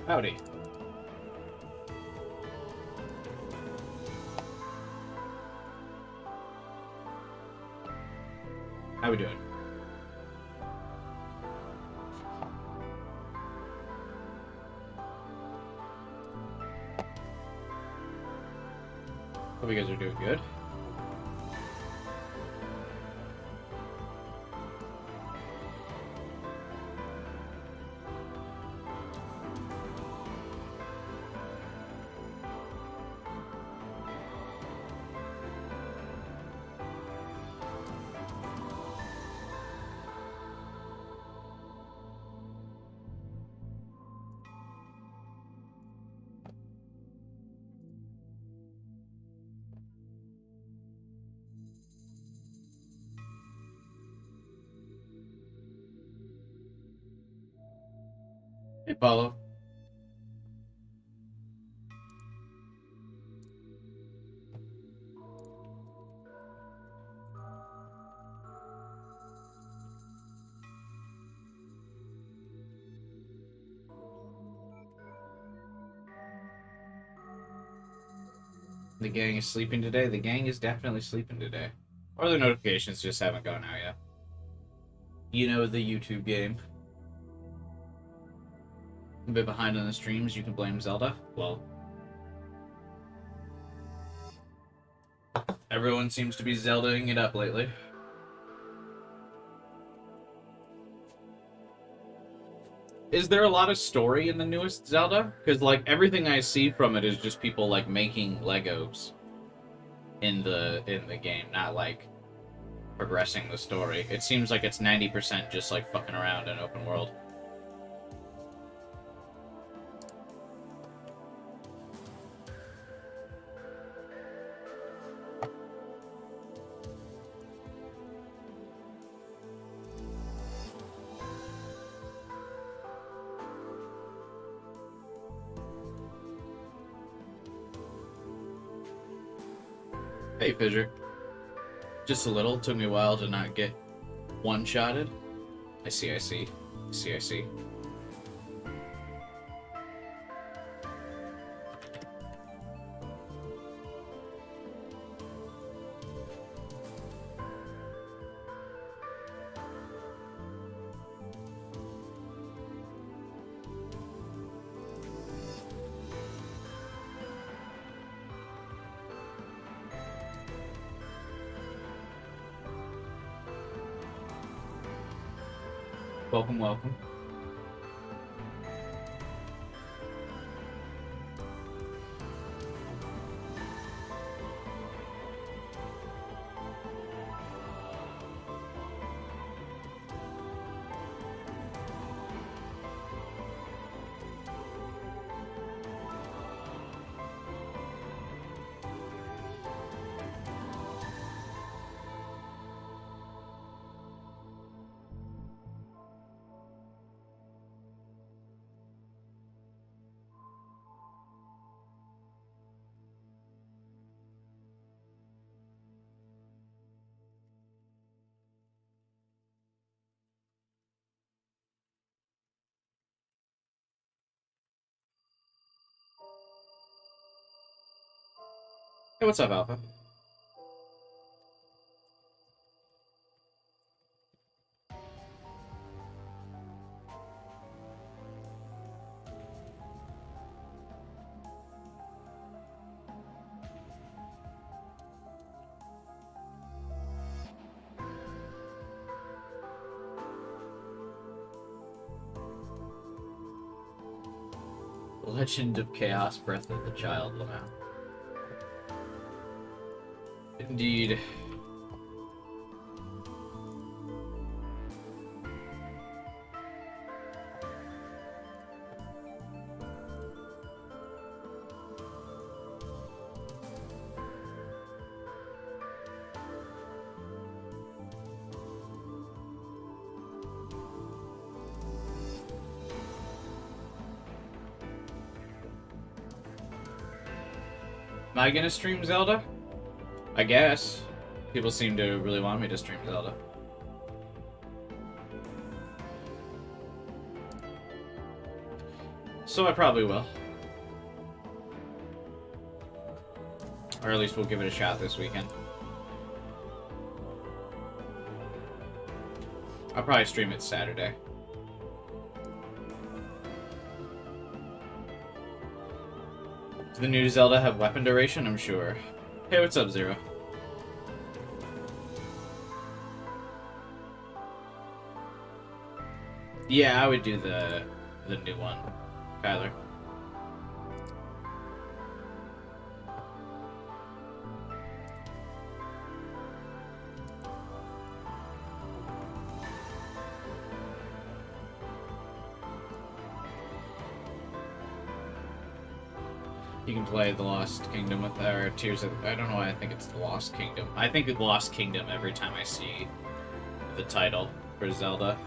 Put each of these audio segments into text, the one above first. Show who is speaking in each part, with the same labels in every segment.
Speaker 1: Howdy. How we doing? Hope you guys are doing good. Hey, Paulo. The gang is sleeping today? The gang is definitely sleeping today. Or the notifications just haven't gone out yet. You know the YouTube game. A bit behind on the streams, you can blame Zelda. Well, everyone seems to be Zeldaing it up lately. Is there a lot of story in the newest Zelda? Because, like, everything I see from it is just people, like, making Legos in the game, not, like, progressing the story. It seems like it's 90% just, like, fucking around in open world. Hey, Fissure. Just a little. Took me a while to not get one-shotted. I see. Welcome, welcome. Hey, what's up, Alpha? Legend of Chaos, Breath of the Child, Lamau. Indeed. Am I gonna stream Zelda? I guess. People seem to really want me to stream Zelda. So I probably will. Or at least we'll give it a shot this weekend. I'll probably stream it Saturday. Does the new Zelda have weapon duration? I'm sure. Hey, what's up, Zero? Yeah, I would do the new one, Kyler. You can play the Lost Kingdom with our Tears of... I don't know why I think it's the Lost Kingdom. I think it's Lost Kingdom every time I see the title for Zelda.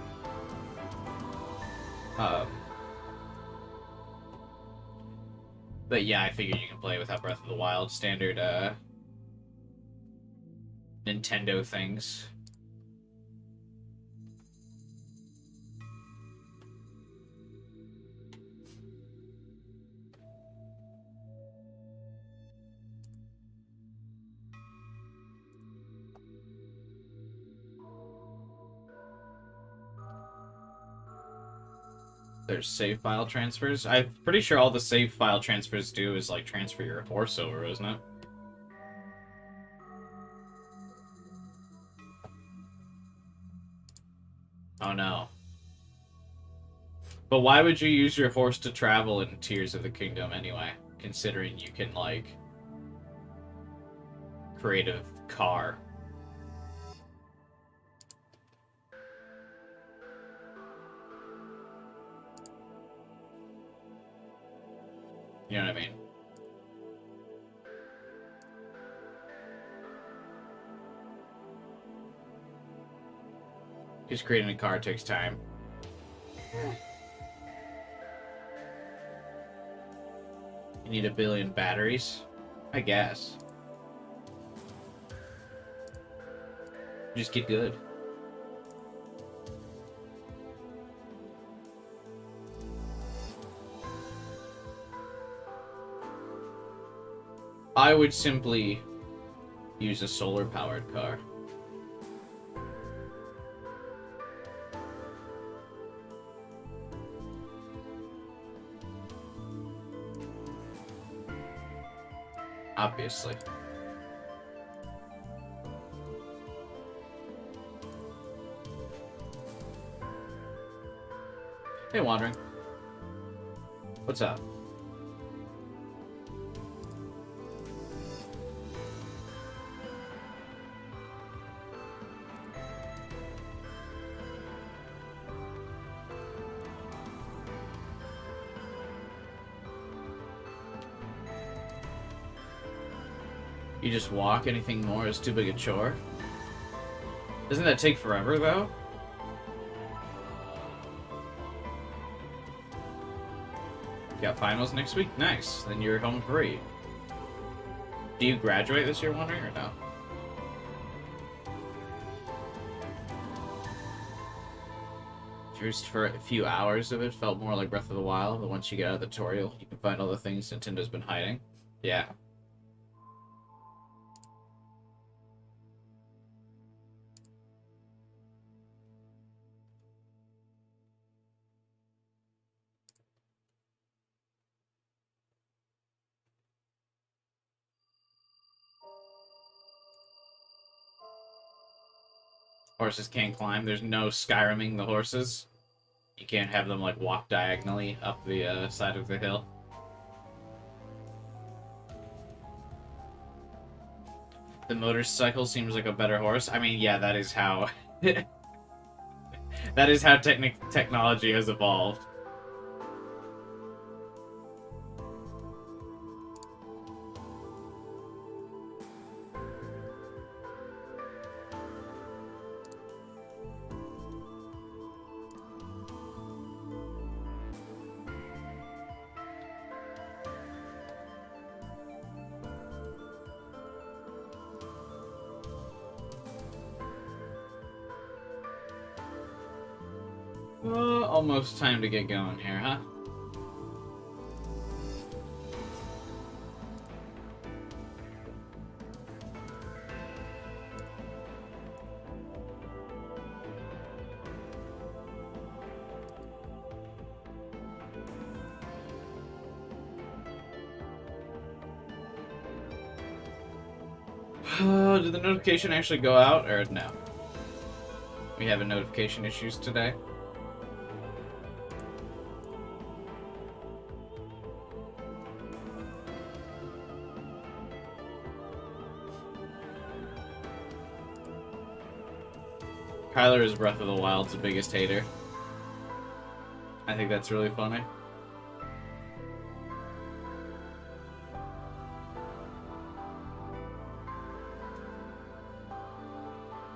Speaker 1: But yeah, I figured you can play without Breath of the Wild. Standard, Nintendo things. There's save file transfers. I'm pretty sure all the save file transfers do is, like, transfer your horse over, isn't it? Oh, no. But why would you use your horse to travel in Tears of the Kingdom anyway? Considering you can, like, create a car. You know what I mean? Just creating a car takes time. You need 1 billion batteries? I guess. Just get good. I would simply use a solar-powered car. Obviously. Hey, Wandering. What's up? You just walk, anything more is too big a chore. Doesn't that take forever, though? Got finals next week? Nice. Then you're home free. Do you graduate this year, Wondering, or no? First, for a few hours of it, felt more like Breath of the Wild, but once you get out of the tutorial, you can find all the things Nintendo's been hiding. Yeah. Horses can't climb. There's no Skyriming the horses. You can't have them, like, walk diagonally up the side of the hill. The motorcycle seems like a better horse. I mean, yeah, that is how... that is how technology has evolved. Almost time to get going here, huh? Did the notification actually go out, or no? We having notification issues today? Kyler is Breath of the Wild's biggest hater. I think that's really funny.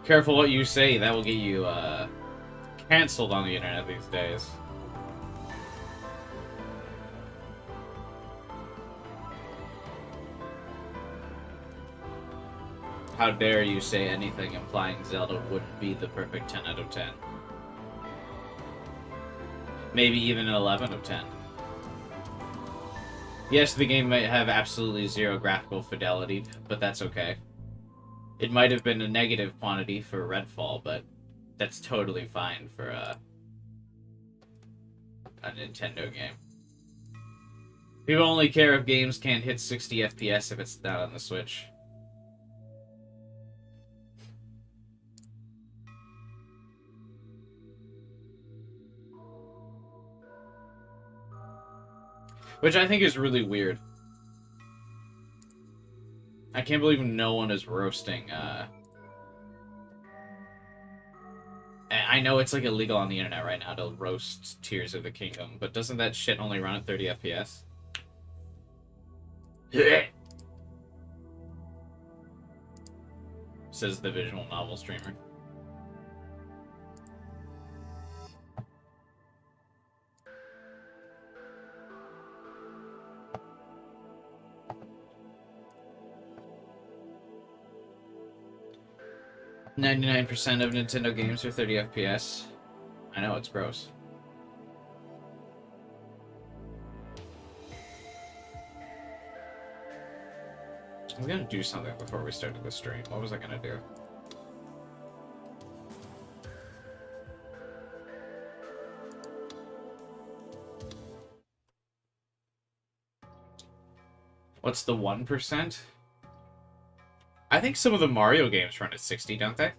Speaker 1: Careful what you say, that will get you canceled on the internet these days. How dare you say anything implying Zelda wouldn't be the perfect 10 out of 10. Maybe even an 11 of 10. Yes, the game might have absolutely zero graphical fidelity, but that's okay. It might have been a negative quantity for Redfall, but that's totally fine for a Nintendo game. People only care if games can't hit 60 FPS if it's not on the Switch. Which I think is really weird. I can't believe no one is roasting, I know it's, like, illegal on the internet right now to roast Tears of the Kingdom, but doesn't that shit only run at 30 FPS? Says the visual novel streamer. "99% of Nintendo games are 30 FPS. I know, it's gross. I was gonna do something before we started the stream. What was I gonna do? What's the 1%? I think some of the Mario games run at 60, don't they?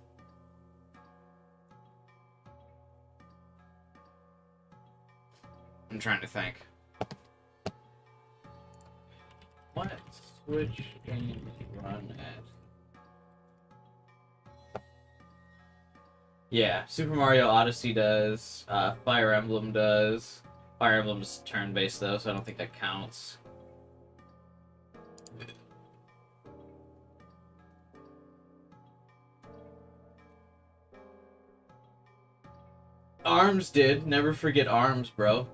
Speaker 1: I'm trying to think. What Switch games run at? Yeah, Super Mario Odyssey does. Fire Emblem does. Fire Emblem's turn-based though, so I don't think that counts. ARMS did. Never forget ARMS, bro.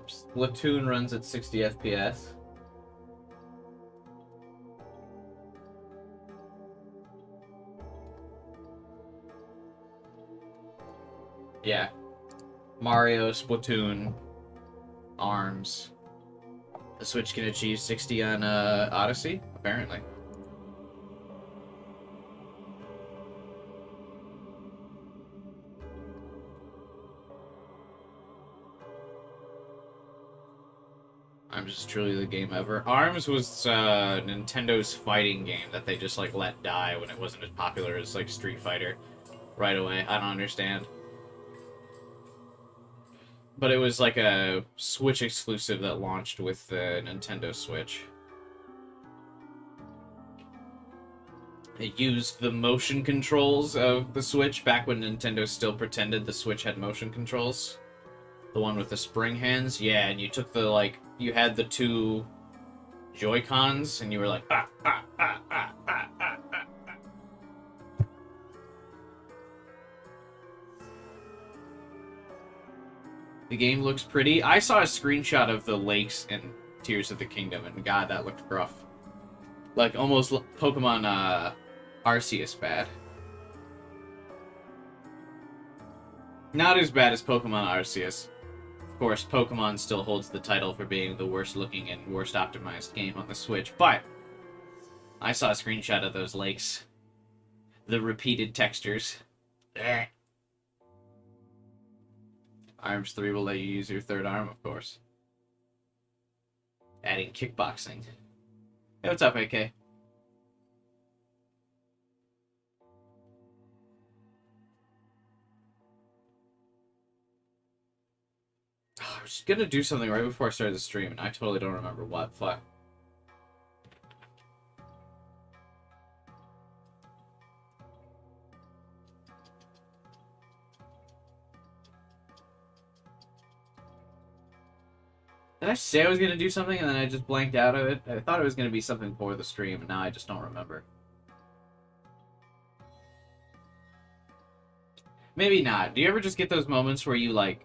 Speaker 1: Splatoon runs at 60 FPS. Yeah. Mario, Splatoon, ARMS. The Switch can achieve 60 on Odyssey, apparently. ARMS is truly the game ever. ARMS was Nintendo's fighting game that they just like let die when it wasn't as popular as like Street Fighter right away. I don't understand. But it was like a Switch exclusive that launched with the Nintendo Switch. It used the motion controls of the Switch back when Nintendo still pretended the Switch had motion controls. The one with the spring hands, yeah, and you took the, like, you had the two Joy-Cons, and you were like, ah, ah, ah, ah, ah, ah, ah, ah. The game looks pretty. I saw a screenshot of the lakes in Tears of the Kingdom, and god, that looked rough. Like, almost Pokemon, Arceus bad. Not as bad as Pokemon Arceus. Of course, Pokemon still holds the title for being the worst looking and worst optimized game on the Switch, but I saw a screenshot of those lakes. The repeated textures. Arms 3 will let you use your third arm, of course. Adding kickboxing. Hey, what's up, AK? I was gonna do something right before I started the stream, and I totally don't remember what. Fuck. Did I say I was gonna do something, and then I just blanked out of it? I thought it was gonna be something for the stream, and now I just don't remember. Maybe not. Do you ever just get those moments where you, like,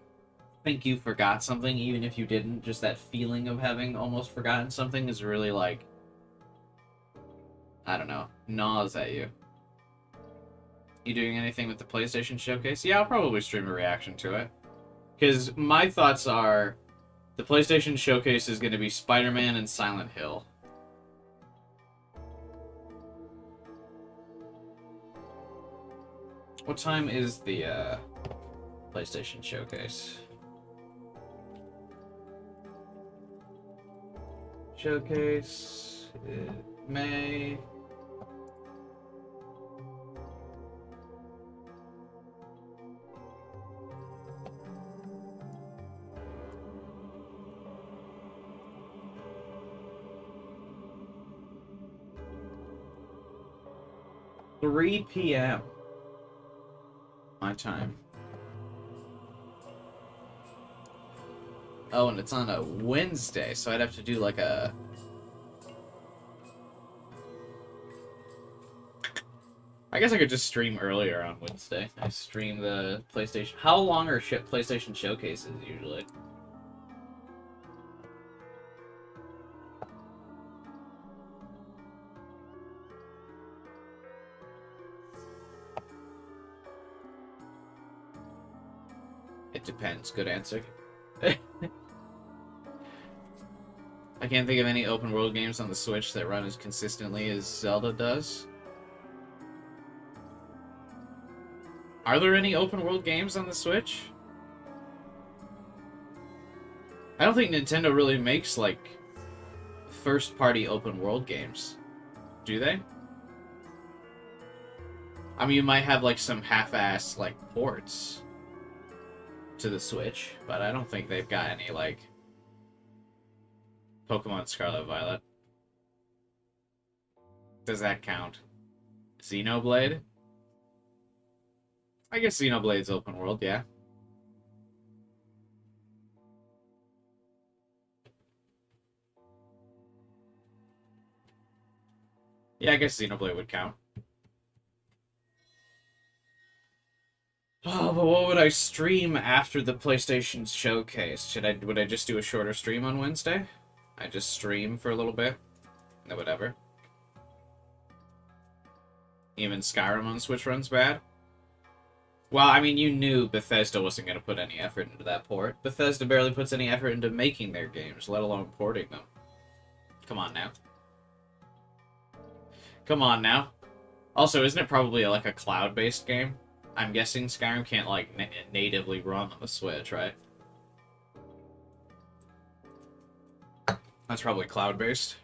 Speaker 1: think you forgot something, even if you didn't? Just that feeling of having almost forgotten something is really, like, I don't know, gnaws at you. You doing anything with the PlayStation Showcase? Yeah, I'll probably stream a reaction to it. Because my thoughts are, the PlayStation Showcase is going to be Spider-Man and Silent Hill. What time is the PlayStation Showcase? Showcase, May. $3 p.m. my time. Oh, and it's on a Wednesday, so I'd have to do like a... I guess I could just stream earlier on Wednesday. I stream the PlayStation... How long are PlayStation Showcases usually? It depends. Good answer. I can't think of any open world games on the Switch that run as consistently as Zelda does. Are there any open world games on the Switch? I don't think Nintendo really makes, like, first-party open world games. Do they? I mean, you might have, like, some half-ass, like, ports to the Switch, but I don't think they've got any, like, Pokemon Scarlet Violet. Does that count? Xenoblade? I guess Xenoblade's open world, yeah. Yeah, I guess Xenoblade would count. Oh, but what would I stream after the PlayStation Showcase? Would I just do a shorter stream on Wednesday? I just stream for a little bit? No, whatever. Even Skyrim on Switch runs bad? Well, I mean, you knew Bethesda wasn't going to put any effort into that port. Bethesda barely puts any effort into making their games, let alone porting them. Come on now. Come on now. Also, isn't it probably like a cloud-based game? I'm guessing Skyrim can't, like, natively run on the Switch, right? That's probably cloud-based.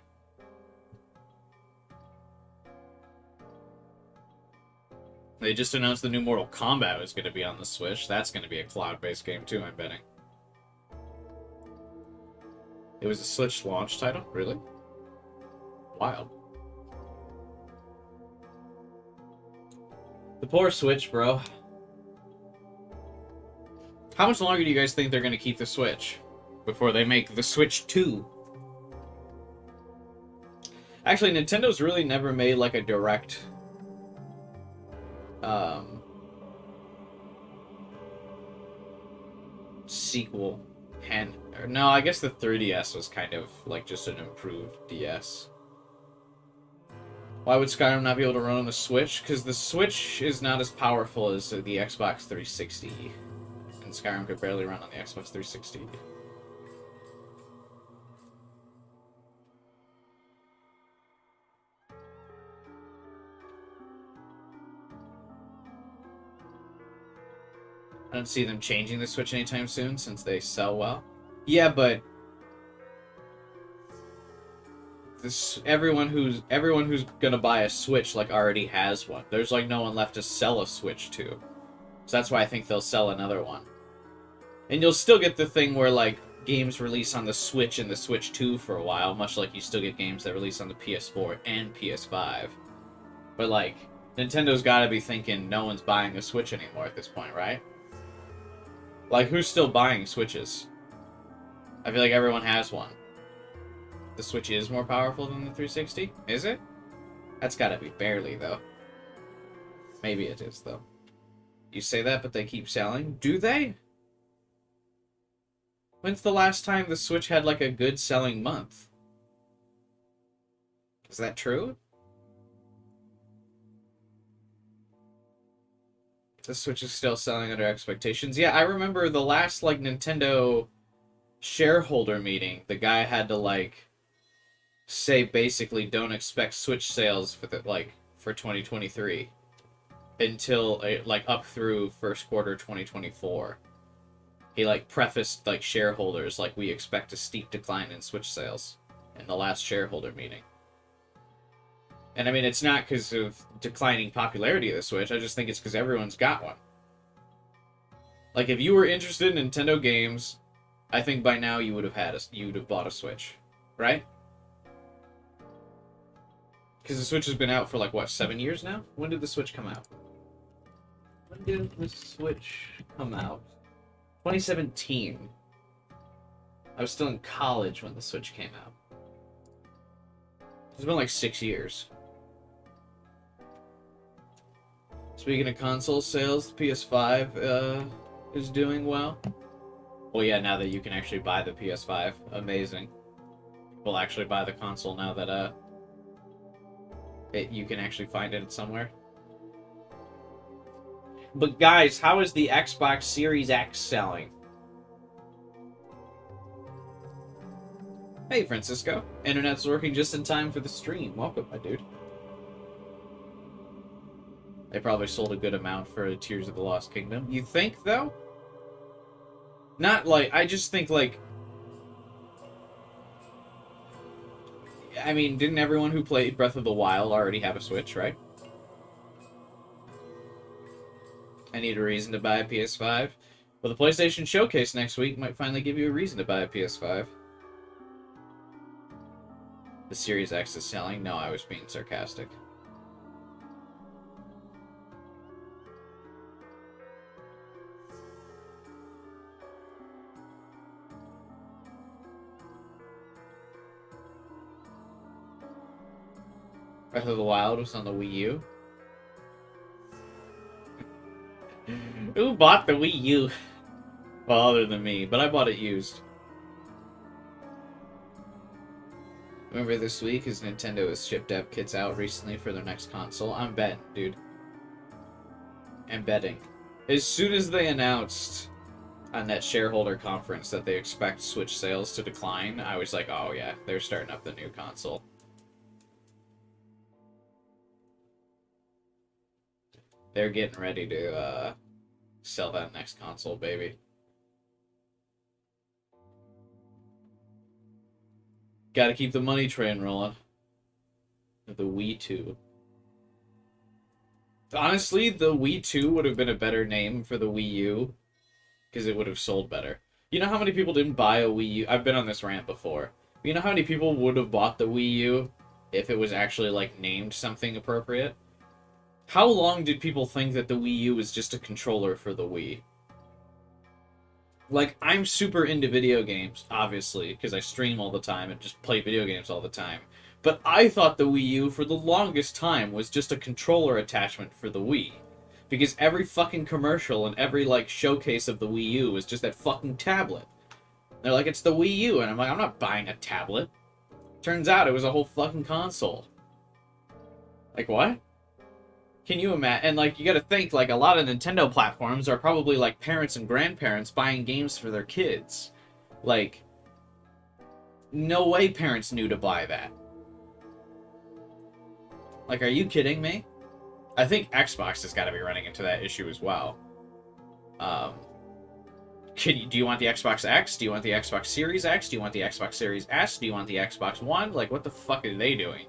Speaker 1: They just announced the new Mortal Kombat was going to be on the Switch. That's going to be a cloud-based game, too, I'm betting. It was a Switch launch title? Really? Wild. The poor Switch, bro. How much longer do you guys think they're going to keep the Switch before they make the Switch 2? Actually, Nintendo's really never made like a direct sequel. And no, I guess the 3DS was kind of like just an improved DS. Why would Skyrim not be able to run on the Switch? Because the Switch is not as powerful as the Xbox 360. And Skyrim could barely run on the Xbox 360. I don't see them changing the Switch anytime soon since they sell well. Yeah, but everyone who's gonna buy a Switch like already has one. There's like no one left to sell a Switch to. So that's why I think they'll sell another one. And you'll still get the thing where like games release on the Switch and the Switch 2 for a while, much like you still get games that release on the PS4 and PS5. But like Nintendo's got to be thinking no one's buying a Switch anymore at this point, right? Like, who's still buying Switches? I feel like everyone has one. The Switch is more powerful than the 360? Is it? That's gotta be barely, though. Maybe it is, though. You say that, but they keep selling? Do they? When's the last time the Switch had, like, a good selling month? Is that true? The Switch is still selling under expectations. Yeah, I remember the last, like, Nintendo shareholder meeting, the guy had to, like, say basically don't expect Switch sales for, for 2023 until, like, up through first quarter 2024. He, like, prefaced, like, shareholders, like, we expect a steep decline in Switch sales in the last shareholder meeting. And I mean, it's not because of declining popularity of the Switch. I just think it's because everyone's got one. Like, if you were interested in Nintendo games, I think by now you would have bought a Switch, right? Because the Switch has been out for like what, 7 years now? When did the Switch come out? When did the Switch come out? 2017. I was still in college when the Switch came out. It's been like 6 years. Speaking of console sales, the PS5 is doing well. Well, yeah, now that you can actually buy the PS5. Amazing. We'll actually buy the console now that you can actually find it somewhere. But guys, how is the Xbox Series X selling? Hey, Francisco. Internet's working just in time for the stream. Welcome, my dude. They probably sold a good amount for Tears of the Lost Kingdom. You think, though? Not like... I just think, like... I mean, didn't everyone who played Breath of the Wild already have a Switch, right? I need a reason to buy a PS5. Well, the PlayStation Showcase next week might finally give you a reason to buy a PS5. The Series X is selling? No, I was being sarcastic. Breath of the Wild was on the Wii U. Who bought the Wii U? Well, other than me, but I bought it used. Remember this week is Nintendo has shipped dev kits out recently for their next console. I'm betting, dude. I'm betting. As soon as they announced on that shareholder conference that they expect Switch sales to decline, I was like, oh yeah, they're starting up the new console. They're getting ready to sell that next console, baby. Gotta keep the money train rolling. The Wii 2. Honestly, the Wii 2 would have been a better name for the Wii U, because it would have sold better. You know how many people didn't buy a Wii U? I've been on this rant before. You know how many people would have bought the Wii U if it was actually, like, named something appropriate? How long did people think that the Wii U was just a controller for the Wii? Like, I'm super into video games, obviously, because I stream all the time and just play video games all the time. But I thought the Wii U, for the longest time, was just a controller attachment for the Wii. Because every fucking commercial and every, like, showcase of the Wii U was just that fucking tablet. They're like, it's the Wii U, and I'm like, I'm not buying a tablet. Turns out it was a whole fucking console. Like, what? Can you imagine? And, like, you gotta think, like, a lot of Nintendo platforms are probably, like, parents and grandparents buying games for their kids. Like, no way parents knew to buy that. Like, are you kidding me? I think Xbox has got to be running into that issue as well. Do you want the Xbox X? Do you want the Xbox Series X? Do you want the Xbox Series S? Do you want the Xbox One? Like, what the fuck are they doing?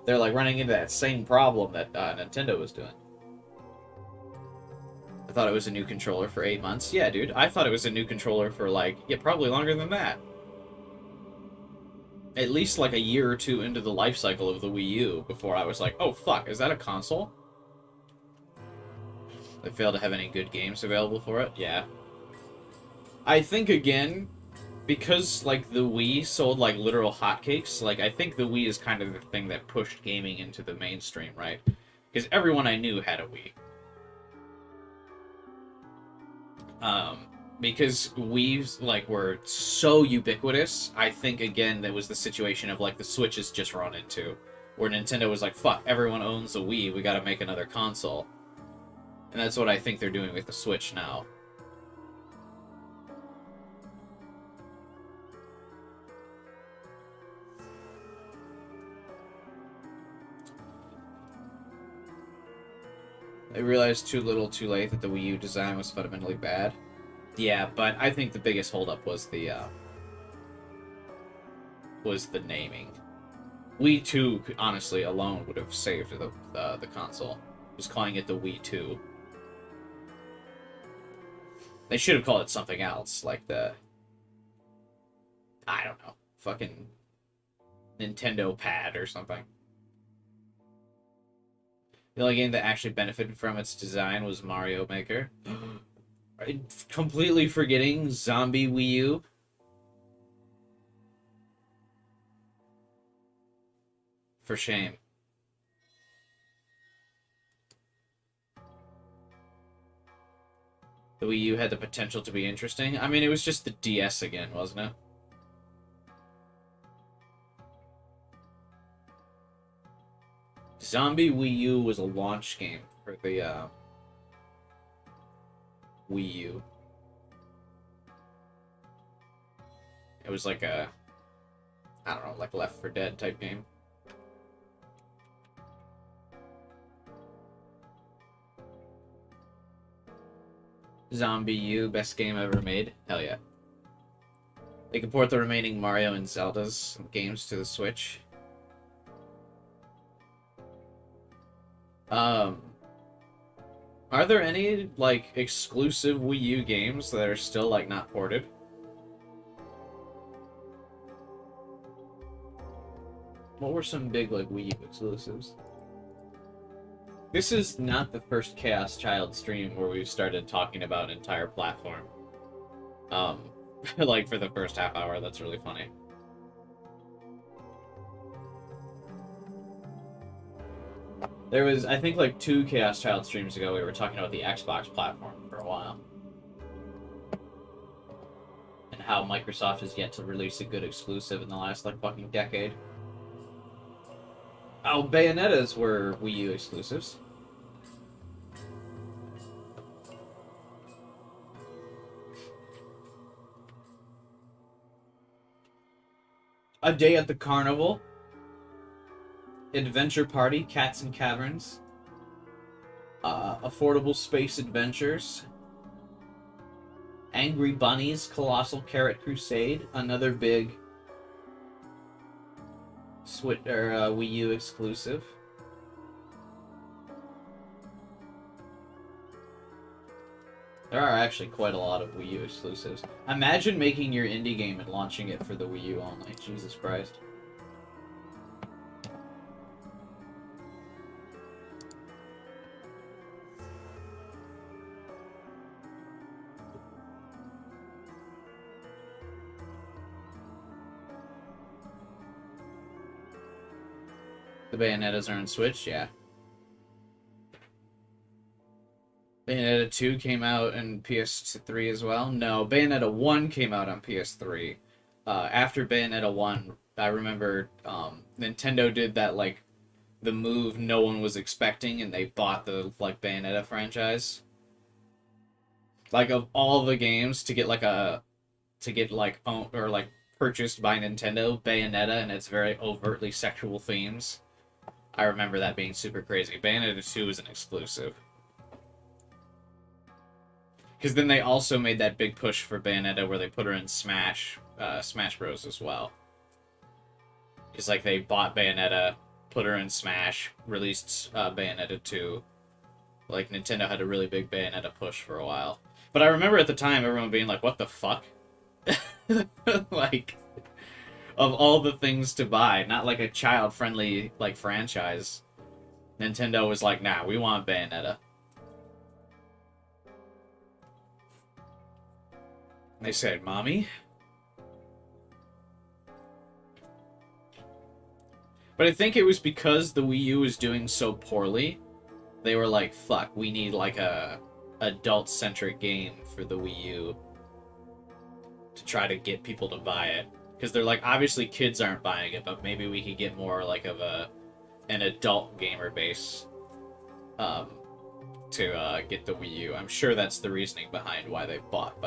Speaker 1: They're, like, running into that same problem that Nintendo was doing. I thought it was a new controller for 8 months. Yeah, dude, I thought it was a new controller for, like, yeah, probably longer than that. At least, like, a year or two into the life cycle of the Wii U before I was like, oh, fuck, is that a console? They failed to have any good games available for it? Yeah. I think, again, because, like, the Wii sold, like, literal hotcakes, like, I think the Wii is kind of the thing that pushed gaming into the mainstream, right? Because everyone I knew had a Wii. Because Wii's, like, were so ubiquitous, I think, again, that was the situation of, like, the Switch has just run into. Where Nintendo was like, fuck, everyone owns a Wii, we gotta make another console. And that's what I think they're doing with the Switch now. They realized too little too late that the Wii U design was fundamentally bad. Yeah, but I think the biggest holdup was the naming. Wii 2, honestly, alone would have saved the console. Just calling it the Wii 2. They should have called it something else, like the... I don't know. Fucking Nintendo Pad or something. The only game that actually benefited from its design was Mario Maker. Completely forgetting Zombie Wii U. For shame. The Wii U had the potential to be interesting. I mean, it was just the DS again, wasn't it? Zombie Wii U was a launch game for the Wii U. It was like a, I don't know, like Left 4 Dead type game. Zombie U, best game ever made. Hell yeah. They can port the remaining Mario and Zelda's games to the Switch. Are there any, like, exclusive Wii U games that are still, like, not ported? What were some big, like, Wii U exclusives? This is not the first Chaos Child stream where we've started talking about an entire platform. Like, for the first half hour, that's really funny. There was, I think, like 2 Chaos Child streams ago, we were talking about the Xbox platform for a while. And how Microsoft has yet to release a good exclusive in the last, like, fucking decade. Oh, Bayonettas were Wii U exclusives. A Day at the Carnival. Adventure Party, Cats and Caverns. Affordable Space Adventures. Angry Bunnies, Colossal Carrot Crusade, another big Wii U exclusive. There are actually quite a lot of Wii U exclusives. Imagine making your indie game and launching it for the Wii U only. Jesus Christ. The Bayonettas are on Switch? Yeah. Bayonetta 2 came out on PS3 as well? No, Bayonetta 1 came out on PS3. After Bayonetta 1, I remember Nintendo did that, like, the move no one was expecting, and they bought the, like, Bayonetta franchise. Like, of all the games to get, like, owned, or, like, purchased by Nintendo, Bayonetta and its very overtly sexual themes, I remember that being super crazy. Bayonetta 2 is an exclusive. Because then they also made that big push for Bayonetta where they put her in Smash Bros. As well. Because, like, they bought Bayonetta, put her in Smash, released Bayonetta 2. Like, Nintendo had a really big Bayonetta push for a while. But I remember at the time everyone being like, what the fuck? Like, of all the things to buy, not like a child-friendly, like, franchise, Nintendo was like, nah, we want Bayonetta. They said, Mommy? But I think it was because the Wii U was doing so poorly, they were like, fuck, we need like a adult-centric game for the Wii U to try to get people to buy it. Because they're like, obviously kids aren't buying it, but maybe we could get more like of an adult gamer base to get the Wii U. I'm sure that's the reasoning behind why they bought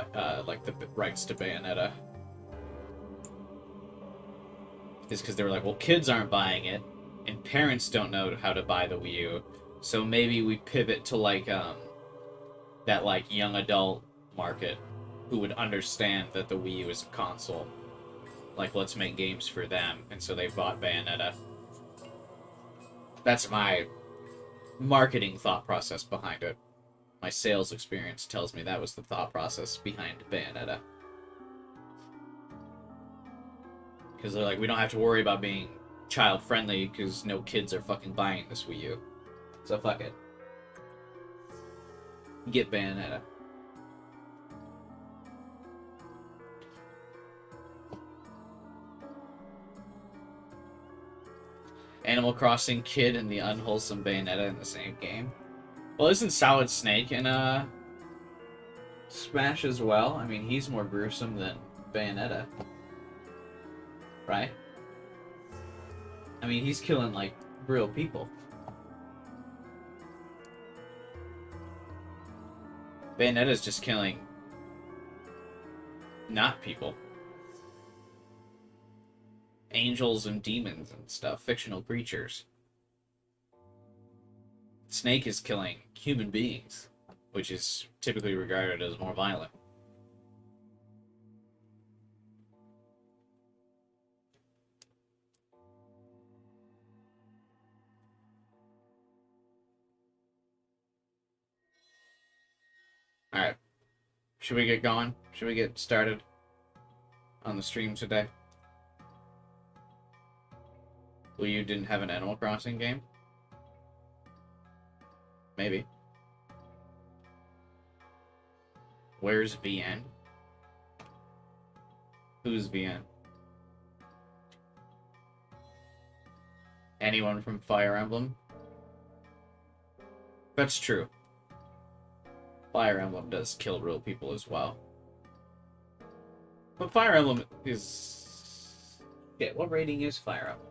Speaker 1: like the rights to Bayonetta. Is because they were like, well, kids aren't buying it, and parents don't know how to buy the Wii U, so maybe we pivot to like that like young adult market who would understand that the Wii U is a console. Like, let's make games for them, and so they bought Bayonetta. That's my marketing thought process behind it. My sales experience tells me that was the thought process behind Bayonetta. Because they're like, we don't have to worry about being child-friendly because no kids are fucking buying this Wii U. So fuck it. Get Bayonetta. Animal Crossing Kid and the unwholesome Bayonetta in the same game. Well, isn't Solid Snake in Smash as well? I mean, he's more gruesome than Bayonetta. Right? I mean, he's killing, like, real people. Bayonetta's just killing not people. Angels and demons and stuff, fictional creatures. Snake is killing human beings, which is typically regarded as more violent. Alright. Should we get going? Should we get started on the stream today? Well, you didn't have an Animal Crossing game? Maybe. Where's VN? Who's VN? Anyone from Fire Emblem? That's true. Fire Emblem does kill real people as well. But Fire Emblem is... Yeah, what rating is Fire Emblem?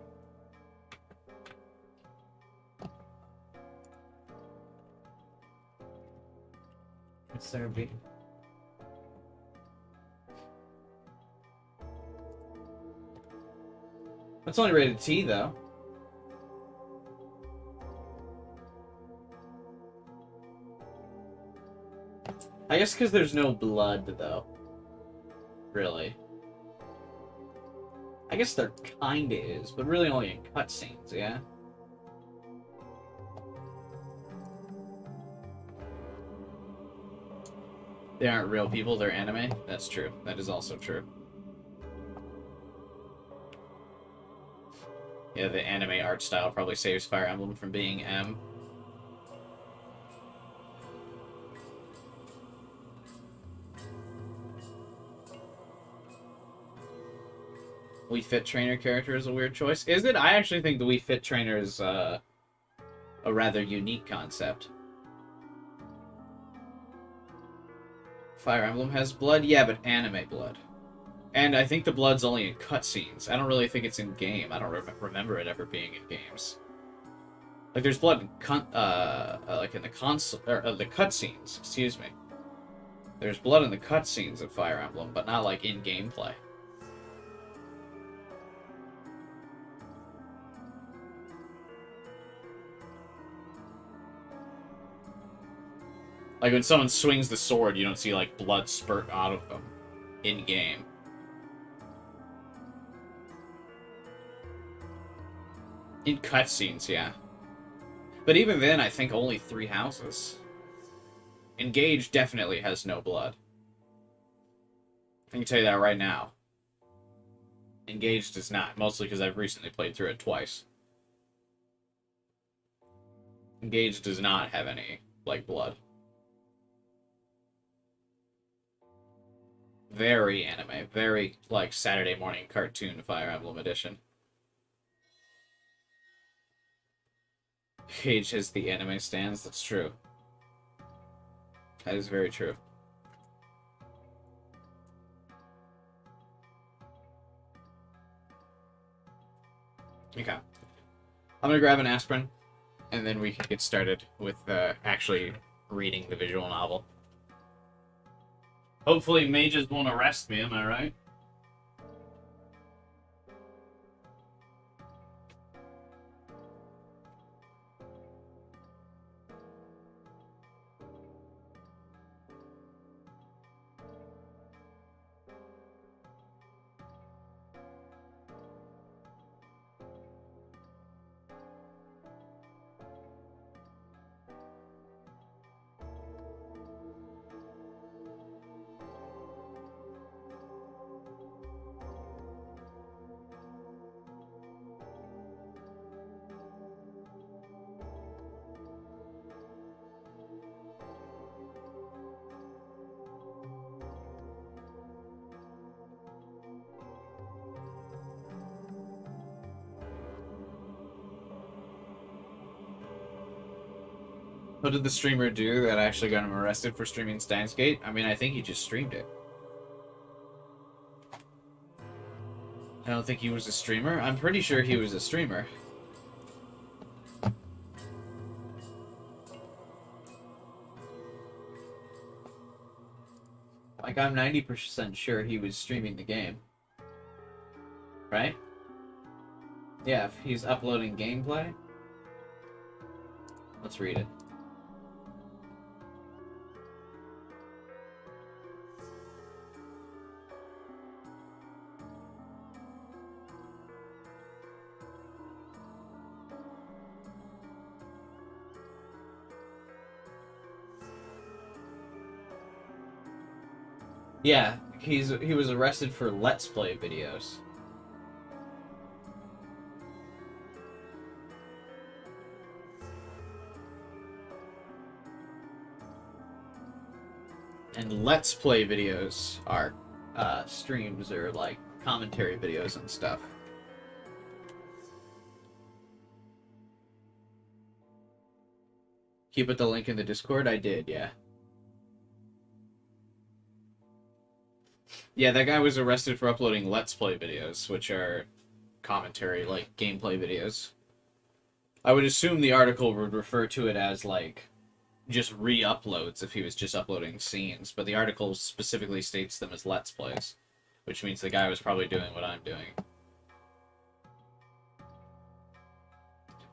Speaker 1: It's there be. It's only rated T, though. I guess because there's no blood, though. Really. I guess there kinda is, but really only in cutscenes, yeah? They aren't real people, they're anime. That's true. That is also true. Yeah, the anime art style probably saves Fire Emblem from being M. Wii Fit Trainer character is a weird choice. Is it? I actually think the Wii Fit Trainer is a rather unique concept. Fire Emblem has blood? Yeah, but anime blood. And I think the blood's only in cutscenes. I don't really think it's in game. I don't remember it ever being in games. Like, there's blood in like in the console or the cutscenes. Excuse me. There's blood in the cutscenes of Fire Emblem, but not like in gameplay. Like when someone swings the sword, you don't see like blood spurt out of them in game. In cutscenes, yeah. But even then, I think only 3 houses. Engage definitely has no blood. I can tell you that right now. Engage does not, mostly because I've recently played through it twice. Engage does not have any, like, blood. Very anime. Very, like, Saturday morning cartoon Fire Emblem edition. Cage has the anime stands. That's true. That is very true. Okay. I'm gonna grab an aspirin, and then we can get started with actually reading the visual novel. Hopefully mages won't arrest me, am I right? What did the streamer do that actually got him arrested for streaming Steins Gate? I mean, I think he just streamed it. I don't think he was a streamer. I'm pretty sure he was a streamer. Like, I'm 90% sure he was streaming the game. Right? Yeah, if he's uploading gameplay. Let's read it. Yeah, he was arrested for Let's Play videos. And Let's Play videos are streams or like commentary videos and stuff. Can you put the link in the Discord? I did, yeah. Yeah, that guy was arrested for uploading Let's Play videos, which are commentary, like, gameplay videos. I would assume the article would refer to it as, like, just re-uploads if he was just uploading scenes, but the article specifically states them as Let's Plays, which means the guy was probably doing what I'm doing.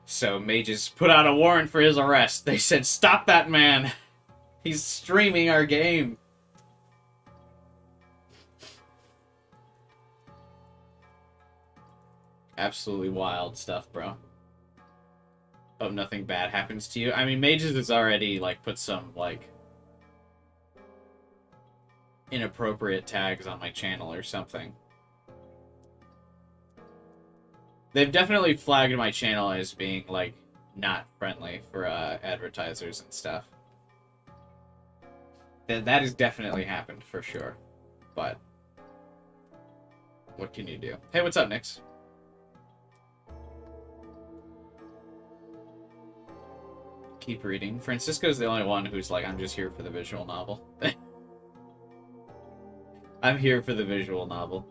Speaker 1: So, mages put out a warrant for his arrest. They said, "Stop that man! He's streaming our game!" Absolutely wild stuff, bro. Hope nothing bad happens to you. I mean, Mages has already, like, put some, like... inappropriate tags on my channel or something. They've definitely flagged my channel as being, like, not friendly for advertisers and stuff. That has definitely happened, for sure. But what can you do? Hey, what's up, Nix? Keep reading. Francisco's the only one who's like, I'm just here for the visual novel. I'm here for the visual novel.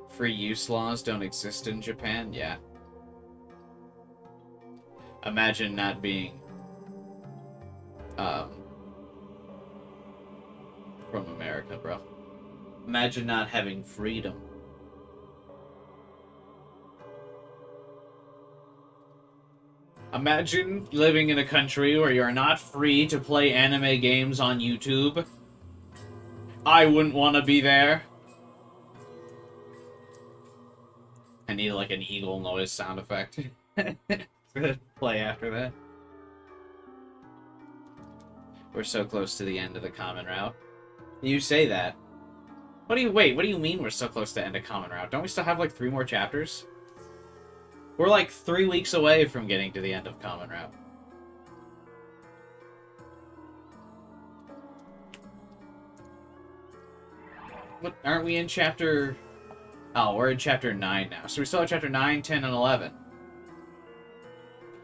Speaker 1: Free use laws don't exist in Japan? Yeah. Imagine not being from America, bro. Imagine not having freedom. Imagine living in a country where you're not free to play anime games on YouTube. I wouldn't want to be there. I need, like, an eagle noise sound effect. Play after that. We're so close to the end of the common route. You say that. What do you mean we're so close to the end of common route? Don't we still have, like, 3 more chapters? We're like 3 weeks away from getting to the end of Common Route. What, aren't we in chapter... Oh, we're in chapter 9 now. So we still have chapter 9, 10, and 11.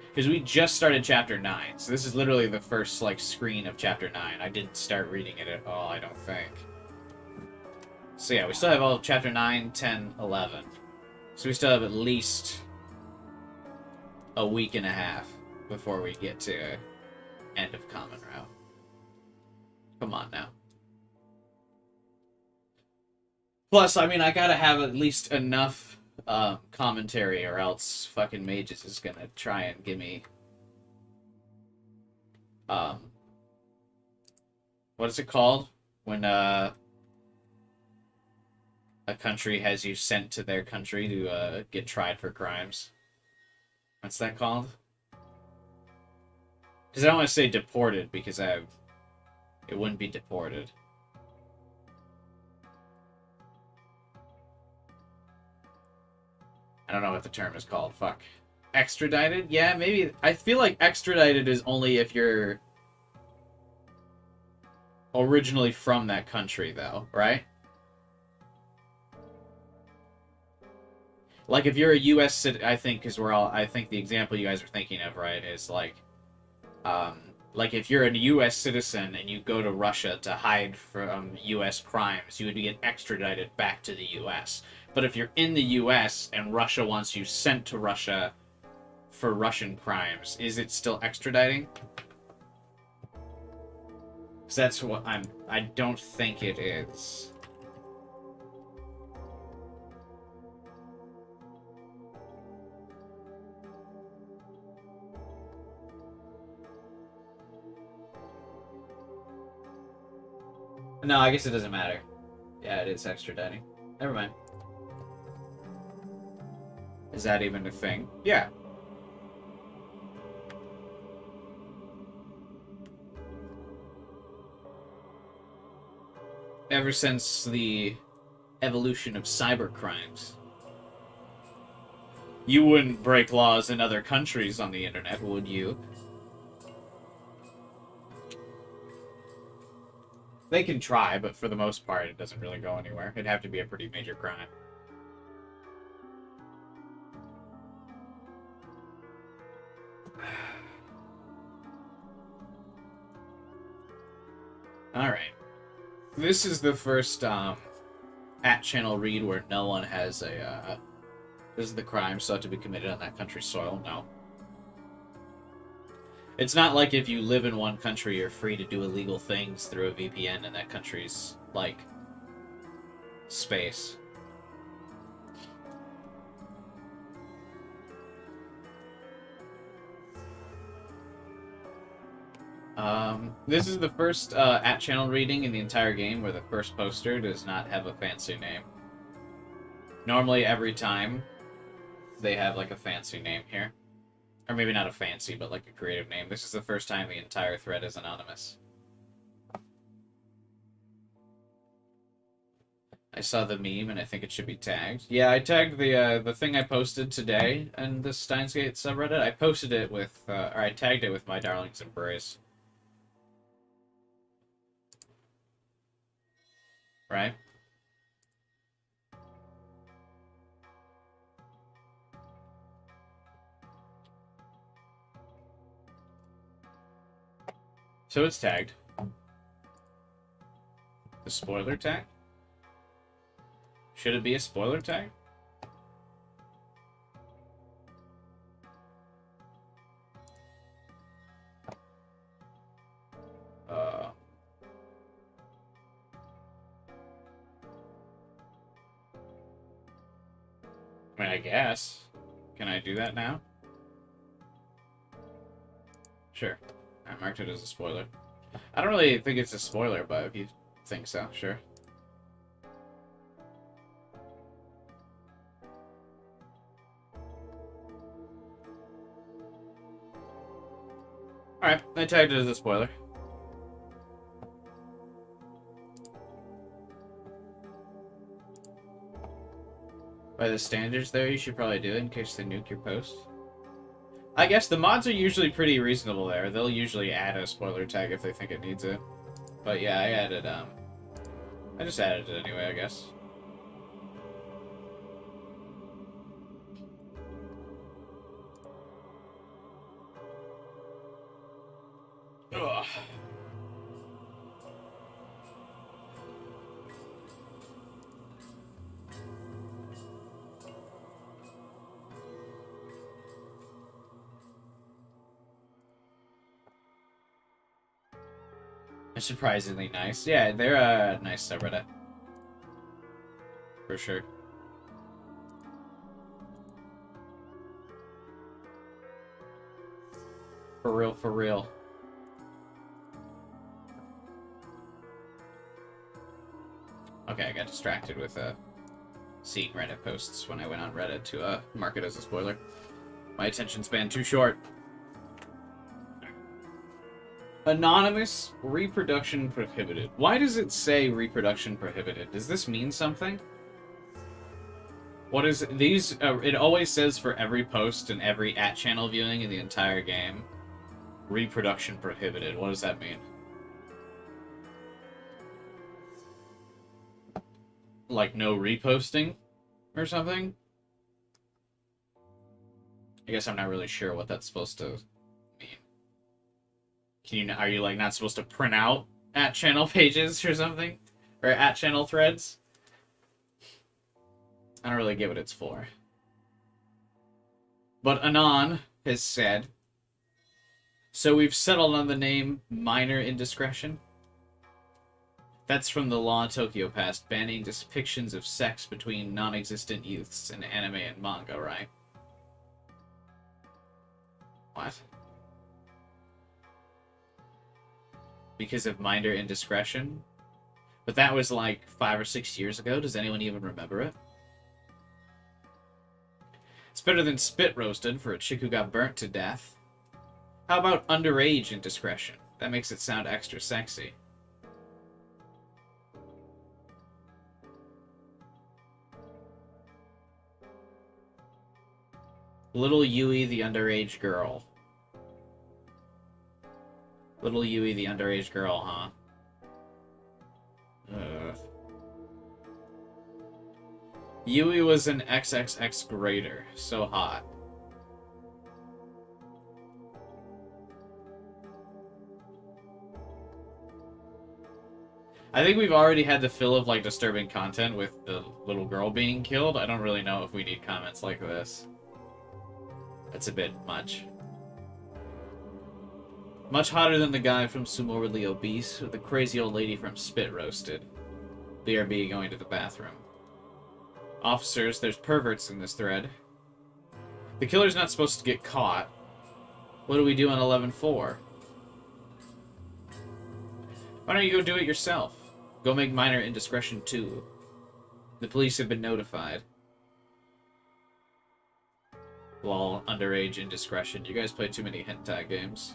Speaker 1: Because we just started chapter 9. So this is literally the first, like, screen of chapter 9. I didn't start reading it at all, I don't think. So yeah, we still have all of chapter 9, 10, 11. So we still have at least a week and a half before we get to end of Common Route. Come on now. Plus, I mean, I gotta have at least enough commentary, or else fucking Mages is gonna try and give me what is it called when a country has you sent to their country to get tried for crimes? What's that called? Because I don't want to say deported, because it wouldn't be deported. I don't know what the term is called. Fuck. Extradited? Yeah, maybe. I feel like extradited is only if you're originally from that country, though, right? Like, if you're a U.S. citizen, I think, because I think the example you guys are thinking of, right, is like if you're a U.S. citizen and you go to Russia to hide from U.S. crimes, you would get extradited back to the U.S. But if you're in the U.S. and Russia wants you sent to Russia for Russian crimes, is it still extraditing? Because that's what I don't think it is. No, I guess it doesn't matter. Yeah, it is extraditing. Never mind. Is that even a thing? Yeah. Ever since the evolution of cybercrimes, you wouldn't break laws in other countries on the internet, would you? They can try, but for the most part, it doesn't really go anywhere. It'd have to be a pretty major crime. Alright. This is the first at-channel read where no one has a... this is the crime sought to be committed on that country's soil. No. It's not like if you live in one country, you're free to do illegal things through a VPN in that country's, like, space. This is the first at-channel reading in the entire game where the first poster does not have a fancy name. Normally, every time, they have, like, a fancy name here. Or maybe not a fancy, but like a creative name. This is the first time the entire thread is anonymous. I saw the meme and I think it should be tagged. Yeah, I tagged the thing I posted today in the Steins Gate subreddit. I posted it with, or I tagged it with My Darling's Embrace. Right? So it's tagged. The spoiler tag? Should it be a spoiler tag? I mean, I guess. Can I do that now? Sure. I marked it as a spoiler. I don't really think it's a spoiler, but if you think so, sure. Alright, I tagged it as a spoiler. By the standards there, you should probably do it in case they nuke your post. I guess the mods are usually pretty reasonable there. They'll usually add a spoiler tag if they think it needs it. But yeah, I added, I just added it anyway, I guess. Ugh. They're surprisingly nice. Yeah, they're a nice subreddit. For sure. For real, for real. Okay, I got distracted with seeing Reddit posts when I went on Reddit to mark it as a spoiler. My attention span too short. Anonymous reproduction prohibited. Why does it say reproduction prohibited? Does this mean something? What is these? It always says for every post and every @channel viewing in the entire game, reproduction prohibited. What does that mean? Like no reposting or something? I guess I'm not really sure what that's supposed to mean. Are you like not supposed to print out @channel pages or something? Or @channel threads? I don't really get what it's for. But Anon has said, so we've settled on the name Minor Indiscretion. That's from the law in Tokyo Past, banning depictions of sex between non-existent youths in anime and manga, right? What? Because of minor indiscretion? But that was like 5 or 6 years ago. Does anyone even remember it? It's better than spit roasted for a chick who got burnt to death. How about underage indiscretion? That makes it sound extra sexy. Little Yui the underage girl. Little Yui the underage girl, huh? Yui was an XXX grader. So hot. I think we've already had the fill of like disturbing content with the little girl being killed. I don't really know if we need comments like this. That's a bit much. Much hotter than the guy from Sumorally Obese or the crazy old lady from Spit Roasted. BRB going to the bathroom. Officers, there's perverts in this thread. The killer's not supposed to get caught. What do we do on 11-4? Why don't you go do it yourself? Go make minor indiscretion too. The police have been notified. Lol, underage indiscretion. You guys play too many hentai games.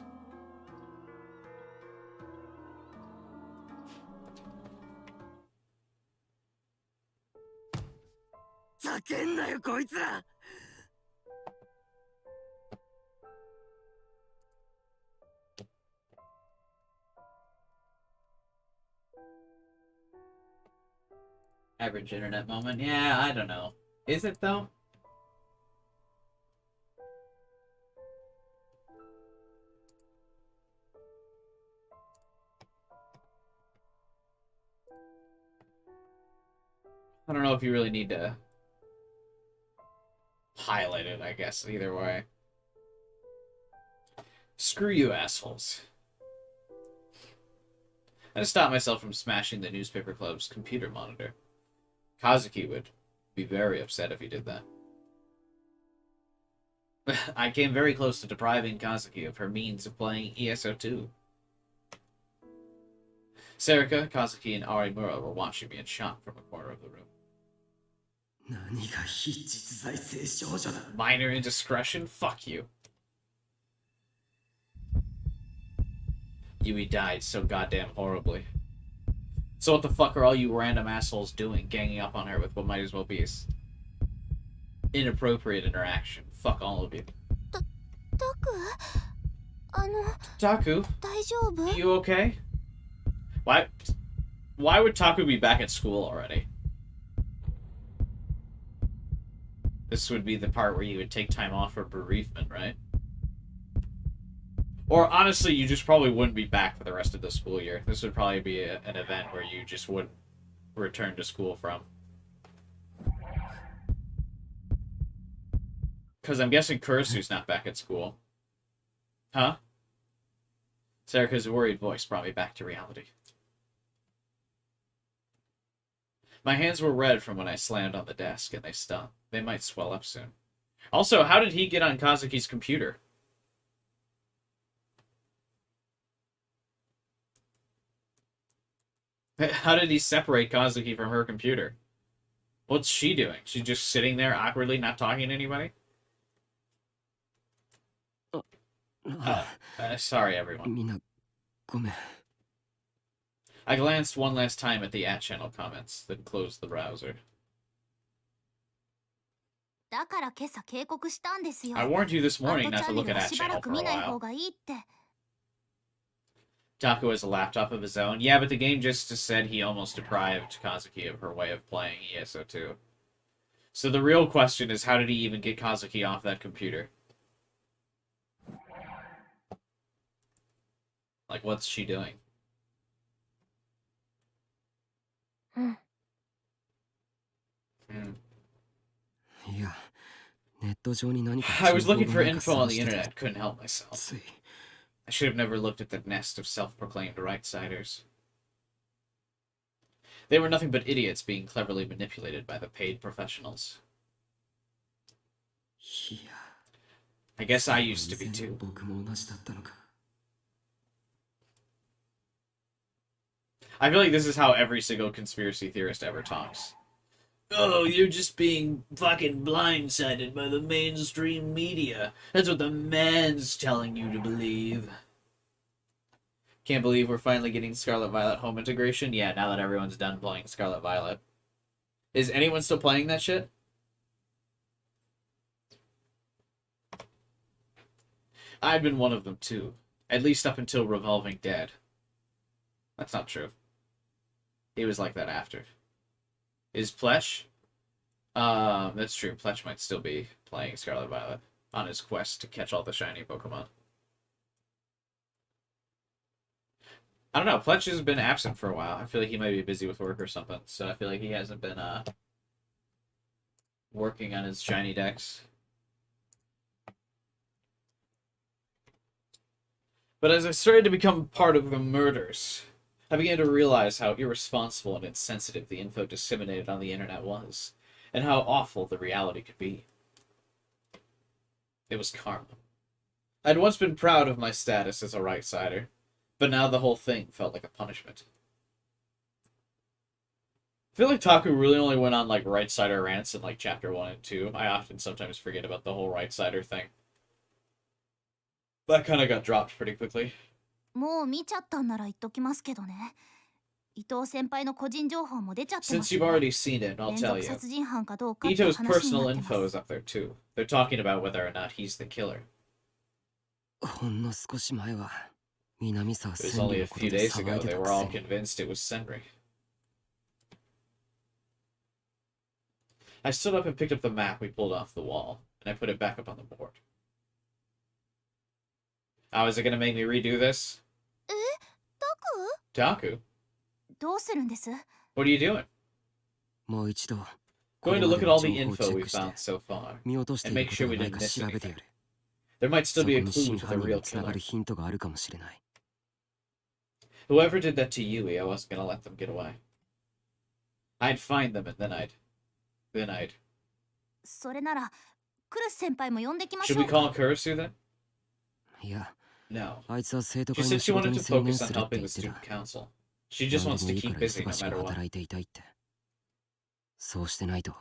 Speaker 1: Average internet moment? Yeah, I don't know. Is it though? I don't know if you really need to highlight it, I guess, either way. Screw you, assholes. I had to stop myself from smashing the newspaper club's computer monitor. Kazuki would be very upset if he did that. I came very close to depriving Kazuki of her means of playing ESO2. Serika, Kazuki, and Arimura were watching me in shock from a corner of the room. Minor indiscretion? Fuck you. Yui died so goddamn horribly. So what the fuck are all you random assholes doing, ganging up on her with what might as well be inappropriate interaction? Fuck all of you. Taku? You okay? Why would Taku be back at school already? This would be the part where you would take time off for bereavement, right? Or honestly, you just probably wouldn't be back for the rest of the school year. This would probably be an event where you just wouldn't return to school from. Because I'm guessing Kurisu's not back at school. Huh? Serika's worried voice brought me back to reality. My hands were red from when I slammed on the desk, and they stung. They might swell up soon. Also, how did he get on Kazuki's computer? How did he separate Kazuki from her computer? What's she doing? She's just sitting there awkwardly, not talking to anybody? Sorry, everyone. I glanced one last time at the @channel comments, then closed the browser. I warned you this morning not to look at @channel for a while. Taku has a laptop of his own. Yeah, but the game just said he almost deprived Kazuki of her way of playing ESO2. So the real question is, how did he even get Kazuki off that computer? Like, what's she doing? I was looking for info on the internet, couldn't help myself. I should have never looked at the nest of self-proclaimed right-siders. They were nothing but idiots being cleverly manipulated by the paid professionals. I guess I used to be too. I feel like this is how every single conspiracy theorist ever talks. Oh, you're just being fucking blindsided by the mainstream media. That's what the man's telling you to believe. Can't believe we're finally getting Scarlet Violet home integration. Yeah, now that everyone's done playing Scarlet Violet. Is anyone still playing that shit? I'd been one of them too. At least up until Revolving Dead. That's not true. He was like that after. Is Pletch? That's true. Pletch might still be playing Scarlet Violet on his quest to catch all the shiny Pokemon. I don't know. Pletch has been absent for a while. I feel like he might be busy with work or something, so I feel like he hasn't been working on his shiny decks. But as I started to become part of the murders, I began to realize how irresponsible and insensitive the info disseminated on the internet was, and how awful the reality could be. It was karma. I'd once been proud of my status as a right-sider, but now the whole thing felt like a punishment. I feel like Taku really only went on like right sider rants in like chapter 1 and 2. I often sometimes forget about the whole right sider thing. That kind of got dropped pretty quickly.
Speaker 2: もう見ちゃったんなら言っときますけどね。伊藤先輩の個人情報も出ちゃってま
Speaker 1: Since
Speaker 2: す
Speaker 1: you've
Speaker 2: よ。
Speaker 1: already seen it, I'll
Speaker 2: 連
Speaker 1: tell
Speaker 2: 続
Speaker 1: you.
Speaker 2: 殺人犯かどうかって
Speaker 1: Ito's
Speaker 2: 話に
Speaker 1: personal
Speaker 2: なってま
Speaker 1: info
Speaker 2: す。
Speaker 1: is up there too. They're talking about whether or not he's the killer.
Speaker 3: ほんの少し前は南沢
Speaker 1: It was
Speaker 3: 千里
Speaker 1: only
Speaker 3: の
Speaker 1: a
Speaker 3: こと
Speaker 1: few
Speaker 3: で
Speaker 1: days
Speaker 3: 騒
Speaker 1: ago
Speaker 3: いで
Speaker 1: they
Speaker 3: た
Speaker 1: were
Speaker 3: く
Speaker 1: all
Speaker 3: せに
Speaker 1: convinced it was Senri. I stood up and picked up the map we pulled off the wall, and I put it back up on the board. Oh, is it gonna make me redo this?
Speaker 2: え、
Speaker 1: Taku?
Speaker 2: タク？どうするんです？
Speaker 1: What are you doing?
Speaker 3: もう一度
Speaker 1: Going to look at all the info we found so far,
Speaker 3: 見落としてい
Speaker 1: and
Speaker 3: る
Speaker 1: make
Speaker 3: こ
Speaker 1: sure
Speaker 3: と
Speaker 1: we
Speaker 3: がない
Speaker 1: didn't
Speaker 3: か
Speaker 1: miss
Speaker 3: 調べて
Speaker 1: anything.
Speaker 3: やる。
Speaker 1: There might
Speaker 3: そ
Speaker 1: still
Speaker 3: こ
Speaker 1: be a
Speaker 3: に
Speaker 1: clue
Speaker 3: 真
Speaker 1: to the
Speaker 3: 犯人
Speaker 1: real
Speaker 3: につなが
Speaker 1: killer.
Speaker 3: るヒントがあるかもしれない。
Speaker 1: Whoever did that to Yui, I wasn't gonna let them get away. I'd find them and then I'd...
Speaker 2: それならクルス先輩も呼んできまし
Speaker 1: Should
Speaker 2: ょ
Speaker 1: we
Speaker 2: う
Speaker 1: call
Speaker 2: か。
Speaker 1: Kurisu then?
Speaker 3: いや、
Speaker 1: No.
Speaker 3: あいつは生徒
Speaker 1: She
Speaker 3: 会の
Speaker 1: said
Speaker 3: 仕
Speaker 1: she
Speaker 3: 事
Speaker 1: wanted
Speaker 3: に
Speaker 1: to
Speaker 3: 専念
Speaker 1: focus
Speaker 3: す
Speaker 1: on
Speaker 3: るって
Speaker 1: helping
Speaker 3: 言
Speaker 1: the
Speaker 3: ってた。
Speaker 1: student council. She just
Speaker 3: 何
Speaker 1: wants
Speaker 3: で
Speaker 1: to
Speaker 3: もいいか
Speaker 1: keep
Speaker 3: ら
Speaker 1: busy
Speaker 3: 忙
Speaker 1: no
Speaker 3: しく
Speaker 1: matter what.
Speaker 3: 働いていたいって。そうしてないと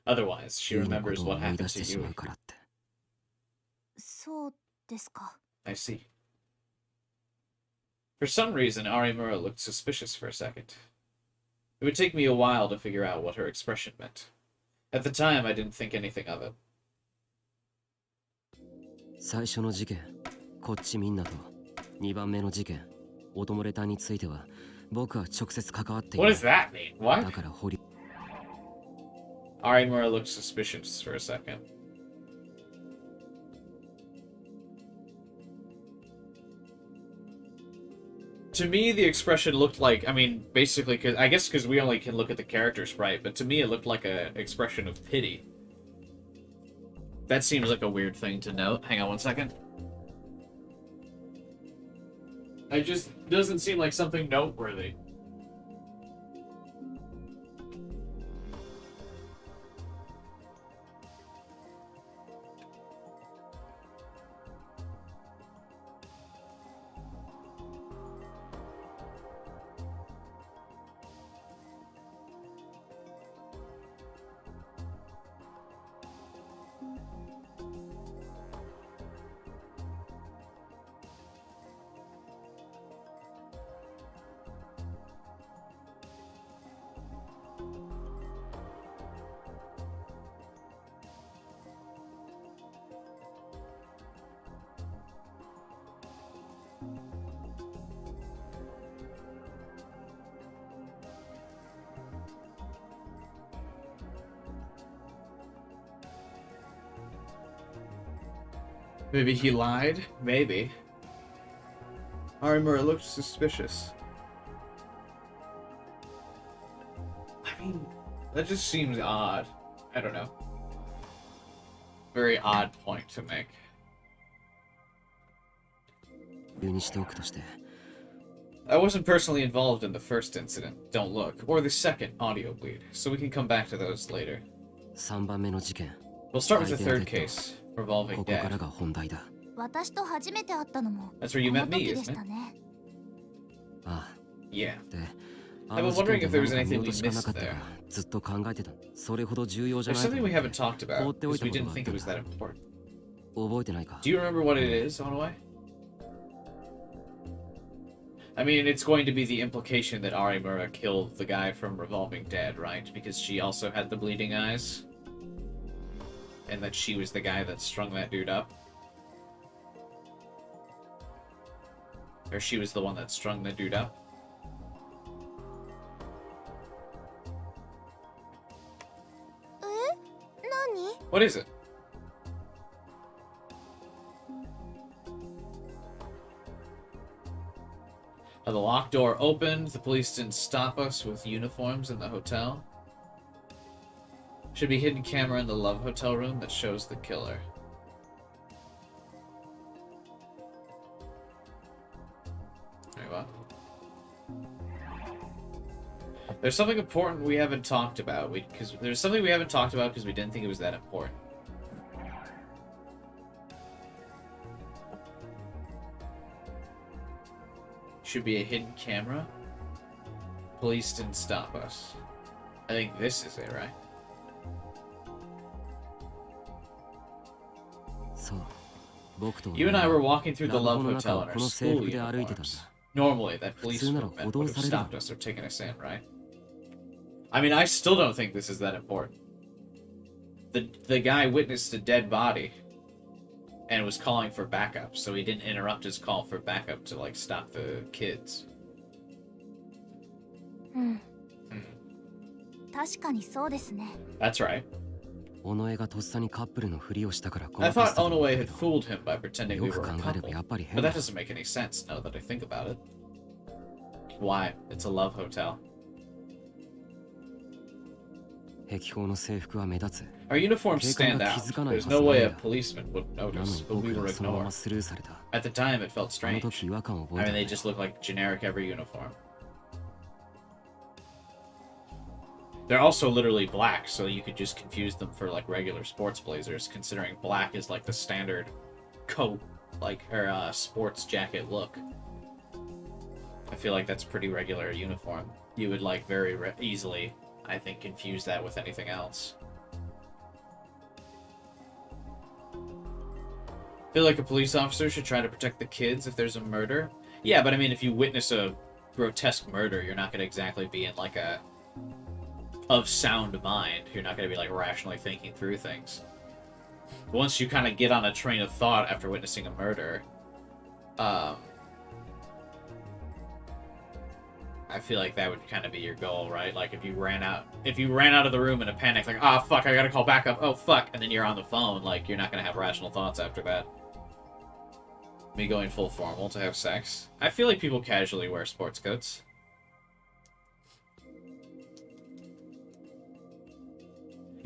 Speaker 1: Otherwise, she
Speaker 3: ユイのこ
Speaker 1: remembers
Speaker 3: とを
Speaker 1: what
Speaker 3: 思い
Speaker 1: happened
Speaker 3: 出して
Speaker 1: to
Speaker 3: しま
Speaker 1: Yui.
Speaker 3: うからって。
Speaker 2: そうですか。
Speaker 1: I see. For some reason, Arimura looked suspicious for a second. It would take me a while to figure out what her expression meant. At the time, I didn't think anything of it.
Speaker 3: 最初の事件、こっちみんなと2番目の事件、オトモレタについては僕は直接関わっていな
Speaker 1: What
Speaker 3: い。
Speaker 1: does that mean? What?
Speaker 3: だから掘り
Speaker 1: Arimura looked suspicious for a second. To me, the expression looked like, I mean, basically, I guess because we only can look at the character sprite, but to me it looked like an expression of pity. That seems like a weird thing to note. Hang on one second. It just doesn't seem like something noteworthy. Maybe he lied? Maybe. Arimura looked suspicious. I mean, that just seems odd. I don't know. Very odd point to make.
Speaker 3: 理由にしておくとして
Speaker 1: I wasn't personally involved in the first incident, Don't Look, or the second audio bleed, so we can come back to those later.
Speaker 3: 3番目の事件、
Speaker 1: We'll start with the third case, revolving
Speaker 3: ここから
Speaker 1: dead.
Speaker 3: が本題だ。
Speaker 2: 私と初めて会ったのも
Speaker 1: That's where you
Speaker 2: こ
Speaker 1: met
Speaker 2: の
Speaker 1: me,
Speaker 2: 時で
Speaker 1: isn't
Speaker 2: した
Speaker 1: it?
Speaker 2: ね。
Speaker 1: Yeah.
Speaker 3: で、
Speaker 1: I've
Speaker 3: あ
Speaker 1: been
Speaker 3: の事件
Speaker 1: wondering
Speaker 3: で
Speaker 1: if there
Speaker 3: 何
Speaker 1: was
Speaker 3: か
Speaker 1: anything
Speaker 3: 見
Speaker 1: we
Speaker 3: 落としがな
Speaker 1: missed
Speaker 3: かったか
Speaker 1: there.
Speaker 3: ずっと考えてた。それほど重要じゃ
Speaker 1: There's
Speaker 3: ないと
Speaker 1: something
Speaker 3: 思
Speaker 1: we
Speaker 3: って
Speaker 1: haven't talked about,
Speaker 3: 放っておい
Speaker 1: because
Speaker 3: た
Speaker 1: we
Speaker 3: こと
Speaker 1: didn't
Speaker 3: があ
Speaker 1: think
Speaker 3: った
Speaker 1: it
Speaker 3: ん
Speaker 1: was
Speaker 3: だ。
Speaker 1: that important.
Speaker 3: 覚えてないか
Speaker 1: Do you remember what it is, Onaway? I mean, it's going to be the implication that Arimura killed the guy from Revolving Dead, right? Because she also had the bleeding eyes. And that she was the guy that strung that dude up. Or she was the one that strung the dude up. What is it? The locked door opened. The police didn't stop us with uniforms in the hotel. Should be hidden camera in the Love Hotel room that shows the killer. Wait, what? There's something important we haven't talked about. There's something we haven't talked about because we didn't think it was that important. Should be a hidden camera. Police didn't stop us. I think this is it, right?
Speaker 3: そう僕と
Speaker 1: You and I were walking through the
Speaker 3: ラブ
Speaker 1: Love
Speaker 3: ホの
Speaker 1: Hotel
Speaker 3: 中を
Speaker 1: in
Speaker 3: こ
Speaker 1: our
Speaker 3: の制
Speaker 1: school
Speaker 3: 服で歩いてたんだ
Speaker 1: uniforms. Normally, that
Speaker 3: 普通なら
Speaker 1: policeman
Speaker 3: 補導
Speaker 1: would have
Speaker 3: されるだろ
Speaker 1: stopped us or taken us in, right? I mean, I still don't think this is that important. The guy witnessed a dead body and was calling for backup, so he didn't interrupt his call for backup to, like, stop the kids.
Speaker 2: うん。確かにそうですね。
Speaker 1: That's right.
Speaker 3: 尾上がとっさにカップルのふりをしたからご
Speaker 1: I
Speaker 3: まかし
Speaker 1: thought
Speaker 3: たと思った
Speaker 1: Onoe
Speaker 3: け
Speaker 1: had
Speaker 3: ど
Speaker 1: fooled him by pretending we
Speaker 3: よく
Speaker 1: were
Speaker 3: 考
Speaker 1: a
Speaker 3: えれば
Speaker 1: couple.
Speaker 3: やっぱり
Speaker 1: But
Speaker 3: 変だ
Speaker 1: that doesn't make any sense now that I think about it. Why? It's a love hotel.
Speaker 3: 壁法の制服は目立つ
Speaker 1: Our uniforms
Speaker 3: 警官
Speaker 1: stand
Speaker 3: が
Speaker 1: out.
Speaker 3: 気づかないは
Speaker 1: There's
Speaker 3: ず
Speaker 1: no
Speaker 3: ない
Speaker 1: way
Speaker 3: ん
Speaker 1: a
Speaker 3: だ
Speaker 1: policeman would
Speaker 3: なの
Speaker 1: notice,
Speaker 3: に
Speaker 1: but we
Speaker 3: 僕
Speaker 1: were
Speaker 3: らそのまま
Speaker 1: ignored.
Speaker 3: スルーされた
Speaker 1: At the time, it felt
Speaker 3: あの
Speaker 1: strange.
Speaker 3: 時違和感を覚
Speaker 1: I
Speaker 3: え
Speaker 1: mean,
Speaker 3: た
Speaker 1: they
Speaker 3: んだ
Speaker 1: just look like generic every uniform. They're also literally black, so you could just confuse them for like regular sports blazers, considering black is like the standard coat, like or sports jacket look. I feel like that's pretty regular uniform. You would like very easily, I think, confuse that with anything else. I feel like a police officer should try to protect the kids if there's a murder. Yeah, but I mean, if you witness a grotesque murder, you're not going to exactly be in like a of sound mind. You're not going to be like rationally thinking through things. Once you kind of get on a train of thought after witnessing a murder, I feel like that would kind of be your goal, right? Like if you ran out of the room in a panic, like, oh fuck, I gotta call backup, oh fuck, and then you're on the phone, like you're not gonna have rational thoughts after that. Me going full formal to have sex. I feel like people casually wear sports coats.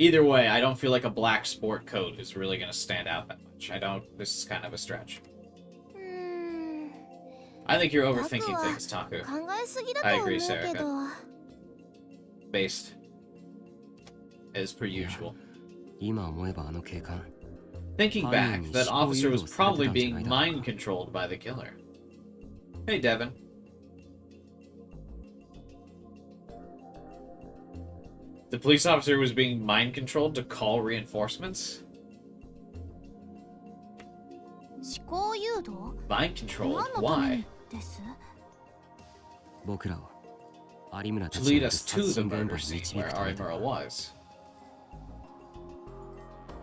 Speaker 1: Either way, I don't feel like a black sport coat is really gonna stand out that much. This is kind of a stretch.
Speaker 2: うーん。
Speaker 1: I think you're
Speaker 2: タク
Speaker 1: overthinking
Speaker 2: は
Speaker 1: things, Taku.
Speaker 2: 考えすぎだ
Speaker 1: I
Speaker 2: と思
Speaker 1: agree,
Speaker 2: う
Speaker 1: Sarah.
Speaker 2: けど。
Speaker 1: Based. As per usual.
Speaker 3: 今思えばあの警官
Speaker 1: Thinking back, that officer was probably being mind controlled by the killer. Hey, Devin. The police officer was being mind controlled to call reinforcements?
Speaker 2: 思考誘導
Speaker 1: Mind controlled?
Speaker 2: 何のため
Speaker 1: Why?
Speaker 2: にです？
Speaker 3: 僕らを有村た
Speaker 1: To
Speaker 3: ち
Speaker 1: lead
Speaker 3: の
Speaker 1: us
Speaker 3: 殺
Speaker 1: to the
Speaker 3: 人現場
Speaker 1: murder
Speaker 3: に
Speaker 1: scene
Speaker 3: 導く
Speaker 1: where
Speaker 3: ためだ
Speaker 1: Arimura was.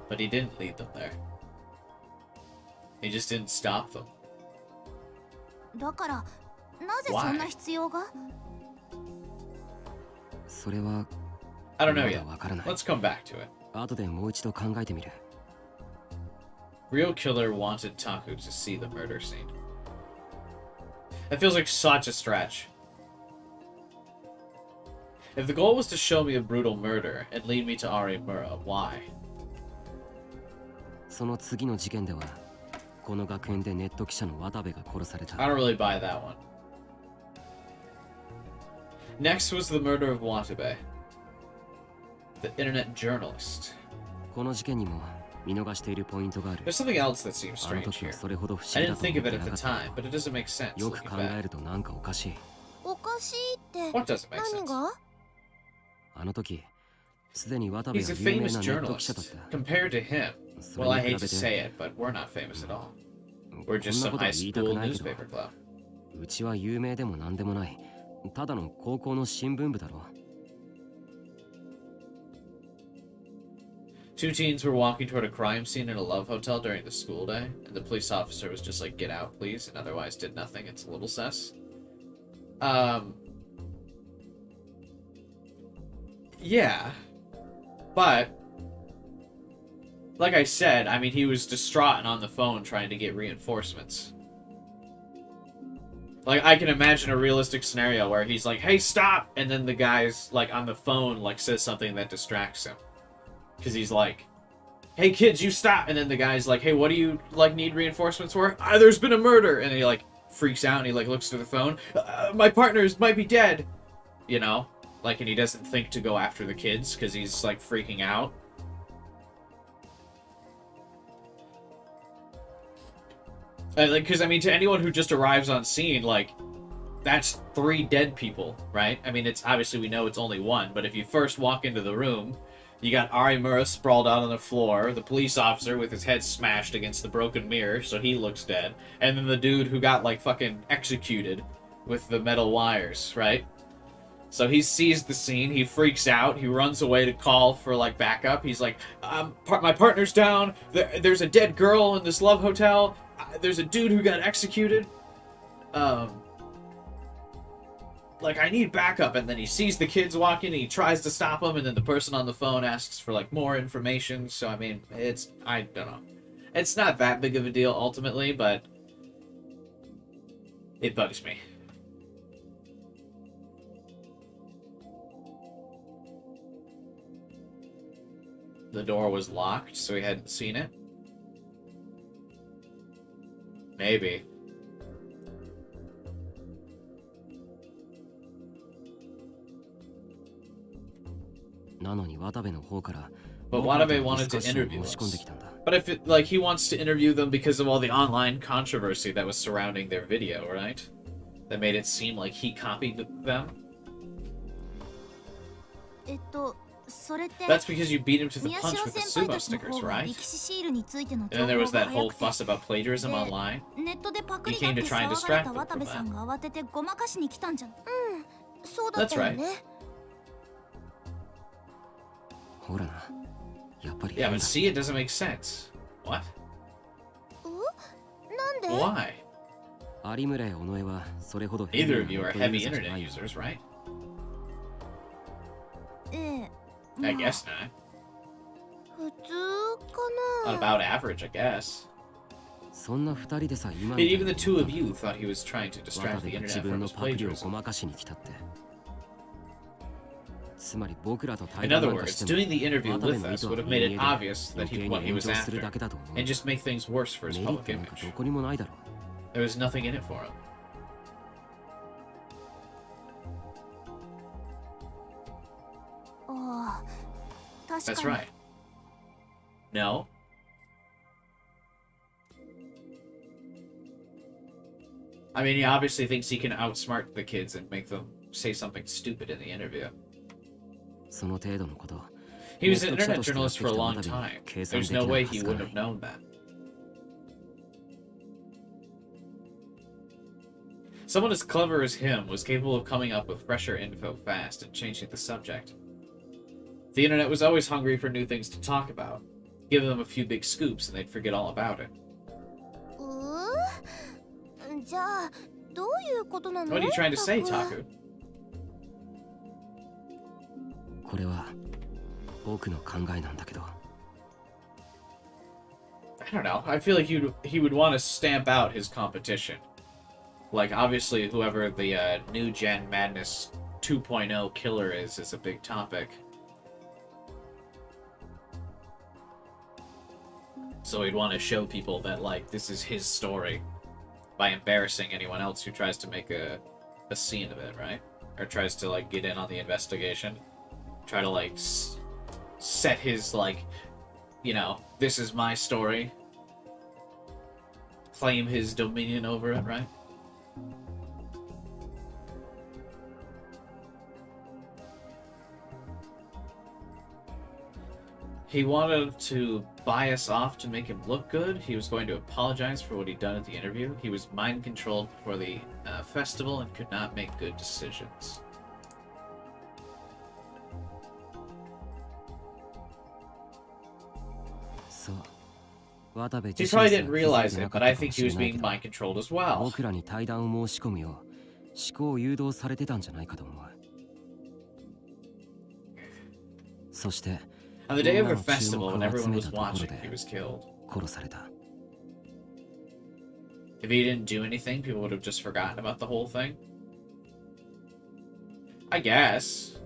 Speaker 1: But he didn't lead them there. He just didn't stop them.
Speaker 2: だからなぜそんな必要が？
Speaker 3: それは
Speaker 1: I don't know
Speaker 3: ま
Speaker 1: yet.
Speaker 3: だわからない
Speaker 1: Let's come back to it.
Speaker 3: 後でもう一度考えてみる
Speaker 1: Real killer wanted Taku to see the murder scene. That feels like such a stretch. If the goal was to show me a brutal murder and lead me to Arimura, why?
Speaker 3: その次の事件ではこの学園でネット記者の渡部が殺された
Speaker 1: I don't really buy that one. Next was the murder of Watabe, the internet journalist.
Speaker 3: この事件にも見逃しているポイントがある
Speaker 1: There's something else that seems
Speaker 3: あの
Speaker 1: strange
Speaker 3: 時
Speaker 1: here.
Speaker 3: はそれほど不
Speaker 1: I
Speaker 3: 思議だ
Speaker 1: didn't
Speaker 3: と思
Speaker 1: think
Speaker 3: って
Speaker 1: of it
Speaker 3: な
Speaker 1: at
Speaker 3: か
Speaker 1: the
Speaker 3: った
Speaker 1: time, but it doesn't make sense
Speaker 3: よく
Speaker 1: looking
Speaker 3: 考え
Speaker 1: back.
Speaker 3: るとなんかおかしい
Speaker 2: おかしいって
Speaker 1: What doesn't make
Speaker 2: 何
Speaker 1: sense?
Speaker 2: が？
Speaker 3: あの時すでに渡部
Speaker 1: He's
Speaker 3: は
Speaker 1: a
Speaker 3: 有名
Speaker 1: famous
Speaker 3: なネット記者だっ
Speaker 1: journalist.
Speaker 3: た
Speaker 1: Compared to him,
Speaker 3: そ
Speaker 1: well,
Speaker 3: れ
Speaker 1: I
Speaker 3: に
Speaker 1: hate
Speaker 3: 比
Speaker 1: to
Speaker 3: べ
Speaker 1: say
Speaker 3: て
Speaker 1: it, but we're not famous at all.
Speaker 3: こ
Speaker 1: We're
Speaker 3: ん
Speaker 1: just
Speaker 3: な
Speaker 1: some
Speaker 3: ことは
Speaker 1: high
Speaker 3: 言いたく
Speaker 1: school
Speaker 3: ないけど
Speaker 1: newspaper club.
Speaker 3: うちは有名でもなんでもないただの高校の新聞部だろ
Speaker 1: Two teens were walking toward a crime scene in a love hotel during the school day, and the police officer was just like, "Get out, please," and otherwise did nothing. It's a little sus. Yeah. But, like I said, I mean, he was distraught and on the phone trying to get reinforcements. Like, I can imagine a realistic scenario where he's like, "Hey, stop!" And then the guy's, like, on the phone, like, says something that distracts him. Because he's like, "Hey, kids, you stop!" And then the guy's like, "Hey, what do you, like, need reinforcements for?" "There's been a murder!" And he, like, freaks out and he, like, looks to the phone. "My partners might be dead!" You know? Like, and he doesn't think to go after the kids because he's, like, freaking out. Because, I mean, to anyone who just arrives on scene, like, that's 3 dead people, right? I mean, it's obviously we know it's only 1, but if you first walk into the room, you got Arimura sprawled out on the floor, the police officer with his head smashed against the broken mirror, so he looks dead, and then the dude who got, like, fucking executed with the metal wires, right? So he sees the scene, he freaks out, he runs away to call for, like, backup. He's like, my partner's down, there's a dead girl in this love hotel, there's a dude who got executed, like, I need backup. And then he sees the kids walking, and he tries to stop them, and then the person on the phone asks for, like, more information. So, I mean, I don't know. It's not that big of a deal, ultimately, but it bugs me. The door was locked, so he hadn't seen it? Maybe. But Watabe wanted to interview us. But if he wants to interview them because of all the online controversy that was surrounding their video, right? That made it seem like he copied them. That's because you beat him to the punch with the sumo stickers, right? And then there was that whole fuss about plagiarism online. He came to try and distract them from that. That's right. Yeah, but see, it doesn't make sense. What? Why? Neither of you are heavy internet users, right? I guess not. Not about average, I guess. And even the two of you thought he was trying to distract the internet from his plagiarism. In other words, doing the interview with us would have made it obvious that what he was after, and just make things worse for his public image. There was nothing in it for him. That's right. No? I mean, he obviously thinks he can outsmart the kids and make them say something stupid in the interview. He was an internet journalist for a long time. There's no way he wouldn't have known that. Someone as clever as him was capable of coming up with fresher info fast and changing the subject. The internet was always hungry for new things to talk about. Give them a few big scoops and they'd forget all about it. What are you trying to say, Taku? I don't know. I feel like he would want to stamp out his competition. Like, obviously, whoever the New Gen Madness 2.0 killer is a big topic. So he'd want to show people that, like, this is his story by embarrassing anyone else who tries to make a scene of it, right? Or tries to, like, get in on the investigation. Try to, like, set his, like, you know, this is my story. Claim his dominion over it, right? He wanted to buy us off to make him look good. He was going to apologize for what he'd done at the interview. He was mind-controlled before the festival and could not make good decisions. He probably didn't realize it, but I think he was being mind-controlled as well. On the day of a festival, when everyone was watching, he was killed. If he didn't do anything, people would have just forgotten about the whole thing. I guess.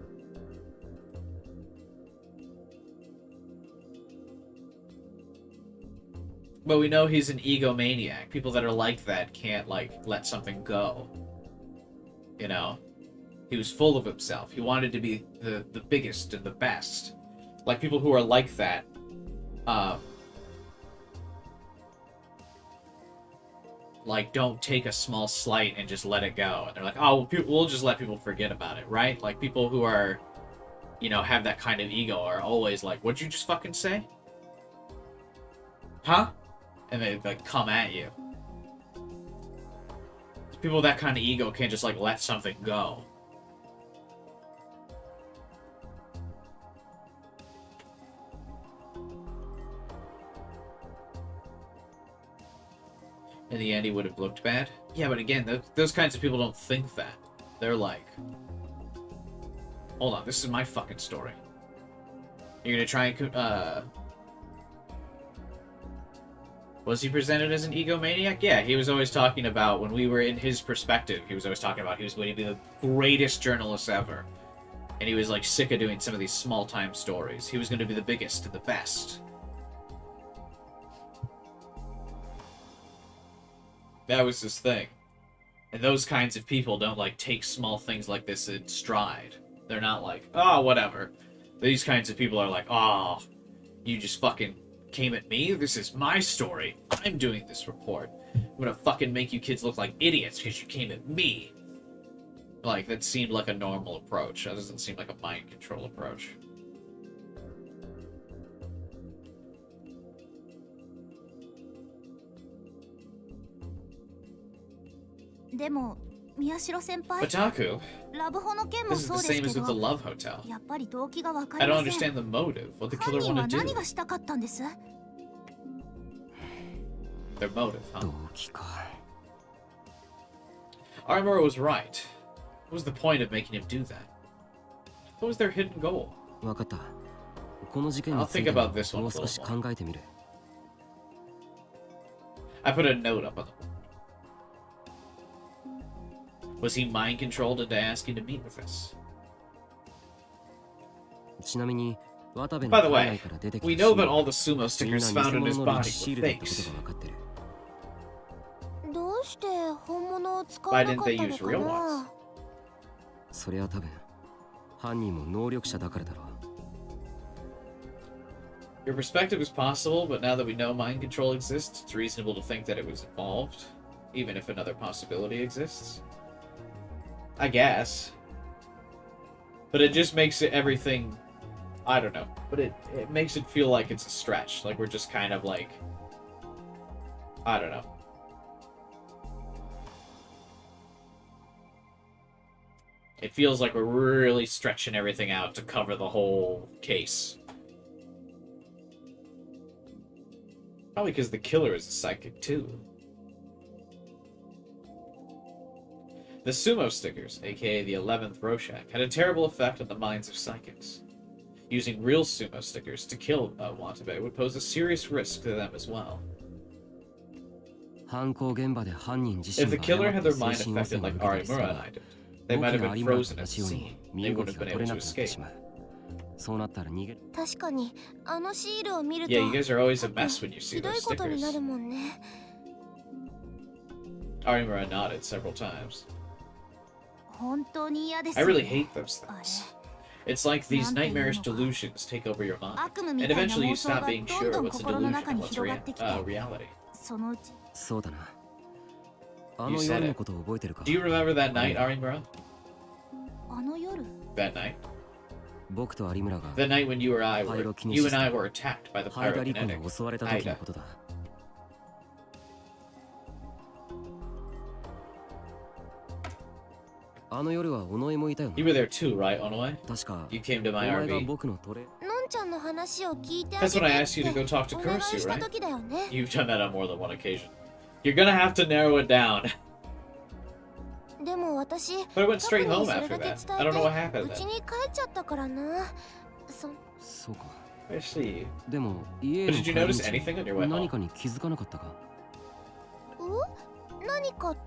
Speaker 1: But we know he's an egomaniac. People that are like that can't, like, let something go. You know? He was full of himself. He wanted to be the biggest and the best. Like, people who are like that, like don't take a small slight and just let it go. And they're like, oh, we'll just let people forget about it, right? Like people who are, you know, have that kind of ego are always like, what'd you just fucking say? Huh? And they like come at you. People with that kind of ego can't just like let something go. In the end, he would have looked bad. Yeah, but again, those kinds of people don't think that. They're like, hold on, this is my fucking story. You're gonna try and was he presented as an egomaniac? Yeah, he was always talking about, when we were in his perspective, he was always talking about he was going to be the greatest journalist ever. And he was like sick of doing some of these small-time stories. He was going to be the biggest and the best. That was his thing. And those kinds of people don't like take small things like this in stride. They're not like, oh, whatever. These kinds of people are like, oh, you just fucking came at me? This is my story. I'm doing this report. I'm gonna fucking make you kids look like idiots because you came at me. Like, that seemed like a normal approach. That doesn't seem like a mind control approach. Otaku? This is the same as with the Love Hotel. I don't understand the motive. What the killer want to do? Their motive, huh? Arimura was right. What was the point of making him do that? What was their hidden goal? I'll think about this one a little more. I put a note up on the board. Was he mind-controlled into asking to meet with us? By the way, we know that all the sumo stickers found in his body were fakes. Why didn't they use real ones? Your perspective is possible, but now that we know mind control exists, it's reasonable to think that it was involved, even if another possibility exists. I guess. But it just makes it everything... I don't know. But it makes it feel like it's a stretch. Like we're just kind of like... I don't know. It feels like we're really stretching everything out to cover the whole case. Probably because the killer is a psychic too. The sumo stickers, aka the 11th Rorschach, had a terrible effect on the minds of psychics. Using real sumo stickers to kill Watabe would pose a serious risk to them as well. If the killer had their mind affected like Arimura and I did, they might have been frozen at the scene. They wouldn't have been able to escape. Yeah, you guys are always a mess when you see those stickers. Arimura nodded several times. I really hate those things. It's like these nightmarish delusions take over your mind, and eventually you stop being sure what's a delusion and what's reality. You said it. Do you remember that night, Arimura? That night? The night when you and I were attacked by the pyrokinetic Aida. You were there too, right, Onoe? You came to my RV. That's when I asked you to go talk to Kurisu, right? You've done that on more than one occasion. You're gonna have to narrow it down. But I went straight home after that. I don't know what happened then. I see. But did you notice anything on your way home?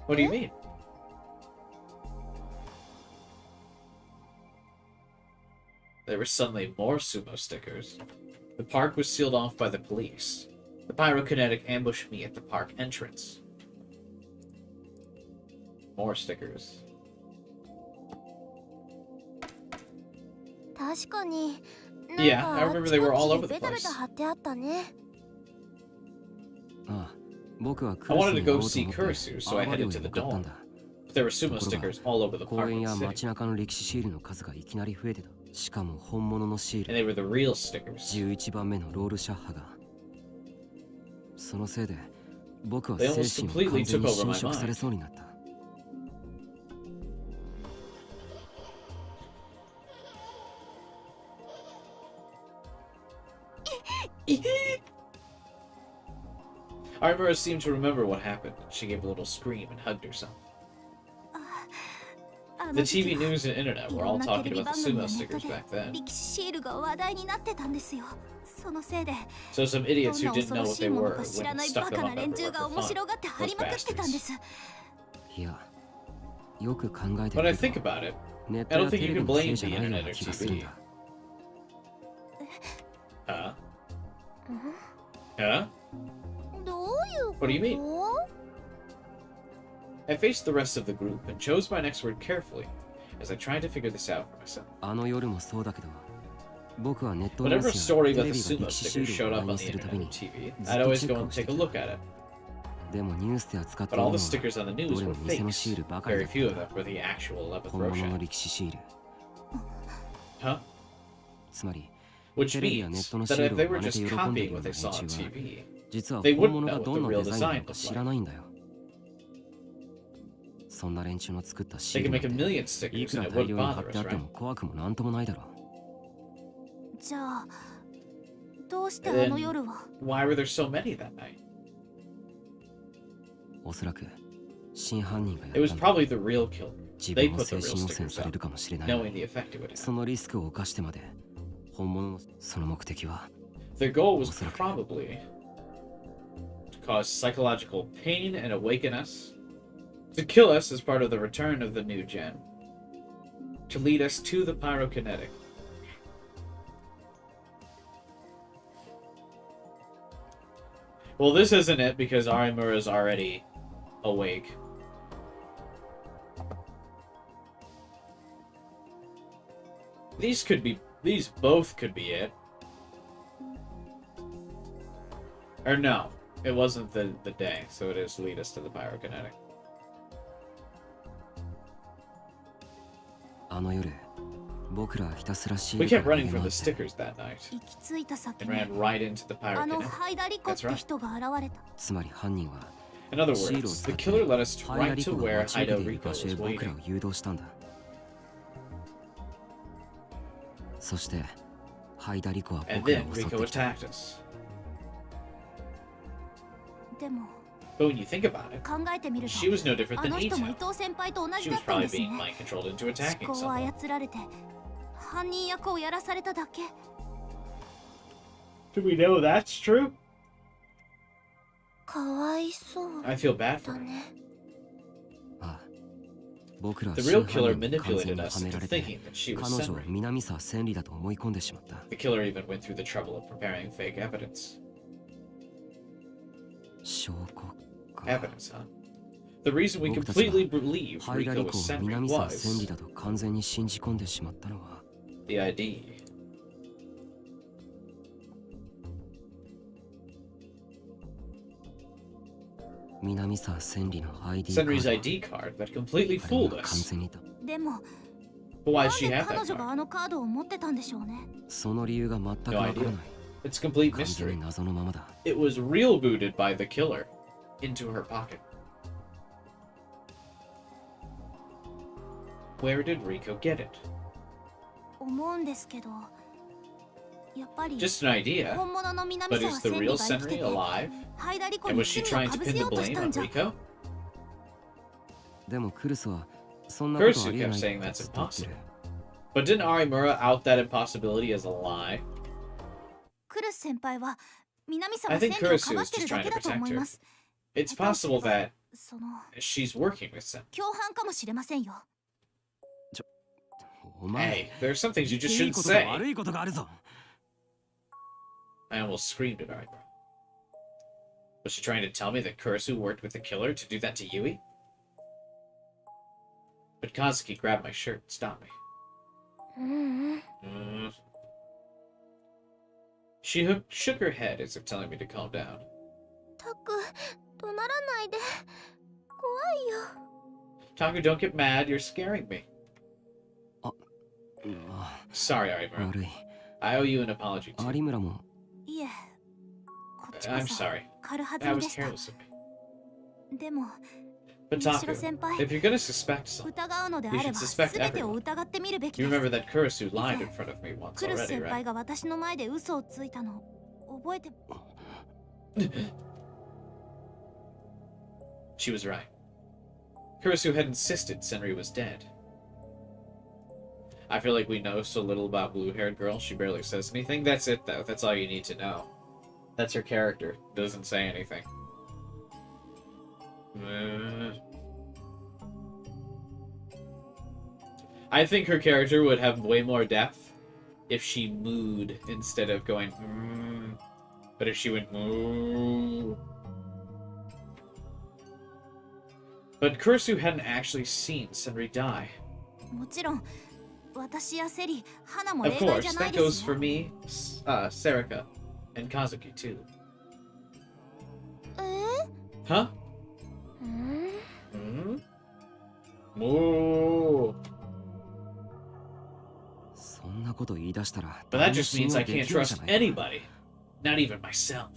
Speaker 1: What do you mean? There were suddenly more sumo stickers. The park was sealed off by the police. The pyrokinetic ambushed me at the park entrance. More stickers. Yeah, I remember they were all over the place.
Speaker 3: 僕は
Speaker 1: I wanted to
Speaker 3: ク
Speaker 1: go
Speaker 3: ルスに
Speaker 1: see
Speaker 3: 会おうと思って
Speaker 1: Kurisu, so I
Speaker 3: アーバリ
Speaker 1: headed
Speaker 3: オ
Speaker 1: to
Speaker 3: へ
Speaker 1: the
Speaker 3: 向かったん
Speaker 1: dome.
Speaker 3: だ。
Speaker 1: But there were sumo
Speaker 3: ところが
Speaker 1: stickers all over the
Speaker 3: 公
Speaker 1: park
Speaker 3: 園
Speaker 1: and
Speaker 3: や
Speaker 1: city.
Speaker 3: 街中の歴史シールの数がいきなり増えてた。しかも本物のシー
Speaker 1: And
Speaker 3: ル
Speaker 1: they were the real stickers.
Speaker 3: 11番目のロールシャッハが。そのせいで僕は
Speaker 1: They
Speaker 3: 精
Speaker 1: almost
Speaker 3: 神を
Speaker 1: completely
Speaker 3: 完全
Speaker 1: took
Speaker 3: に
Speaker 1: over
Speaker 3: 侵
Speaker 1: my
Speaker 3: 食され
Speaker 1: mind.
Speaker 3: そうになった。
Speaker 1: Armura seemed to remember what happened. She gave a little scream and hugged herself. The TV news and internet were all talking about the sumo stickers back then.
Speaker 2: 歴史シールが話題になってたんですよ。そのせいで
Speaker 1: So some idiots
Speaker 2: ど
Speaker 1: who
Speaker 2: んな
Speaker 1: didn't
Speaker 2: 恐
Speaker 1: know
Speaker 2: ろ
Speaker 1: what
Speaker 2: しい
Speaker 1: they
Speaker 2: もの
Speaker 1: were
Speaker 2: か知
Speaker 1: went
Speaker 2: ら
Speaker 1: and
Speaker 2: ない
Speaker 1: stuck
Speaker 2: バ
Speaker 1: them
Speaker 2: カな
Speaker 1: up
Speaker 2: 連中
Speaker 1: everywhere
Speaker 2: が
Speaker 1: for
Speaker 2: 面
Speaker 1: fun.
Speaker 2: 白がって貼りまくってたんです
Speaker 3: いや、よく考えて
Speaker 1: When
Speaker 3: み
Speaker 1: I
Speaker 3: ると
Speaker 1: think about it,
Speaker 3: ネッ
Speaker 1: I
Speaker 3: ト
Speaker 1: don't
Speaker 3: や
Speaker 1: think
Speaker 3: テ
Speaker 1: you
Speaker 3: レビ
Speaker 1: can
Speaker 3: のせ
Speaker 1: blame
Speaker 3: いじゃ
Speaker 1: the
Speaker 3: ないよう
Speaker 1: internet
Speaker 3: な
Speaker 1: or
Speaker 3: 気がするん
Speaker 1: TV.
Speaker 3: だ。
Speaker 1: Huh?
Speaker 2: どういうこ
Speaker 1: What do you mean?
Speaker 2: と
Speaker 1: I faced the rest of the group and chose my next word carefully as I tried to figure this out for myself.
Speaker 3: あの夜もそうだけど、僕はネットニュ
Speaker 1: Whenever
Speaker 3: ー
Speaker 1: a
Speaker 3: スや
Speaker 1: story
Speaker 3: テ
Speaker 1: about
Speaker 3: レ
Speaker 1: the
Speaker 3: ビが
Speaker 1: sumo
Speaker 3: 歴史シ
Speaker 1: stickers
Speaker 3: ー
Speaker 1: showed
Speaker 3: ルを
Speaker 1: up
Speaker 3: 話題
Speaker 1: on
Speaker 3: に
Speaker 1: the
Speaker 3: するたび
Speaker 1: internet
Speaker 3: に
Speaker 1: or TV,
Speaker 3: ず
Speaker 1: I'd
Speaker 3: っと
Speaker 1: always
Speaker 3: チェッ
Speaker 1: go
Speaker 3: ク
Speaker 1: and
Speaker 3: をして
Speaker 1: take a
Speaker 3: た。
Speaker 1: look at it.
Speaker 3: でもニュースで扱ってい
Speaker 1: But
Speaker 3: る
Speaker 1: all
Speaker 3: の
Speaker 1: the
Speaker 3: は
Speaker 1: stickers on the
Speaker 3: ど
Speaker 1: news
Speaker 3: れ
Speaker 1: were
Speaker 3: も偽の
Speaker 1: fakes.
Speaker 3: シールばかり
Speaker 1: Very
Speaker 3: だった
Speaker 1: few
Speaker 3: ん
Speaker 1: of
Speaker 3: だ。
Speaker 1: them were the actual 11th
Speaker 3: 本物の
Speaker 1: Roshan.
Speaker 3: 歴史シール。
Speaker 1: Huh?
Speaker 3: つまり
Speaker 1: Which
Speaker 3: テレビやネ
Speaker 1: means
Speaker 3: ットの
Speaker 1: that
Speaker 3: シー
Speaker 1: if
Speaker 3: ル
Speaker 1: they
Speaker 3: を
Speaker 1: were
Speaker 3: 真似て
Speaker 1: just
Speaker 3: 喜んでい
Speaker 1: copying
Speaker 3: るよう
Speaker 1: what
Speaker 3: な
Speaker 1: they
Speaker 3: 連
Speaker 1: saw
Speaker 3: 中
Speaker 1: on
Speaker 3: は
Speaker 1: TV,
Speaker 3: 実は
Speaker 1: they
Speaker 3: 本
Speaker 1: wouldn't
Speaker 3: 物
Speaker 1: know
Speaker 3: が
Speaker 1: what
Speaker 3: ど
Speaker 1: the
Speaker 3: んな
Speaker 1: real
Speaker 3: デザインな
Speaker 1: design
Speaker 3: のか
Speaker 1: looked
Speaker 3: 知ら
Speaker 1: like.
Speaker 3: ないんだよ。そんな連中の作ったシ
Speaker 1: They
Speaker 3: ー
Speaker 1: could
Speaker 3: ルな
Speaker 1: make a
Speaker 3: んて
Speaker 1: million
Speaker 3: い
Speaker 1: stickers
Speaker 3: く
Speaker 1: and
Speaker 3: ら
Speaker 1: it
Speaker 3: 大
Speaker 1: wouldn't
Speaker 3: 量に貼
Speaker 1: bother
Speaker 3: ってあ
Speaker 1: us,
Speaker 3: っても
Speaker 1: right?
Speaker 3: 怖くもなんともないだろう。
Speaker 2: じゃあどうして
Speaker 1: And
Speaker 2: あの
Speaker 1: then
Speaker 2: 夜は
Speaker 1: why were there so many that night?
Speaker 3: おそらく真犯人が
Speaker 1: It
Speaker 3: やっ
Speaker 1: was
Speaker 3: たんだ。
Speaker 1: probably the real killer.
Speaker 3: 自
Speaker 1: They
Speaker 3: 分の
Speaker 1: put the
Speaker 3: 精
Speaker 1: real
Speaker 3: 神汚染
Speaker 1: stickers
Speaker 3: され
Speaker 1: up,
Speaker 3: るかもしれないの
Speaker 1: knowing
Speaker 3: に
Speaker 1: the effect it would
Speaker 3: そ
Speaker 1: have.
Speaker 3: のリスクを冒してまで本物のその目的は
Speaker 1: Their goal was
Speaker 3: おそらく
Speaker 1: probably to cause psychological pain and awaken us, to kill us as part of the return of the new gen, to lead us to the pyrokinetic. Well, this isn't it because Arimura is already awake. These both could be it. Or no, it wasn't the day, so it is lead us to the pyrokinetic.
Speaker 3: あの夜僕らはひたすらシー
Speaker 1: We
Speaker 3: ル
Speaker 1: kept
Speaker 3: から
Speaker 1: running
Speaker 3: 逃げ
Speaker 1: from
Speaker 3: 回
Speaker 1: the
Speaker 3: って
Speaker 1: stickers that night
Speaker 2: 行き着いた先
Speaker 1: and
Speaker 2: に
Speaker 1: ran right into the
Speaker 2: あの
Speaker 1: pyrokinetic.
Speaker 2: ハイダリコって人が現れた
Speaker 3: つまり犯人は
Speaker 1: In other
Speaker 3: シールを
Speaker 1: words,
Speaker 3: 使
Speaker 1: the
Speaker 3: って
Speaker 1: killer led us
Speaker 3: ハイダ
Speaker 1: right
Speaker 3: リ
Speaker 1: to
Speaker 3: コが
Speaker 1: where
Speaker 3: 待ち受け
Speaker 1: Haido
Speaker 3: ている
Speaker 1: Rico
Speaker 3: 場所へ
Speaker 1: was
Speaker 3: 僕ら
Speaker 1: waiting.
Speaker 3: を誘導したんだ。そしてハイダリコは
Speaker 1: And
Speaker 3: 僕ら
Speaker 1: then
Speaker 3: を襲って
Speaker 1: Rico
Speaker 3: きた。
Speaker 1: attacked us.
Speaker 2: でも
Speaker 1: But when you think about it,
Speaker 2: 考えてみる
Speaker 1: she was no
Speaker 2: と
Speaker 1: different
Speaker 2: あ
Speaker 1: than
Speaker 2: の人も伊
Speaker 1: Ito.
Speaker 2: 藤先輩と同じ
Speaker 1: She
Speaker 2: だ
Speaker 1: was
Speaker 2: ったん
Speaker 1: probably
Speaker 2: ですね
Speaker 1: being mind controlled into
Speaker 2: 思
Speaker 1: attacking
Speaker 2: 考を
Speaker 1: someone.
Speaker 2: 操られて犯人役をやらされただけ
Speaker 1: Do we know that's true?
Speaker 2: かわいそう
Speaker 1: I feel bad for
Speaker 2: だ
Speaker 1: her.
Speaker 2: ね
Speaker 3: ああ僕らは
Speaker 1: The
Speaker 3: 真
Speaker 1: real
Speaker 3: 犯
Speaker 1: killer
Speaker 3: 人に完全
Speaker 1: manipulated
Speaker 3: に
Speaker 1: us
Speaker 3: はめ
Speaker 1: into
Speaker 3: られて
Speaker 1: thinking that she
Speaker 3: 彼
Speaker 1: was
Speaker 3: 女を
Speaker 1: Senri.
Speaker 3: 南沢千里だと思い込んでしまった。
Speaker 1: The killer even went through the trouble of preparing fake evidence.
Speaker 3: 証拠か。
Speaker 1: Evidence, huh? The reason we
Speaker 3: 僕たち
Speaker 1: completely
Speaker 3: が
Speaker 1: believed
Speaker 3: ハイダ
Speaker 1: Rico
Speaker 3: リコ
Speaker 1: was
Speaker 3: を
Speaker 1: Senri
Speaker 3: 南沢千
Speaker 1: was
Speaker 3: 里だと完全に信じ込んでしまったのは
Speaker 1: the ID.
Speaker 3: 南沢千里の ID カ
Speaker 1: Senri's
Speaker 3: ード
Speaker 1: ID card that completely
Speaker 3: あれ
Speaker 1: fooled
Speaker 3: が完
Speaker 1: us.
Speaker 3: 全にだ。
Speaker 2: でも
Speaker 1: But why
Speaker 2: な
Speaker 1: does
Speaker 2: ん
Speaker 1: she
Speaker 2: で
Speaker 1: have
Speaker 2: 彼
Speaker 1: that
Speaker 2: 女が
Speaker 1: card?
Speaker 2: あのカードを持ってたんでしょうね
Speaker 3: その理由が全くわからない。
Speaker 1: It's complete
Speaker 3: 完全
Speaker 1: mystery.
Speaker 3: に謎のままだ。
Speaker 1: It was real booted by the killer into her pocket. Where did Rico get it?
Speaker 2: 思うんですけどやっぱり
Speaker 1: Just an idea.
Speaker 2: 本物の南
Speaker 1: But
Speaker 2: 沢
Speaker 1: is the
Speaker 2: 千里
Speaker 1: real
Speaker 2: が生きて
Speaker 1: Senri
Speaker 2: て
Speaker 1: alive?
Speaker 2: ハイダリコ
Speaker 1: And
Speaker 2: に
Speaker 1: was she
Speaker 2: 罪を
Speaker 1: trying
Speaker 2: か
Speaker 1: to
Speaker 2: ぶせ
Speaker 1: pin
Speaker 2: よ
Speaker 1: the
Speaker 2: うとし
Speaker 1: blame
Speaker 2: たん
Speaker 1: on
Speaker 2: じゃ
Speaker 1: Rico?
Speaker 3: でもクルスはそんなことはありえない
Speaker 1: Kursu
Speaker 3: って
Speaker 1: kept
Speaker 3: ず
Speaker 1: saying
Speaker 3: っ
Speaker 1: that's
Speaker 3: と言ってる。
Speaker 1: impossible. But didn't Arimura out that impossibility as a lie?
Speaker 2: クルス先輩は南沢
Speaker 1: I
Speaker 2: 千
Speaker 1: think
Speaker 2: 里を
Speaker 1: Kursu
Speaker 2: かばっ
Speaker 1: is
Speaker 2: てる
Speaker 1: just
Speaker 2: だ
Speaker 1: trying
Speaker 2: け
Speaker 1: to
Speaker 2: だと思
Speaker 1: protect
Speaker 2: い
Speaker 1: her.
Speaker 2: ます
Speaker 1: It's
Speaker 2: 下手すれ
Speaker 1: possible
Speaker 2: ば
Speaker 1: that
Speaker 2: その
Speaker 1: she's working with Sen.
Speaker 2: 共犯かもしれませんよ
Speaker 3: お前
Speaker 1: Hey, there are some things you just
Speaker 3: いい
Speaker 1: shouldn't
Speaker 3: ことと
Speaker 1: say.
Speaker 3: 悪いことがあるぞ。
Speaker 1: I almost screamed at Arimura. Was she trying to tell me that Kursu worked with the killer to do that to Yui? But Kazuki grabbed my shirt and stopped me.
Speaker 2: うんうん
Speaker 1: She shook her head as if telling me to calm down.
Speaker 2: たくどな
Speaker 1: Taku, don't get mad. You're scaring me. Sorry, Arimura.
Speaker 3: 悪い
Speaker 1: I owe you an apology, too.
Speaker 3: 有村も
Speaker 2: いえ、こっちこ
Speaker 1: I'm
Speaker 2: そ
Speaker 1: sorry.
Speaker 2: 軽はず
Speaker 1: That
Speaker 2: みで
Speaker 1: was
Speaker 2: した。
Speaker 1: careless of me.
Speaker 2: でも、
Speaker 1: But
Speaker 2: 三
Speaker 1: Taku,
Speaker 2: 代先輩、
Speaker 1: if you're gonna suspect something,
Speaker 2: 疑うのであ
Speaker 1: you
Speaker 2: れ
Speaker 1: should
Speaker 2: ば
Speaker 1: suspect
Speaker 2: 全てを
Speaker 1: everyone.
Speaker 2: 疑ってみるべき
Speaker 1: You
Speaker 2: です。
Speaker 1: remember that Kurisu lied in front of me once
Speaker 2: クルス
Speaker 1: already,
Speaker 2: 先輩
Speaker 1: right?
Speaker 2: が私の前で嘘をついたの覚えて
Speaker 1: She was right. Kurisu had insisted Senri was dead. I feel like we know so little about blue-haired girl, she barely says anything. That's it, though. That's all you need to know. That's her character. Doesn't say anything. I think her character would have way more depth if she mooed instead of going But if she went moo. But Kurisu hadn't actually seen Senri die.
Speaker 2: もちろん私やセリ、花も
Speaker 1: Of
Speaker 2: 例外じゃ
Speaker 1: course,
Speaker 2: ない
Speaker 1: that
Speaker 2: で
Speaker 1: goes
Speaker 2: す
Speaker 1: for
Speaker 2: よ。
Speaker 1: me, Sarika, and Kazuki too.
Speaker 2: う
Speaker 1: Huh?
Speaker 2: ん
Speaker 1: Moo.
Speaker 3: そんなこと言い出したら
Speaker 1: But that just means I can't
Speaker 3: 誰も信用できないじゃ
Speaker 1: trust
Speaker 3: ないか
Speaker 1: anybody. Not even myself.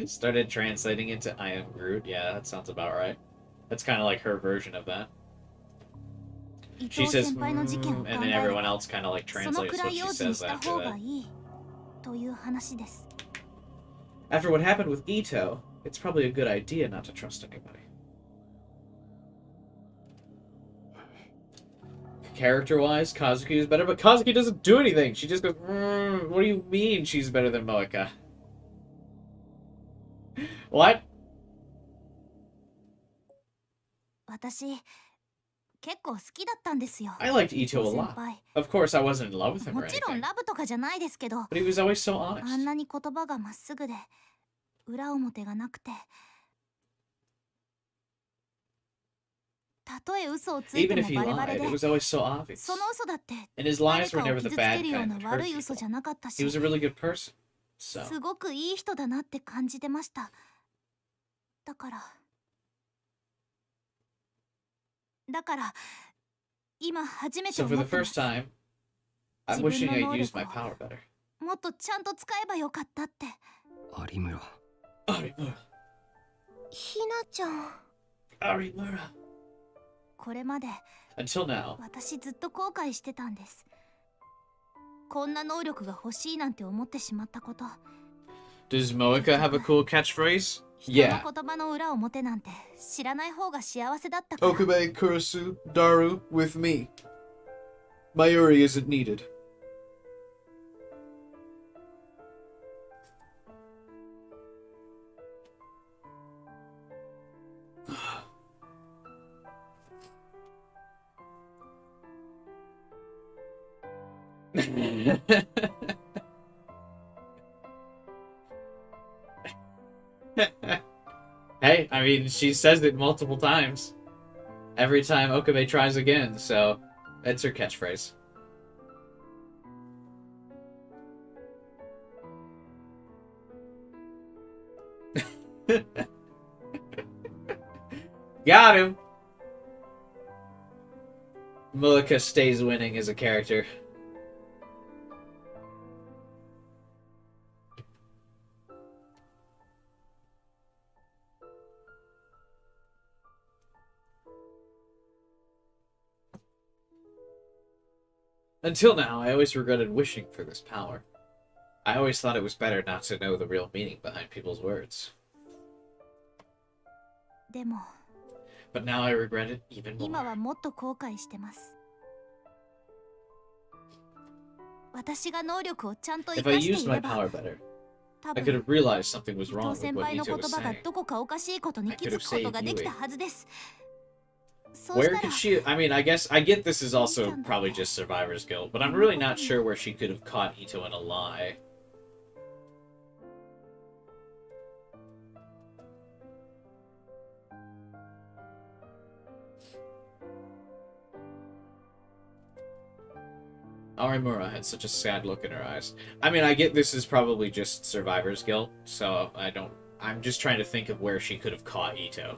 Speaker 1: Started translating into I am Groot. Yeah, that sounds about right. That's kind of like her version of that.
Speaker 2: 伊
Speaker 1: She
Speaker 2: 藤
Speaker 1: says,
Speaker 2: 先輩の事件を考
Speaker 1: and
Speaker 2: え
Speaker 1: then
Speaker 2: れ
Speaker 1: everyone
Speaker 2: ば
Speaker 1: else kind of like
Speaker 2: その
Speaker 1: translates
Speaker 2: くら
Speaker 1: what
Speaker 2: い
Speaker 1: she
Speaker 2: 用心
Speaker 1: says
Speaker 2: した
Speaker 1: after
Speaker 2: 方が
Speaker 1: that.
Speaker 2: いいという話です。
Speaker 1: After what happened with Ito, it's probably a good idea not to trust anybody. Character-wise, Kazuki is better, but Kazuki doesn't do anything. She just goes, what do you mean she's better than Moeka? What?
Speaker 2: 私結構好きだったんですよ。
Speaker 1: I liked
Speaker 2: 伊
Speaker 1: Ito
Speaker 2: 藤
Speaker 1: a
Speaker 2: 先
Speaker 1: lot.
Speaker 2: 輩。
Speaker 1: Of course, I wasn't in love with him
Speaker 2: も
Speaker 1: or
Speaker 2: ちろん
Speaker 1: anything,
Speaker 2: ラブとかじゃないですけど、
Speaker 1: but he was always so
Speaker 2: あん
Speaker 1: honest.
Speaker 2: なに言葉がまっすぐで裏表がなくて、たとえ嘘をついて
Speaker 1: Even
Speaker 2: も
Speaker 1: if he
Speaker 2: バレバレ
Speaker 1: lied,
Speaker 2: で
Speaker 1: it was always so obvious.
Speaker 2: その嘘だって
Speaker 1: And his
Speaker 2: 誰
Speaker 1: lies
Speaker 2: か
Speaker 1: were
Speaker 2: を
Speaker 1: never
Speaker 2: 傷
Speaker 1: the
Speaker 2: つけ
Speaker 1: bad
Speaker 2: るよう
Speaker 1: kind
Speaker 2: な
Speaker 1: that
Speaker 2: 悪
Speaker 1: hurt
Speaker 2: い嘘
Speaker 1: people.
Speaker 2: じゃなかった
Speaker 1: He
Speaker 2: し、
Speaker 1: was a really good person. So,
Speaker 2: すごくいい人だなって感じてました。だから今初めて
Speaker 1: so
Speaker 2: 思
Speaker 1: for
Speaker 2: っ
Speaker 1: the
Speaker 2: てま
Speaker 1: first
Speaker 2: す。
Speaker 1: time, I'm
Speaker 2: 自分
Speaker 1: wishing
Speaker 2: の
Speaker 1: I'd
Speaker 2: 能
Speaker 1: used
Speaker 2: 力
Speaker 1: my
Speaker 2: を
Speaker 1: power better.
Speaker 2: もっとちゃんと使えばよかったって。
Speaker 3: 有村
Speaker 1: Arimura.
Speaker 2: ひなちゃん、
Speaker 1: Arimura.
Speaker 2: これまで
Speaker 1: Until now,
Speaker 2: 私ずっと後悔してたんです。こんな能力が欲しいなんて思ってしまったこと。
Speaker 1: does Moeka have a cool catchphrase?
Speaker 2: 人
Speaker 1: Yeah.
Speaker 2: の言葉の裏表なんて知らない方が幸せだったから。
Speaker 1: Okabe, Kurisu, Daru, with me. Mayuri isn't needed. Hey, I mean, she says it multiple times. Every time Okabe tries again, so that's her catchphrase. Got him! Mulika stays winning as a character. Until now, I always regretted wishing for this power. I always thought it was better not to know the real meaning behind people's words.
Speaker 2: でも
Speaker 1: But now I regret it even
Speaker 2: 今
Speaker 1: more.
Speaker 2: はもっと後悔してます。私が能力をちゃんと生
Speaker 1: If I
Speaker 2: かして
Speaker 1: used
Speaker 2: い
Speaker 1: my
Speaker 2: れば、
Speaker 1: power better,
Speaker 2: 多
Speaker 1: I
Speaker 2: 分
Speaker 1: could have realized something was
Speaker 2: 伊
Speaker 1: wrong
Speaker 2: 藤
Speaker 1: with
Speaker 2: 先
Speaker 1: what
Speaker 2: 輩の
Speaker 1: Ito
Speaker 2: 言
Speaker 1: was
Speaker 2: 葉が
Speaker 1: saying.
Speaker 2: どこかおかしいことに気づくことができたはずです。そうし
Speaker 1: Where
Speaker 2: たら
Speaker 1: could she? I mean, I get this is also probably just Survivor's Guild, but I'm really not sure where she could have caught Ito in a lie. Arimura had such a sad look in her eyes. I mean, I get this is probably just Survivor's Guild, so I don't I'm just trying to think of where she could have caught Ito.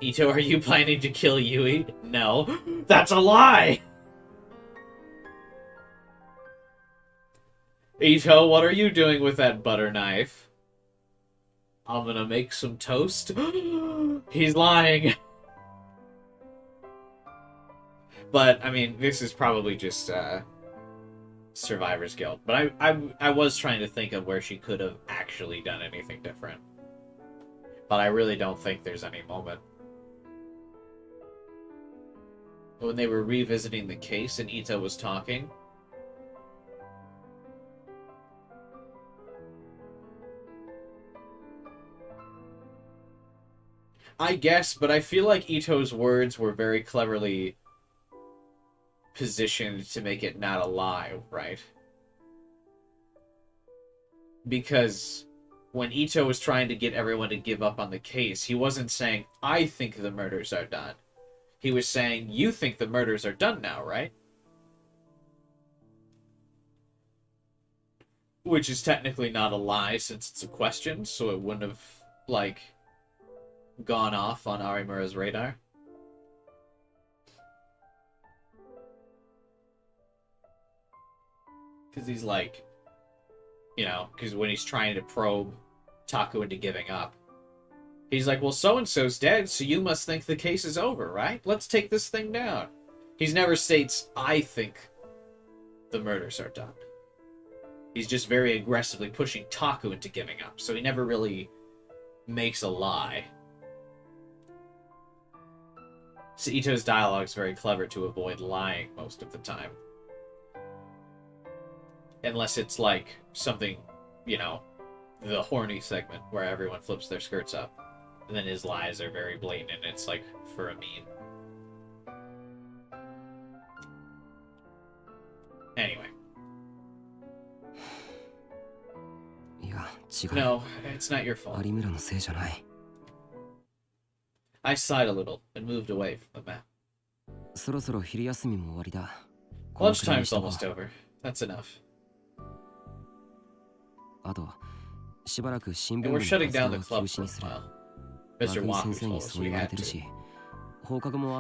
Speaker 1: Ito, are you planning to kill Yui? No. That's a lie! Ito, what are you doing with that butter knife? I'm gonna make some toast. He's lying. But, I mean, this is probably just, Survivor's Guild. But I was trying to think of where she could have actually done anything different. But I really don't think there's any moment. When they were revisiting the case and Ito was talking. I guess, but I feel like Ito's words were very cleverly positioned to make it not a lie, right? Because when Ito was trying to get everyone to give up on the case, he wasn't saying, I think the murders are done. He was saying, you think the murders are done now, right? Which is technically not a lie since it's a question, so it wouldn't have, like, gone off on Arimura's radar. Because he's like, you know, because when he's trying to probe Taku into giving up, he's like, well, so-and-so's dead, so you must think the case is over, right? Let's take this thing down. He's never states, I think the murders are done. He's just very aggressively pushing Taku into giving up, so he never really makes a lie. So Ito's dialogue is very clever to avoid lying most of the time. Unless it's like something, you know, the horny segment where everyone flips their skirts up. And then his lies are very blatant and it's like for a meme. Anyway. No, it's not your fault. I sighed a little and moved away from the map. Lunchtime's almost over. That's enough. And we're shutting down the club for a while. Mr. Waku told us we had to.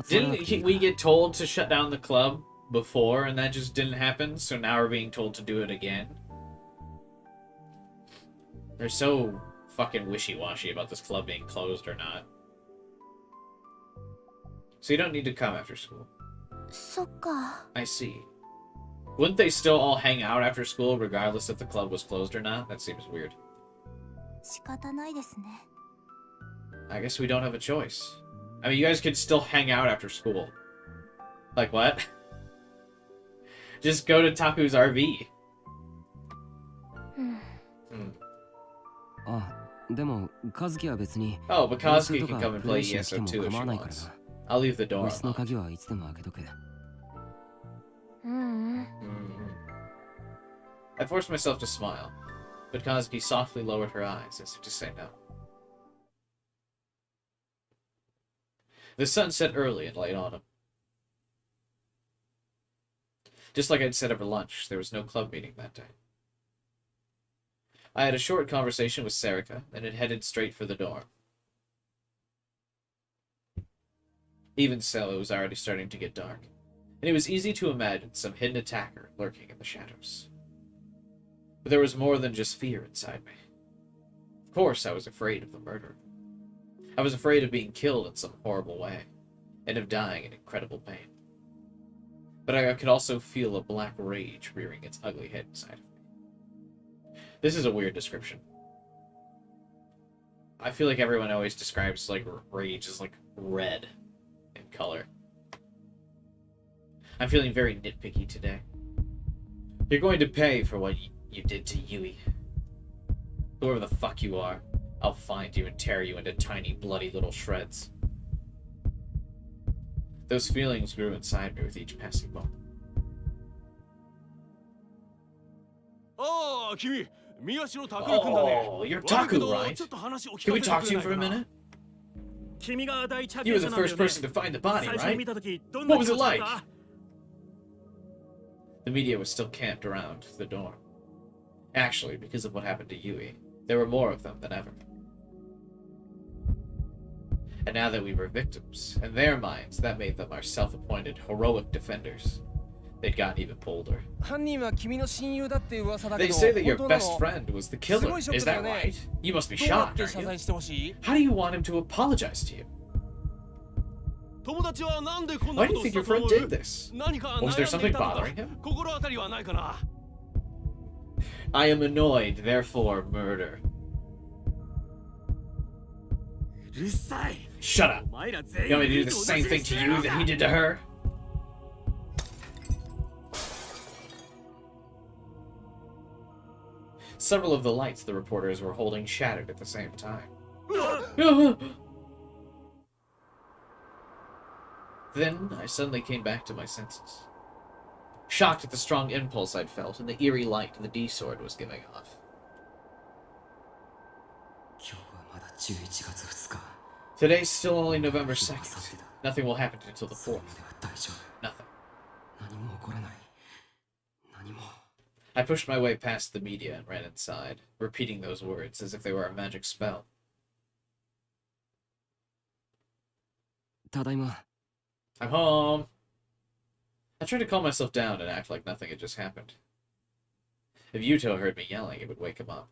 Speaker 1: Didn't we get told to shut down the club before and that just didn't happen? So now we're being told to do it again? They're so fucking wishy-washy about this club being closed or not. So you don't need to come after school. I see. Wouldn't they still all hang out after school regardless if the club was closed or not? That seems weird. I guess we don't have a choice. I mean, you guys could still hang out after school. Like what? Just go to Taku's RV. Oh, but Kazuki can come and play ESO too if she wants. I'll leave the door unlocked. I forced myself to smile, but Kazuki softly lowered her eyes as if to say no. The sun set early in late autumn. Just like I'd said over lunch, there was no club meeting that day. I had a short conversation with Sarika, and had headed straight for the dorm. Even so, it was already starting to get dark, and it was easy to imagine some hidden attacker lurking in the shadows. But there was more than just fear inside me. Of course, I was afraid of the murderer. I was afraid of being killed in some horrible way, and of dying in incredible pain. But I could also feel a black rage rearing its ugly head inside of me. This is a weird description. I feel like everyone always describes like rage as like red in color. I'm feeling very nitpicky today. You're going to pay for what you did to Yui. Whoever the fuck you are, I'll find you and tear you into tiny, bloody little shreds. Those feelings grew inside me with each passing moment.
Speaker 4: Oh,
Speaker 1: you're Taku, right? Can we talk to you for a minute? You were the first person to find the body, right? What was it like? The media was still camped around the dorm. Actually, because of what happened to Yui, there were more of them than ever. And now that we were victims, in their minds, that made them our self-appointed heroic defenders. They'd gotten even bolder. They say that your best friend was the killer. Is that right? You must be shocked, aren't you? How do you want him to apologize to you? Why do you think your friend did this? Was there something bothering him? I am annoyed, therefore murder. Shut up. You want me to do the same thing to you that he did to her? Several of the lights the reporters were holding shattered at the same time. Then I suddenly came back to my senses. Shocked at the strong impulse I'd felt and the eerie light the D-sword was giving off. Today's still only November 2nd. Nothing will happen until the 4th. Nothing. I pushed my way past the media and ran inside, repeating those words as if they were a magic spell.
Speaker 3: Tadaima.
Speaker 1: I'm home. I tried to calm myself down and act like nothing had just happened. If Yuto heard me yelling, it would wake him up.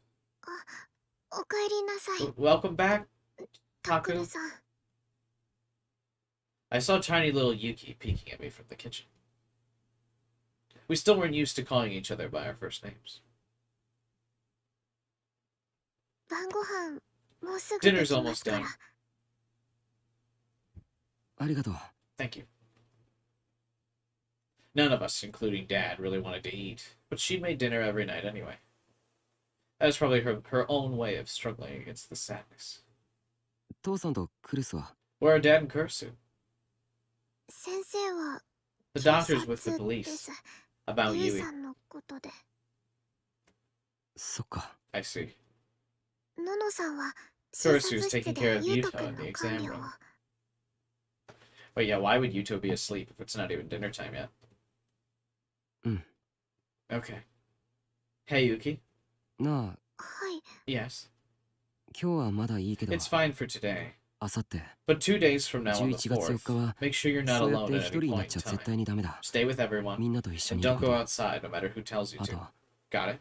Speaker 1: Welcome back, Taku. I saw tiny little Yuki peeking at me from the kitchen. We still weren't used to calling each other by our first names. Dinner's almost done. Thank you. None of us, including Dad, really wanted to eat, but she made dinner every night anyway. That was probably her own way of struggling against the sadness. Where are Dad and Kurisu? The doctor's with the police. About Yui. I see. Kurisu's taking care of Yuto in the exam room. Wait, yeah, why would Yuto be asleep if it's not even dinner time yet? Okay. Hey, Yuki. Yes. It's fine for today. But 2 days from now on the 4th, make sure you're not alone at any point in time. Stay with everyone, and don't go outside no matter who tells you to. Got it?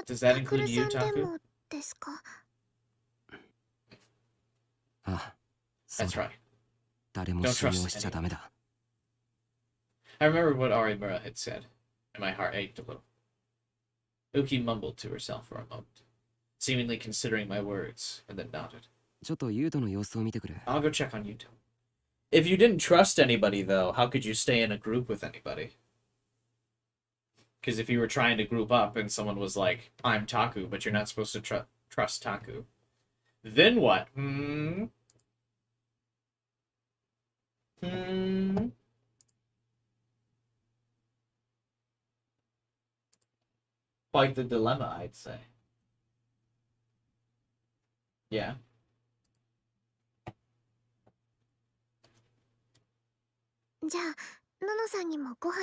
Speaker 1: Does that include you, Taku? That's right. Don't trust anyone. I remembered what Arimura had said, and my heart ached a little. Uki mumbled to herself for a moment, seemingly considering my words, and then nodded. I'll go check on Yuto. If you didn't trust anybody, though, how could you stay in a group with anybody? Because if you were trying to group up and someone was like, I'm Taku, but you're not supposed to trust Taku, then what? Quite the dilemma, I'd say. Yeah.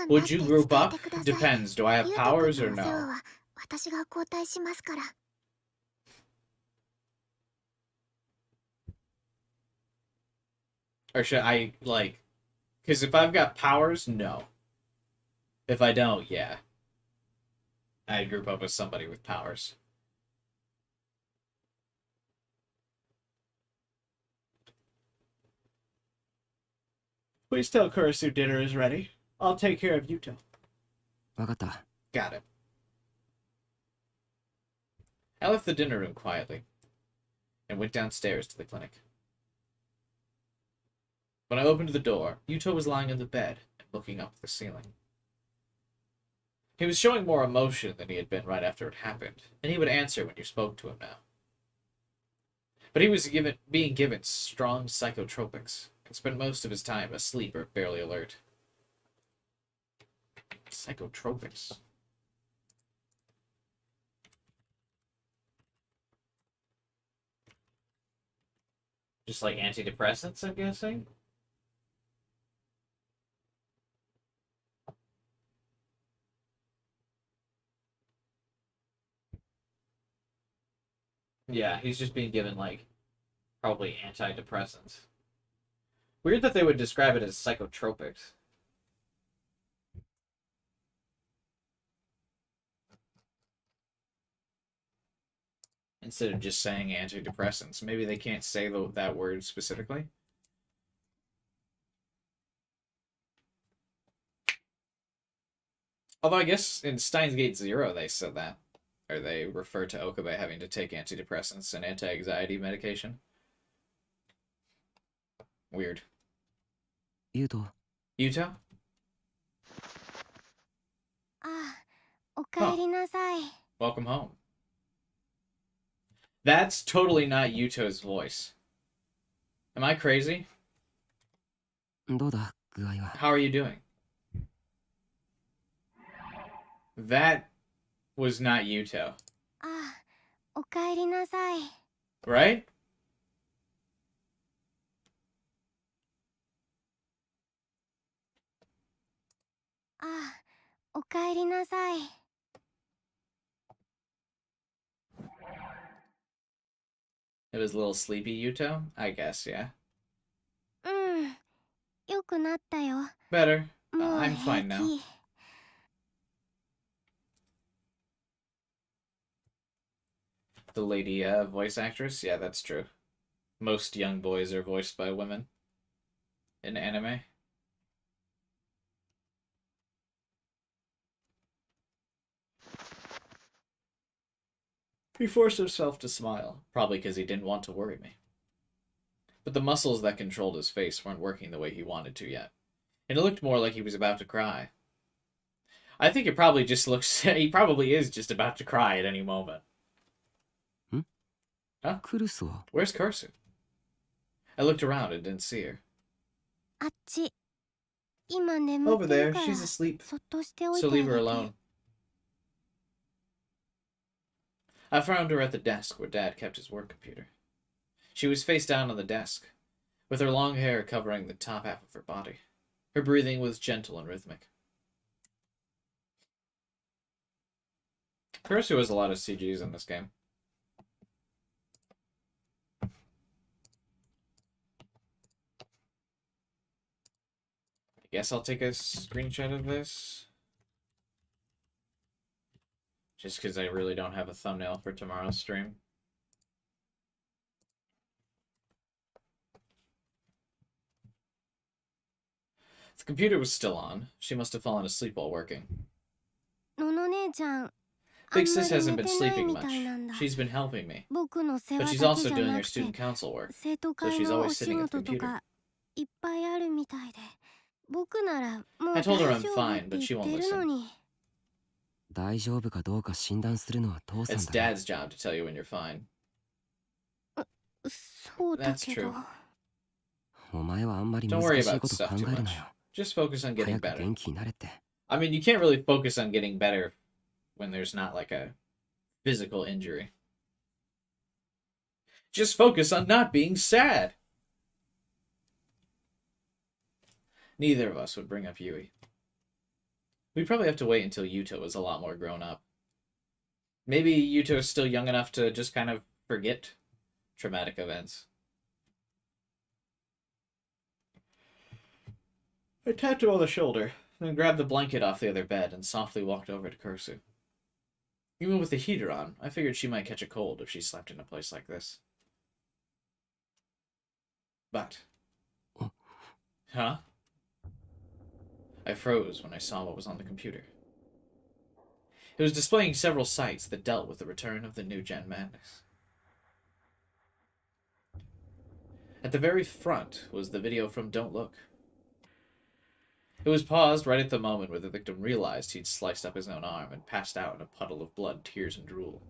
Speaker 1: Would you group up? Depends. Do I have powers or no? Or should I, like... Because if I've got powers, no. If I don't, yeah. I'd group up with somebody with powers. Please tell Kurisu dinner is ready. I'll take care of Yuto. Got it. I left the dinner room quietly and went downstairs to the clinic. When I opened the door, Yuto was lying in the bed and looking up at the ceiling. He was showing more emotion than he had been right after it happened, and he would answer when you spoke to him now. But he was being given strong psychotropics and spent most of his time asleep or barely alert. Psychotropics. Just like antidepressants, I'm guessing? Yeah, he's just being given, like, probably antidepressants. Weird that they would describe it as psychotropics. Instead of just saying antidepressants. Maybe they can't say that word specifically. Although I guess in Steins Gate Zero they said that. Or they refer to Okabe having to take antidepressants and anti-anxiety medication. Weird.
Speaker 3: Yuto.
Speaker 1: Yuto?
Speaker 2: ああ、おかえりなさい。
Speaker 1: Welcome home. That's totally not Yuto's voice. Am I crazy?
Speaker 3: どうだ、具合は。
Speaker 1: How are you doing? That was not Yuto.
Speaker 2: ああ、おかえりなさい。
Speaker 1: Right?
Speaker 2: ああ、おかえりなさい。
Speaker 1: It was a little sleepy Yuto? I guess, yeah.
Speaker 2: うん、よくなったよ。
Speaker 1: Better.
Speaker 2: もう
Speaker 1: I'm
Speaker 2: 平
Speaker 1: fine now.
Speaker 2: 気。
Speaker 1: The lady voice actress? Yeah, that's true. Most young boys are voiced by women in anime. He forced himself to smile, probably because he didn't want to worry me. But the muscles that controlled his face weren't working the way he wanted to yet, and it looked more like he was about to cry. I think it probably just looks. He probably is just about to cry at any moment. Huh?
Speaker 3: クルスは
Speaker 1: Where's Kursu? I looked around and didn't see her.
Speaker 2: あっち。今眠
Speaker 1: Over
Speaker 2: ってる
Speaker 1: there,
Speaker 2: から
Speaker 1: she's asleep.
Speaker 2: そっとしておい
Speaker 1: So
Speaker 2: てあ
Speaker 1: leave
Speaker 2: げ
Speaker 1: her
Speaker 2: て。
Speaker 1: alone. I found her at the desk where Dad kept his work computer. She was face down on the desk, with her long hair covering the top half of her body. Her breathing was gentle and rhythmic. Kursu has a lot of CGs in this game. I guess I'll take a screenshot of this. Just because I really don't have a thumbnail for tomorrow's stream. The computer was still on. She must have fallen asleep while working.
Speaker 2: のの姉ちゃん、あ
Speaker 1: Big
Speaker 2: んま
Speaker 1: Sis
Speaker 2: り
Speaker 1: hasn't
Speaker 2: 寝
Speaker 1: been
Speaker 2: てない
Speaker 1: sleeping
Speaker 2: み
Speaker 1: much.
Speaker 2: たいなんだ。
Speaker 1: She's been helping me.
Speaker 2: 僕の世
Speaker 1: But
Speaker 2: 話
Speaker 1: she's
Speaker 2: だけ
Speaker 1: also
Speaker 2: じゃ
Speaker 1: doing
Speaker 2: な
Speaker 1: her
Speaker 2: くて
Speaker 1: student council work.
Speaker 2: 生徒
Speaker 1: So
Speaker 2: 会
Speaker 1: she's
Speaker 2: のお
Speaker 1: always
Speaker 2: 仕
Speaker 1: sitting at the
Speaker 2: 事と
Speaker 1: computer.
Speaker 2: かいっぱいあるみたいで、僕ならもう
Speaker 1: I
Speaker 2: 大
Speaker 1: told her
Speaker 2: 丈
Speaker 1: I'm
Speaker 2: 夫っ
Speaker 1: fine,
Speaker 2: て
Speaker 1: but she
Speaker 2: 言っ
Speaker 1: won't
Speaker 2: てるの
Speaker 1: listen.
Speaker 2: に。
Speaker 3: 大丈夫かどうか診断するのは父さん
Speaker 1: It's
Speaker 3: だな。
Speaker 1: Dad's job to tell you when you're fine.
Speaker 2: そうだ
Speaker 1: That's
Speaker 2: けど。
Speaker 1: true.
Speaker 3: お前はあんまり
Speaker 1: Don't
Speaker 3: 難
Speaker 1: worry
Speaker 3: しい
Speaker 1: about
Speaker 3: こと
Speaker 1: stuff
Speaker 3: 考
Speaker 1: too
Speaker 3: えるな
Speaker 1: much.
Speaker 3: よ。
Speaker 1: Just focus on
Speaker 3: 早
Speaker 1: getting
Speaker 3: く
Speaker 1: better.
Speaker 3: 元気になれって。
Speaker 1: I mean, you can't really focus on getting better when there's not like a physical injury. Just focus on not being sad. Neither of us would bring up Yui. We'd probably have to wait until Yuto was a lot more grown up. Maybe Yuto's still young enough to just kind of forget traumatic events. I tapped him on the shoulder, then grabbed the blanket off the other bed and softly walked over to Kursu. Even with the heater on, I figured she might catch a cold if she slept in a place like this. But... Huh? I froze when I saw what was on the computer. It was displaying several sites that dealt with the return of the new-gen madness. At the very front was the video from Don't Look. It was paused right at the moment where the victim realized he'd sliced up his own arm and passed out in a puddle of blood, tears, and drool.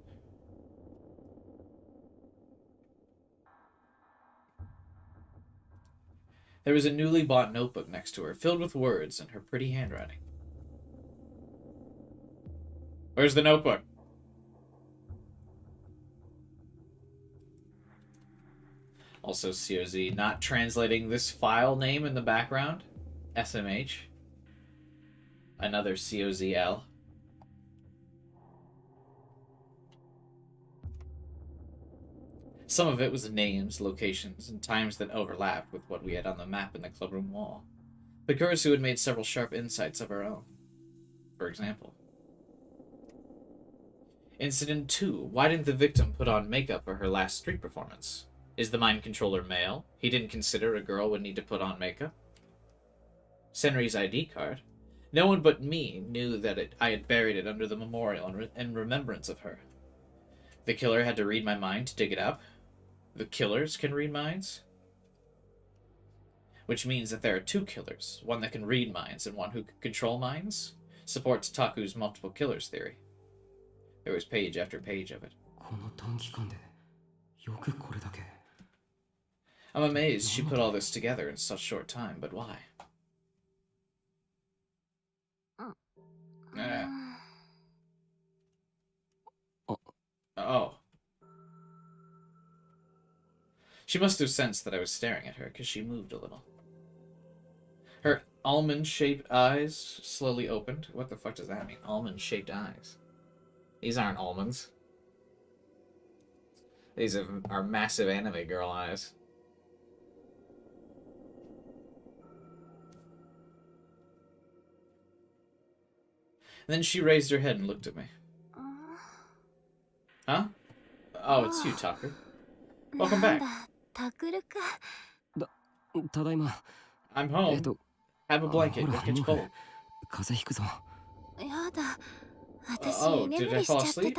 Speaker 1: There was a newly bought notebook next to her, filled with words and her pretty handwriting. Where's the notebook? Also, COZ not translating this file name in the background. SMH. Another COZL. Some of it was names, locations, and times that overlapped with what we had on the map in the clubroom wall. But Kurisu had made several sharp insights of her own. For example, Incident 2. Why didn't the victim put on makeup for her last street performance? Is the mind controller male? He didn't consider a girl would need to put on makeup? Senri's ID card. No one but me knew that I had buried it under the memorial in remembrance of her. The killer had to read my mind to dig it up. The killers can read minds? Which means that there are two killers, one that can read minds and one who can control minds? Supports Taku's multiple killers theory. There was page after page of it. I'm amazed she put all this together in such short time, but why? Oh. She must have sensed that I was staring at her, because she moved a little. Her almond-shaped eyes slowly opened. What the fuck does that mean? Almond-shaped eyes. These aren't almonds. These are massive anime girl eyes. And then she raised her head and looked at me. Huh? Oh, it's you, Taku. Welcome back. I'm home. Have a blanket. Don't get cold. Oh, did I fall asleep?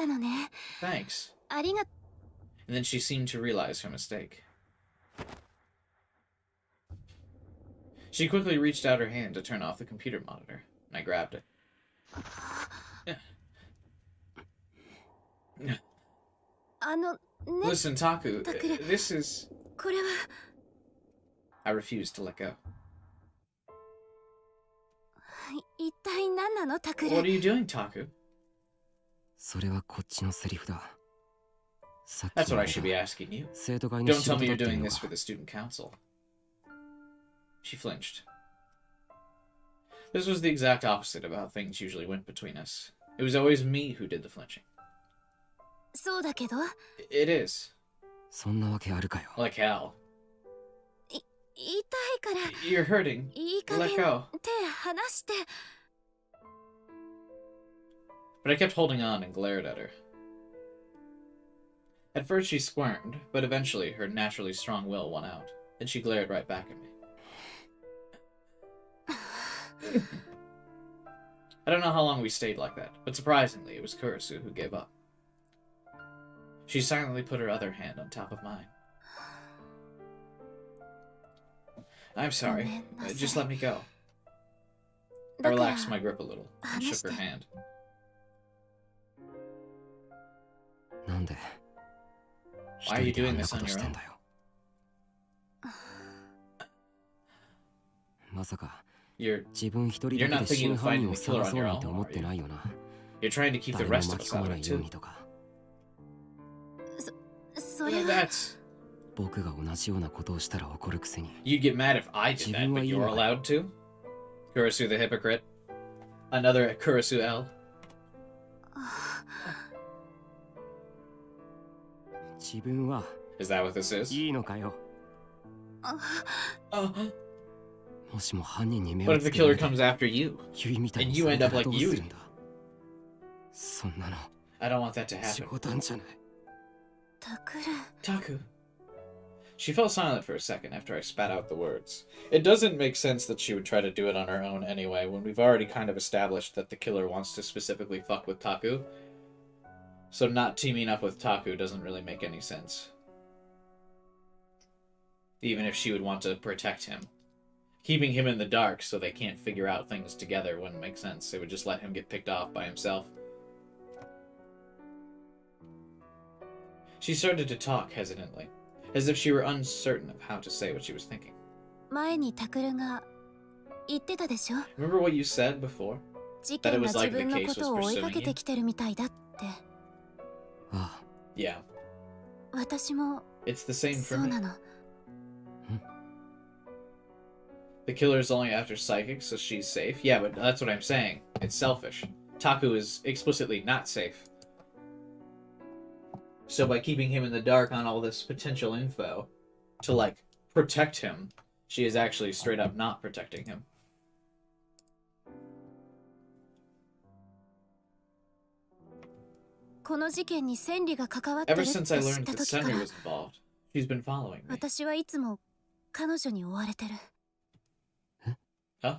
Speaker 1: Thanks. And then she seemed to realize her mistake. She quickly reached out her hand to turn off the computer monitor, and I grabbed it. Listen, Taku, this is... I refused to let go. What are you doing, Taku? That's what I should be asking you. Don't tell me you're doing this for the student council. She flinched. This was the exact opposite of how things usually went between us. It was always me who did the flinching. It is. Like hell. You're hurting. Let go. But I kept holding on and glared at her. At first she squirmed, but eventually her naturally strong will won out, and she glared right back at me. I don't know how long we stayed like that, but surprisingly it was Kurisu who gave up. She silently put her other hand on top of mine. I'm sorry. Just let me go. I relaxed my grip a little and shook her hand. Why are you doing this on your own? You're not thinking of finding the killer on your own, are you? You're trying to keep the rest of us out of it, too. That's... You'd get mad if I did that, but you're allowed to? Kurisu the hypocrite. Another Kurisu L. Is that what this is? What if the killer comes after you? And you end up like Yui? I don't want that to happen. Taku. She fell silent for a second after I spat out the words. It doesn't make sense that she would try to do it on her own anyway, when we've already kind of established that the killer wants to specifically fuck with Taku. So not teaming up with Taku doesn't really make any sense. Even if she would want to protect him. Keeping him in the dark so they can't figure out things together wouldn't make sense. They would just let him get picked off by himself. She started to talk hesitantly, as if she were uncertain of how to say what she was thinking. Remember what you said before? That it was like the case was pursuing you? Yeah. It's the same for me. The killer's only after psychics, so she's safe. Yeah, but that's what I'm saying. It's selfish. Taku is explicitly not safe. So by keeping him in the dark on all this potential info to, like, protect him, she is actually straight up not protecting him. Ever since I learned that Senri was involved, she's been following me. Huh?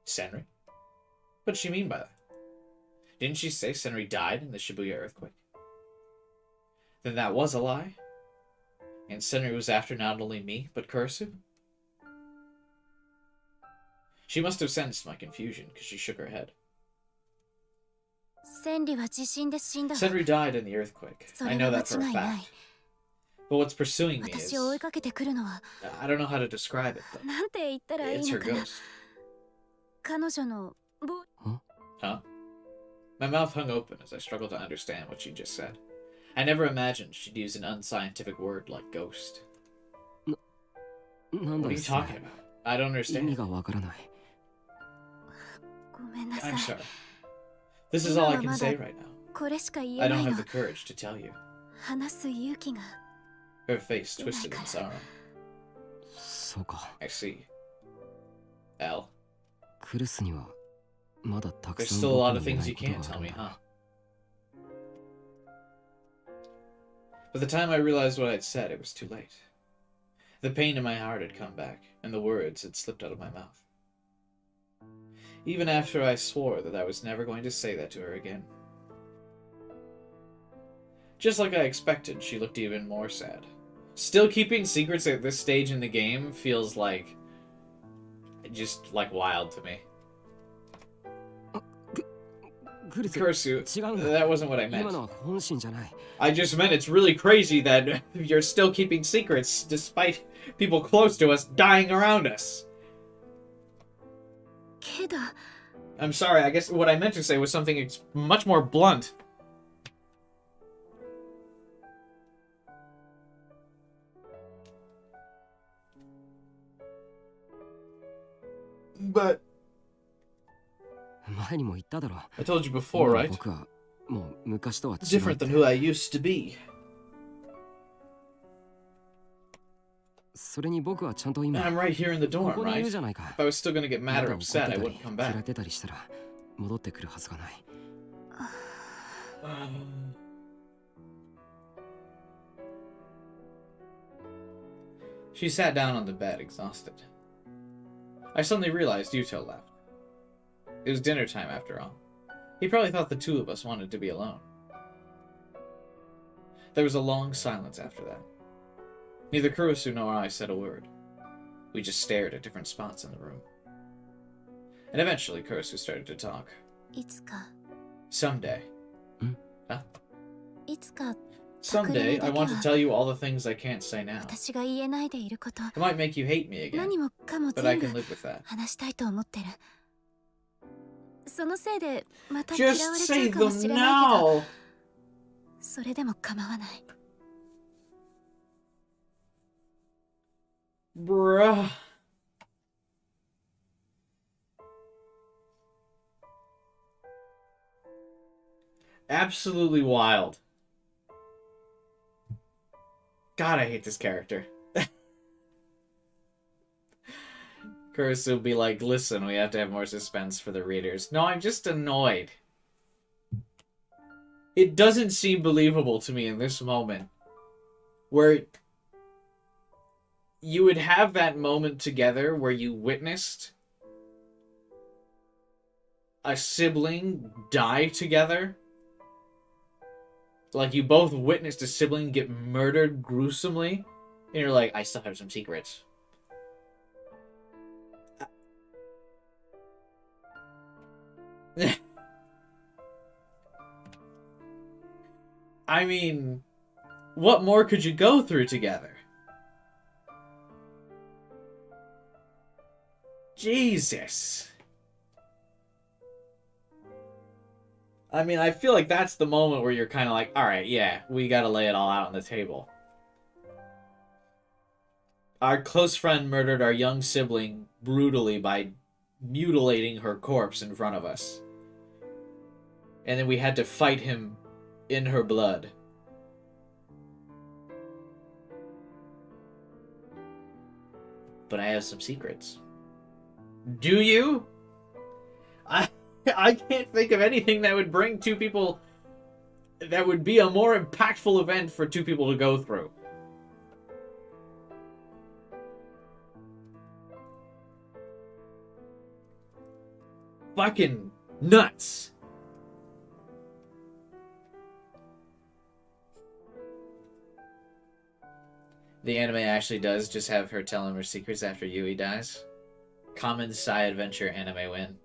Speaker 1: Senri? What does she mean by that? Didn't she say Senri died in the Shibuya earthquake? Then that was a lie? And Senri was after not only me, but Kurisu? She must have sensed my confusion, because she shook her head. Senri died in the earthquake. I know that for a fact. But what's pursuing me is... I don't know how to describe it, though. It's her ghost. Huh? My mouth hung open as I struggled to understand what she just said. I never imagined she'd use an unscientific word like ghost. What are you talking about? I don't understand. I'm sorry. This is all I can say right now. I don't have the courage to tell you. Her face twisted in sorrow. I see. L. There's still a lot of things you can't tell me, huh? By the time I realized what I'd said, it was too late. The pain in my heart had come back, and the words had slipped out of my mouth. Even after I swore that I was never going to say that to her again. Just like I expected, she looked even more sad. Still keeping secrets at this stage in the game feels like... just, like, wild to me. Kurisu, that wasn't what I meant. I just meant it's really crazy that you're still keeping secrets despite people close to us dying around us. I'm sorry, I guess what I meant to say was something much more blunt. But... I told you before, right? Different than who I used to be. I'm right here in the dorm, right? If I was still gonna get mad or upset, I wouldn't come back. She sat down on the bed, exhausted. I suddenly realized Yuto left. It was dinner time, after all. He probably thought the two of us wanted to be alone. There was a long silence after that. Neither Kurisu nor I said a word. We just stared at different spots in the room. And eventually, Kurisu started to talk. Someday. Huh? Someday, I want to tell you all the things I can't say now. It might make you hate me again, but I can live with that. Just say them now! Bruh. Absolutely wild. God, I hate this character. Kurisu will be like, listen, we have to have more suspense for the readers. No, I'm just annoyed. It doesn't seem believable to me in this moment. Where you would have that moment together where you witnessed a sibling die together. Like, you both witnessed a sibling get murdered gruesomely. And you're like, I still have some secrets. I mean, what more could you go through together? Jesus. I mean, I feel like that's the moment where you're kind of like, alright, yeah, we gotta lay it all out on the table. Our close friend murdered our young sibling brutally by mutilating her corpse in front of us. And then we had to fight him in her blood. But I have some secrets. Do you? I can't think of anything that would bring two people... that would be a more impactful event for two people to go through. Fucking nuts. The anime actually does just have her tell him her secrets after Yui dies. Common Sai adventure anime win.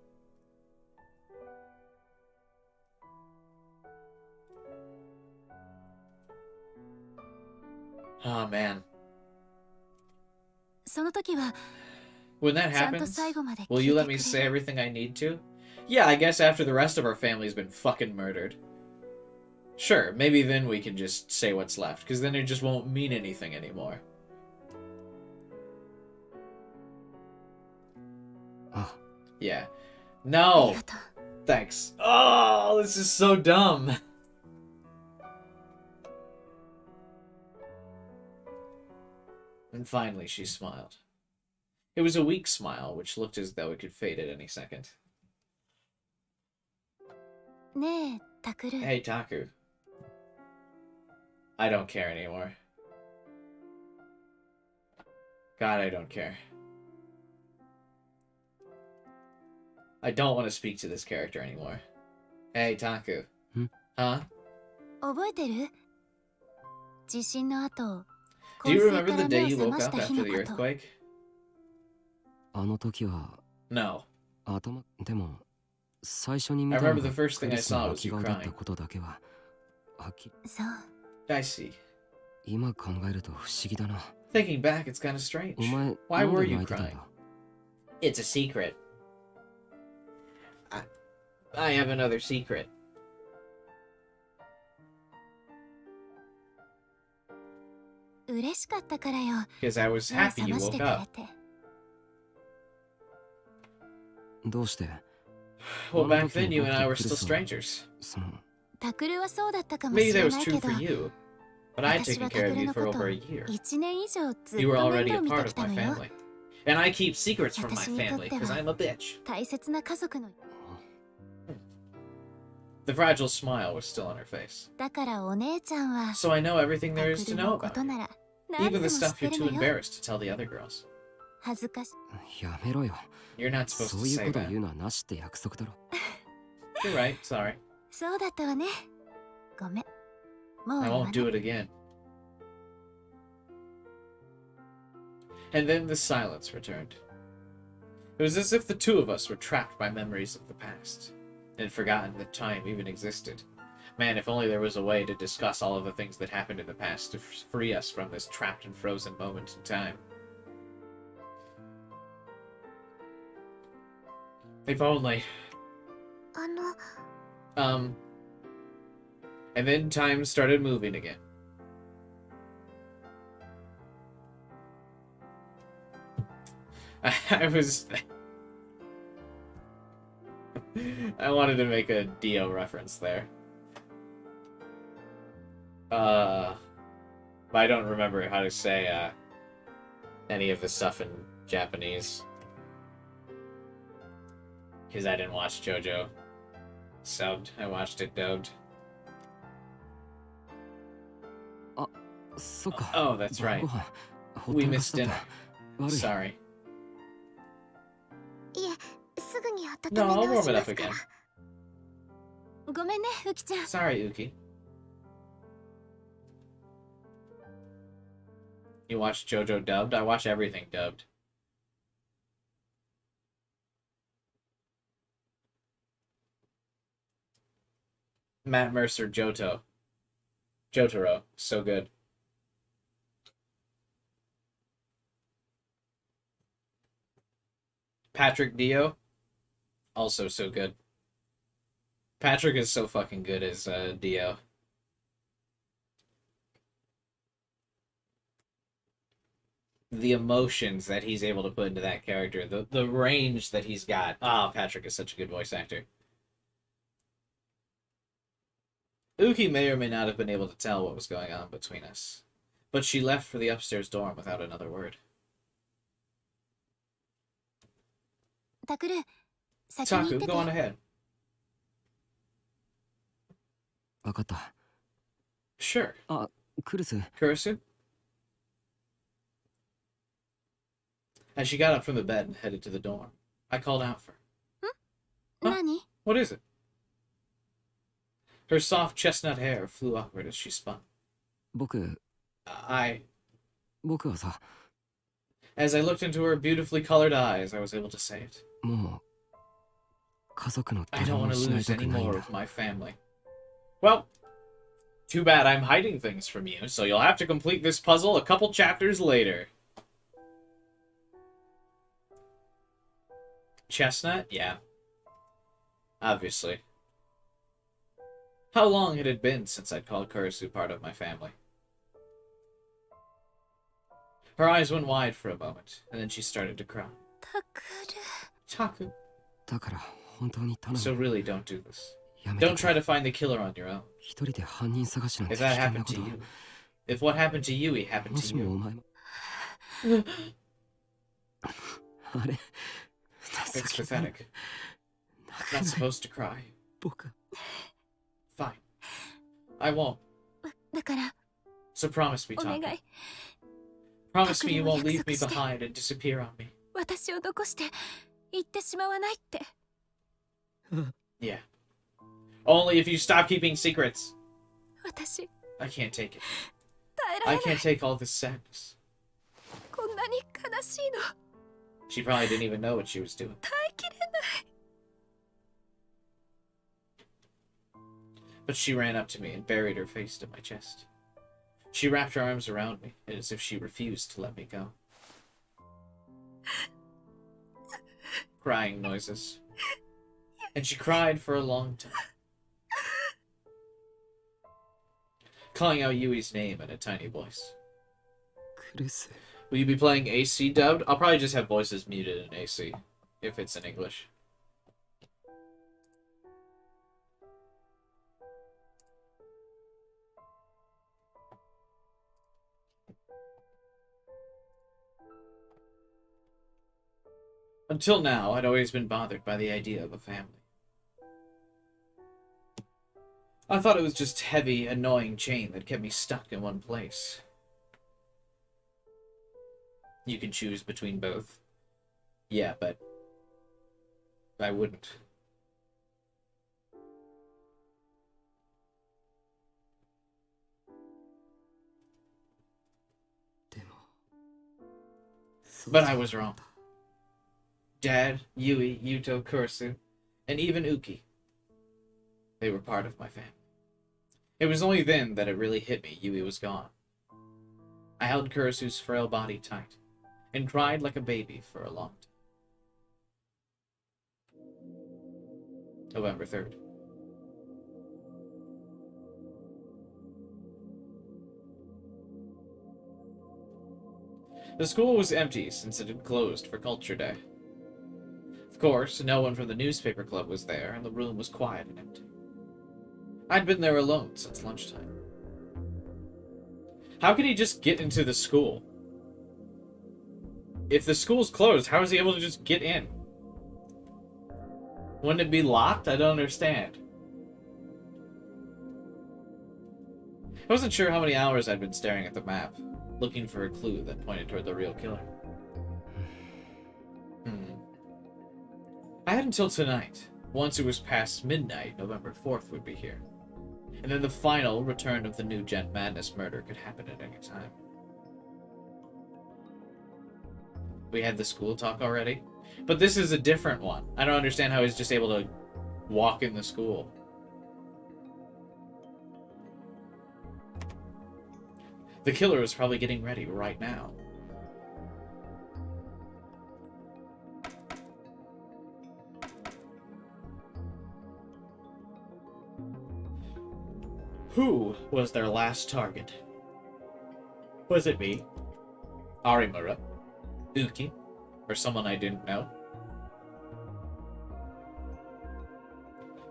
Speaker 1: Oh man.
Speaker 2: その時は
Speaker 1: When that
Speaker 2: ちゃんと
Speaker 1: happens,
Speaker 2: 最後まで
Speaker 1: will
Speaker 2: 聞い
Speaker 1: you
Speaker 2: て
Speaker 1: let
Speaker 2: く
Speaker 1: me
Speaker 2: れ
Speaker 1: say
Speaker 2: る
Speaker 1: everything I need to? Yeah, I guess after the rest of our family's been fucking murdered. Sure, maybe then we can just say what's left, because then it just won't mean anything anymore.
Speaker 3: Oh.
Speaker 1: Yeah.
Speaker 2: あ
Speaker 1: No!
Speaker 2: りがとう
Speaker 1: Thanks. Oh, this is so dumb. And finally she smiled. It was a weak smile, which looked as though it could fade at any second.
Speaker 2: ねえタクル
Speaker 1: Hey, Taku. I don't care anymore. God, I don't care. I don't want to speak to this character anymore. Hey, Taku. Huh?
Speaker 2: 覚えてる地震の後
Speaker 1: Do you
Speaker 2: 昏睡
Speaker 1: remember
Speaker 2: か
Speaker 1: the
Speaker 2: ら
Speaker 1: day
Speaker 2: 目を
Speaker 1: you
Speaker 2: 覚
Speaker 1: woke
Speaker 2: まし
Speaker 1: up
Speaker 2: た日
Speaker 1: after
Speaker 2: の
Speaker 1: the
Speaker 2: こと
Speaker 1: earthquake?
Speaker 3: あの時は
Speaker 1: No.
Speaker 3: 頭でも最初に見
Speaker 1: I
Speaker 3: たの
Speaker 1: remember
Speaker 3: が
Speaker 1: the first
Speaker 3: ク
Speaker 1: thing
Speaker 3: リ
Speaker 1: I
Speaker 3: スの
Speaker 1: saw
Speaker 3: 泣
Speaker 1: was
Speaker 3: き
Speaker 1: you
Speaker 3: 顔だった
Speaker 1: crying.
Speaker 3: ことだけははっきり
Speaker 2: そう
Speaker 1: I see.
Speaker 3: 今考えると不思議だな
Speaker 1: Thinking back, it's kind of strange.
Speaker 3: お前
Speaker 1: Why
Speaker 3: なん
Speaker 1: were
Speaker 3: で
Speaker 1: you
Speaker 3: 泣いてたん
Speaker 1: crying?
Speaker 3: だ
Speaker 1: It's a secret. I have another secret.
Speaker 2: 嬉しかったからよ
Speaker 1: Because I was
Speaker 2: 目を
Speaker 1: happy
Speaker 2: 覚
Speaker 1: you
Speaker 2: まして
Speaker 1: woke
Speaker 2: くれ
Speaker 1: up.
Speaker 2: て
Speaker 3: どうして
Speaker 1: Well, back then you and I were still strangers.
Speaker 3: その
Speaker 2: タクルはそうだったかも
Speaker 1: Maybe
Speaker 2: し
Speaker 1: that
Speaker 2: れ
Speaker 1: was
Speaker 2: ない
Speaker 1: true
Speaker 2: けど
Speaker 1: for you, but I'd
Speaker 2: 私
Speaker 1: taken
Speaker 2: はタ
Speaker 1: care
Speaker 2: ク
Speaker 1: of
Speaker 2: ル
Speaker 1: you
Speaker 2: の
Speaker 1: for
Speaker 2: こと
Speaker 1: over a year.
Speaker 2: 1年以上ずっ
Speaker 1: You were
Speaker 2: と面
Speaker 1: already
Speaker 2: 倒
Speaker 1: a
Speaker 2: 見て
Speaker 1: part
Speaker 2: き
Speaker 1: of
Speaker 2: た
Speaker 1: my
Speaker 2: のよ
Speaker 1: family. And I keep secrets from my
Speaker 2: 私にとって
Speaker 1: family
Speaker 2: は
Speaker 1: because I'm a bitch.
Speaker 2: 大切な家族の
Speaker 1: The fragile smile was still on her face.
Speaker 2: だからお姉ちゃんは
Speaker 1: So I know everything
Speaker 2: タ
Speaker 1: there
Speaker 2: ク
Speaker 1: is to
Speaker 2: ル
Speaker 1: know
Speaker 2: のこ
Speaker 1: about
Speaker 2: と
Speaker 1: you.
Speaker 2: なら何で
Speaker 1: Even
Speaker 2: も
Speaker 1: the
Speaker 2: 知っ
Speaker 1: stuff
Speaker 2: て
Speaker 1: you're
Speaker 2: る
Speaker 1: too
Speaker 2: のよ
Speaker 1: embarrassed to tell the other girls.
Speaker 2: 恥ずかし
Speaker 3: やめろよ
Speaker 1: You're not supposed
Speaker 3: そ
Speaker 1: to
Speaker 3: ういう
Speaker 1: say
Speaker 3: こと
Speaker 1: that.
Speaker 3: 言うのはなしって約束だろ
Speaker 1: You're right, sorry.
Speaker 2: そうだったわねごめんもう
Speaker 1: I
Speaker 2: 言わ
Speaker 1: won't
Speaker 2: ない
Speaker 1: do it again. And then the silence returned. It was as if the two of us were trapped by memories of the past, and forgotten that time even existed. Man, if only there was a way to discuss all of the things that happened in the past to free us from this trapped and frozen moment in time. If only.
Speaker 2: あの
Speaker 1: And then time started moving again. I was... I wanted to make a Dio reference there. But I don't remember how to say, any of the stuff in Japanese. Because I didn't watch JoJo subbed. I watched it dubbed.
Speaker 3: そっか
Speaker 1: Oh, that's
Speaker 3: 晩
Speaker 1: right.
Speaker 3: ご飯ほった
Speaker 1: We
Speaker 3: らか
Speaker 1: missed
Speaker 3: しだっ
Speaker 1: dinner.
Speaker 3: た悪い
Speaker 1: Sorry.
Speaker 2: いえすぐに温
Speaker 1: No,
Speaker 2: め
Speaker 1: I'll
Speaker 2: 直
Speaker 1: warm
Speaker 2: し
Speaker 1: it
Speaker 2: ま
Speaker 1: up
Speaker 2: すから
Speaker 1: again.
Speaker 2: ごめんねウキちゃん
Speaker 1: Sorry, Uki. You watch JoJo dubbed? I watch everything dubbed. Matt Mercer, Jotaro. So good. Patrick Dio. Also so good. Patrick is so fucking good as Dio. The emotions that he's able to put into that character, the range that he's got. Ah, Patrick is such a good voice actor. Uki may or may not have been able to tell what was going on between us, but she left for the upstairs dorm without another word.
Speaker 2: タクル、先に行っ
Speaker 1: Taku,
Speaker 2: てて。
Speaker 1: go on ahead.
Speaker 3: わかった。
Speaker 1: Sure.
Speaker 3: あ、クルス。
Speaker 1: Kurisu? As she got up from the bed and headed to the dorm, I called out for her. Huh?
Speaker 2: 何？
Speaker 1: What is it? Her soft chestnut hair flew upward as she spun.
Speaker 3: 僕
Speaker 1: I...
Speaker 3: はさ、
Speaker 1: As I looked into her beautifully colored eyes, I was able to say it.
Speaker 3: もう家族の
Speaker 1: I
Speaker 3: 誰
Speaker 1: don't
Speaker 3: も
Speaker 1: want to
Speaker 3: 失い
Speaker 1: lose
Speaker 3: たく
Speaker 1: any
Speaker 3: ないん
Speaker 1: more
Speaker 3: だ。
Speaker 1: of my family. Well, too bad I'm hiding things from you, so you'll have to complete this puzzle a couple chapters later. Chestnut? Yeah. Obviously. How long had it been since I'd called Kurisu part of my family? Her eyes went wide for a moment, and then she started to cry.
Speaker 2: タクル。
Speaker 1: Taku,
Speaker 3: だから本当に頼
Speaker 1: so
Speaker 3: む。
Speaker 1: really don't do this.
Speaker 3: やめて
Speaker 1: Don't
Speaker 3: く
Speaker 1: try
Speaker 3: れ。
Speaker 1: to find the killer on your own.
Speaker 3: 一人で犯人探しなんて
Speaker 1: If
Speaker 3: 危
Speaker 1: that
Speaker 3: 険な
Speaker 1: happened
Speaker 3: こ
Speaker 1: to
Speaker 3: と。
Speaker 1: you, if what happened to Yui happened
Speaker 3: も
Speaker 1: to
Speaker 3: しもお
Speaker 1: you,
Speaker 3: 前も。あれ
Speaker 1: it's
Speaker 3: 情けない。
Speaker 1: pathetic.
Speaker 3: 泣か
Speaker 1: Not
Speaker 3: ない。
Speaker 1: supposed to cry.
Speaker 3: 僕
Speaker 1: Fine. I won't.
Speaker 2: だから、
Speaker 1: So promise me,
Speaker 2: お願
Speaker 1: Taku.
Speaker 2: い。
Speaker 1: Promise me you
Speaker 2: タクルを
Speaker 1: won't leave me
Speaker 2: 約束して。
Speaker 1: behind and disappear on me.
Speaker 2: 私を残して行ってしまわないって。
Speaker 1: Yeah. Only if you stop keeping secrets.
Speaker 2: 私、
Speaker 1: I can't take it.
Speaker 2: 耐えら
Speaker 1: I
Speaker 2: れない。
Speaker 1: can't take all this sadness.
Speaker 2: こんなに悲しいの。
Speaker 1: She probably didn't even know what she was doing.
Speaker 2: 耐えきれない。
Speaker 1: But she ran up to me and buried her face to my chest. She wrapped her arms around me as if she refused to let me go. Crying noises. And she cried for a long time. Calling out Yui's name in a tiny voice.
Speaker 3: クルス。
Speaker 1: Will you be playing AC dubbed? I'll probably just have voices muted in AC, if it's in English. Until now, I'd always been bothered by the idea of a family. I thought it was just heavy, annoying chain that kept me stuck in one place. You can choose between both. Yeah, but I wouldn't. But I was wrong. Dad, Yui, Yuto, Kurisu, and even Uki. They were part of my family. It was only then that it really hit me Yui was gone. I held Kurisu's frail body tight, and cried like a baby for a long time. November 3rd. The school was empty since it had closed for Culture Day. Of course, no one from the newspaper club was there, and the room was quiet and empty. I'd been there alone since lunchtime. How could he just get into the school? If the school's closed, how is he able to just get in? Wouldn't it be locked? I don't understand. I wasn't sure how many hours I'd been staring at the map, looking for a clue that pointed toward the real killer. I had until tonight. Once it was past midnight, November 4th would be here. And then the final return of the new Gent Madness murder could happen at any time. We had the school talk already? But this is a different one. I don't understand how he's just able to walk in the school. The killer is probably getting ready right now. Who was their last target? Was it me? Arimura? Uki? Or someone I didn't know?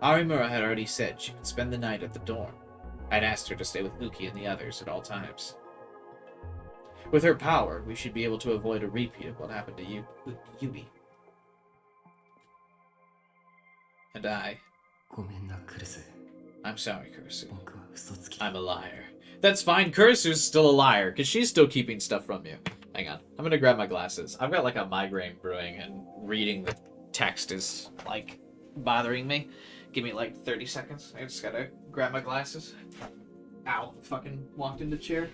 Speaker 1: Arimura had already said she could spend the night at the dorm. I'd asked her to stay with Uki and the others at all times. With her power, we should be able to avoid a repeat of what happened to Yui. And I.
Speaker 3: ごめんな、クルス。
Speaker 1: I'm sorry, Kurisu.
Speaker 3: 僕は嘘つき。
Speaker 1: I'm a liar. That's fine. Kurisu's still a liar, because she's still keeping stuff from you. Hang on. I'm gonna grab my glasses. I've got like a migraine brewing, and reading the text is like bothering me. Give me like 30 seconds. I just gotta grab my glasses. Ow. Fucking walked in the chair.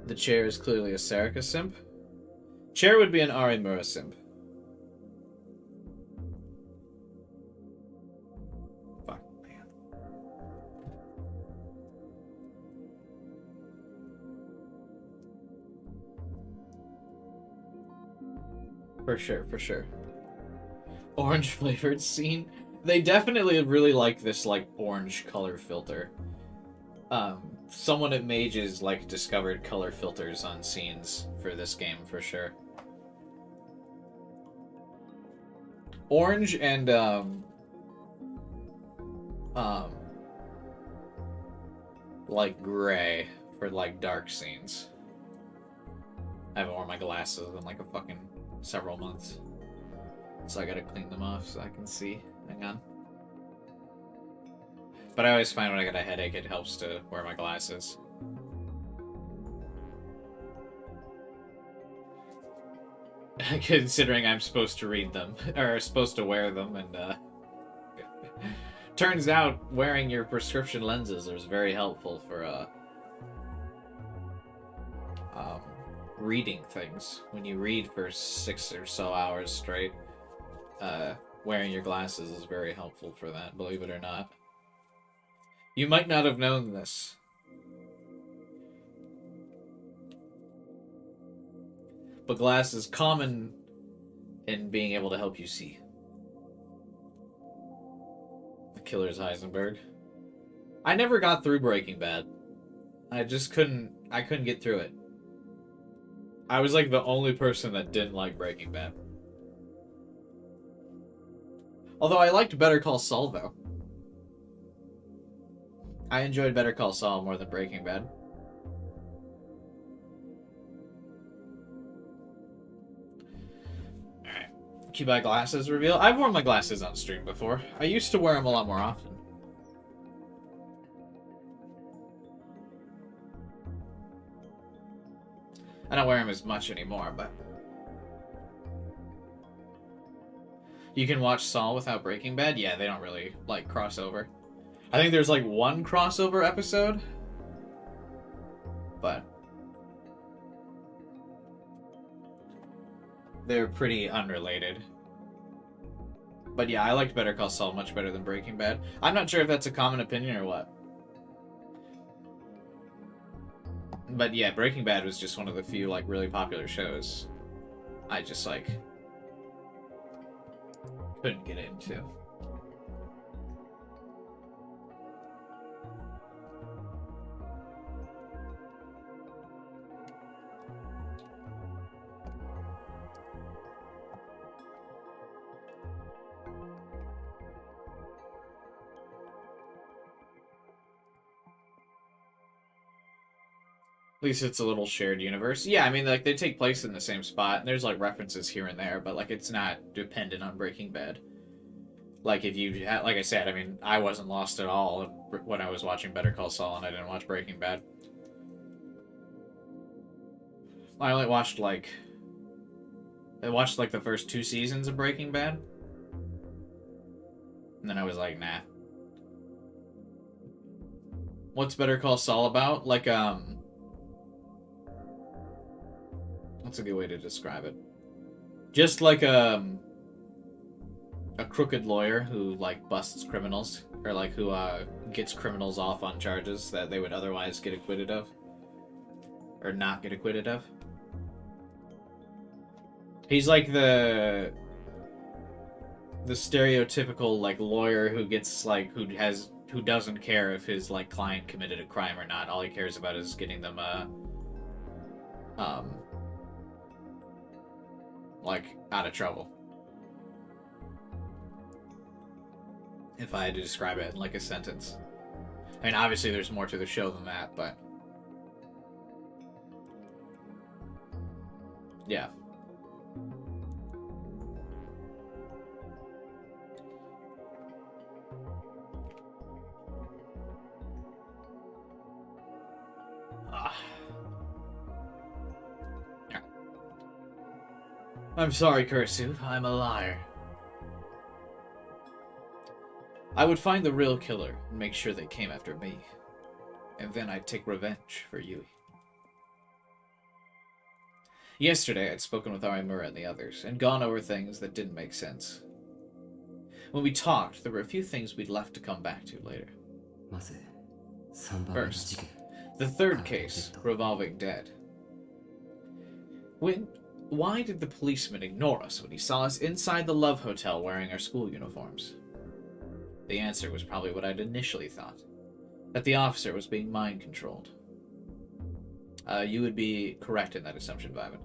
Speaker 1: The chair is clearly a Sarika simp. Chair would be an Arimura simp. Fuck, man. For sure, for sure. Orange flavored scene. They definitely really like this, like, orange color filter. Someone at Mages, like, discovered color filters on scenes for this game, for sure. Orange and, like, gray for, like, dark scenes. I haven't worn my glasses in, like, a fucking several months. So I gotta clean them off so I can see. Hang on. But I always find when I get a headache, it helps to wear my glasses. Considering I'm supposed to read them, or supposed to wear them, and turns out wearing your prescription lenses is very helpful for reading things. When you read for 6 or so hours straight, wearing your glasses is very helpful for that, believe it or not. You might not have known this. But glass is common in being able to help you see. The killer's Heisenberg. I never got through Breaking Bad. I couldn't get through it. I was like the only person that didn't like Breaking Bad. Although I liked Better Call Saul, though. I enjoyed Better Call Saul more than Breaking Bad. Alright. Cubai glasses reveal. I've worn my glasses on stream before. I used to wear them a lot more often. I don't wear them as much anymore, but... You can watch Saul without Breaking Bad? Yeah, they don't really, like, cross over. I think there's, like, one crossover episode. But... they're pretty unrelated. But yeah, I liked Better Call Saul much better than Breaking Bad. I'm not sure if that's a common opinion or what. But yeah, Breaking Bad was just one of the few, like, really popular shows. I just, like... couldn't get into. At least it's a little shared universe. Yeah, I mean, like, they take place in the same spot, and there's, like, references here and there, but, like, it's not dependent on Breaking Bad. Like, if you had, like I said, I mean, I wasn't lost at all when I was watching Better Call Saul, and I didn't watch Breaking Bad. I only watched, like, the first 2 seasons of Breaking Bad. And then I was like, nah. What's Better Call Saul about? Like, what's a good way to describe it? Just like a crooked lawyer who, like, busts criminals, or, like, who gets criminals off on charges that they would otherwise get acquitted of, or not get acquitted of. He's like the stereotypical, like, lawyer who gets, like, who doesn't care if his, like, client committed a crime or not. All he cares about is getting them like, out of trouble. If I had to describe it in, like, a sentence. I mean, obviously there's more to the show than that, but... yeah. I'm sorry, Kursu. I'm a liar. I would find the real killer and make sure they came after me. And then I'd take revenge for Yui. Yesterday, I'd spoken with Arimura and the others, and gone over things that didn't make sense. When we talked, there were a few things we'd left to come back to later. First, the third case, revolving dead. Why did the policeman ignore us when he saw us inside the Love Hotel wearing our school uniforms? The answer was probably what I'd initially thought, that the officer was being mind-controlled. You would be correct in that assumption, Vivan.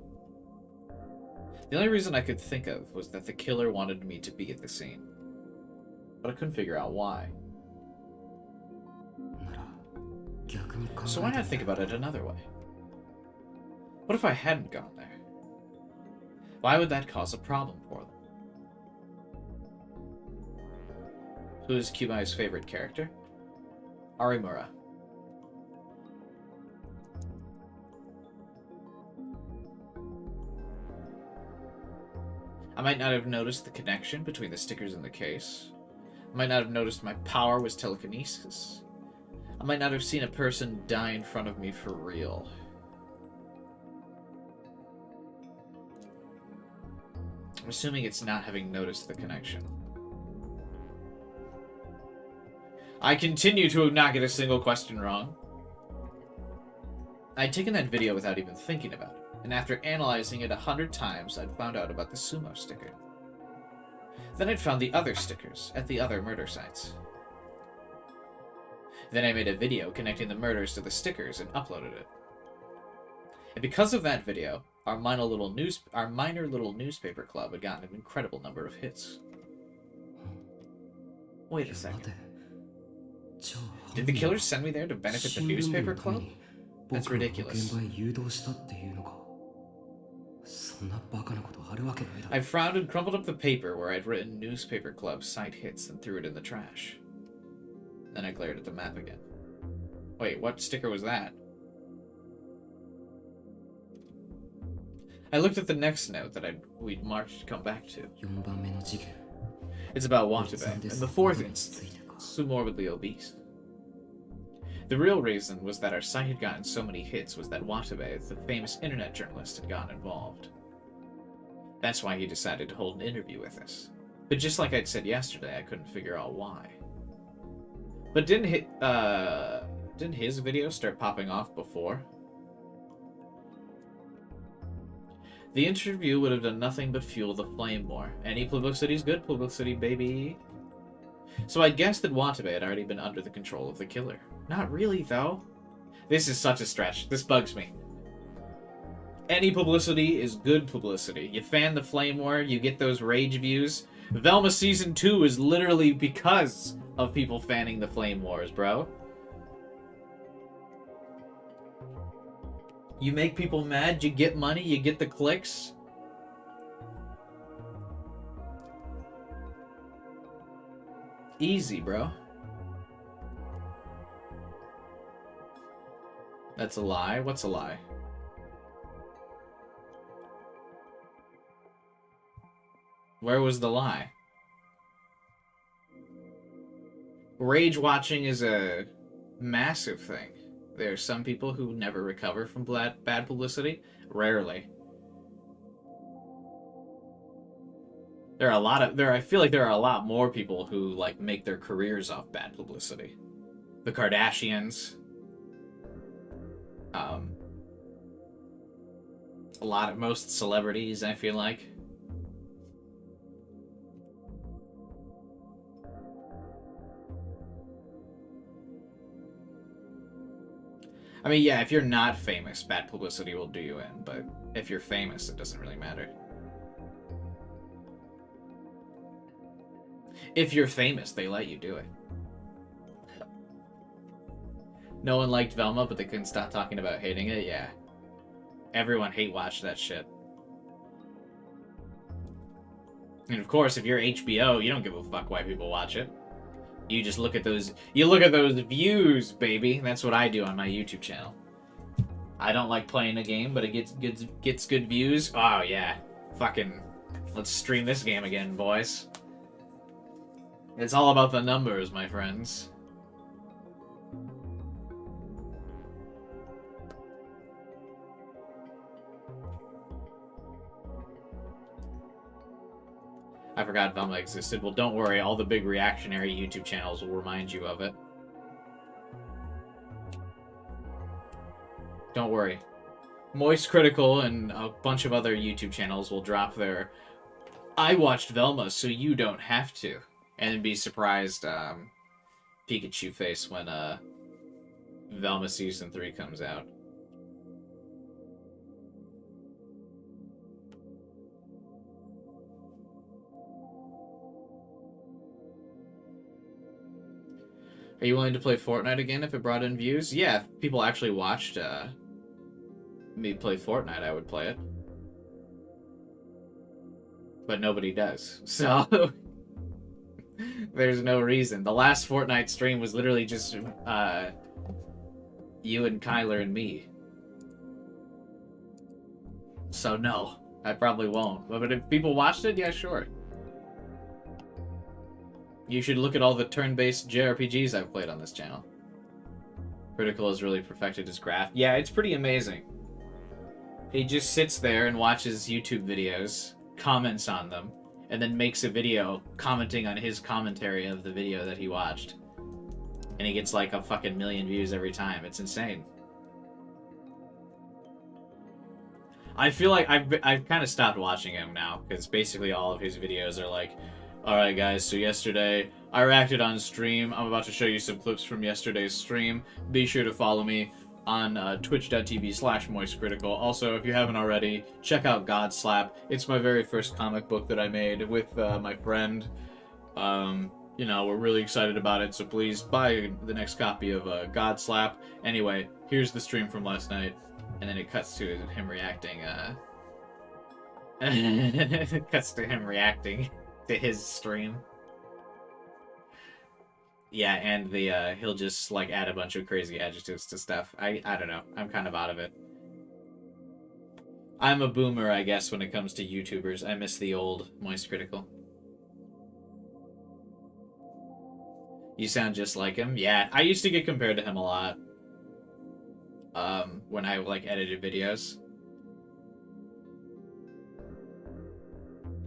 Speaker 1: The only reason I could think of was that the killer wanted me to be at the scene. But I couldn't figure out why. So why not think about it another way? What if I hadn't gone there? Why would that cause a problem for them? Who is Kyubai's favorite character? Arimura. I might not have noticed the connection between the stickers in the case. I might not have noticed my power was telekinesis. I might not have seen a person die in front of me for real. I'm assuming it's not having noticed the connection. I continue to not get a single question wrong. I'd taken that video without even thinking about it, and after analyzing it 100 times, I'd found out about the sumo sticker. Then I'd found the other stickers at the other murder sites. Then I made a video connecting the murders to the stickers and uploaded it. And because of that video, our minor little newspaper club had gotten an incredible number of hits. Wait a second. Did the killer send me there to benefit the newspaper club? That's ridiculous. I frowned and crumpled up the paper where I'd written newspaper club site hits and threw it in the trash. Then I glared at the map again. Wait, what sticker was that? I looked at the next note that we'd marked to come back to. It's about Watabe, and the fourth instance, too morbidly obese. The real reason was that our site had gotten so many hits was that Watabe, the famous internet journalist, had gotten involved. That's why he decided to hold an interview with us. But just like I'd said yesterday, I couldn't figure out why. But didn't his video start popping off before? The interview would have done nothing but fuel the flame more. Any publicity is good publicity, baby. So I guessed that Watanabe had already been under the control of the killer. Not really, though. This is such a stretch. This bugs me. Any publicity is good publicity. You fan the flame war, you get those rage views. Velma Season 2 is literally because of people fanning the flame wars, bro. You make people mad, you get money, you get the clicks. Easy, bro. That's a lie. What's a lie? Where was the lie? Rage watching is a massive thing. There are some people who never recover from bad publicity. Rarely. I feel like there are a lot more people who like make their careers off bad publicity. The Kardashians. Most celebrities, I feel like. I mean, yeah, if you're not famous, bad publicity will do you in, but if you're famous, it doesn't really matter. If you're famous, they let you do it. No one liked Velma, but they couldn't stop talking about hating it? Yeah. Everyone hate-watched that shit. And of course, if you're HBO, you don't give a fuck why people watch it. You just look at those views, baby. That's what I do on my YouTube channel. I don't like playing a game, but it gets good views. Oh, yeah. Fucking, let's stream this game again, boys. It's all about the numbers, my friends. I forgot Velma existed. Well, don't worry. All the big reactionary YouTube channels will remind you of it. Don't worry. Moist Critical and a bunch of other YouTube channels will drop their I watched Velma, so you don't have to. And be surprised Pikachu face when Velma Season 3 comes out. Are you willing to play Fortnite again if it brought in views? Yeah, if people actually watched me play Fortnite, I would play it. But nobody does, so there's no reason. The last Fortnite stream was literally just you and Kyler and me. So no, I probably won't. But if people watched it, yeah, sure. You should look at all the turn-based JRPGs I've played on this channel. Critical has really perfected his craft. Yeah, it's pretty amazing. He just sits there and watches YouTube videos, comments on them, and then makes a video commenting on his commentary of the video that he watched. And he gets like a fucking million views every time. It's insane. I feel like I've kind of stopped watching him now, because basically all of his videos are like, alright guys, so yesterday I reacted on stream. I'm about to show you some clips from yesterday's stream. Be sure to follow me on twitch.tv/moistcritical. Also, if you haven't already, check out God Slap. It's my very first comic book that I made with my friend. You know, we're really excited about it, so please buy the next copy of God Slap. Anyway, here's the stream from last night, and then it cuts to him reacting. It cuts to him reacting to his stream. Yeah, and the he'll just like add a bunch of crazy adjectives to stuff. I don't know. I'm kind of out of it. I'm a boomer, I guess, when it comes to YouTubers. I miss the old Moist Critical. You sound just like him. Yeah, I used to get compared to him a lot. When I like edited videos.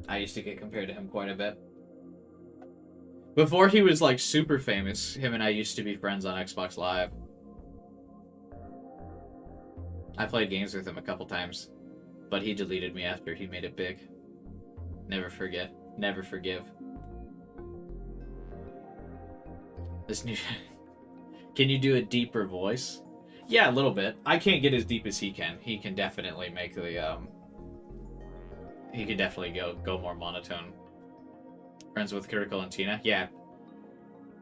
Speaker 1: I used to get compared to him quite a bit. Before he was like super famous, him and I used to be friends on Xbox Live. I played games with him a couple times. But he deleted me after he made it big. Never forget. Never forgive. This new... Can you do a deeper voice? Yeah, a little bit. I can't get as deep as he can. He can definitely make the, He can definitely go more monotone. Friends with Critical and Tina? Yeah.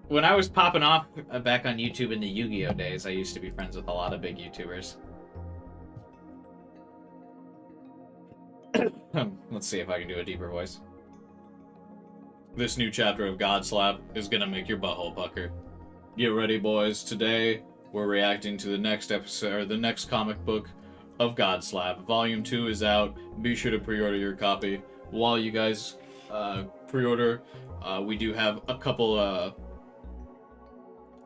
Speaker 1: When I was popping off back on YouTube in the Yu-Gi-Oh days, I used to be friends with a lot of big YouTubers. Let's see if I can do a deeper voice. This new chapter of Godslap is gonna make your butthole pucker. Get ready, boys. Today, we're reacting to the next episode, or the next comic book of Godslap. Volume 2 is out. Be sure to pre-order your copy. While you guys pre-order, we do have a couple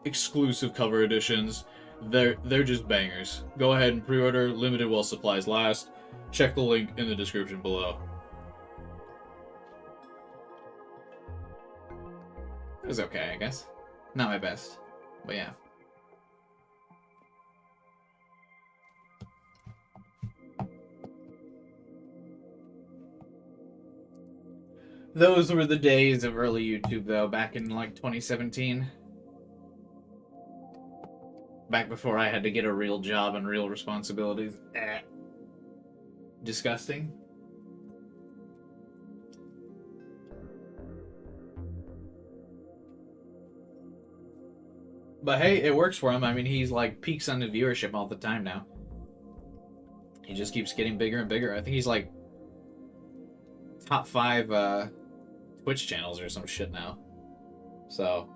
Speaker 1: exclusive cover editions. They're just bangers. Go ahead and pre-order. Limited while supplies last. Check the link in the description below. It was okay, I guess. Not my best, but yeah. Those were the days of early YouTube, though, back in, like, 2017. Back before I had to get a real job and real responsibilities. Disgusting. But hey, it works for him. I mean, he's like peaks on the viewership all the time now. He just keeps getting bigger and bigger. I think he's like top 5 Twitch channels or some shit now. So,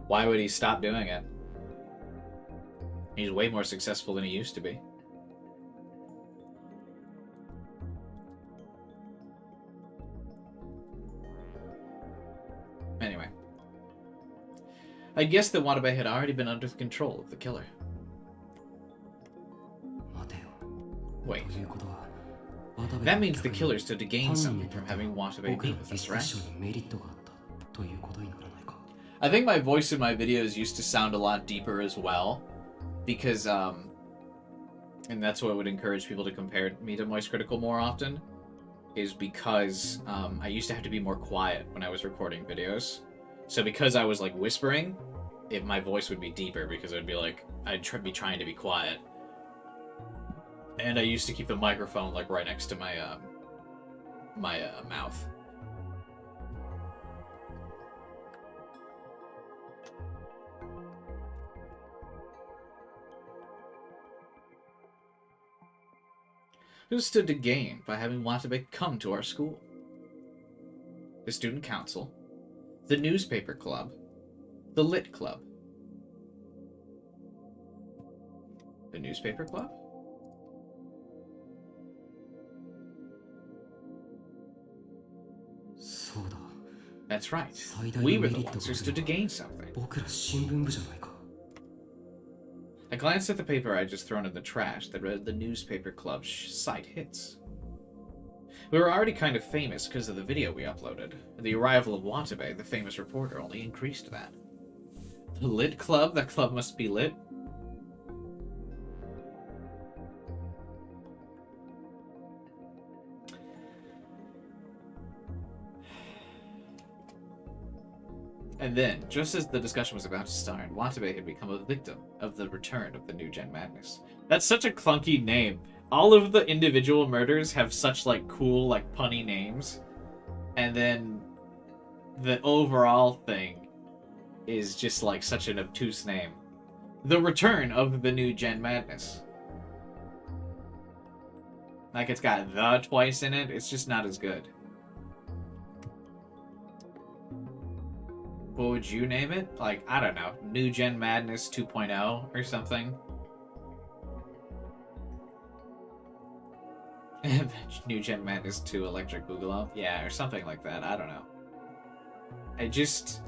Speaker 1: why would he stop doing it? He's way more successful than he used to be. Anyway. I guess that Watabe had already been under the control of the killer. Wait. That means the killer stood to gain something from having Watabe be with us, right? I think my voice in my videos used to sound a lot deeper as well. Because, and that's what would encourage people to compare me to Moist Critical more often, is because I used to have to be more quiet when I was recording videos. So because I was like whispering, my voice would be deeper because it would be like, I'd be trying to be quiet. And I used to keep the microphone like right next to my mouth. Who stood to gain by having Watabe come to our school? The student council, the newspaper club, the lit club. The newspaper club? That's right. We were the ones who stood to gain something. I glanced at the paper I'd just thrown in the trash that read the newspaper club site hits. We were already kind of famous because of the video we uploaded. The arrival of Watabe, the famous reporter, only increased that. The lit club? That club must be lit. And then, just as the discussion was about to start, Watabe had become a victim of the return of the New Gen Madness. That's such a clunky name. All of the individual murders have such, like, cool, like, punny names. And then the overall thing is just, like, such an obtuse name. The return of the New Gen Madness. Like, it's got the twice in it. It's just not as good. What would you name it? Like, I don't know. New Gen Madness 2.0 or something? New Gen Madness 2 Electric Boogaloo? Yeah, or something like that. I don't know. I just...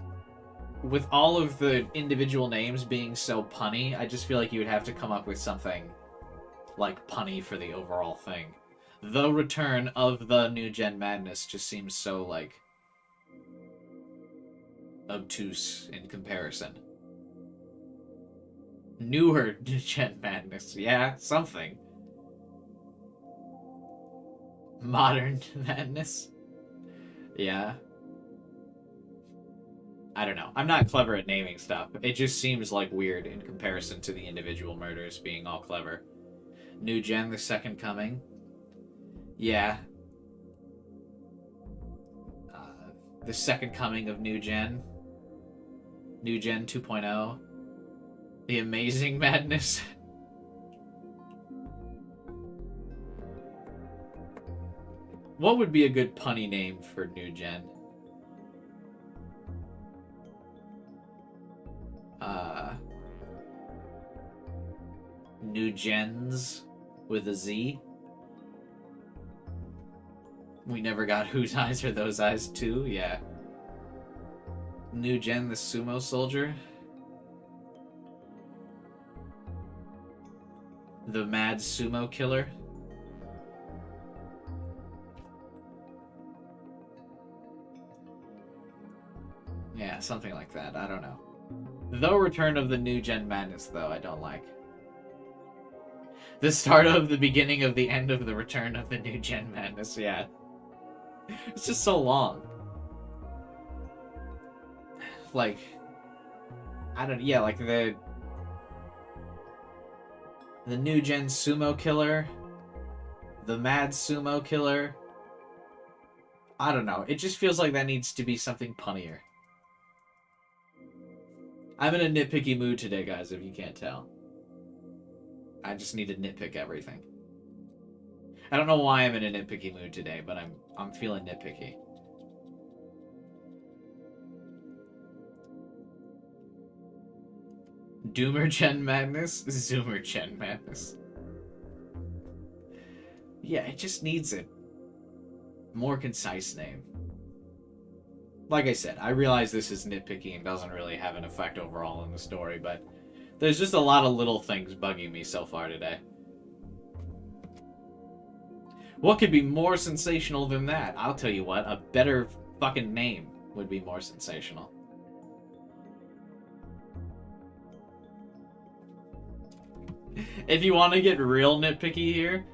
Speaker 1: With all of the individual names being so punny, I just feel like you would have to come up with something, like, punny for the overall thing. The return of the New Gen Madness just seems so, like... obtuse in comparison. Newer Gen Madness, yeah, something. Modern madness. Yeah. I don't know. I'm not clever at naming stuff. It just seems like weird in comparison to the individual murders being all clever. New Gen, the Second Coming. Yeah. The Second Coming of New Gen. New Gen 2.0. The Amazing Madness. What would be a good punny name for New Gen? New Gens with a Z. We never got Whose Eyes Are Those Eyes 2? Yeah. New Gen, the Sumo Soldier. The Mad Sumo Killer. Yeah, something like that. I don't know. The Return of the New Gen Madness, though, I don't like. The start of the beginning of the end of the Return of the New Gen Madness, yeah. It's just so long. Like, I don't, yeah, like the New Gen Sumo Killer, the Mad Sumo Killer. I don't know. It just feels like that needs to be something punnier. I'm in a nitpicky mood today, guys, if you can't tell. I just need to nitpick everything. I don't know why I'm in a nitpicky mood today, but I'm feeling nitpicky. Doomer Gen Madness? Zoomer Gen Madness. Yeah, it just needs a more concise name. Like I said, I realize this is nitpicky and doesn't really have an effect overall in the story, but there's just a lot of little things bugging me so far today. What could be more sensational than that? I'll tell you what, a better fucking name would be more sensational. If you want to get real nitpicky here,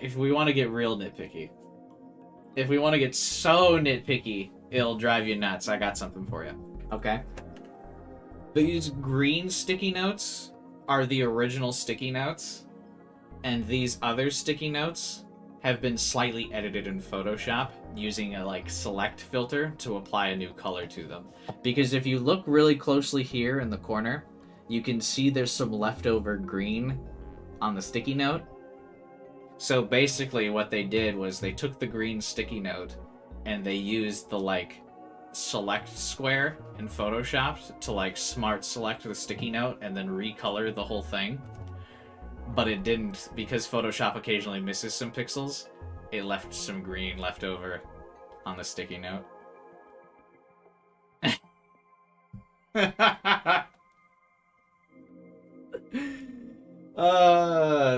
Speaker 1: if we want to get real nitpicky, if we want to get so nitpicky, it'll drive you nuts, I got something for you. Okay? These green sticky notes are the original sticky notes, and these other sticky notes have been slightly edited in Photoshop using a like select filter to apply a new color to them. Because if you look really closely here in the corner, you can see there's some leftover green on the sticky note. So basically what they did was they took the green sticky note and they used the like select square in Photoshop to like smart select the sticky note and then recolor the whole thing. But it didn't, because Photoshop occasionally misses some pixels, it left some green left over on the sticky note.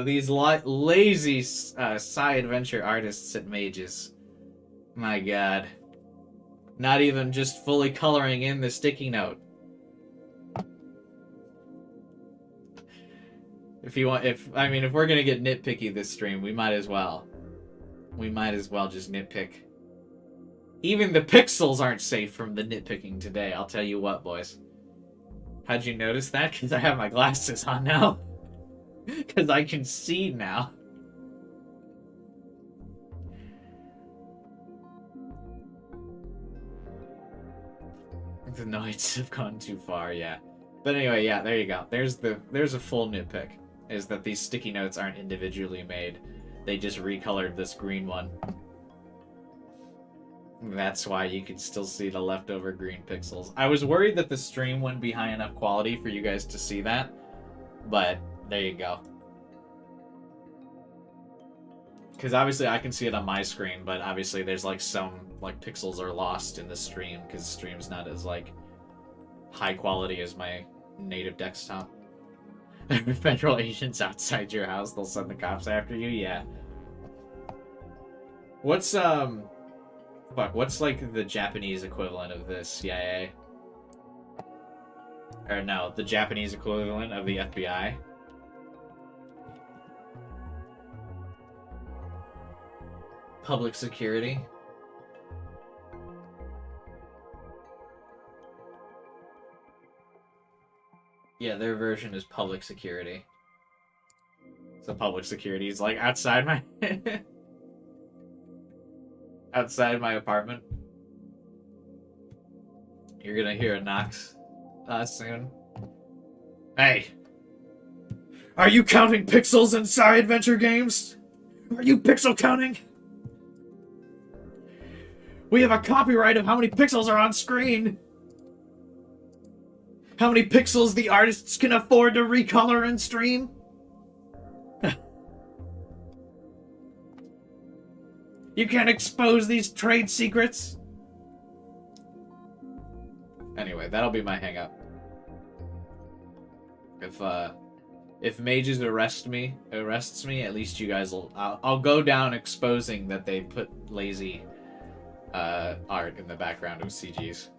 Speaker 1: These lazy sci-adventure artists at Mages. My god. Not even just fully coloring in the sticky note. If we're gonna get nitpicky this stream, we might as well. We might as well just nitpick. Even the pixels aren't safe from the nitpicking today, I'll tell you what, boys. How'd you notice that? Because I have my glasses on now. Because I can see now. The Knights have gone too far, yeah. But anyway, yeah, there you go. There's a full nitpick. Is that these sticky notes aren't individually made. They just recolored this green one. That's why you can still see the leftover green pixels. I was worried that the stream wouldn't be high enough quality for you guys to see that. But, there you go. Because obviously I can see it on my screen, but obviously there's like some like pixels are lost in the stream because the stream's not as like high quality as my native desktop. Federal agents outside your house, they'll send the cops after you? Yeah. What's what's like the Japanese equivalent of the CIA? Or no, the Japanese equivalent of the FBI? public security. Yeah, their version is public security. So public security is like outside my outside my apartment. You're gonna hear a knocks soon. Hey! Are you counting pixels inside adventure games? Are you pixel counting? We have a copyright of how many pixels are on screen. How many pixels the artists can afford to recolor and stream? You can't expose these trade secrets. Anyway, that'll be my hang up. If Mages arrests me, at least you guys will. I'll go down exposing that they put lazy art in the background of CGs.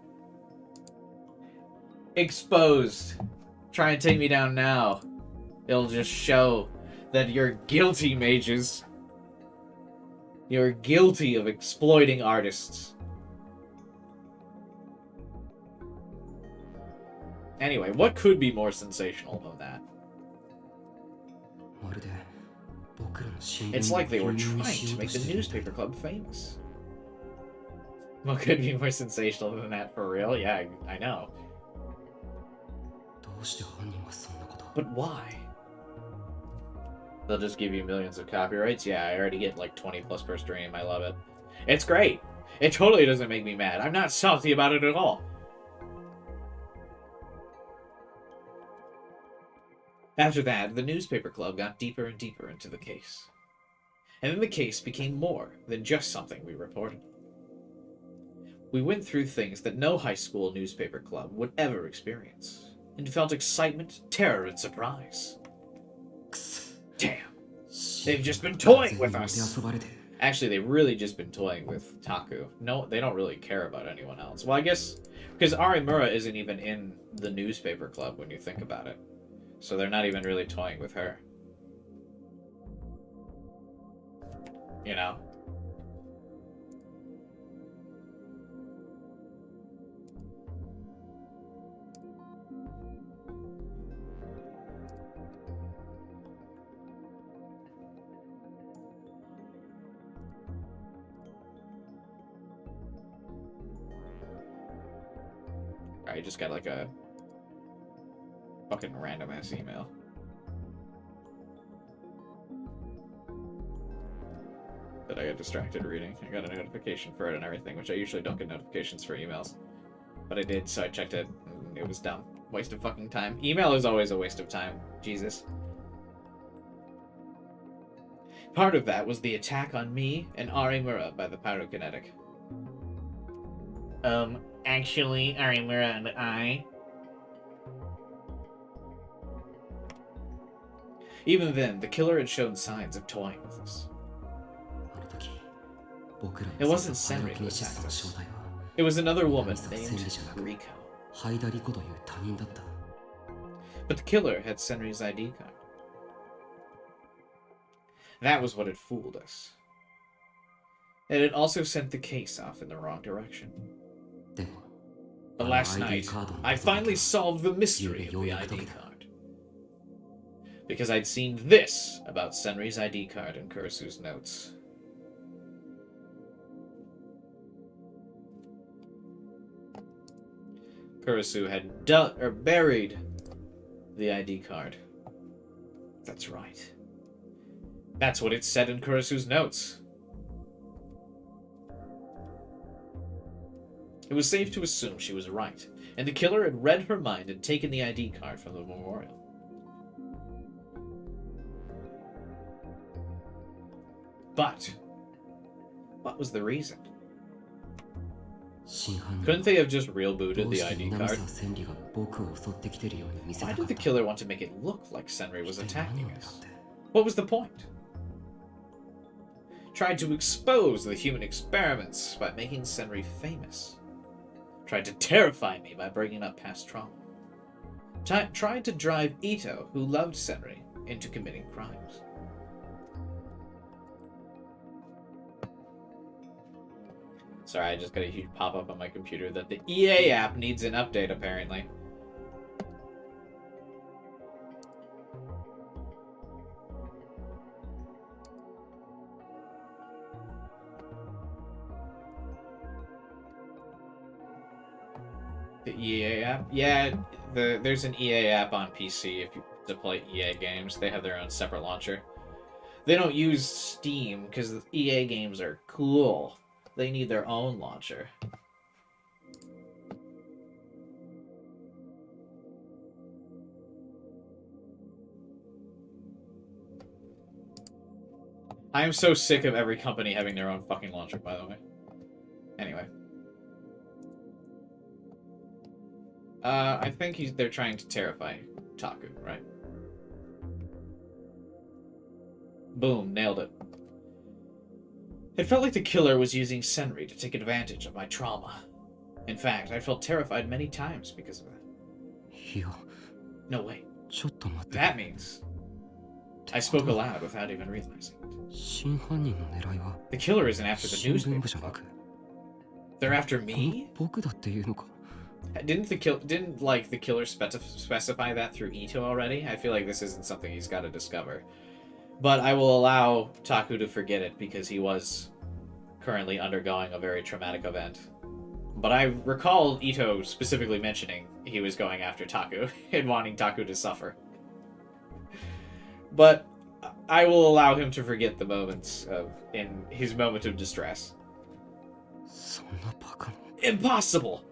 Speaker 1: Exposed. Try and take me down now. It'll just show that you're guilty, Mages. You're guilty of exploiting artists. Anyway, what could be more sensational than that? It's like they were trying to make the newspaper club famous. What could be more sensational than that, for real? Yeah, I know. But why? They'll just give you millions of copyrights? Yeah, I already get like 20 plus per stream. I love it. It's great. It totally doesn't make me mad. I'm not salty about it at all. After that, the newspaper club got deeper and deeper into the case. And then the case became more than just something we reported. We went through things that no high school newspaper club would ever experience, and felt excitement, terror, and surprise. Damn. They've just been toying with us. Actually, they've really just been toying with Taku. No, they don't really care about anyone else. Well, I guess because Arimura isn't even in the newspaper club when you think about it. So they're not even really toying with her. You know? I just got like a fucking random ass email. That I got distracted reading. I got a notification for it and everything, which I usually don't get notifications for emails. But I did, so I checked it, and it was dumb. Waste of fucking time. Email is always a waste of time. Jesus. Part of that was the attack on me and Arimura by the pyrokinetic. Actually, Arimura and I... Even then, the killer had shown signs of toying with us. It wasn't Senri who attacked us. It was another woman named Riko. But the killer had Senri's ID card. That was what had fooled us. It had also sent the case off in the wrong direction. But last night, I finally solved the mystery of the ID card. Because I'd seen this about Senri's ID card in Kurasu's notes. Kurasu had buried the ID card. That's right. That's what it said in Kurasu's notes. It was safe to assume she was right, and the killer had read her mind and taken the ID card from the memorial. But what was the reason? Couldn't they have just real booted the ID card? Why did the killer want to make it look like Senri was attacking us? What was the point? Tried to expose the human experiments by making Senri famous. Tried to terrify me by bringing up past trauma. Tried to drive Ito, who loved Senri, into committing crimes. Sorry, I just got a huge pop-up on my computer that the EA app needs an update, apparently. The EA app? Yeah, there's an EA app on PC if you to play EA games. They have their own separate launcher. They don't use Steam because the EA games are cool. They need their own launcher. I am so sick of every company having their own fucking launcher, by the way. Anyway. I think they're trying to terrify Taku, right? Boom, nailed it. It felt like the killer was using Senri to take advantage of my trauma. In fact, I felt terrified many times because of that. No way. That means I spoke aloud without even realizing it. The killer isn't after the newspaper. They're after me? Didn't the killer specify that through Ito already? I feel like this isn't something he's got to discover. But I will allow Taku to forget it because he was currently undergoing a very traumatic event. But I recall Ito specifically mentioning he was going after Taku and wanting Taku to suffer. But I will allow him to forget the moments in his moment of distress. Impossible!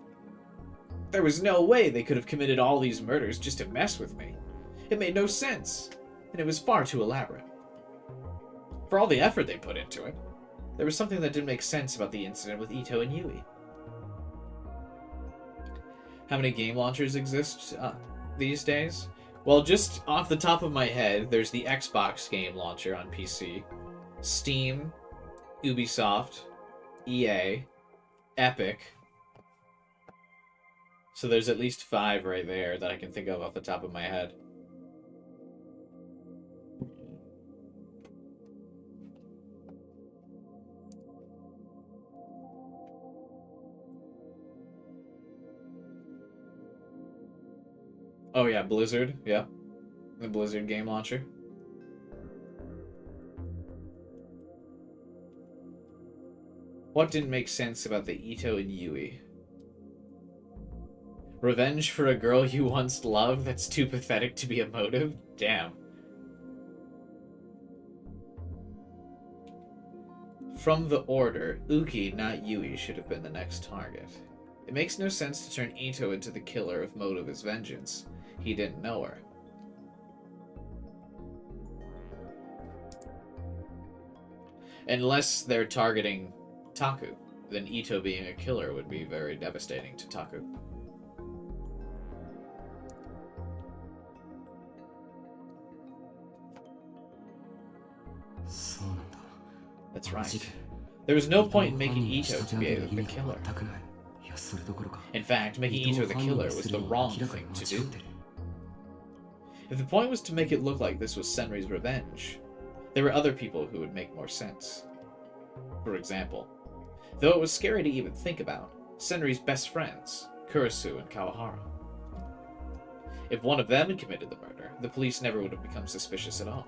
Speaker 1: There was no way they could have committed all these murders just to mess with me. It made no sense, and it was far too elaborate. For all the effort they put into it, there was something that didn't make sense about the incident with Ito and Yui. How many game launchers exist these days? Well, just off the top of my head, there's the Xbox game launcher on PC, Steam, Ubisoft, EA, Epic. So there's at least 5 right there that I can think of off the top of my head. Oh yeah, Blizzard, yeah. The Blizzard game launcher. What didn't make sense about the Ito and Yui? Revenge for a girl you once loved that's too pathetic to be a motive? Damn. From the order, Uki, not Yui, should have been the next target. It makes no sense to turn Ito into the killer if motive is vengeance. He didn't know her. Unless they're targeting Taku, then Ito being a killer would be very devastating to Taku. That's right. There was no point in making Ito to be the killer. In fact, making Ito the killer was the wrong thing to do. If the point was to make it look like this was Senri's revenge, there were other people who would make more sense. For example, though it was scary to even think about, Senri's best friends, Kurisu and Kawahara. If one of them had committed the murder, the police never would have become suspicious at all.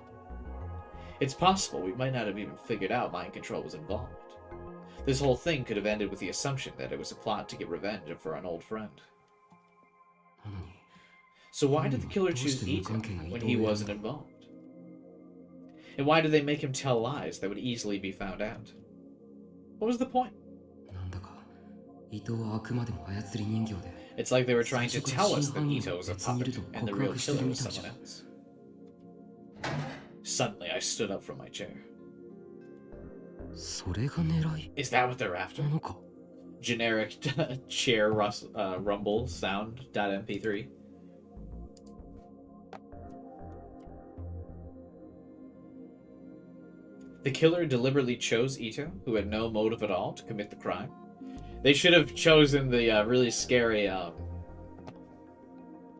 Speaker 1: It's possible we might not have even figured out mind control was involved. This whole thing could have ended with the assumption that it was a plot to get revenge for an old friend. So why did the killer choose Ito when he wasn't involved? And why did they make him tell lies that would easily be found out? What was the point? It's like they were trying to tell us that Ito was a puppet and the real killer was someone else. Suddenly, I stood up from my chair. Is that what they're after? Generic chair rumble sound.mp3. The killer deliberately chose Ito, who had no motive at all, to commit the crime. They should have chosen the really scary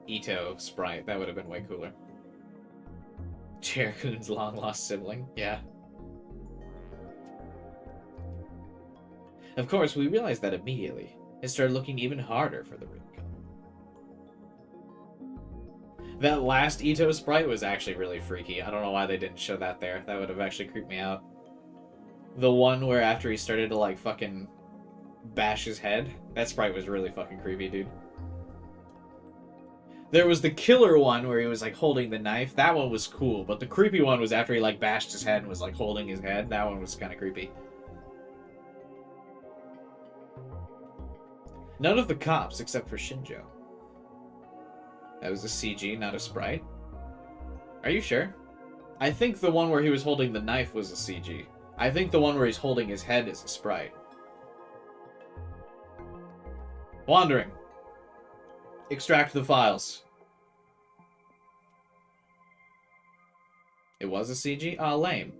Speaker 1: Ito sprite. That would have been way cooler. Chair-kun's long-lost sibling, yeah. Of course, we realized that immediately and started looking even harder for the real killer. That last Ito sprite was actually really freaky. I don't know why they didn't show that there. That would have actually creeped me out. The one where after he started to, like, fucking bash his head, that sprite was really fucking creepy, dude. There was the killer one where he was, like, holding the knife. That one was cool, but the creepy one was after he, like, bashed his head and was, like, holding his head. That one was kind of creepy. None of the cops, except for Shinjo. That was a CG, not a sprite. Are you sure? I think the one where he was holding the knife was a CG. I think the one where he's holding his head is a sprite. Wandering. Extract the files. It was a CG? Ah, lame.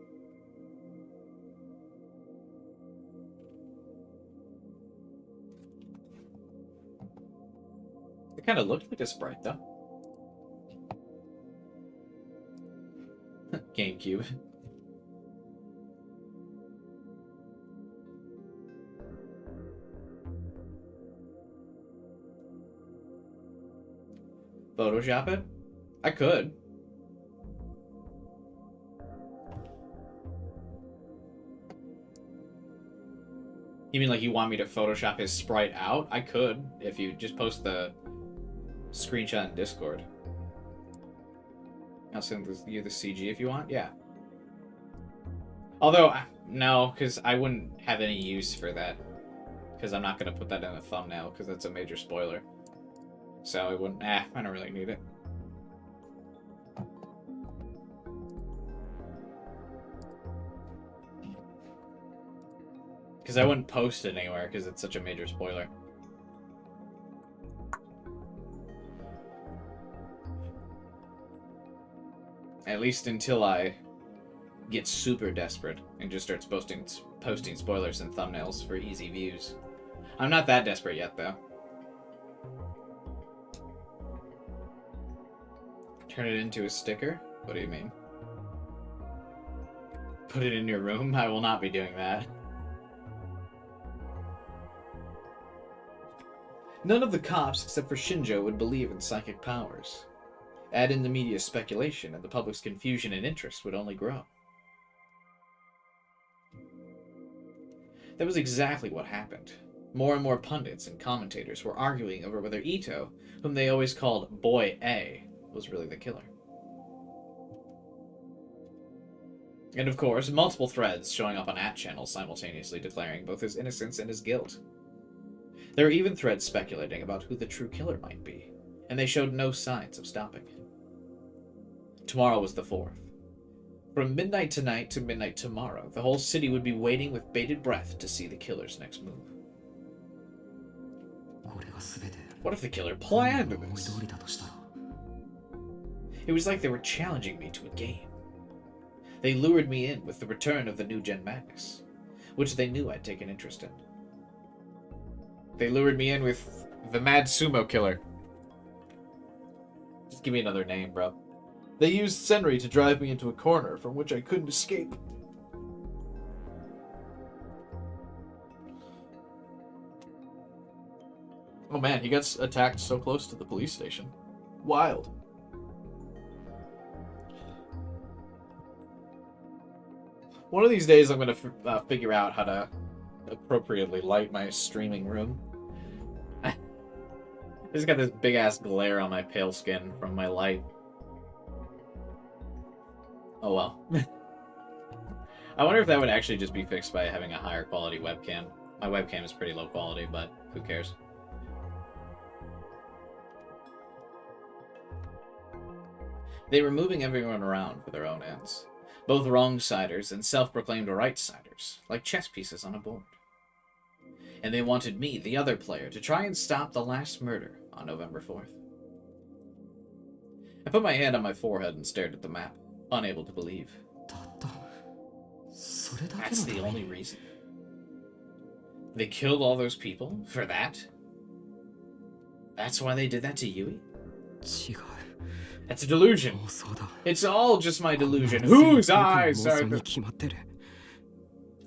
Speaker 1: It kind of looked like a sprite, though. GameCube. Photoshop it? I could. You mean like you want me to Photoshop his sprite out? I could, if you just post the screenshot in Discord. I'll send you the CG if you want, yeah. Although, no, because I wouldn't have any use for that. Because I'm not going to put that in a thumbnail, because that's a major spoiler. So I wouldn't, I don't really need it. Because I wouldn't post it anywhere, because it's such a major spoiler. At least until I get super desperate and just starts posting spoilers and thumbnails for easy views. I'm not that desperate yet, though. Turn it into a sticker? What do you mean? Put it in your room? I will not be doing that. None of the cops, except for Shinjo, would believe in psychic powers. Add in the media's speculation, and the public's confusion and interest would only grow. That was exactly what happened. More and more pundits and commentators were arguing over whether Ito, whom they always called Boy A, was really the killer. And of course, multiple threads showing up on @channels simultaneously declaring both his innocence and his guilt. There were even threads speculating about who the true killer might be, and they showed no signs of stopping. Tomorrow was the 4th. From midnight tonight to midnight tomorrow, the whole city would be waiting with bated breath to see the killer's next move. What if the killer planned this? It was like they were challenging me to a game. They lured me in with the return of the new Gen Madness, which they knew I'd take an interest in. They lured me in with the Mad Sumo Killer. Just give me another name, bro. They used Senri to drive me into a corner from which I couldn't escape. Oh man, he got attacked so close to the police station. Wild. One of these days I'm going to figure out how to appropriately light my streaming room. I just got this big-ass glare on my pale skin from my light. Oh well. I wonder if that would actually just be fixed by having a higher quality webcam. My webcam is pretty low quality, but who cares? They were moving everyone around for their own ends. Both wrong-siders and self-proclaimed right-siders, like chess pieces on a board. And they wanted me, the other player, to try and stop the last murder on November 4th. I put my hand on my forehead and stared at the map, unable to believe. That's the only reason. They killed all those people for that? That's why they did that to Yui? That's a delusion. It's all just my delusion. Whose eyes are the...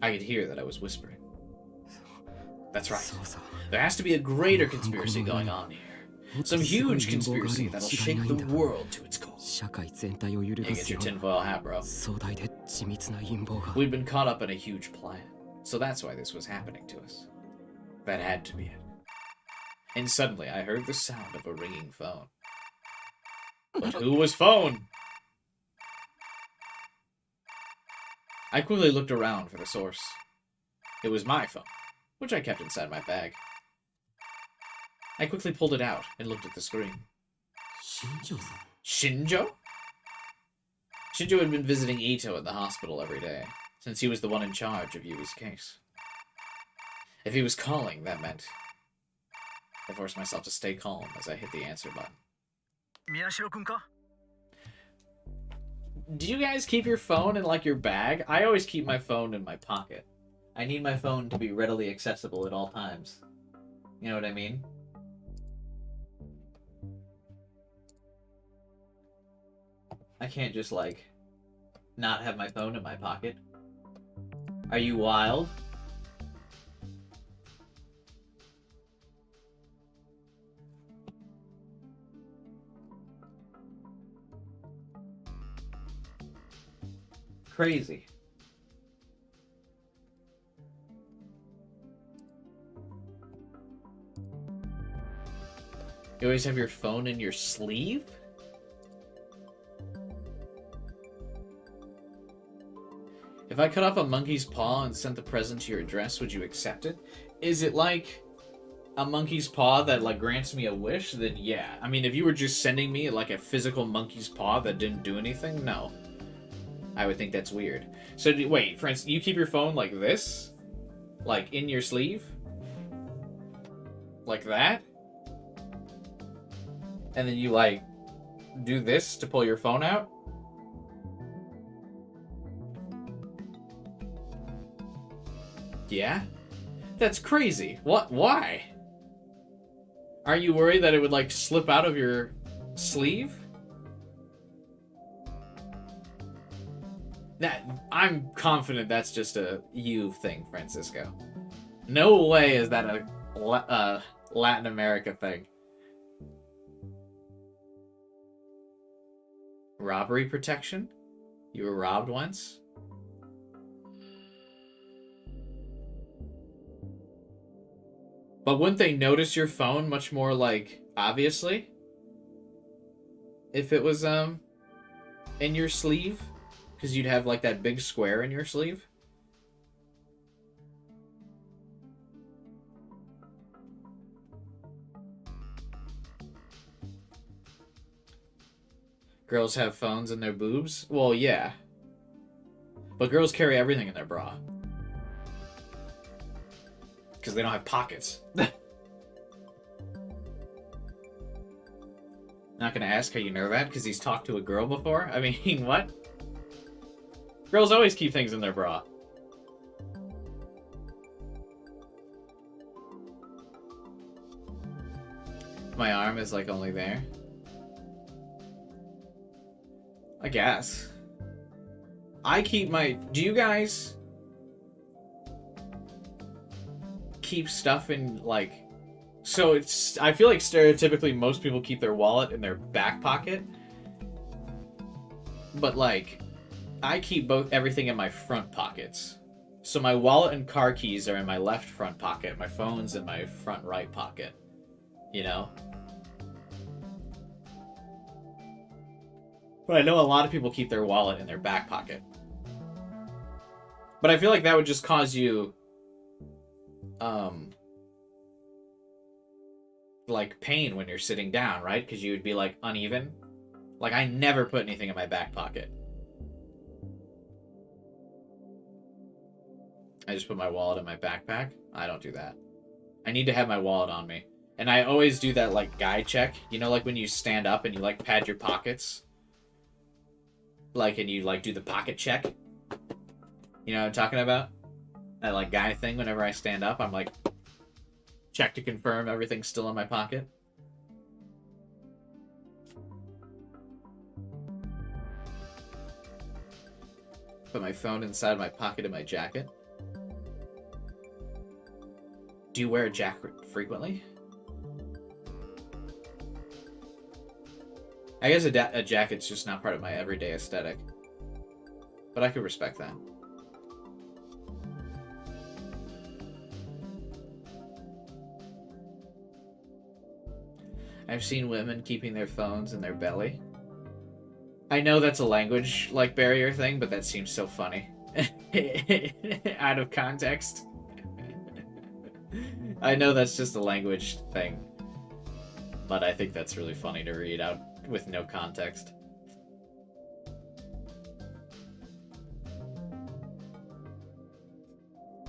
Speaker 1: I could hear that I was whispering. That's right.
Speaker 3: そうさ
Speaker 1: There has to be a greater conspiracy going on here. Some huge conspiracy that'll shake the world to its core.
Speaker 3: 社会全体を揺る
Speaker 1: You
Speaker 3: が
Speaker 1: get
Speaker 3: す
Speaker 1: your
Speaker 3: ような
Speaker 1: tinfoil hat, bro.
Speaker 3: 壮大で緻密な陰謀が
Speaker 1: We'd been caught up in a huge plan, so that's why this was happening to us. That had to be it. And suddenly, I heard the sound of a ringing phone. But who was phone? I quickly looked around for the source. It was my phone, which I kept inside my bag. I quickly pulled it out and looked at the screen.
Speaker 3: 新庄さん
Speaker 1: Shinjo? Shinjo had been visiting Ito at the hospital every day, since he was the one in charge of Yui's case. If he was calling, that meant I forced myself to stay calm as I hit the answer button.
Speaker 4: 宮代くんか
Speaker 1: Do you guys keep your phone in, like, your bag? I always keep my phone in my pocket. I need my phone to be readily accessible at all times. You know what I mean? I can't just, like, not have my phone in my pocket. Are you wild? Crazy. You always have your phone in your sleeve? If I cut off a monkey's paw and sent the present to your address, would you accept it? Is it like a monkey's paw that, like, grants me a wish? Then yeah. I mean, if you were just sending me, like, a physical monkey's paw that didn't do anything, no. I would think that's weird. So, wait, for instance, you keep your phone like this? Like, in your sleeve? Like that? And then you, like, do this to pull your phone out? Yeah? That's crazy. What? Why? Aren't you worried that it would, like, slip out of your sleeve? I'm confident that's just a you thing, Francisco. No way is that a Latin America thing. Robbery protection? You were robbed once? But wouldn't they notice your phone much more, like, obviously? If it was, in your sleeve? Because you'd have, like, that big square in your sleeve? Girls have phones in their boobs? Well, yeah. But girls carry everything in their bra. Because they don't have pockets. Not gonna ask how you know that, because he's talked to a girl before? I mean, what? Girls always keep things in their bra. My arm is, like, only there. I guess. I keep my... Do you guys keep stuff in, like... So it's... I feel like stereotypically most people keep their wallet in their back pocket. But, like, I keep everything in my front pockets. So my wallet and car keys are in my left front pocket. My phone's in my front right pocket. You know? But I know a lot of people keep their wallet in their back pocket. But I feel like that would just cause you, like, pain when you're sitting down, right? Because you would be, like, uneven. Like, I never put anything in my back pocket. I just put my wallet in my backpack. I don't do that. I need to have my wallet on me. And I always do that, like, guy check. You know, like when you stand up and you, like, pad your pockets? Like, and you, like, do the pocket check? You know what I'm talking about? That, like, guy thing whenever I stand up. I'm like, check to confirm everything's still in my pocket. Put my phone inside my pocket of my jacket. Do you wear a jacket frequently? I guess a jacket's just not part of my everyday aesthetic. But I could respect that. I've seen women keeping their phones in their belly. I know that's a language like barrier thing, but that seems so funny. Out of context. I know that's just a language thing, but I think that's really funny to read out with no context.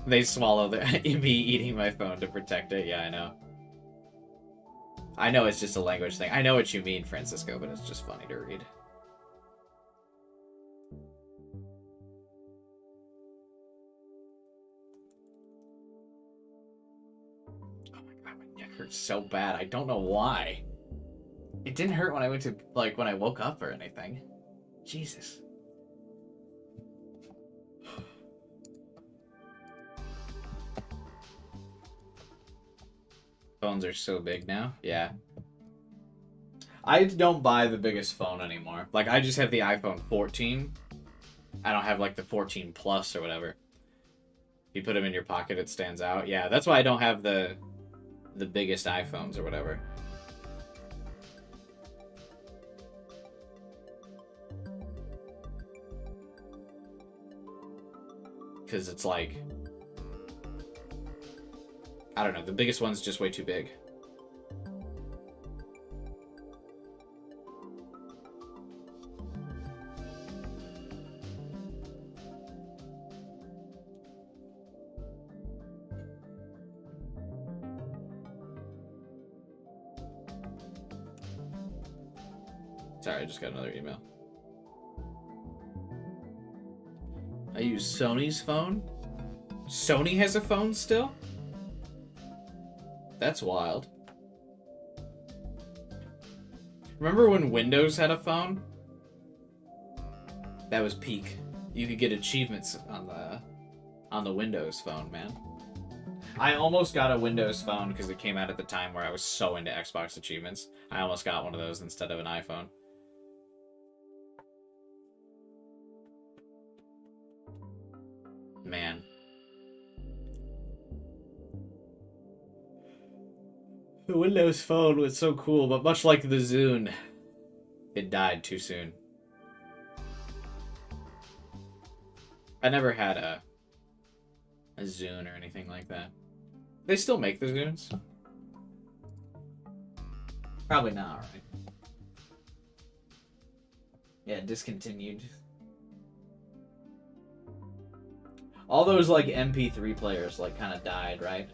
Speaker 1: They swallow me eating my phone to protect it. Yeah, I know. I know it's just a language thing. I know what you mean, Francisco, but it's just funny to read. Oh my god, my neck hurts so bad. I don't know why. It didn't hurt when I went to, like, when I woke up or anything. Jesus. Phones are so big now. Yeah. I don't buy the biggest phone anymore. Like, I just have the iPhone 14. I don't have, like, the 14 Plus or whatever. You put them in your pocket, it stands out. Yeah, that's why I don't have the biggest iPhones or whatever. Because it's like... I don't know, the biggest one's just way too big. Sorry, I just got another email. I use Sony's phone? Sony has a phone still? That's wild. Remember when Windows had a phone? That was peak. You could get achievements on the Windows phone, man. I almost got a Windows phone because it came out at the time where I was so into Xbox achievements. I almost got one of those instead of an iPhone. Man. The Windows Phone was so cool, but much like the Zune, it died too soon. I never had a Zune or anything like that. They still make the Zunes? Probably not, right? Yeah, discontinued. All those, like, MP3 players, like, kind of died, right?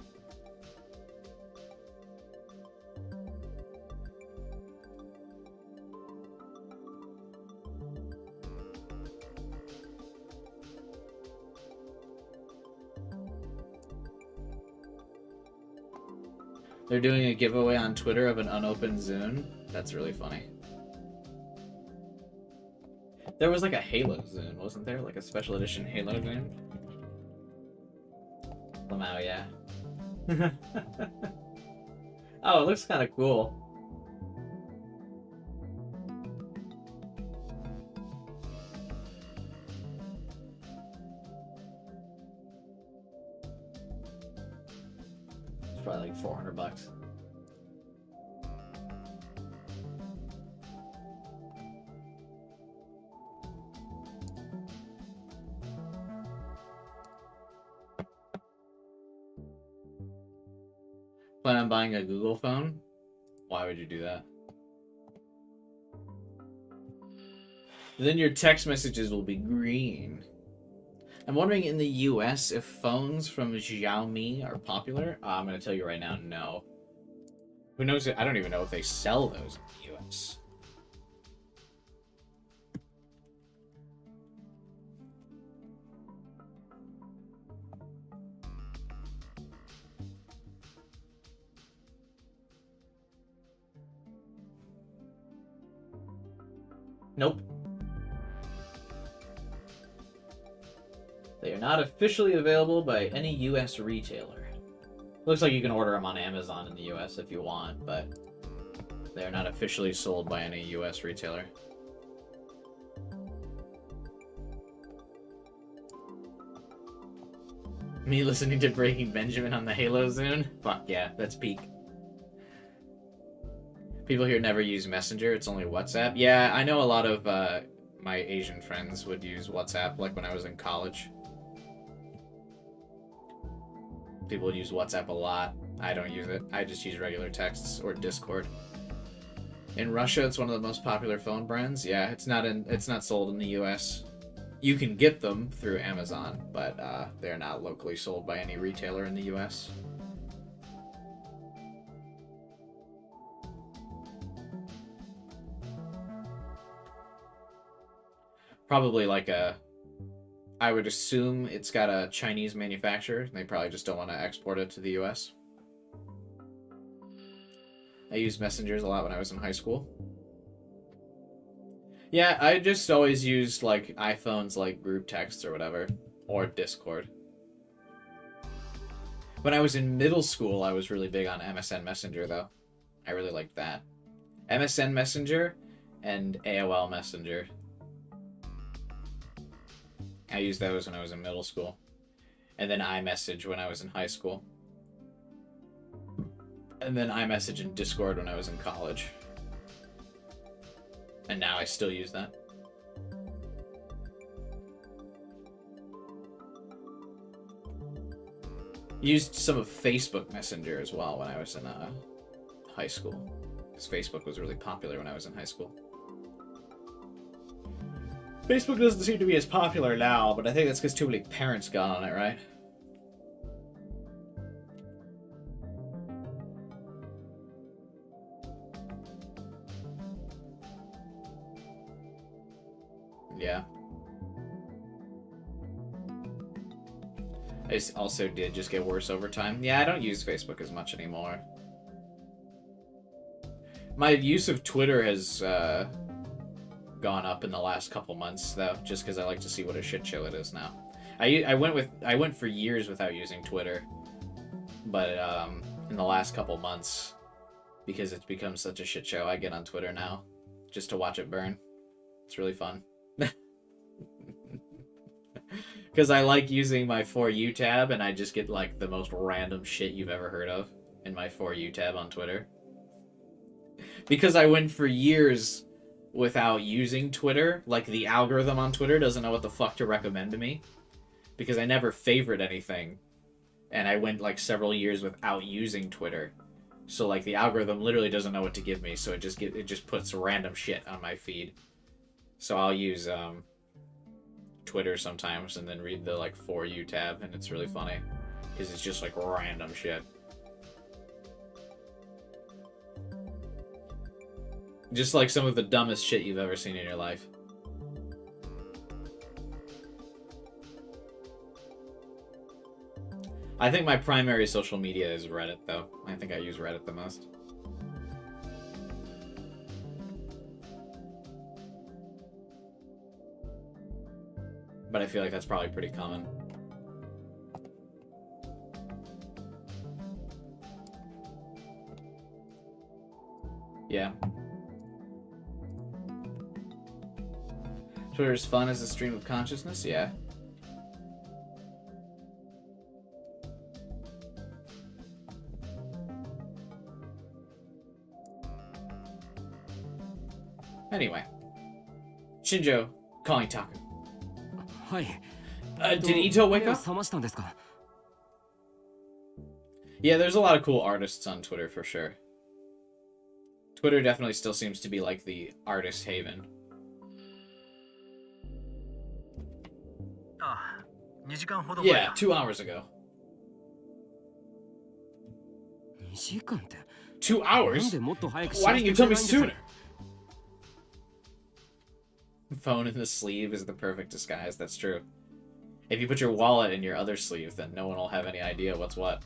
Speaker 1: They're doing a giveaway on Twitter of an unopened Zune. That's really funny. There was like a Halo Zune, wasn't there? Like a special edition Halo Zune? Lamau, yeah. Oh, it looks kind of cool. It's probably like $400. Plan on buying a Google phone? Why would you do that? Then your text messages will be green. I'm wondering in the US if phones from Xiaomi are popular. I'm going to tell you right now, no. Who knows? I don't even know if they sell those in the US. Nope. They are not officially available by any US retailer. Looks like you can order them on Amazon in the US if you want, but they're not officially sold by any US retailer. Me listening to Breaking Benjamin on the Halo Zune? Fuck yeah, that's peak. People here never use Messenger, it's only WhatsApp. Yeah, I know a lot of my Asian friends would use WhatsApp, like when I was in college. People would use WhatsApp a lot. I don't use it. I just use regular texts or Discord. In Russia, it's one of the most popular phone brands. Yeah, it's not sold in the US. You can get them through Amazon, but they're not locally sold by any retailer in the US. Probably like I would assume it's got a Chinese manufacturer. They probably just don't want to export it to the US. I used messengers a lot when I was in high school. Yeah, I just always used like iPhones, like group texts or whatever, or Discord. When I was in middle school, I was really big on MSN Messenger, though. I really liked that. MSN Messenger and AOL Messenger. I used those when I was in middle school. And then iMessage when I was in high school. And then iMessage and Discord when I was in college. And now I still use that. Used some of Facebook Messenger as well when I was in high school. Because Facebook was really popular when I was in high school. Facebook doesn't seem to be as popular now, but I think that's because too many parents got on it, right? Yeah. I also did just get worse over time. Yeah, I don't use Facebook as much anymore. My use of Twitter has gone up in the last couple months, though, just because I like to see what a shit show it is now. I went for years without using Twitter, but in the last couple months, because it's become such a shit show, I get on Twitter now just to watch it burn. It's really fun. Because I like using my For You tab, and I just get like the most random shit you've ever heard of in my For You tab on Twitter. Because I went for years without using Twitter, like the algorithm on Twitter doesn't know what the fuck to recommend to me. Because I never favored anything, and I went like several years without using Twitter. So like the algorithm literally doesn't know what to give me, so it just puts random shit on my feed. So I'll use Twitter sometimes and then read the like For You tab, and it's really funny because it's just like random shit. Just like some of the dumbest shit you've ever seen in your life. I think my primary social media is Reddit, though. I think I use Reddit the most. But I feel like that's probably pretty common. Yeah. Twitter's fun as a stream of consciousness? Yeah. Anyway. Shinjo calling Taku. Did Ito wake up? Yeah, there's a lot of cool artists on Twitter for sure. Twitter definitely still seems to be like the artist haven. Yeah, 2 hours ago. 2 hours? Why didn't you tell me sooner? Phone in the sleeve is the perfect disguise, that's true. If you put your wallet in your other sleeve, then no one will have any idea what's what.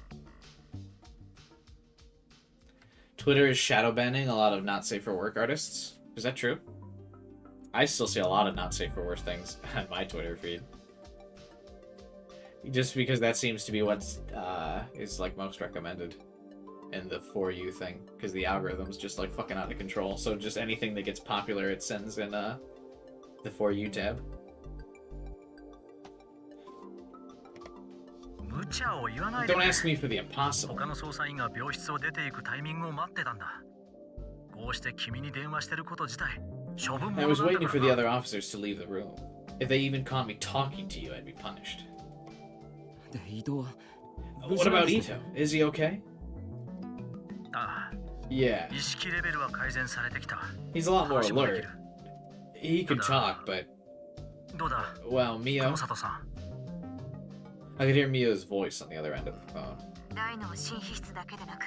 Speaker 1: Twitter is shadow banning a lot of not safe for work artists. Is that true? I still see a lot of not safe for work things on my Twitter feed. Just because that seems to be what's is like most recommended in the For You thing, because the algorithm's just like fucking out of control. So just anything that gets popular, it sends in the For You tab.
Speaker 4: 無茶を言わないで
Speaker 1: Don't
Speaker 4: くれ
Speaker 1: ask me for the impossible.
Speaker 4: 他の捜査員が病室を出ていくタイミングを待ってたんだこうして君に電話してること自体処分
Speaker 1: I
Speaker 4: 物
Speaker 1: was
Speaker 4: なんだ
Speaker 1: waiting
Speaker 4: か
Speaker 1: for the
Speaker 4: ら
Speaker 1: other officers to leave the room. If they even caught me talking to you, I'd be punished.
Speaker 3: で伊藤は
Speaker 1: What about Ito? Is he okay?
Speaker 4: ああ
Speaker 1: Yeah,
Speaker 4: 意識レベルは改善されてきた
Speaker 1: he's a lot more
Speaker 4: 話もでき
Speaker 1: alert.
Speaker 4: る
Speaker 1: He can talk, but
Speaker 4: どうだ
Speaker 1: well,
Speaker 4: 久
Speaker 1: Mio.
Speaker 4: 野里さん
Speaker 1: I could hear Mio's voice on the other end of the phone.
Speaker 2: 大脳新皮質だけでなく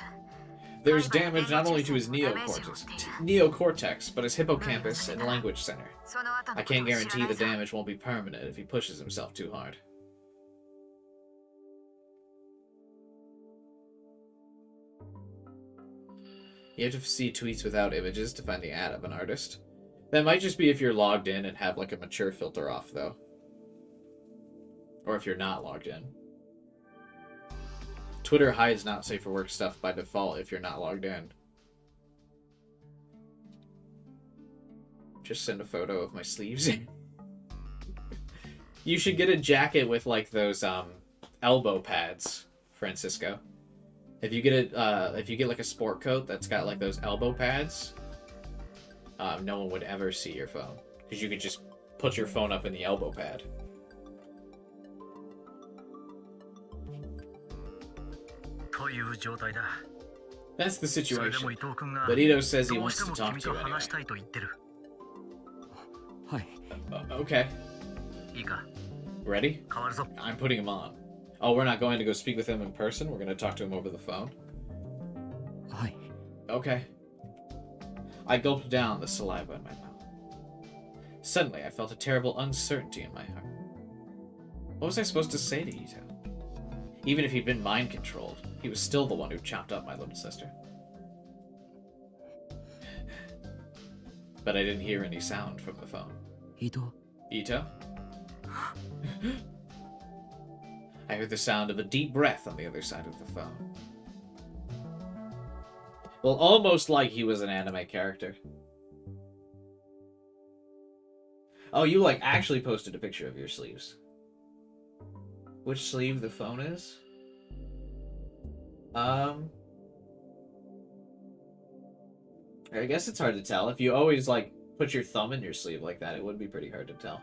Speaker 1: There's damage not only to his neocortex, but his hippocampus and language center.
Speaker 2: その後の
Speaker 1: I
Speaker 2: ことを
Speaker 1: can't
Speaker 2: 知ら
Speaker 1: guarantee
Speaker 2: ない
Speaker 1: the
Speaker 2: さ
Speaker 1: damage won't be permanent if he pushes himself too hard. You have to see tweets without images to find the ad of an artist. That might just be if you're logged in and have like a mature filter off, though. Or if you're not logged in. Twitter hides not safe for work stuff by default if you're not logged in. Just send a photo of my sleeves. You should get a jacket with like those elbow pads, Francisco. If you get like a sport coat that's got like those elbow pads, no one would ever see your phone because you could just put your phone up in the elbow pad.
Speaker 4: という状態だ
Speaker 1: That's the
Speaker 4: それで
Speaker 1: situation.
Speaker 4: も伊藤君が
Speaker 1: But Ito says he
Speaker 4: どう
Speaker 1: wants
Speaker 4: して
Speaker 1: to
Speaker 4: も
Speaker 1: talk
Speaker 4: 君
Speaker 1: to
Speaker 4: と
Speaker 1: you anyway.
Speaker 4: 話したいと言ってる
Speaker 3: はい
Speaker 1: Okay,
Speaker 4: いいか
Speaker 1: ready?
Speaker 4: 変わるぞ
Speaker 1: I'm putting him on. Oh, we're not going to go speak with him in person. We're going to talk to him over the phone.
Speaker 3: はい
Speaker 1: Okay. I gulped down the saliva in my mouth. Suddenly, I felt a terrible uncertainty in my heart. What was I supposed to say to Ito? Even if he'd been mind-controlled, he was still the one who chopped up my little sister. But I didn't hear any sound from the phone.
Speaker 3: 伊藤
Speaker 1: Ito? I heard the sound of a deep breath on the other side of the phone. Well, almost like he was an anime character. Oh, you like actually posted a picture of your sleeves. Which sleeve the phone is? I guess it's hard to tell. If you always like put your thumb in your sleeve like that, it would be pretty hard to tell.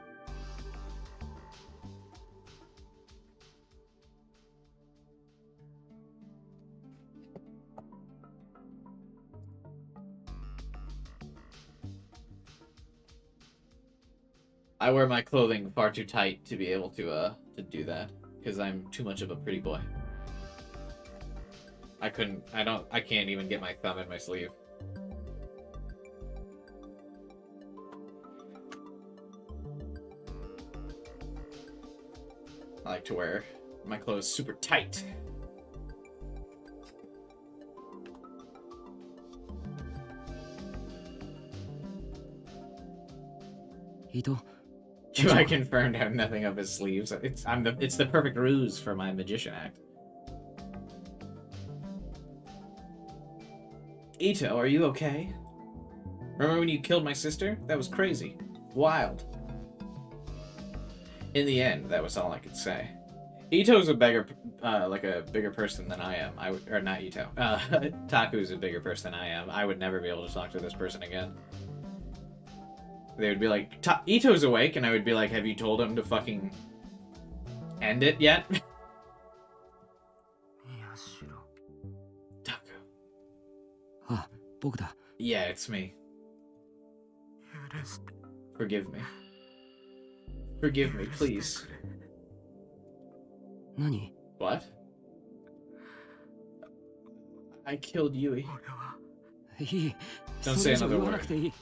Speaker 1: I wear my clothing far too tight to be able to do that because I'm too much of a pretty boy. I can't even get my thumb in my sleeve. I like to wear my clothes super tight.
Speaker 3: Ito
Speaker 1: I confirmed I have nothing up his sleeves. It's the perfect ruse for my magician act. Ito, are you okay? Remember when you killed my sister? That was crazy. Wild. In the end, that was all I could say. Ito's a bigger person than I am. Or not Ito. Taku's a bigger person than I am. I would never be able to talk to this person again. They would be like, Ito's awake, and I would be like, have you told him to fucking end it yet? Taku.
Speaker 3: あ僕だ
Speaker 1: Yeah, it's me. Forgive me. Forgive me, please.
Speaker 3: 何
Speaker 1: What? I killed Yui.
Speaker 3: いい
Speaker 1: Don't
Speaker 3: それ
Speaker 1: say
Speaker 3: 以上
Speaker 1: another
Speaker 3: 言わ
Speaker 1: word.
Speaker 3: なくていい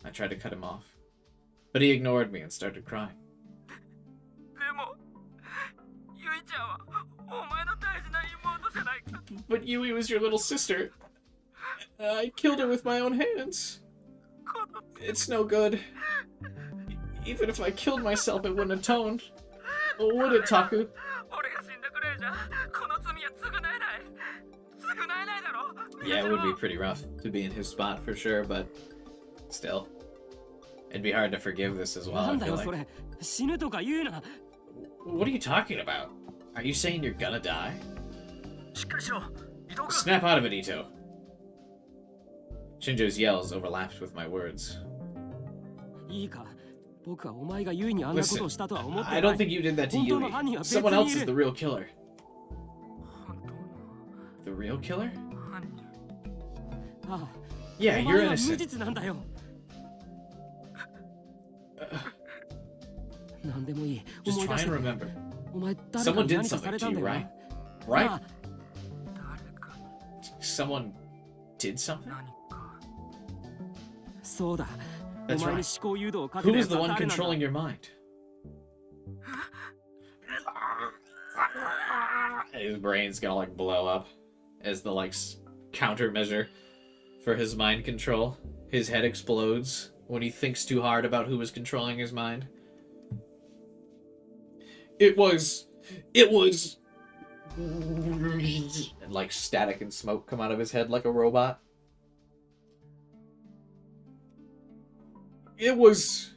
Speaker 1: I tried to cut him off. But he ignored me and started crying.
Speaker 4: でもゆいちゃんはお前の大事な妹じゃないか
Speaker 1: But Yui was your little sister. I killed her with my own hands. It's no good. Even if I killed myself, it wouldn't atone. Would it, Taku?
Speaker 4: 俺が死んだくらいじゃこの罪は償えない償えないだろ
Speaker 1: Yeah, it would be pretty rough to be in his spot for sure, but still. It'd be hard to forgive this as well,
Speaker 3: な
Speaker 1: I
Speaker 3: んだ
Speaker 1: feel
Speaker 3: よそ
Speaker 1: like.
Speaker 3: れ死ぬとか言うな
Speaker 1: What are you talking about? Are you saying you're gonna die?
Speaker 4: しっかりしろ伊藤君
Speaker 1: Snap out of it, Ito. Shinjo's yells overlapped with my words.
Speaker 3: いいか僕はお前がユイにあんなことをしたとは思って
Speaker 1: I
Speaker 3: な
Speaker 1: don't
Speaker 3: い
Speaker 1: think you did that to
Speaker 3: 本当
Speaker 1: Yui.
Speaker 3: の犯人は別に
Speaker 1: Someone else
Speaker 3: い
Speaker 1: is
Speaker 3: る
Speaker 1: the real killer.
Speaker 4: 本当の
Speaker 1: The real killer?
Speaker 4: 犯人
Speaker 3: ああ
Speaker 1: Yeah,
Speaker 3: お
Speaker 1: you're
Speaker 3: 前は無
Speaker 1: innocent.
Speaker 3: 実なんだよなんでもいい
Speaker 1: Just
Speaker 3: 思い出
Speaker 1: try
Speaker 3: し
Speaker 1: and
Speaker 3: て
Speaker 1: remember.
Speaker 3: お前誰か
Speaker 1: Someone
Speaker 3: に
Speaker 1: did
Speaker 3: 何かされ
Speaker 1: something
Speaker 3: た
Speaker 1: to
Speaker 3: ん
Speaker 1: you,
Speaker 3: だよ
Speaker 1: right?
Speaker 3: な
Speaker 1: Right?
Speaker 3: ああ
Speaker 4: 誰か
Speaker 1: Someone did something?
Speaker 4: 何か
Speaker 3: そうだ
Speaker 1: That's
Speaker 3: お前
Speaker 1: right.
Speaker 3: に思考誘導をかけ
Speaker 1: Who
Speaker 3: たや
Speaker 1: is
Speaker 3: つ
Speaker 1: the
Speaker 3: は
Speaker 1: one
Speaker 3: 誰なんだ
Speaker 1: controlling your mind? His brain's gonna like blow up as the like countermeasure for his mind control. His head explodes when he thinks too hard about who is controlling his mind. It was and like static and smoke come out of his head like a robot. It was,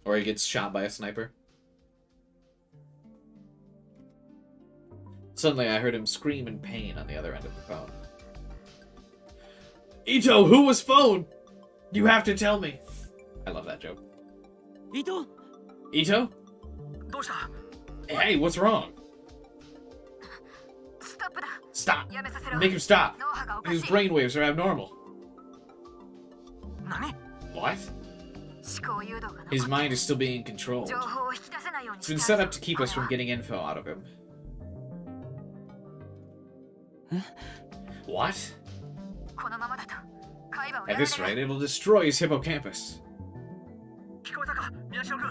Speaker 1: or he gets shot by a sniper. Suddenly I heard him scream in pain on the other end of the phone. Ito, who was phone? You have to tell me. I love that joke.
Speaker 3: 伊藤
Speaker 1: Ito?
Speaker 4: どうした
Speaker 1: Hey, what's wrong?
Speaker 2: ストップだ
Speaker 1: Stop.
Speaker 2: やめさせろ
Speaker 1: Make him stop.
Speaker 2: 脳波がおかし
Speaker 1: His
Speaker 2: い
Speaker 1: brainwaves are abnormal.
Speaker 4: 何
Speaker 1: What?
Speaker 2: 思考誘導が残
Speaker 1: His
Speaker 2: って
Speaker 1: mind is still being controlled.
Speaker 2: 情報を引き出せないように
Speaker 1: It's
Speaker 2: して
Speaker 1: been
Speaker 2: あ
Speaker 1: set
Speaker 2: る
Speaker 1: up to keep us from getting info out of him. What?
Speaker 2: このままだと会話を
Speaker 1: At
Speaker 2: やら
Speaker 1: this
Speaker 2: れ
Speaker 1: rate,
Speaker 2: る
Speaker 1: it'll destroy his hippocampus.
Speaker 4: 聞こえたか宮代君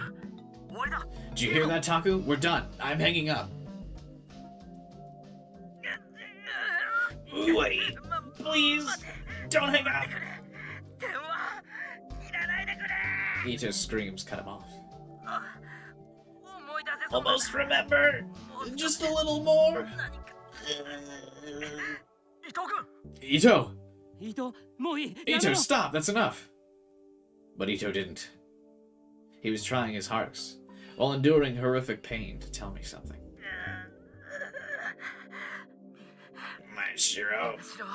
Speaker 4: 終わりだ
Speaker 1: Did you hear that, Taku? We're done. I'm hanging up. Wait, please, don't hang up.
Speaker 4: 電話いらないでくれ
Speaker 1: Ito's screams cut him off.
Speaker 4: 思い出せそうだ
Speaker 1: Almost remember. Just a little more.
Speaker 4: 何か伊藤君
Speaker 1: Ito!
Speaker 3: 伊藤もういいやめ
Speaker 1: Ito,
Speaker 3: ろ
Speaker 1: stop! That's enough! But Ito didn't. He was trying his hardest, while enduring horrific pain, to tell me something. My Shiro,
Speaker 4: しろ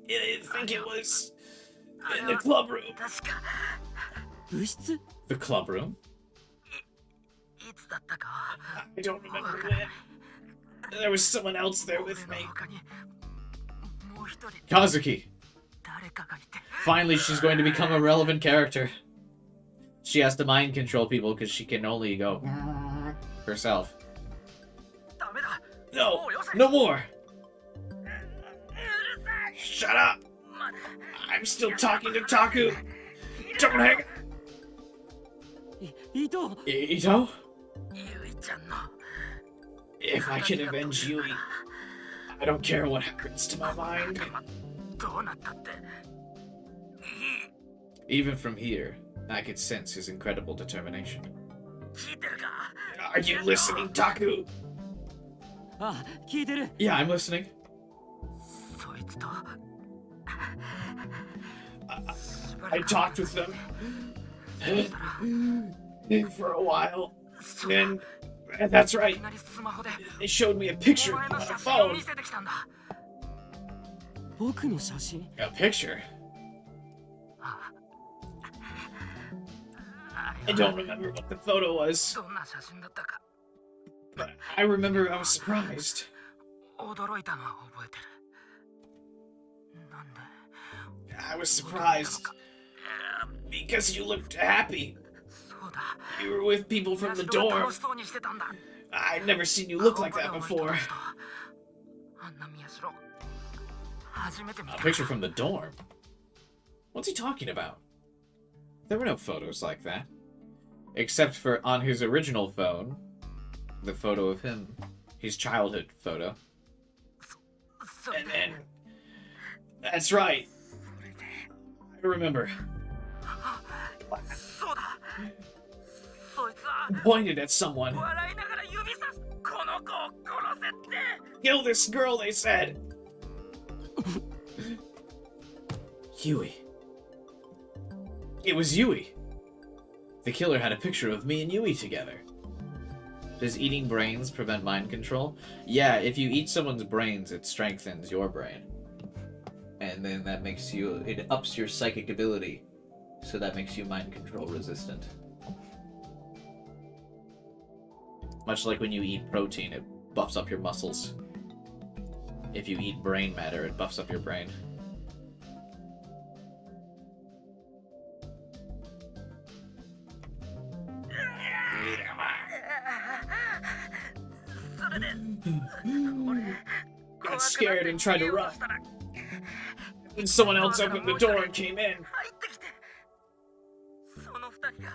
Speaker 1: I think it was in the club room.
Speaker 4: 確か
Speaker 3: 物質
Speaker 1: The club room?
Speaker 4: いつだったか
Speaker 1: I don't remember when. There was someone else there
Speaker 4: 俺
Speaker 1: with
Speaker 4: の
Speaker 1: me.
Speaker 4: 他にもう一人
Speaker 1: Kazuki.
Speaker 4: 誰かがいて
Speaker 1: Finally, she's going to become a relevant character. She has to mind control people because she can only go herself.
Speaker 4: ダメだ
Speaker 1: No,
Speaker 4: もうよせ
Speaker 1: no more.
Speaker 4: うるさい
Speaker 1: Shut up.
Speaker 4: まだ
Speaker 1: I'm still talking to Taku. Don't hang.
Speaker 3: 伊藤
Speaker 1: Ito,
Speaker 4: ゆいちゃんの
Speaker 1: if I can avenge Yui, I don't care what happens to my mind.
Speaker 4: どうなったって
Speaker 1: Even from here, I could sense his incredible determination.
Speaker 4: 聞いてるか
Speaker 1: Are you listening, Taku?
Speaker 3: あ聞いてる
Speaker 1: Yeah, I'm listening.
Speaker 4: そいつと
Speaker 1: I talked with them for a while. And that's
Speaker 4: い
Speaker 1: right.
Speaker 4: きなりスマホで
Speaker 1: They showed me a
Speaker 4: お
Speaker 1: picture
Speaker 4: 前
Speaker 1: on
Speaker 4: の
Speaker 1: a
Speaker 4: 写真を
Speaker 1: phone.
Speaker 4: 見せてきたんだ
Speaker 3: 僕の写真
Speaker 1: A picture?
Speaker 4: あ
Speaker 1: I
Speaker 4: れ
Speaker 1: don't
Speaker 4: は
Speaker 1: remember what the photo was,
Speaker 4: どんな写真だったか
Speaker 1: but I remember I was surprised.
Speaker 4: 驚いたのは覚えてるなんで
Speaker 1: I was surprised because you looked happy.
Speaker 4: そうだ
Speaker 1: You were with people from the
Speaker 4: 宮代が
Speaker 1: dorm.
Speaker 4: 楽しそうにしてたんだ
Speaker 1: I'd never seen you look like that before.
Speaker 4: あんな宮代初めて見
Speaker 1: A
Speaker 4: た
Speaker 1: picture from the dorm? What's he talking about? There were no photos like that. Except for on his original phone, the photo of him, his childhood photo.
Speaker 4: それ
Speaker 1: And
Speaker 4: で
Speaker 1: then, that's right. I remember.
Speaker 4: そうだそいつは
Speaker 1: Pointed at someone.
Speaker 4: 笑いながら指さすこの子を殺せって
Speaker 1: Kill this girl, they said. Yui. It was Yui. The killer had a picture of me and Yui together. Does eating brains prevent mind control? Yeah, if you eat someone's brains, it strengthens your brain. And then that makes you, it ups your psychic ability. So that makes you mind control resistant. Much like when you eat protein, it buffs up your muscles. If you eat brain matter, it buffs up your brain. Got scared and tried to run. And someone else opened the door and came in.
Speaker 4: その二人が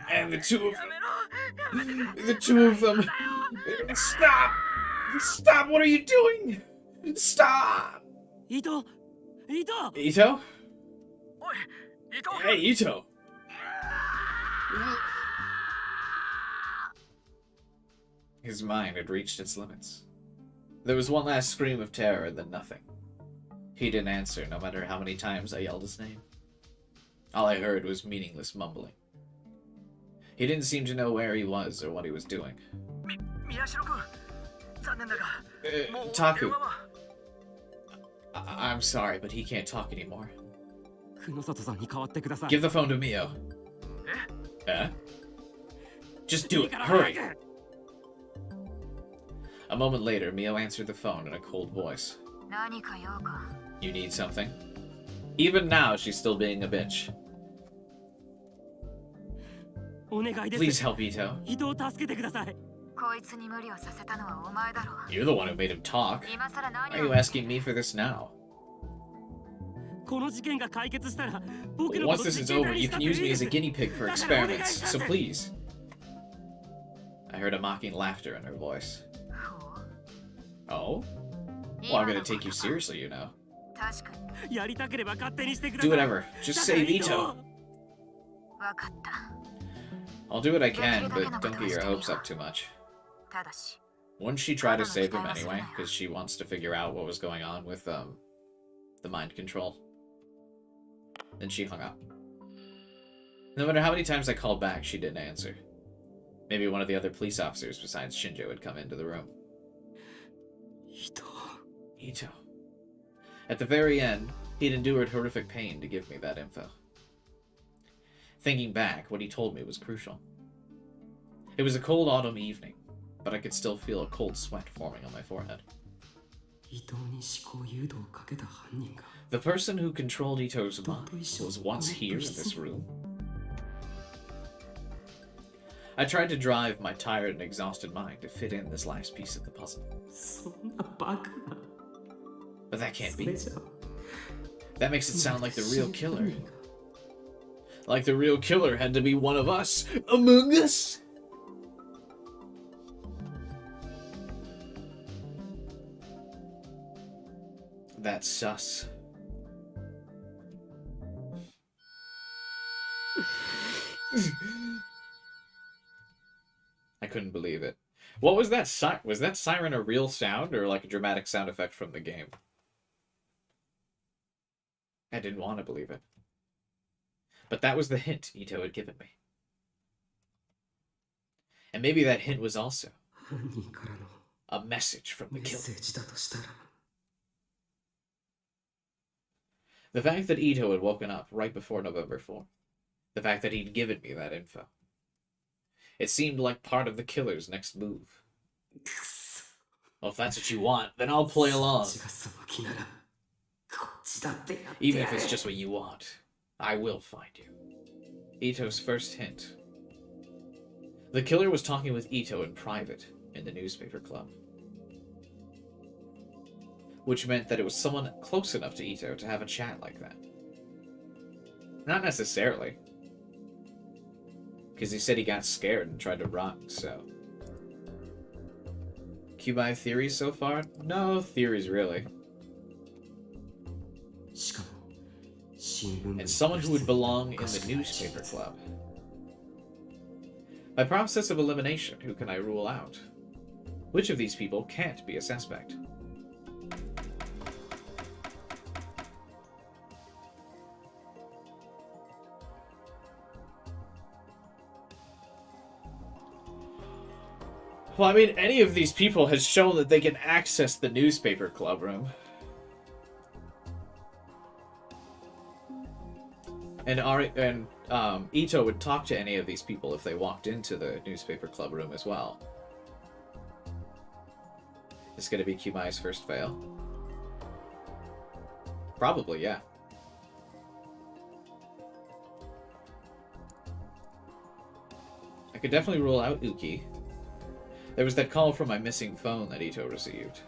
Speaker 1: And the two of them. Stop! Stop! What are you doing? Stop!
Speaker 3: Ito!
Speaker 1: Ito? Hey, Ito! His mind had reached its limits. There was one last scream of terror, then nothing. He didn't answer, no matter how many times I yelled his name. All I heard was meaningless mumbling. He didn't seem to know where he was or what he was doing. Taku. I'm sorry, but he can't talk anymore. Give the phone to Mio. Just do it. Hurry. A moment later, Mio answered the phone in a cold voice. You need something? Even now, she's still being a bitch. Please help Ito. You're the one who made him talk. Why are you asking me for this now? Once this is over, you can use me as a guinea pig for experiments, so please. I heard a mocking laughter in her voice. Oh? Well, I'm gonna take you seriously, you know. Do whatever. Just save Ito. I'll do what I can, but don't get your hopes up too much. Wouldn't she try to save him anyway? Because she wants to figure out what was going on with, the mind control. Then she hung up. No matter how many times I called back, she didn't answer. Maybe one of the other police officers besides Shinjo had come into the room. Ito. At the very end, he'd endured horrific pain to give me that info. Thinking back, what he told me was crucial. It was a cold autumn evening, but I could still feel a cold sweat forming on my forehead. The person who controlled Ito's mind was once here in this room. I tried to drive my tired and exhausted mind to fit in this last piece of the puzzle. But that can't be. That makes it sound like the real killer. Like the real killer had to be one of us, among us. That's sus. I couldn't believe it. What was that? Was that siren a real sound or like a dramatic sound effect from the game? I didn't want to believe it. But that was the hint Ito had given me. And maybe that hint was also a message from the killer. The fact that Ito had woken up right before November 4th. The fact that he'd given me that info. It seemed like part of the killer's next move. Well, if that's what you want, then I'll play along. Even if it's just what you want, I will find you. Ito's first hint. The killer was talking with Ito in private in the newspaper club. Which meant that it was someone close enough to Ito to have a chat like that. Not necessarily. Because he said he got scared and tried to run, so... Cubai theories so far? No theories, really. and someone who would belong in the newspaper club. By process of elimination, who can I rule out? Which of these people can't be a suspect? Well, I mean, any of these people has shown that they can access the newspaper club room. And Ito would talk to any of these people if they walked into the newspaper club room as well. Is going to be Kumai's first fail? Probably, yeah. I could definitely rule out Uki. There was that call from my missing phone that Ito received.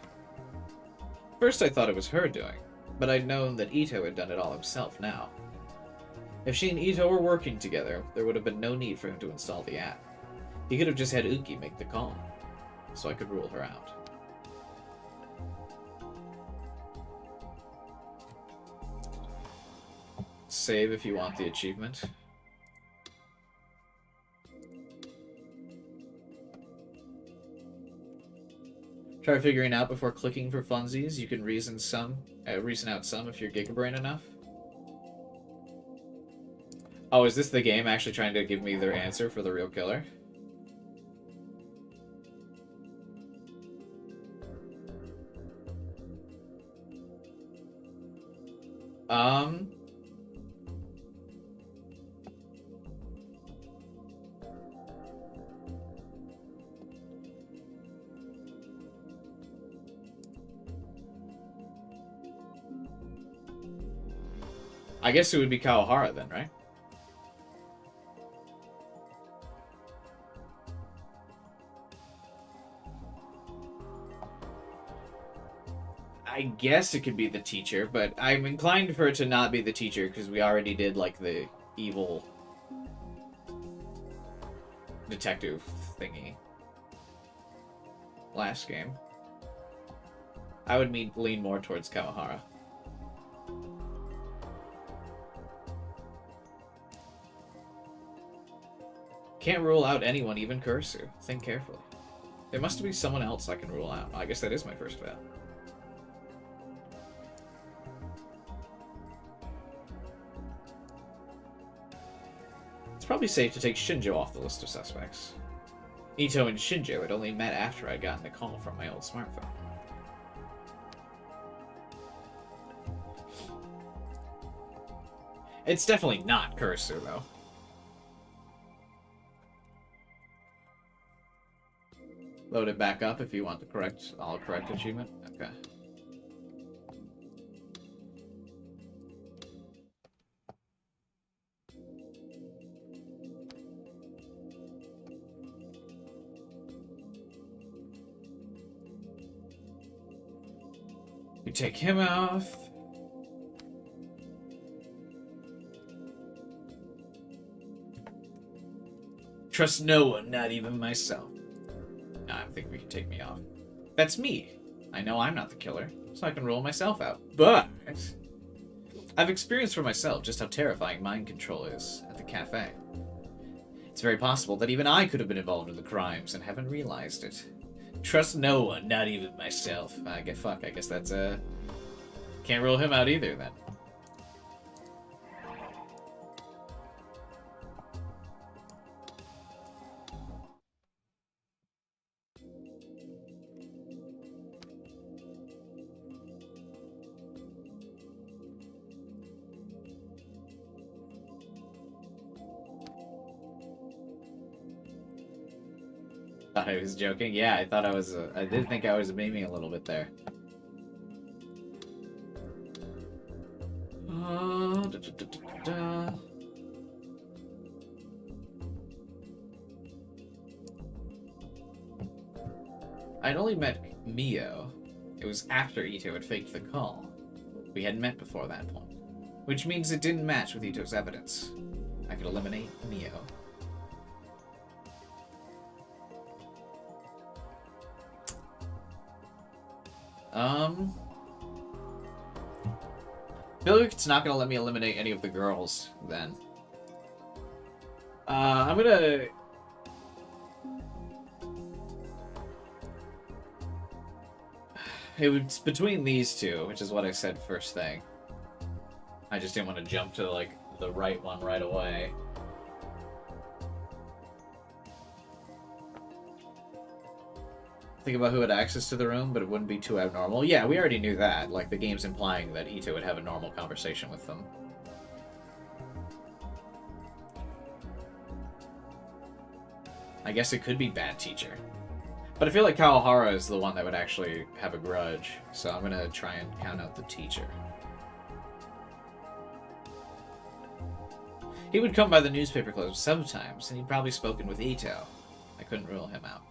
Speaker 1: First I thought it was her doing, but I'd known that Ito had done it all himself now. If she and Ito were working together, there would have been no need for him to install the app. He could have just had Uki make the call, so I could rule her out. Save if you want the achievement. Try figuring out before clicking for funsies. You can reason out some if you're gigabrain enough. Oh, is this the game actually trying to give me their answer for the real killer? I guess it would be Kawahara then, right? I guess it could be the teacher, but I'm inclined for it to not be the teacher because we already did, like, the evil detective thingy last game. I would lean more towards Kawahara. Can't rule out anyone, even Kurisu. Think carefully. There must be someone else I can rule out. I guess that is my first fail. It's probably safe to take Shinjo off the list of suspects. Ito and Shinjo had only met after I'd gotten the call from my old smartphone. It's definitely not Kurisu, though. Load it back up if you want the all correct achievement. Okay. You take him off. Trust no one, not even myself. I think we can take me off. That's me. I know I'm not the killer, so I can rule myself out. But I've experienced for myself just how terrifying mind control is at the cafe. It's very possible that even I could have been involved in the crimes and haven't realized it. Trust no one, not even myself. I guess that's can't rule him out either then. Thought I was joking. Yeah, I thought I was. I did think I was memeing a little bit there. I'd only met Mio. It was after Ito had faked the call. We hadn't met before that point, which means it didn't match with Ito's evidence. I could eliminate Mio. feel like it's not gonna let me eliminate any of the girls then. I'm gonna... It's between these two, which is what I said first thing. I just didn't want to jump to, like, the right one right away. Think about who had access to the room, but it wouldn't be too abnormal. Yeah, we already knew that. Like, the game's implying that Ito would have a normal conversation with them. I guess it could be bad teacher. But I feel like Kawahara is the one that would actually have a grudge, so I'm gonna try and count out the teacher. He would come by the newspaper club sometimes, and he'd probably spoken with Ito. I couldn't rule him out.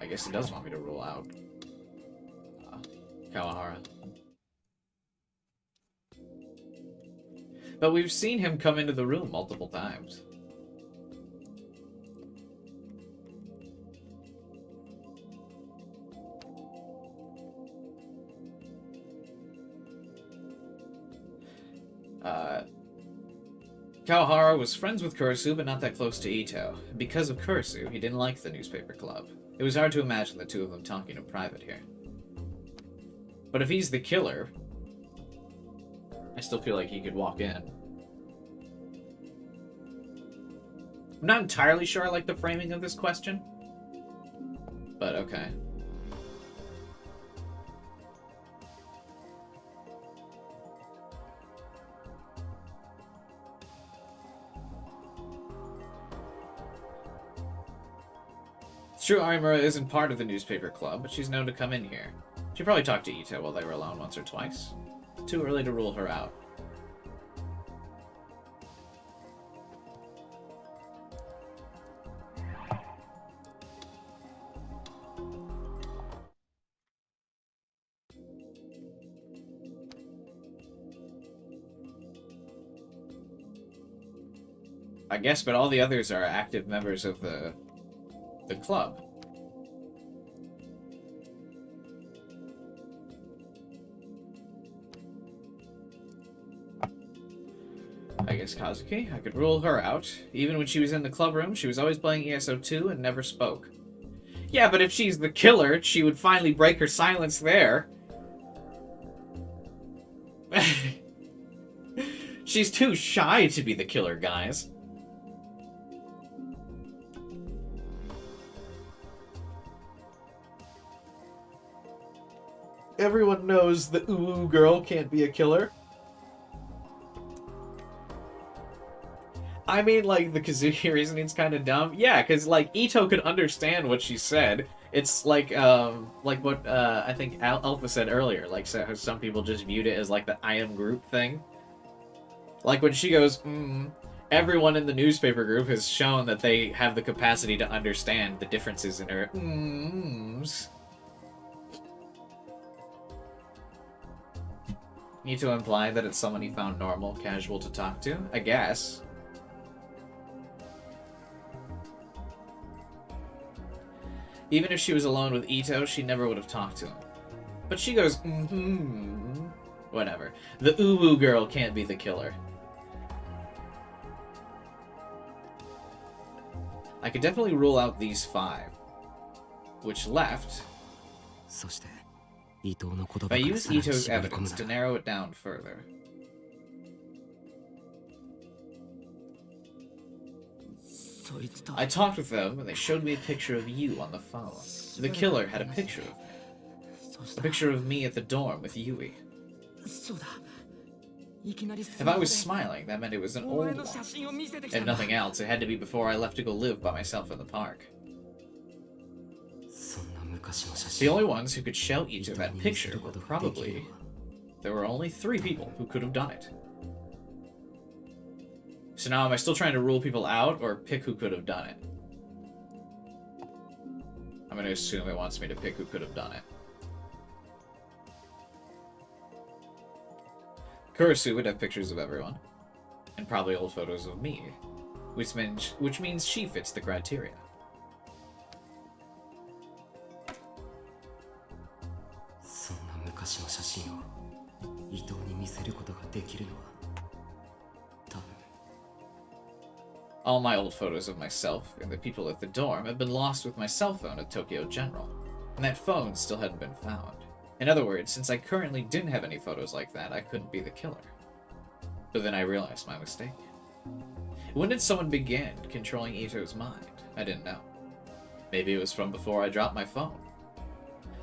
Speaker 1: I guess it does want me to rule out Kawahara. But we've seen him come into the room multiple times. Kawahara was friends with Kurisu, but not that close to Ito. Because of Kurisu, he didn't like the newspaper club. It was hard to imagine the two of them talking in private here. But if he's the killer, I still feel like he could walk in. I'm not entirely sure I like the framing of this question, but okay. It's true Arimura isn't part of the newspaper club, but she's known to come in here. She probably talked to Ito while they were alone once or twice. Too early to rule her out. I guess, but all the others are active members of the club. I guess Kazuki. I could rule her out. Even when she was in the club room, she was always playing ESO2 and never spoke. Yeah, but if she's the killer, she would finally break her silence there. She's too shy to be the killer, guys. Everyone knows the ooh girl can't be a killer. I mean, like, the Kazuki reasoning's kind of dumb. Yeah, because, like, Ito could understand what she said. It's like what, I think Alpha said earlier. Like, so some people just viewed it as, like, the I am group thing. Like, when she goes, everyone in the newspaper group has shown that they have the capacity to understand the differences in her Need to imply that it's someone he found normal, casual to talk to? I guess. Even if she was alone with Ito, she never would have talked to him. But she goes, whatever. The uwu girl can't be the killer. I could definitely rule out these 5. Which left... If I use Ito's evidence to narrow it down further. I talked with them, and they showed me a picture of you on the phone. The killer had a picture of me. A picture of me at the dorm with Yui. If I was smiling, that meant it was an old one. If nothing else, it had to be before I left to go live by myself in the park. The only ones who could show Ito that picture were probably... There were only 3 people who could have done it. So now am I still trying to rule people out, or pick who could have done it? I'm going to assume it wants me to pick who could have done it. Kurisu would have pictures of everyone. And probably old photos of me. Which means she fits the criteria.
Speaker 3: 真を伊藤に見せることができるのは多分
Speaker 1: All my old photos of myself and the people at the dorm have been lost with my cell phone at Tokyo General, and that phone still hadn't been found. In other words, since I currently didn't have any photos like that, I couldn't be the killer. But then I realized my mistake. When did someone begin controlling Ito's mind? I didn't know. Maybe it was from before I dropped my phone.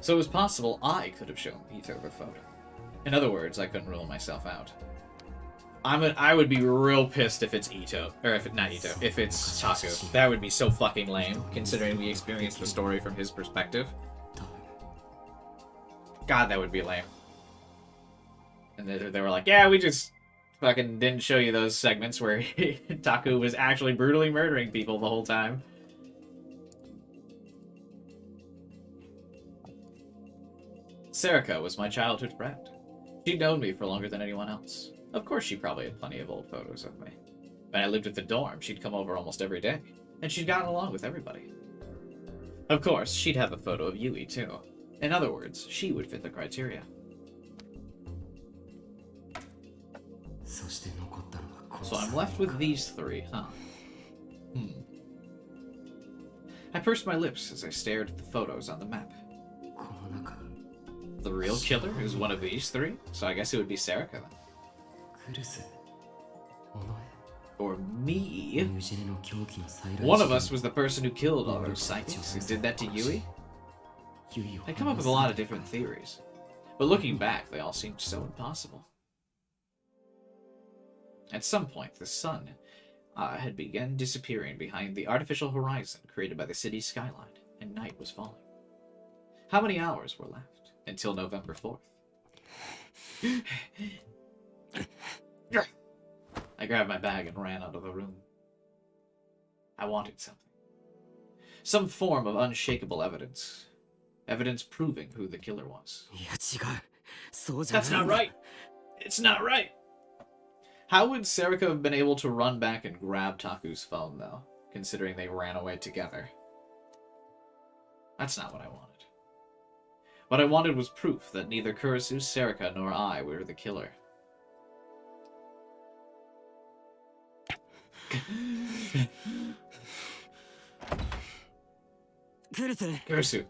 Speaker 1: So it was possible I could have shown Ito the photo. In other words, I couldn't rule myself out. I would be real pissed if it's Ito, or if not Ito, if it's Taku. That would be so fucking lame, considering we experienced the story from his perspective. God, that would be lame. And they were like, yeah, we just fucking didn't show you those segments where Taku was actually brutally murdering people the whole time. Serica was my childhood friend. She'd known me for longer than anyone else. Of course, she probably had plenty of old photos of me. When I lived at the dorm, she'd come over almost every day, and she'd gotten along with everybody. Of course, she'd have a photo of Yui, too. In other words, she would fit the criteria. So I'm left with these three, huh? I pursed my lips as I stared at the photos on the map. The real killer is one of these three, so I guess it would be Serica then. Or me. One of us was the person who killed all those psychics who did that to Yui. I come up with a lot of different theories, but looking back, they all seemed so impossible. At some point, the sun had begun disappearing behind the artificial horizon created by the city's skyline, and night was falling. How many hours were left until November 4th? I grabbed my bag and ran out of the room. I wanted something. Some form of unshakable evidence. Evidence proving who the killer was. That's not right! It's not right! How would Serica have been able to run back and grab Taku's phone, though, considering they ran away together? That's not what I wanted. What I wanted was proof that neither Kurisu, Serica, nor I were the killer. Kurisu.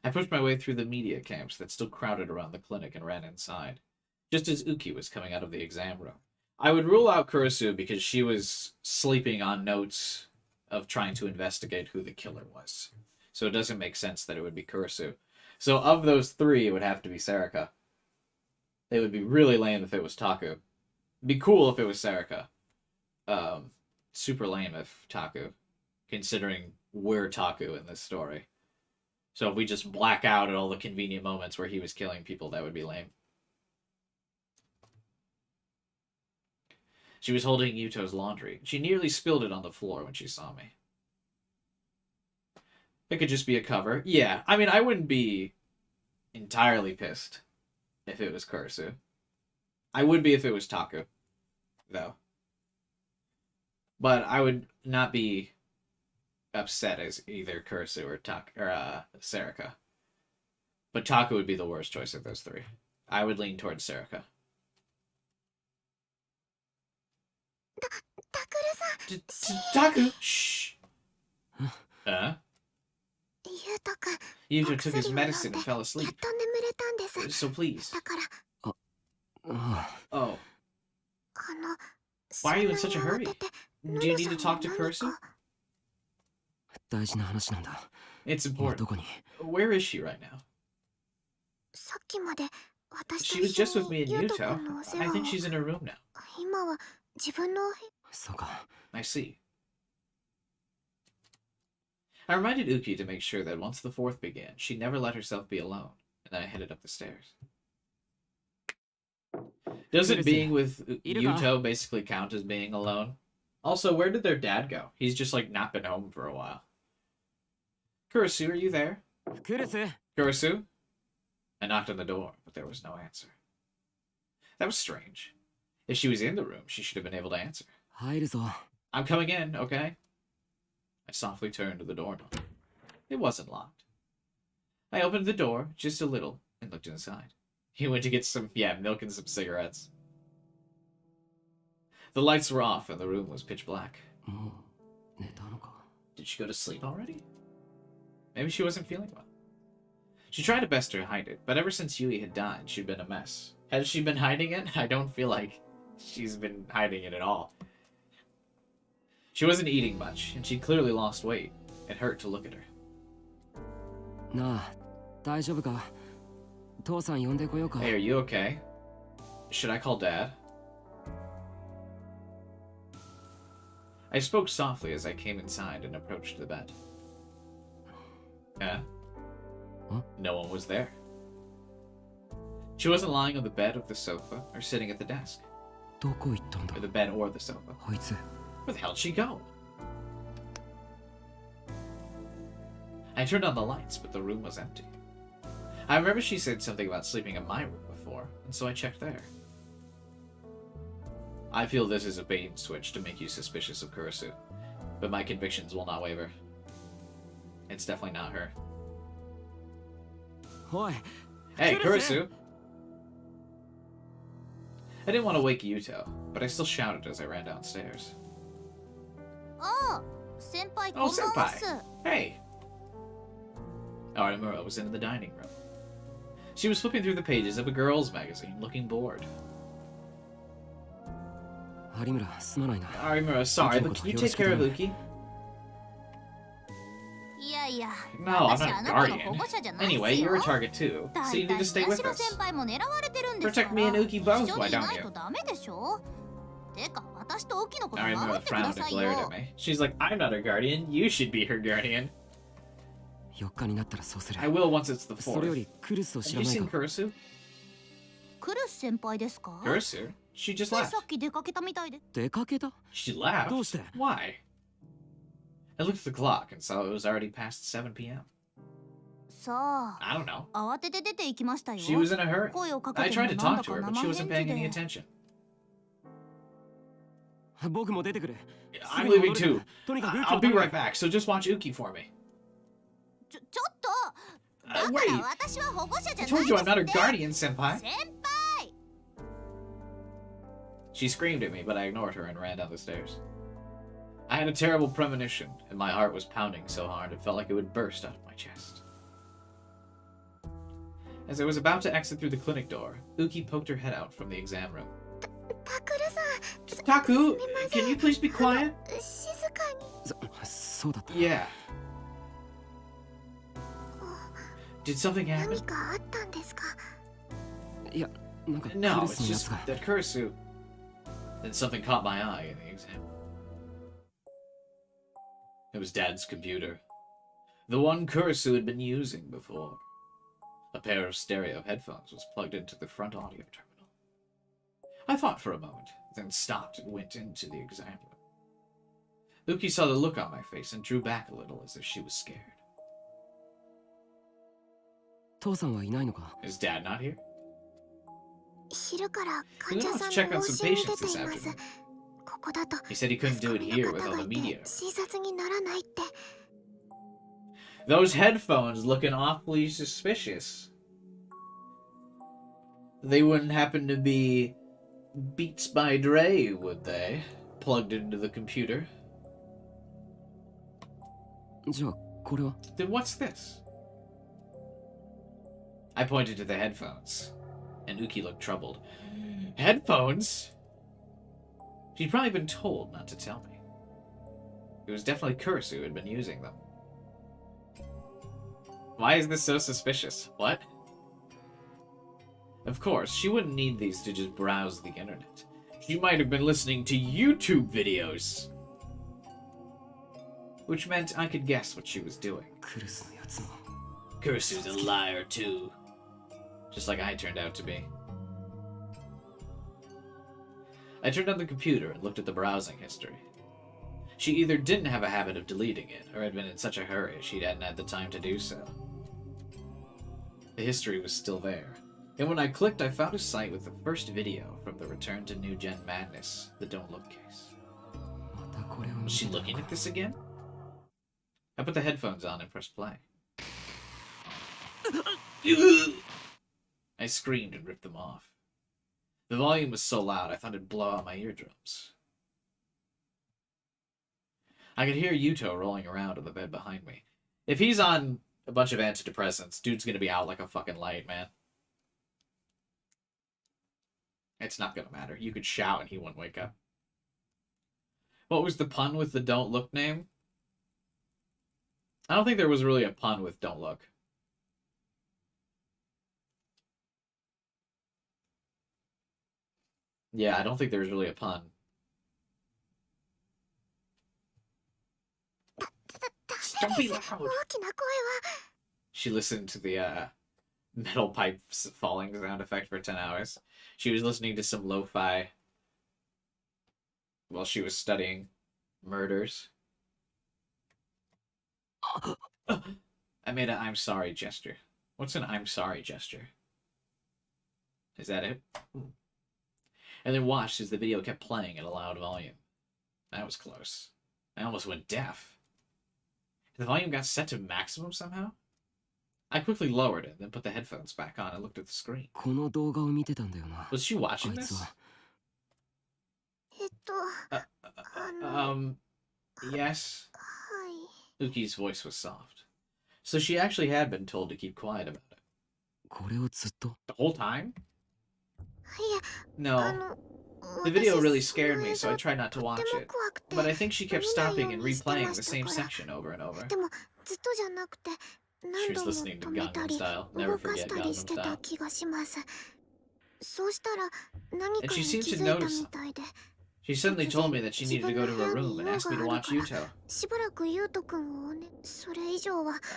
Speaker 1: I pushed my way through the media camps that still crowded around the clinic and ran inside, just as Uki was coming out of the exam room. I would rule out Kurisu because she was sleeping on notes of trying to investigate who the killer was. So it doesn't make sense that it would be Kurisu. So of those three, it would have to be Serica. It would be really lame if it was Taku. It'd be cool if it was Serica. Super lame if Taku, considering we're Taku in this story. So if we just black out at all the convenient moments where he was killing people, that would be lame. She was holding Yuto's laundry. She nearly spilled it on the floor when she saw me. It could just be a cover. Yeah, I mean, I wouldn't be entirely pissed if it was Kurisu. I would be if it was Taku, though. But I would not be upset as either Kurisu or Serica. But Taku would be the worst choice of those three. I would lean towards Serica. Taku! Shh! Yuto took his medicine and fell asleep. So please. Oh. Why are you in such a hurry? Do you need to talk to Kurisu? It's important. Where is she right now? She was just with me and Yuto. I think she's in her room now. I see. I reminded Uki to make sure that once the 4th began, she never let herself be alone, and then I headed up the stairs. Doesn't being with Yuto basically count as being alone? Also, where did their dad go? He's just, like, not been home for a while. Kurisu, are you there? Kurisu? I knocked on the door, but there was no answer. That was strange. If she was in the room, she should have been able to answer. I'm coming in, okay? I softly turned to the doorknob. It wasn't locked. I opened the door just a little and looked inside. He went to get some, milk and some cigarettes. The lights were off and the room was pitch black. Did she go to sleep already? Maybe she wasn't feeling well. She tried her best to hide it, but ever since Yui had died, she'd been a mess. Has she been hiding it? I don't feel like she's been hiding it at all. She wasn't eating much, and she'd clearly lost weight. It hurt to look at her. Hey, are you okay? Should I call Dad? I spoke softly as I came inside and approached the bed. Yeah?
Speaker 3: Huh?
Speaker 1: No one was there. She wasn't lying on the bed or the sofa or sitting at the desk. Or the bed or the sofa. Where the hell did she go? I turned on the lights, but the room was empty. I remember she said something about sleeping in my room before, and so I checked there. I feel this is a bait and switch to make you suspicious of Kurisu, but my convictions will not waver. It's definitely not her. Hey, Kurisu! I didn't want to wake Yuto, but I still shouted as I ran downstairs.
Speaker 2: Oh,
Speaker 1: Senpai! Hey! Arimura was in the dining room. She was flipping through the pages of a girls' magazine, looking bored. Arimura, sorry, but can you take care of Uki? No, I'm not a guardian. Anyway, you're a target too, so you need to stay with us. Protect me and Uki both, why don't you? Arimura frowned and glared at me. She's like, I'm not her guardian, you should be her guardian. I will once it's the 4th. Have you seen Kurisu? Kurisu? She just left. She left? Why? I looked at the clock and saw it was already past 7 p.m. I don't know. She was in a hurry. I tried to talk to her, but she wasn't paying any attention. I'm leaving too. I'll be right back, so just watch Uki for me. Wait! I told you I'm not her guardian, Senpai! She screamed at me, but I ignored her and ran down the stairs. I had a terrible premonition, and my heart was pounding so hard it felt like it would burst out of my chest. As I was about to exit through the clinic door, Uki poked her head out from the exam room. Taku, can you please be quiet? Yeah. Did something happen? No, it's just that Kurisu. Then something caught my eye in the exam. It was Dad's computer. The one Kurisu had been using before. A pair of stereo headphones was plugged into the front audio terminal. I thought for a moment, then stopped and went into the exam room. Uki saw the look on my face and drew back a little as if she was scared. Is Dad not here? He went off to check on some patients this afternoon. He said he couldn't do it here with all the media. Those headphones looking awfully suspicious. They wouldn't happen to be Beats by Dre, would they? Plugged into the computer. Then what's this? I pointed to the headphones, and Uki looked troubled. Headphones? She'd probably been told not to tell me. It was definitely Kurisu who had been using them. Why is this so suspicious? What? Of course, she wouldn't need these to just browse the internet. She might have been listening to YouTube videos. Which meant I could guess what she was doing. Kurisu's a liar too. Just like I turned out to be. I turned on the computer and looked at the browsing history. She either didn't have a habit of deleting it, or had been in such a hurry she hadn't had the time to do so. The history was still there, and when I clicked I found a site with the first video from the Return to New Gen Madness, the Don't Look case. Was she looking at this again? I put the headphones on and pressed play. I screamed and ripped them off. The volume was so loud I thought it'd blow out my eardrums. I could hear Yuto rolling around on the bed behind me. If he's on a bunch of antidepressants, dude's gonna be out like a fucking light, man. It's not gonna matter. You could shout and he wouldn't wake up. What was the pun with the don't look name? I don't think there was really a pun with don't look. Yeah, I don't think there was really a pun. Don't be loud. She listened to the metal pipes falling sound effect for 10 hours. She was listening to some lo-fi while she was studying murders. I made an I'm sorry gesture. What's an I'm sorry gesture? Is that it? And then watched as the video kept playing at a loud volume. That was close. I almost went deaf. The volume got set to maximum somehow? I quickly lowered it, then put the headphones back on and looked at the screen. Was she watching this? Yes. Uki's voice was soft. So she actually had been told to keep quiet about it. The whole time? No. The video really scared me, so I tried not to watch it. But I think she kept stopping and replaying the same section over and over. She was listening to Gangnam Style. Never forget Gangnam Style. And she seemed to notice something. She suddenly told me that she needed to go to her room and asked me to watch Yuto.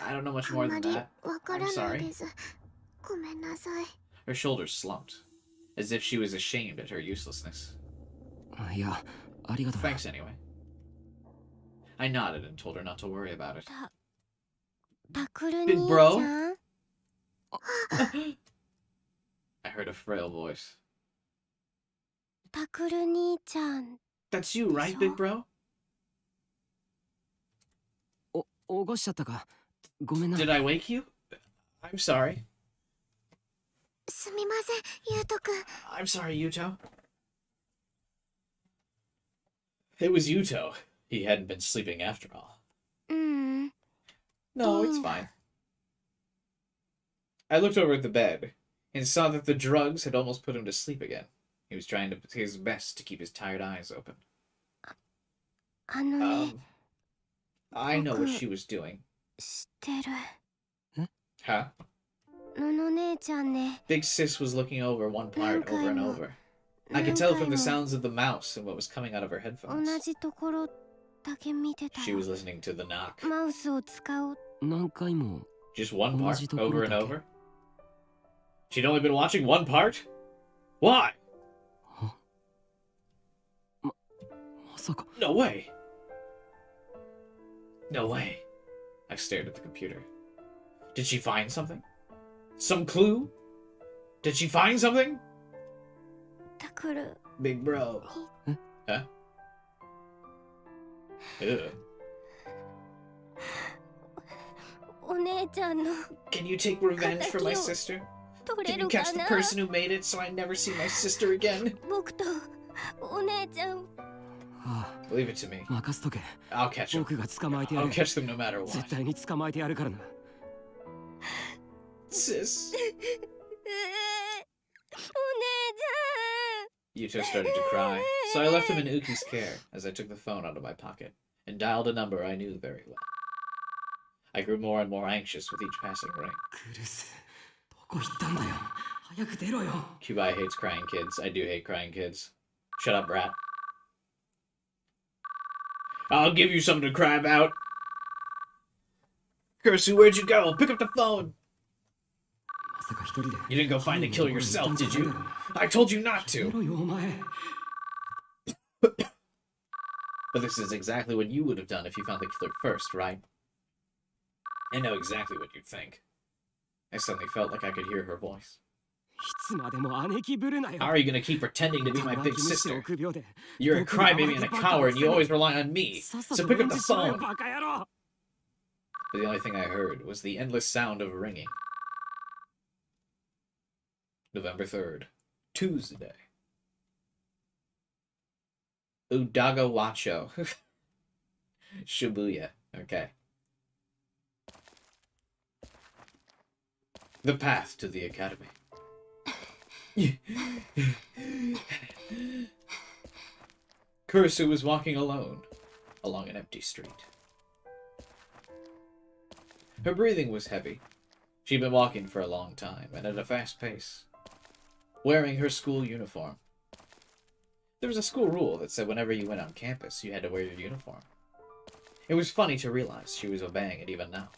Speaker 1: I don't know much more than that. I'm sorry. Her shoulders slumped, as if she was ashamed at her uselessness. Thanks anyway. I nodded and told her not to worry about it. Big bro? I heard a frail voice. That's you, right, big bro? Did I wake you? I'm sorry. I'm sorry, Yuto. It was Yuto. He hadn't been sleeping after all. No, it's fine. I looked over at the bed and saw that the drugs had almost put him to sleep again. He was trying to his best to keep his tired eyes open. I know what she was doing. Huh? Big sis was looking over one part over and over. I could tell from the sounds of the mouse and what was coming out of her headphones. She was listening to the knock. Just one part, over and over? She'd only been watching one part? Why? No way. No way. I stared at the computer. Did she find something? Some clue? Did she find something? Big bro. Huh? Ew. Can you take revenge for my sister? Can you catch the person who made it so I never see my sister again? Leave it to me. I'll catch them. I'll catch them no matter what. Sis. Yuto started to cry, so I left him in Uki's care as I took the phone out of my pocket and dialed a number I knew very well. I grew more and more anxious with each passing ring. Kubai hates crying kids. I do hate crying kids. Shut up, brat. I'll give you something to cry about. Kursu, where'd you go? Pick up the phone. You didn't go find a killer yourself, did you? I told you not to. But this is exactly what you would have done if you found the killer first, right? I know exactly what you'd think. I suddenly felt like I could hear her voice. How are you gonna keep pretending to be my big sister? You're a crybaby and a coward, and you always rely on me. So pick up the phone. But the only thing I heard was the endless sound of ringing. November 3rd. Tuesday. Udagawacho. Shibuya. Okay. The path to the academy. Kurisu was walking alone along an empty street. Her breathing was heavy. She'd been walking for a long time, and at a fast pace, wearing her school uniform. There was a school rule that said whenever you went on campus, you had to wear your uniform. It was funny to realize she was obeying it even now.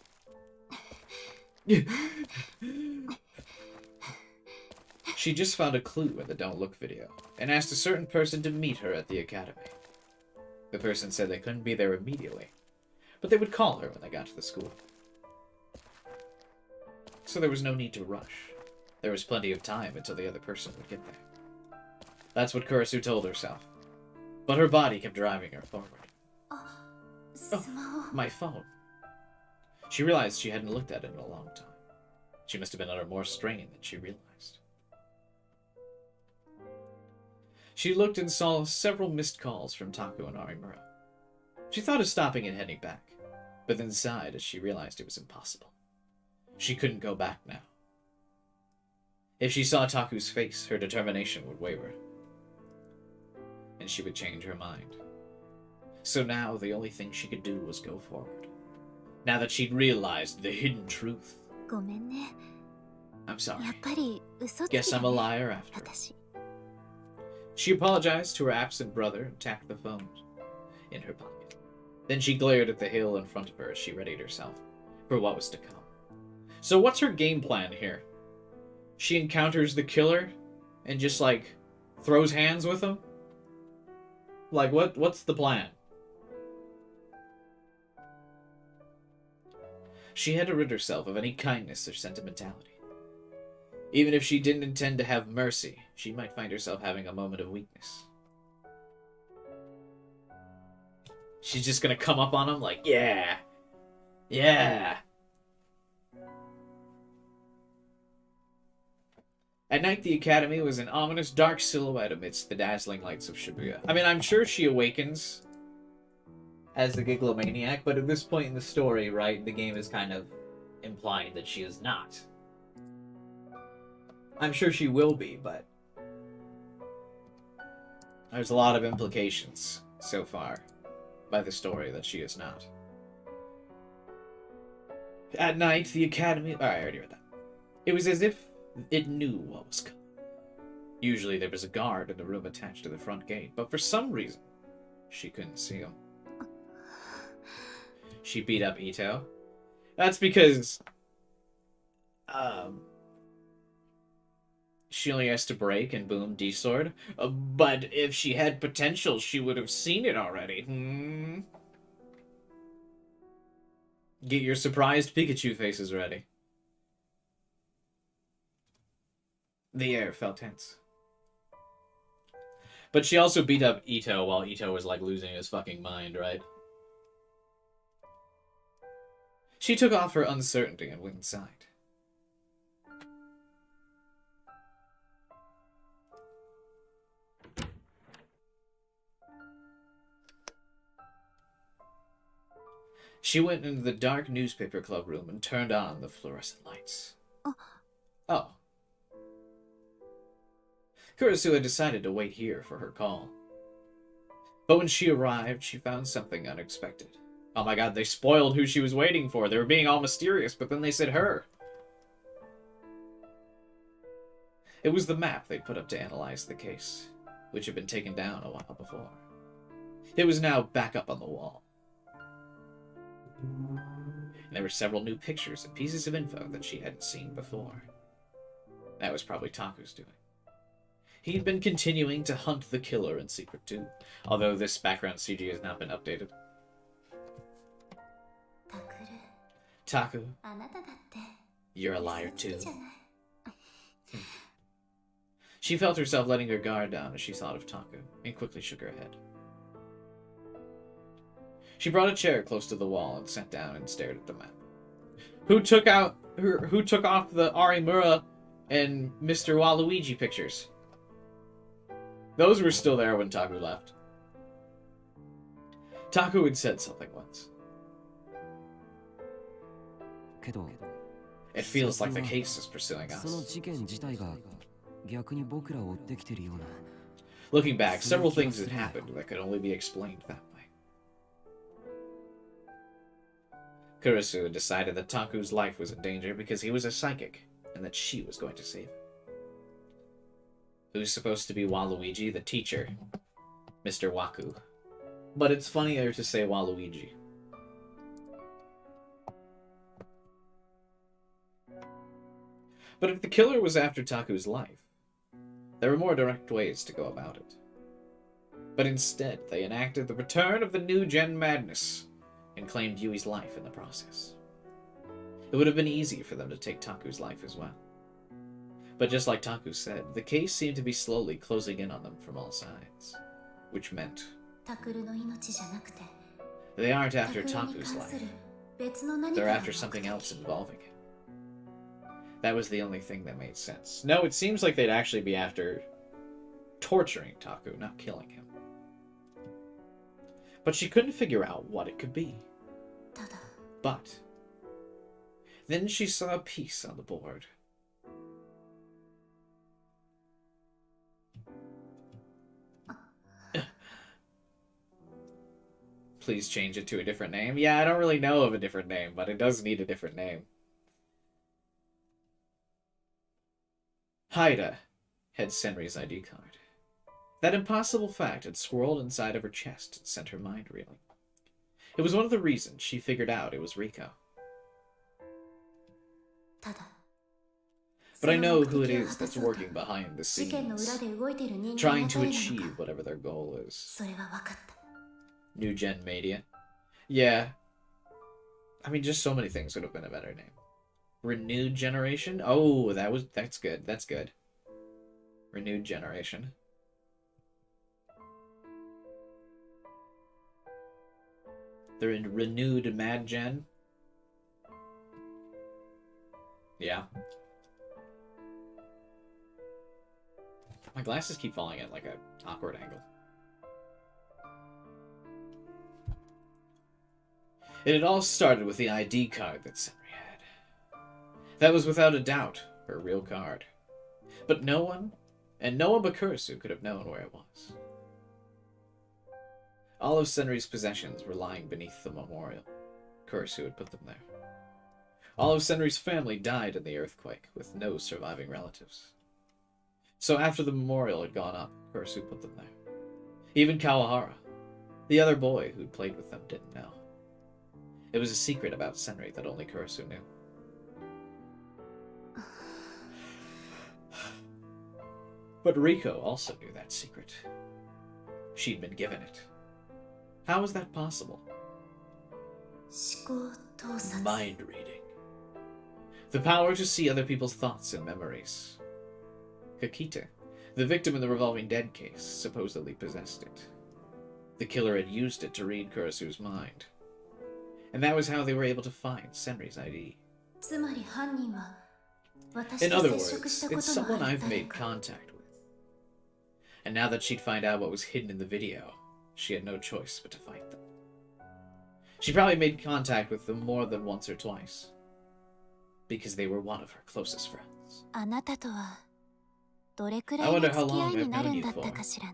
Speaker 1: She just found a clue in the Don't Look video, and asked a certain person to meet her at the academy. The person said they couldn't be there immediately, but they would call her when they got to the school. So there was no need to rush. There was plenty of time until the other person would get there. That's what Kurisu told herself. But her body kept driving her forward. Oh, my phone. She realized she hadn't looked at it in a long time. She must have been under more strain than she realized. She looked and saw several missed calls from Taku and Arimura. She thought of stopping and heading back, but then sighed as she realized it was impossible. She couldn't go back now. If she saw Taku's face, her determination would waver, and she would change her mind. So now the only thing she could do was go forward. Now that she'd realized the hidden truth.
Speaker 2: ごめんね。
Speaker 1: I'm sorry.
Speaker 2: やっぱり嘘つき
Speaker 1: Guess
Speaker 2: だ
Speaker 1: I'm a
Speaker 2: ね
Speaker 1: liar after.
Speaker 2: 私。
Speaker 1: She apologized to her absent brother and tacked the phone in her pocket. Then she glared at the hill in front of her as she readied herself for what was to come. So what's her game plan here? She encounters the killer and just, like, throws hands with him? Like, what's the plan? She had to rid herself of any kindness or sentimentality. Even if she didn't intend to have mercy, she might find herself having a moment of weakness. She's just gonna come up on him like, yeah. Yeah. At night, the academy was an ominous dark silhouette amidst the dazzling lights of Shibuya. I mean, I'm sure she awakens as the Giglomaniac, but at this point in the story, right, the game is kind of implying that she is not. I'm sure she will be, but there's a lot of implications so far by the story that she is not. At night, the academy... Alright, I already read that. It was as if it knew what was coming. Usually there was a guard in the room attached to the front gate, but for some reason, she couldn't see him. She beat up Ito. That's because... she only has to break and boom, D-sword. But if she had potential, she would have seen it already. Get your surprised Pikachu faces ready. The air felt tense. But she also beat up Ito while Ito was, like, losing his fucking mind, right? She took off her uncertainty and went inside. She went into the dark newspaper club room and turned on the fluorescent lights. Oh. Kurisu had decided to wait here for her call. But when she arrived, she found something unexpected. Oh my god, they spoiled who she was waiting for. They were being all mysterious, but then they said her. It was the map they'd put up to analyze the case, which had been taken down a while before. It was now back up on the wall. And there were several new pictures and pieces of info that she hadn't seen before. That was probably Taku's doing. He'd been continuing to hunt the killer in secret too, although this background CG has not been updated. Taku, you're a liar too. She felt herself letting her guard down as she thought of Taku, and quickly shook her head. She brought a chair close to the wall and sat down and stared at the map. Who took off the Arimura and Mr. Waluigi pictures. Those were still there when Taku left. Taku had said something once.
Speaker 3: けど
Speaker 1: It feels like the case is pursuing
Speaker 3: その
Speaker 1: us.
Speaker 3: 事件自体が逆に僕らを追ってきてるような
Speaker 1: Looking back, several things had happened that could only be explained that way. Kurisu had decided that Taku's life was in danger because he was a psychic, and that she was going to save him. Who's supposed to be Waluigi? The teacher, Mr. Waku. But it's funnier to say Waluigi. But if the killer was after Taku's life, there were more direct ways to go about it. But instead, they enacted the return of the new gen madness and claimed Yui's life in the process. It would have been easy for them to take Taku's life as well. But just like Taku said, the case seemed to be slowly closing in on them from all sides, which meant
Speaker 2: タクルの命じゃなくて
Speaker 1: they aren't
Speaker 2: タ
Speaker 1: after
Speaker 2: クルに
Speaker 1: Taku's
Speaker 2: 関す
Speaker 1: life.
Speaker 2: る別の何
Speaker 1: They're
Speaker 2: かが
Speaker 1: after
Speaker 2: 目
Speaker 1: something
Speaker 2: 的
Speaker 1: else involving it. That was the only thing that made sense. No, it seems like they'd actually be after torturing Taku, not killing him. But she couldn't figure out what it could be.
Speaker 2: ただ
Speaker 1: But then she saw a piece on the board. Please change it to a different name. Yeah, I don't really know of a different name, but it does need a different name. Haida had Senri's ID card. That impossible fact had swirled inside of her chest and sent her mind reeling. It was one of the reasons she figured out it was Rico.
Speaker 2: ただ
Speaker 1: But I
Speaker 2: そ
Speaker 1: know
Speaker 2: の
Speaker 1: who
Speaker 2: 目
Speaker 1: it
Speaker 2: 的を
Speaker 1: is
Speaker 2: 果た
Speaker 1: that's
Speaker 2: そうと
Speaker 1: working behind the
Speaker 2: 事件の裏
Speaker 1: scenes,
Speaker 2: で動いている人間
Speaker 1: trying
Speaker 2: が
Speaker 1: to
Speaker 2: 誰なの
Speaker 1: achieve
Speaker 2: か
Speaker 1: whatever their goal is.
Speaker 2: それは分かった
Speaker 1: New Gen Media. Yeah. I mean, just so many things would have been a better name. Renewed Generation? Oh, that's good. That's good. Renewed Generation. They're in Renewed Mad Gen. Yeah. My glasses keep falling at like an awkward angle. It had all started with the ID card that Senri had. That was without a doubt her real card. But no one but Kurisu could have known where it was. All of Senri's possessions were lying beneath the memorial. Kurisu had put them there. All of Senri's family died in the earthquake, with no surviving relatives. So after the memorial had gone up, Kurisu put them there. Even Kawahara, the other boy who'd played with them, didn't know. It was a secret about Senri that only Kurisu knew. But Riko also knew that secret. She'd been given it. How was that possible?
Speaker 2: 思考盗撮
Speaker 1: Mind reading. The power to see other people's thoughts and memories. Kakita, the victim in the revolving dead case, supposedly possessed it. The killer had used it to read Kurisu's mind. And that was how they were able to find Senri's ID.
Speaker 2: つまり犯人は私
Speaker 1: In
Speaker 2: と
Speaker 1: other
Speaker 2: 接触した
Speaker 1: words,
Speaker 2: こ
Speaker 1: it's
Speaker 2: とのあ
Speaker 1: someone
Speaker 2: る
Speaker 1: I've
Speaker 2: 誰
Speaker 1: made
Speaker 2: か
Speaker 1: contact with. And now that she'd find out what was hidden in the video, she had no choice but to fight them. She probably made contact with them more than once or twice, because they were one of her closest friends.
Speaker 2: あなたとはどれくら
Speaker 1: I
Speaker 2: いの
Speaker 1: wonder how
Speaker 2: 付き合
Speaker 1: long
Speaker 2: いに
Speaker 1: I've
Speaker 2: なる
Speaker 1: known
Speaker 2: ん
Speaker 1: you
Speaker 2: だった
Speaker 1: for.
Speaker 2: かしらね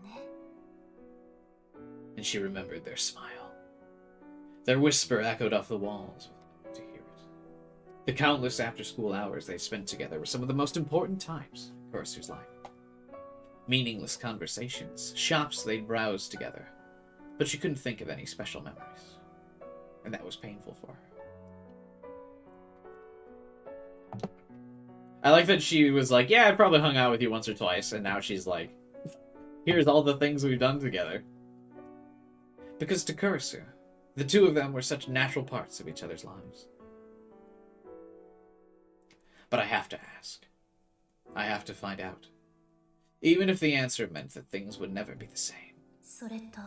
Speaker 1: And she remembered their smile. Their whisper echoed off the walls to hear it. The countless after-school hours they spent together were some of the most important times in Kurisu's life. Meaningless conversations, shops they'd browsed together, but she couldn't think of any special memories. And that was painful for her. I like that she was like, yeah, I probably hung out with you once or twice, and now she's like, here's all the things we've done together. Because to Kurisu, the two of them were such natural parts of each other's lives. But I have to ask. I have to find out. Even if the answer meant that things would never be the same.
Speaker 2: それと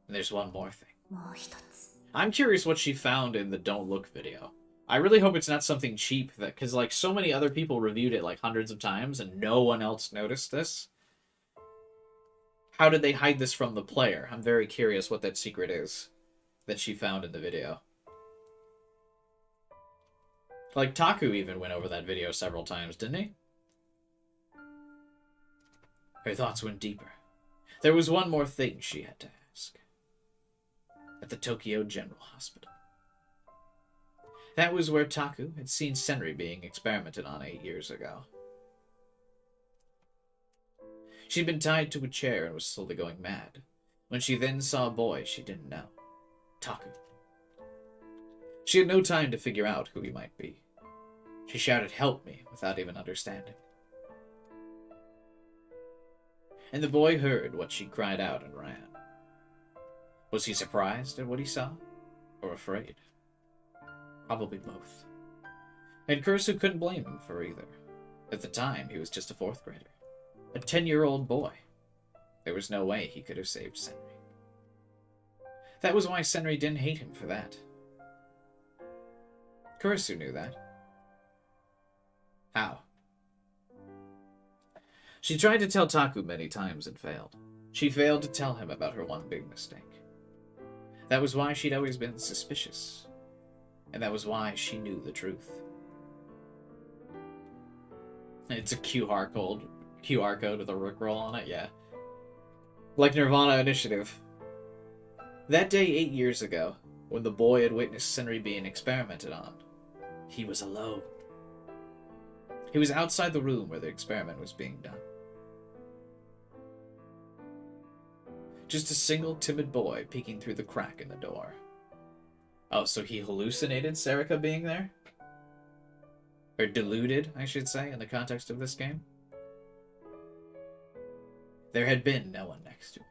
Speaker 1: And there's one more thing.
Speaker 2: もう一つ
Speaker 1: I'm curious what she found in the Don't Look video. I really hope it's not something cheap that, because like so many other people reviewed it like hundreds of times and no one else noticed this. How did they hide this from the player? I'm very curious what that secret is that she found in the video. Like, Taku even went over that video several times, didn't he? Her thoughts went deeper. There was one more thing she had to ask. At the Tokyo General Hospital. That was where Taku had seen Senri being experimented on 8 years ago. She'd been tied to a chair and was slowly going mad, when she then saw a boy she didn't know. Taku. She had no time to figure out who he might be. She shouted, "Help me," without even understanding. And the boy heard what she cried out and ran. Was he surprised at what he saw? Or afraid? Probably both. And Kursu couldn't blame him for either. At the time, he was just a 4th grader. A 10-year-old boy. There was no way he could have saved Senri. That was why Senri didn't hate him for that. Kursu knew that. How? She tried to tell Taku many times and failed. She failed to tell him about her one big mistake. That was why she'd always been suspicious. And that was why she knew the truth. It's a QR code with a rickroll on it, yeah. Like Nirvana Initiative. That day 8 years ago, when the boy had witnessed Senri being experimented on, he was alone. He was outside the room where the experiment was being done. Just a single timid boy peeking through the crack in the door. Oh, so he hallucinated Serika being there? Or deluded, I should say, in the context of this game? There had been no one next to him.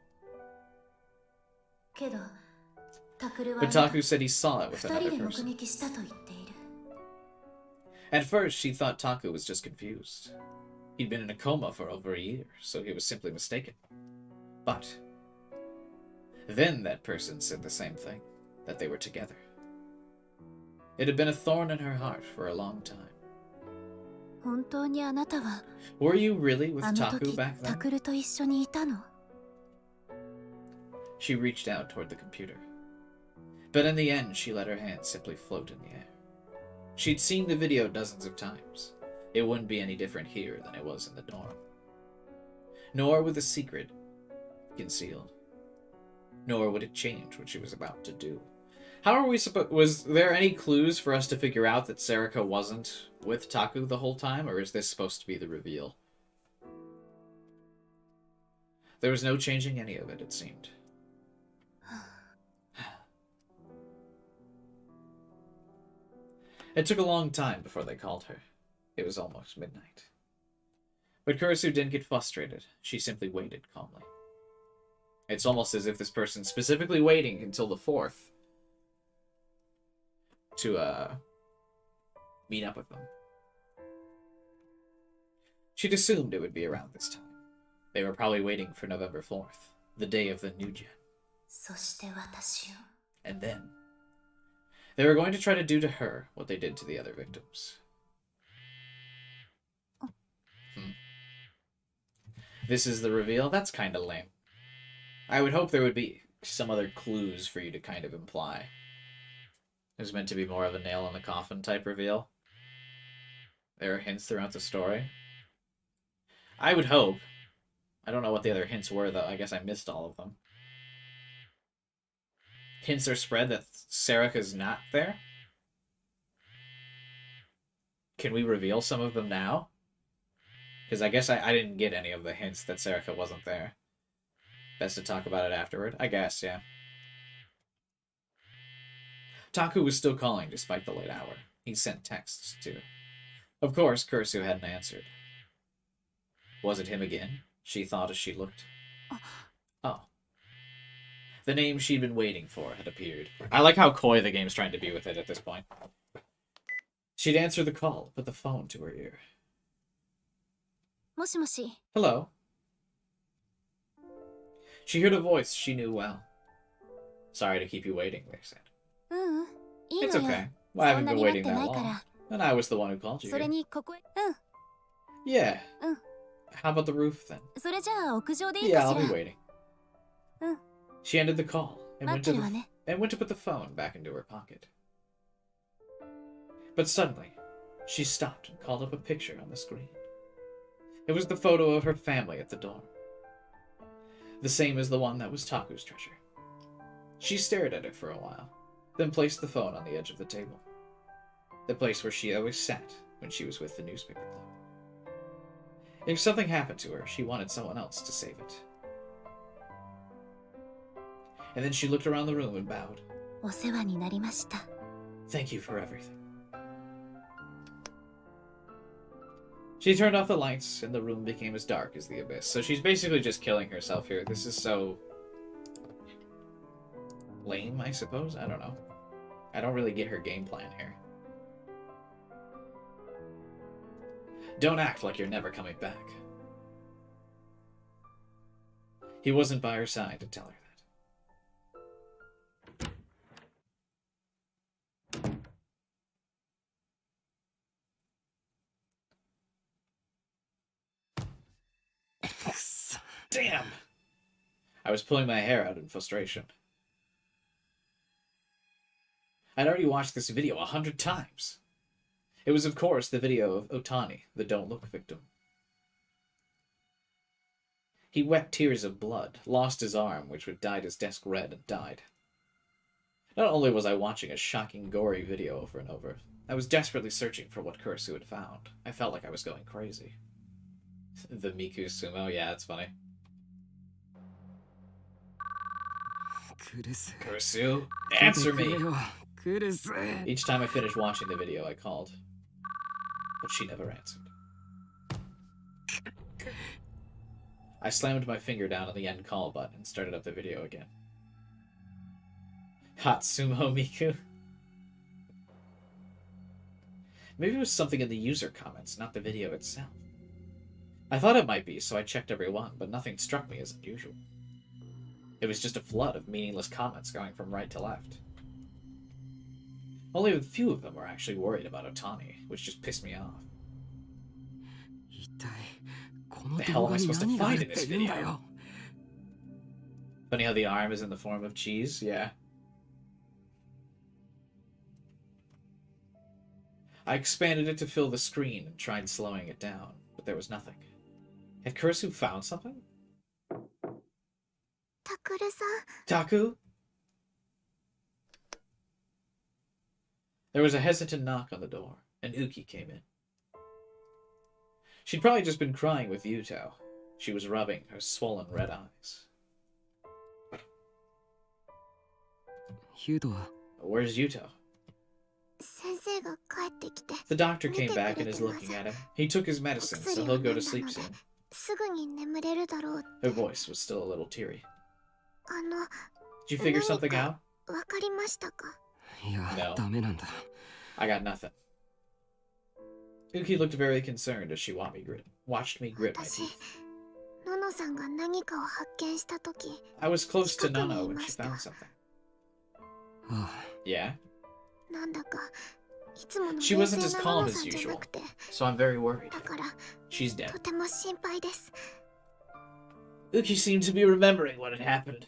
Speaker 1: But Taku said he saw it with another person. At first, she thought Taku was just confused. He'd been in a coma for over a year, so he was simply mistaken. But then that person said the same thing, that they were together. It had been a thorn in her heart for a long time. Were you really with Taku back then? She reached out toward the computer. But in the end, she let her hand simply float in the air. She'd seen the video dozens of times. It wouldn't be any different here than it was in the dorm. Nor would the secret concealed. Nor would it change what she was about to do. How are we supposed... Was there any clues for us to figure out that Serika wasn't with Taku the whole time, or is this supposed to be the reveal? There was no changing any of it, it seemed. It took a long time before they called her. It was almost midnight. But Kurisu didn't get frustrated. She simply waited calmly. It's almost as if this person's specifically waiting until the 4th to meet up with them. She'd assumed it would be around this time. They were probably waiting for November 4th, the day of the new gen. And then, they were going to try to do to her what they did to the other victims. This is the reveal? That's kind of lame. I would hope there would be some other clues for you to kind of imply. It was meant to be more of a nail in the coffin type reveal. There are hints throughout the story. I would hope. I don't know what the other hints were, though. I guess I missed all of them. Hints are spread that Serika's not there? Can we reveal some of them now? Because I guess I didn't get any of the hints that Serika wasn't there. Best to talk about it afterward? I guess, yeah. Taku was still calling despite the late hour. He sent texts, too. Of course, Kursu hadn't answered. Was it him again? She thought as she looked. Oh. The name she'd been waiting for had appeared. I like how coy the game's trying to be with it at this point. She'd answer the call, put the phone to her ear. Hello. She heard a voice she knew well. Sorry to keep you waiting, they said. It's okay. Well, I haven't
Speaker 2: そんな
Speaker 1: been
Speaker 2: になっ
Speaker 1: waiting
Speaker 2: て
Speaker 1: that
Speaker 2: ないか
Speaker 1: long.
Speaker 2: ら。
Speaker 1: And I was the one who called you
Speaker 2: それ
Speaker 1: here.
Speaker 2: にここへ。
Speaker 1: Yeah.
Speaker 2: うん。
Speaker 1: How about the roof then?
Speaker 2: それじゃあ屋上でいい
Speaker 1: Yeah,
Speaker 2: か
Speaker 1: I'll
Speaker 2: し
Speaker 1: be
Speaker 2: ら。
Speaker 1: waiting.
Speaker 2: うん。
Speaker 1: She ended the call and
Speaker 2: 待ってるわね。
Speaker 1: went to put the phone back into her pocket. But suddenly, she stopped and called up a picture on the screen. It was the photo of her family at the dorm. The same as the one that was Taku's treasure. She stared at it for a while, then placed the phone on the edge of the table. The place where she always sat when she was with the newspaper club. If something happened to her, she wanted someone else to save it. And then she looked around the room and bowed.
Speaker 2: お世話になりました。
Speaker 1: Thank you for everything. She turned off the lights, and the room became as dark as the abyss. So she's basically just killing herself here. This is so lame, I suppose? I don't know. I don't really get her game plan here. Don't act like you're never coming back. He wasn't by her side to tell her that. Damn! I was pulling my hair out in frustration. I'd already watched this video 100 times. It was, of course, the video of Otani, the Don't Look victim. He wept tears of blood, lost his arm, which had dyed his desk red, and died. Not only was I watching a shocking, gory video over and over, I was desperately searching for what Kurisu had found. I felt like I was going crazy. The Miku sumo, yeah, it's funny. Kurisu, answer me! Each time I finished watching the video, I called. But she never answered. I slammed my finger down on the end call button and started up the video again. Hot sumo Miku? Maybe it was something in the user comments, not the video itself. I thought it might be, so I checked every one, but nothing struck me as unusual. It was just a flood of meaningless comments going from right to left. Only a few of them were actually worried about Otani, which just pissed me off. The hell am I supposed to find in this video? Funny how the arm is in the form of cheese? Yeah. I expanded it to fill the screen and tried slowing it down, but there was nothing. Had Kurisu found something? Taku? There was a hesitant knock on the door, and Uki came in. She'd probably just been crying with Yuto. She was rubbing her swollen red eyes. Where's Yuto? The doctor came back and is looking at him. He took his medicine, so he'll go to sleep soon. Her voice was still a little teary. Did you figure something out? No. I got nothing. Uki looked very concerned as she watched me grit my teeth. I was close to Nono when she found something. Yeah? She wasn't as calm as usual, so I'm very worried. She's dead. Uki seemed to be remembering what had happened.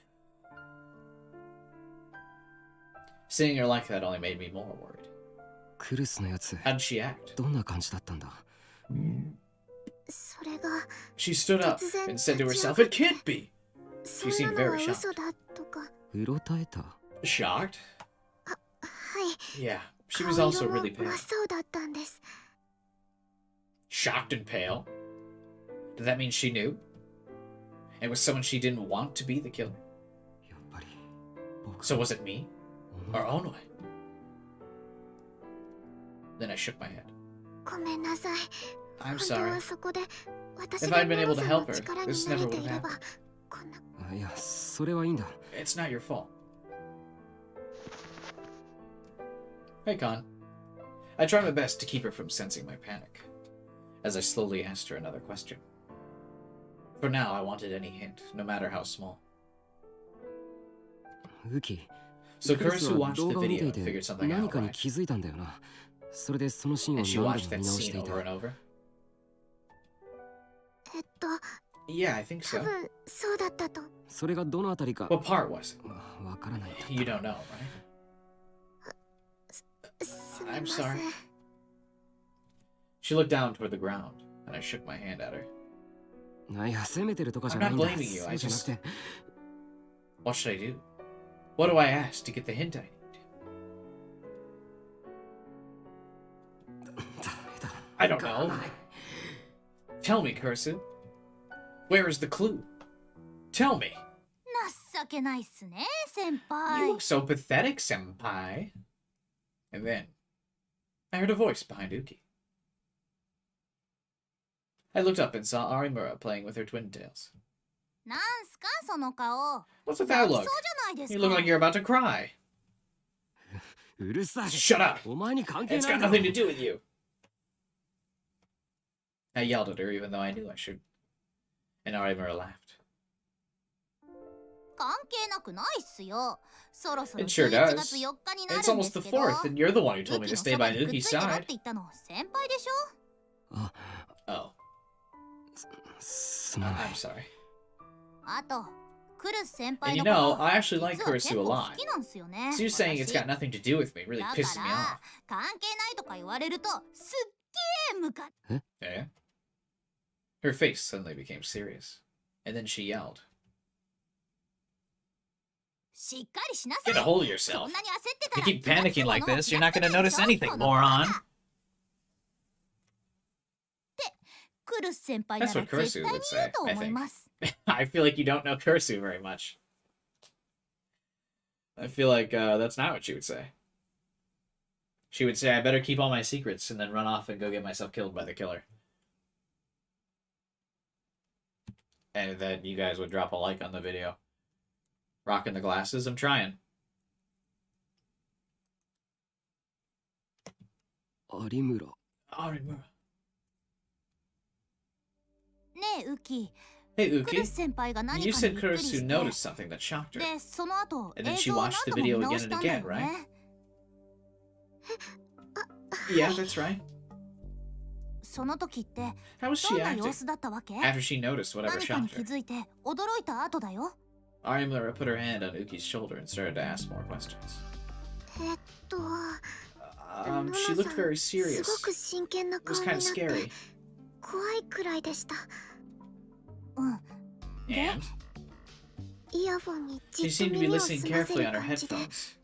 Speaker 1: Seeing her like that only made me more worried. How did she act? She stood up and said to herself, "It can't be!" She seemed very shocked. Shocked? Yeah, she was also really pale. Shocked and pale? Did that mean she knew? It was someone she didn't want to be the killer? So was it me? Or Onoi? Then I shook my head. I'm sorry. If I'd been able to help her, this never would have happened. It's not your fault. Hey, Con. I tried my best to keep her from sensing my panic, as I slowly asked her another question. For now, I wanted any hint, no matter how small. So
Speaker 3: クリス
Speaker 1: Kurisu
Speaker 3: は
Speaker 1: watched
Speaker 3: 動
Speaker 1: the
Speaker 3: 画を見
Speaker 1: video
Speaker 3: て
Speaker 1: and
Speaker 3: いて
Speaker 1: figured something
Speaker 3: 何
Speaker 1: out,
Speaker 3: かに
Speaker 1: right?
Speaker 3: 気づいたんだよな。それでそのシーンを
Speaker 1: And she
Speaker 3: 何度
Speaker 1: watched
Speaker 3: も
Speaker 1: that
Speaker 3: 見直し
Speaker 1: scene
Speaker 3: ていた。
Speaker 1: over and over?
Speaker 2: えっと
Speaker 1: Yeah, I think
Speaker 2: 多
Speaker 1: so.
Speaker 2: 分そうだったと。
Speaker 3: それがどのあたりか
Speaker 1: What part was it?
Speaker 3: わからないんだ。
Speaker 1: You don't know, right?
Speaker 2: すみ
Speaker 1: I'm
Speaker 2: ません。
Speaker 1: sorry. She looked down toward the ground, and I shook my hand at her.
Speaker 3: いや、責めてるとかじゃないんだ。
Speaker 1: I'm not blaming you,
Speaker 3: そ
Speaker 1: I
Speaker 3: うじゃなくて。
Speaker 1: What should I do? What do I ask to get the hint I need?
Speaker 3: ダメだ。
Speaker 1: I don't know. Tell me, Kurisu. Where is the clue? Tell me.
Speaker 2: 情けないっすね、先
Speaker 1: You
Speaker 2: 輩。
Speaker 1: look so pathetic, senpai. And then, I heard a voice behind Uki. I looked up and saw Arimura playing with her twin tails.
Speaker 2: なんすかその顔。
Speaker 1: What's with
Speaker 2: 泣
Speaker 1: that
Speaker 2: きそう
Speaker 1: look?
Speaker 2: じゃないです
Speaker 1: You
Speaker 2: か。
Speaker 1: look like you're about to cry.
Speaker 3: うるさい。
Speaker 1: Shut up!
Speaker 3: お前に関係
Speaker 1: It's
Speaker 3: ない
Speaker 1: got
Speaker 3: だろ。
Speaker 1: nothing to do with you. I yelled at her even though I knew I should. And Arimura laughed.
Speaker 2: 関係なくないっすよ。そろそろ
Speaker 1: It sure
Speaker 2: 11
Speaker 1: does.
Speaker 2: 月4日にな
Speaker 1: It's
Speaker 2: るんで
Speaker 1: almost
Speaker 2: す
Speaker 1: the
Speaker 2: けど。
Speaker 1: 4th, and you're the one who
Speaker 2: ユ
Speaker 1: told me
Speaker 2: キ
Speaker 1: to
Speaker 2: のそ
Speaker 1: stay
Speaker 2: ば
Speaker 1: by
Speaker 2: にくっ
Speaker 1: Nuki's
Speaker 2: ついてろって
Speaker 1: side.
Speaker 2: 言ったの先輩でし
Speaker 3: あ、
Speaker 1: Oh,
Speaker 3: すまない。
Speaker 1: I'm sorry.
Speaker 2: ょ。あと、クルス先輩
Speaker 1: And
Speaker 2: の
Speaker 1: you
Speaker 2: こ
Speaker 1: know,
Speaker 2: と
Speaker 1: I actually
Speaker 2: 実は
Speaker 1: like
Speaker 2: 結
Speaker 1: Kurisu a
Speaker 2: 構
Speaker 1: lot.
Speaker 2: 好きなんすよね。
Speaker 1: So you saying it's
Speaker 2: 私
Speaker 1: got nothing to do with me really
Speaker 2: だ
Speaker 1: pisses
Speaker 2: か
Speaker 1: me
Speaker 2: ら
Speaker 1: off.
Speaker 2: 関係ないとか言われるとすっげームカ
Speaker 1: Yeah? Her face suddenly became serious. And then she yelled,
Speaker 2: しっかりしなさい。
Speaker 1: Get a hold of
Speaker 2: そ
Speaker 1: yourself.
Speaker 2: んなに焦ってた
Speaker 1: You
Speaker 2: ら
Speaker 1: keep
Speaker 2: 気がつ
Speaker 1: panicking
Speaker 2: くも
Speaker 1: like
Speaker 2: のも
Speaker 1: this,
Speaker 2: 気
Speaker 1: you're
Speaker 2: が
Speaker 1: not
Speaker 2: つか
Speaker 1: gonna
Speaker 2: ないで
Speaker 1: notice
Speaker 2: しょ
Speaker 1: anything,
Speaker 2: このバ
Speaker 1: moron.
Speaker 2: カクルス先輩な
Speaker 1: That's
Speaker 2: ら
Speaker 1: what
Speaker 2: 絶
Speaker 1: Kurisu
Speaker 2: 対に
Speaker 1: would
Speaker 2: 言
Speaker 1: say,
Speaker 2: うと
Speaker 1: I
Speaker 2: 思い
Speaker 1: think.
Speaker 2: ます。
Speaker 1: I feel like you don't know Kurisu very much. I feel like that's not what she would say. She would say, I better keep all my secrets and then run off and go get myself killed by the killer. And then you guys would drop a like on the video. Rocking the glasses, I'm trying.
Speaker 3: 有村。
Speaker 1: Arimura.
Speaker 2: ねえウキ、
Speaker 1: Hey,
Speaker 2: クル
Speaker 1: Uki.
Speaker 2: ス先輩が何
Speaker 1: You
Speaker 2: かに
Speaker 1: said
Speaker 2: びっくり
Speaker 1: Kurisu
Speaker 2: して
Speaker 1: noticed something that shocked her.
Speaker 2: でその後
Speaker 1: And then
Speaker 2: 映
Speaker 1: she
Speaker 2: 像を
Speaker 1: watched
Speaker 2: 何
Speaker 1: the
Speaker 2: 度も
Speaker 1: video
Speaker 2: 見
Speaker 1: again
Speaker 2: 直し
Speaker 1: and
Speaker 2: たんだ
Speaker 1: again,
Speaker 2: よ
Speaker 1: right?
Speaker 2: ね。
Speaker 1: Yeah, that's right.
Speaker 2: その時って
Speaker 1: How was
Speaker 2: ど
Speaker 1: she
Speaker 2: んな様
Speaker 1: acting
Speaker 2: 子だったわけ？
Speaker 1: after she noticed whatever
Speaker 2: 何かに
Speaker 1: shocked
Speaker 2: 気
Speaker 1: her?
Speaker 2: づいて驚いた後だよ。
Speaker 1: Arimura put her hand on Uki's shoulder and started to ask more questions.
Speaker 2: えっと、
Speaker 1: She looked very
Speaker 2: す
Speaker 1: serious.
Speaker 2: ごく真剣な
Speaker 1: It
Speaker 2: 顔
Speaker 1: was
Speaker 2: にな
Speaker 1: kind
Speaker 2: っ
Speaker 1: of
Speaker 2: て
Speaker 1: scary.
Speaker 2: 怖いくらいでした。うん。
Speaker 1: And
Speaker 2: イヤフォンに
Speaker 1: she
Speaker 2: じっ
Speaker 1: seemed
Speaker 2: と
Speaker 1: to be
Speaker 2: 耳を
Speaker 1: listening
Speaker 2: 澄ませ
Speaker 1: carefully
Speaker 2: る
Speaker 1: on her
Speaker 2: 感じで、
Speaker 1: headphones,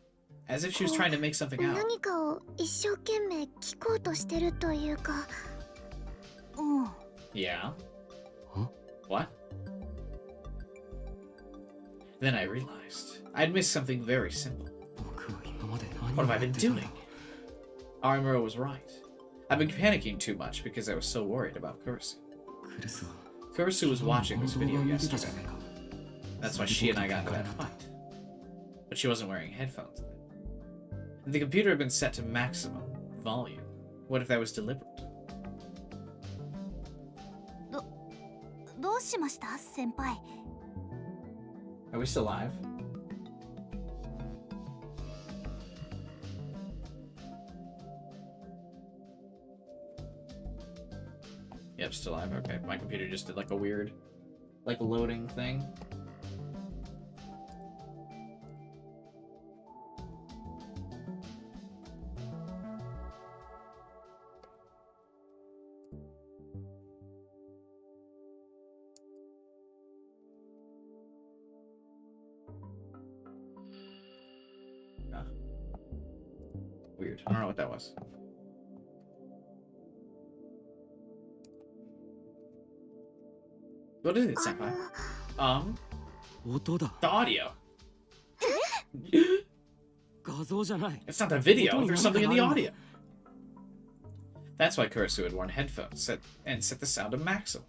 Speaker 1: as if she was trying to make something out.
Speaker 2: 何かを一生懸命聞こうとしてるというか。うん。
Speaker 1: Yeah?
Speaker 3: Huh?
Speaker 1: What? Then I realized I'd missed something very simple.
Speaker 3: 僕は今まで何
Speaker 1: What
Speaker 3: を
Speaker 1: have
Speaker 3: や
Speaker 1: I
Speaker 3: っ
Speaker 1: been
Speaker 3: てたの
Speaker 1: doing? Arimura was right. I've been panicking too much because I was so worried about Kurisu.
Speaker 3: クリスは
Speaker 1: Kurisu was watching this
Speaker 3: この動
Speaker 1: video
Speaker 3: 画を見てたじゃ
Speaker 1: yesterday.
Speaker 3: ないか。
Speaker 1: That's why she and I got into that fight. But she wasn't wearing headphones then. And the computer had been set to maximum volume. What if that was deliberate?
Speaker 2: どうしました先輩？
Speaker 1: Are we still live? Yep, still live. Okay, my computer just did like a weird, like loading thing. Ah. Weird. I don't know what that was. What is it,
Speaker 2: あ
Speaker 1: senpai?
Speaker 2: の、
Speaker 3: 音だ。
Speaker 1: The audio.
Speaker 3: 画像じゃない。
Speaker 1: It's not the video.
Speaker 3: What
Speaker 1: There's something in the
Speaker 3: are you-
Speaker 1: audio. That's why Kurisu had worn headphones and set the sound to maximum.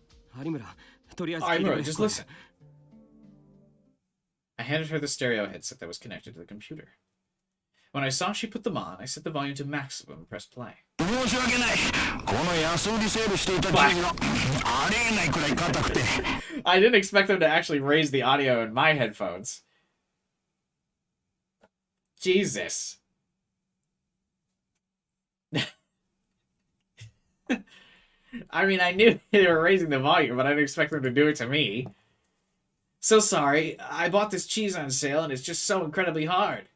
Speaker 3: 有村、とりあえず聞いてくれ。
Speaker 1: Arimura, just listen. I handed her the stereo headset that was connected to the computer. When I saw she put them on, I set the volume to maximum and pressed play.
Speaker 5: 申し訳ない。この安売りセールしていたチーズがありえないくらい硬くて。
Speaker 1: I didn't expect them to actually raise the audio in my headphones. Jesus. I mean, I knew they were raising the volume, but I didn't expect them to do it to me. So sorry, I bought this cheese on sale and it's just so incredibly hard.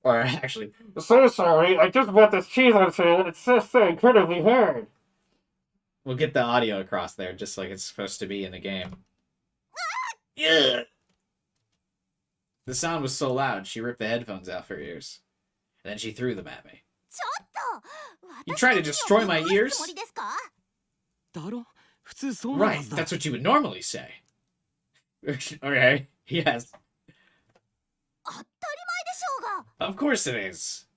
Speaker 1: Or actually, so sorry, I just bought this cheese on sale and it's just so incredibly hard. We'll get the audio across there just like it's supposed to be in the game. Yeah. The sound was so loud, she ripped the headphones out for her ears. And then she threw them at me. You trying to destroy my ears?
Speaker 3: だろ普通そうなは
Speaker 1: Right,
Speaker 3: ずだ
Speaker 1: that's what you would normally say. Okay, yes.
Speaker 2: 当たり前でしょうが。
Speaker 1: Of course it is.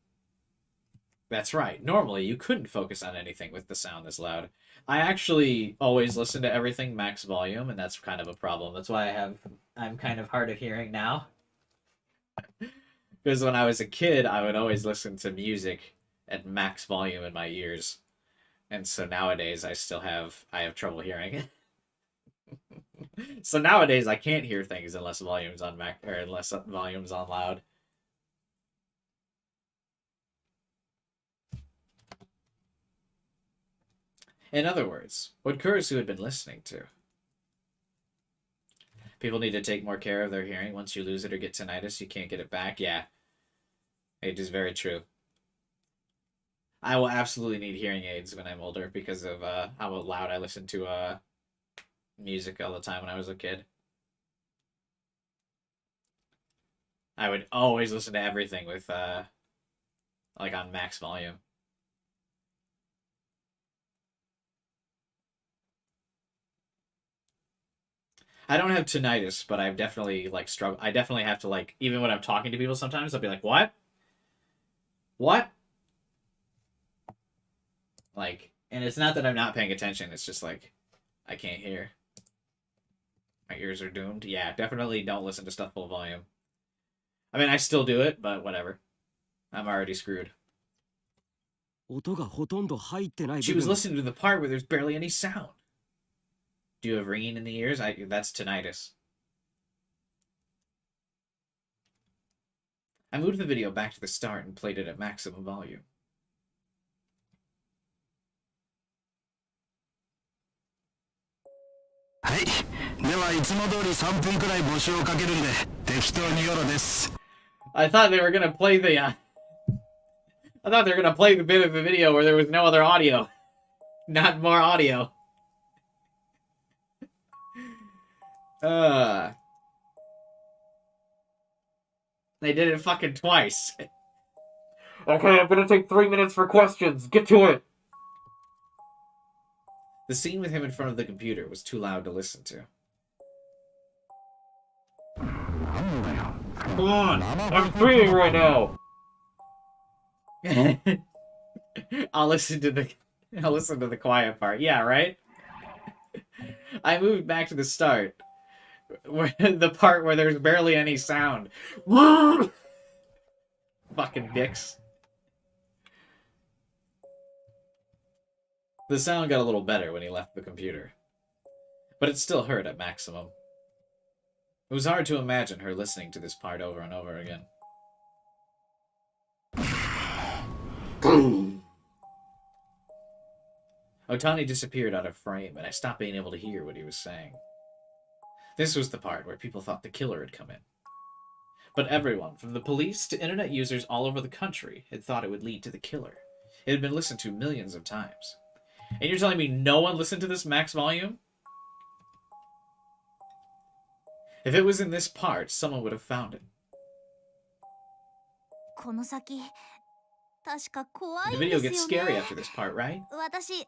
Speaker 1: That's right. Normally, you couldn't focus on anything with the sound this loud. I actually always listen to everything max volume, and that's kind of a problem. That's why I'm kind of hard of hearing now. Because when I was a kid, I would always listen to music at max volume in my ears. And so nowadays, I have trouble hearing. So nowadays, I can't hear things unless volume's on max, or unless volume's on loud. In other words, what Kurisu had been listening to. People need to take more care of their hearing. Once you lose it or get tinnitus, you can't get it back. Yeah. It is very true. I will absolutely need hearing aids when I'm older because of how loud I listened to music all the time when I was a kid. I would always listen to everything with like on max volume. I don't have tinnitus, but I've definitely like struggled. I definitely have to like, even when I'm talking to people sometimes, I'll be like, what? What? Like, and it's not that I'm not paying attention. It's just like, I can't hear. My ears are doomed. Yeah, definitely don't listen to stuff full volume. I mean, I still do it, but whatever. I'm already screwed.
Speaker 3: 音がほとんど入ってない
Speaker 1: She
Speaker 3: 部
Speaker 1: was
Speaker 3: 分
Speaker 1: listening to the part where there's barely any sound. Do you have ringing in the ears? That's tinnitus. I moved the video back to the start and played it at maximum volume.
Speaker 5: Hey, ではいつも通り3分くらい募集をかけるんで適当によろです。
Speaker 1: I thought they were gonna play the I thought they were gonna play the bit of the video where there was no other audio. Not more audio. They did it fucking twice. Okay, I'm gonna take 3 minutes for questions. Get to it. The scene with him in front of the computer was too loud to listen to. Come on, I'm streaming right now. I'll listen to the quiet part. Yeah, right? I moved back to the start. Where the part where there's barely any sound. Fucking dicks. The sound got a little better when he left the computer. But it still hurt at maximum. It was hard to imagine her listening to this part over and over again. Otani disappeared out of frame, and I stopped being able to hear what he was saying. This was the part where people thought the killer had come in. But everyone, from the police to internet users all over the country, had thought it would lead to the killer. It had been listened to millions of times. And you're telling me no one listened to this max volume? If it was in this part, someone would have found it.
Speaker 2: この先、確か怖い
Speaker 1: The
Speaker 2: んで
Speaker 1: video
Speaker 2: すよ
Speaker 1: gets
Speaker 2: ね。
Speaker 1: scary after this part, right?
Speaker 2: 私、あっ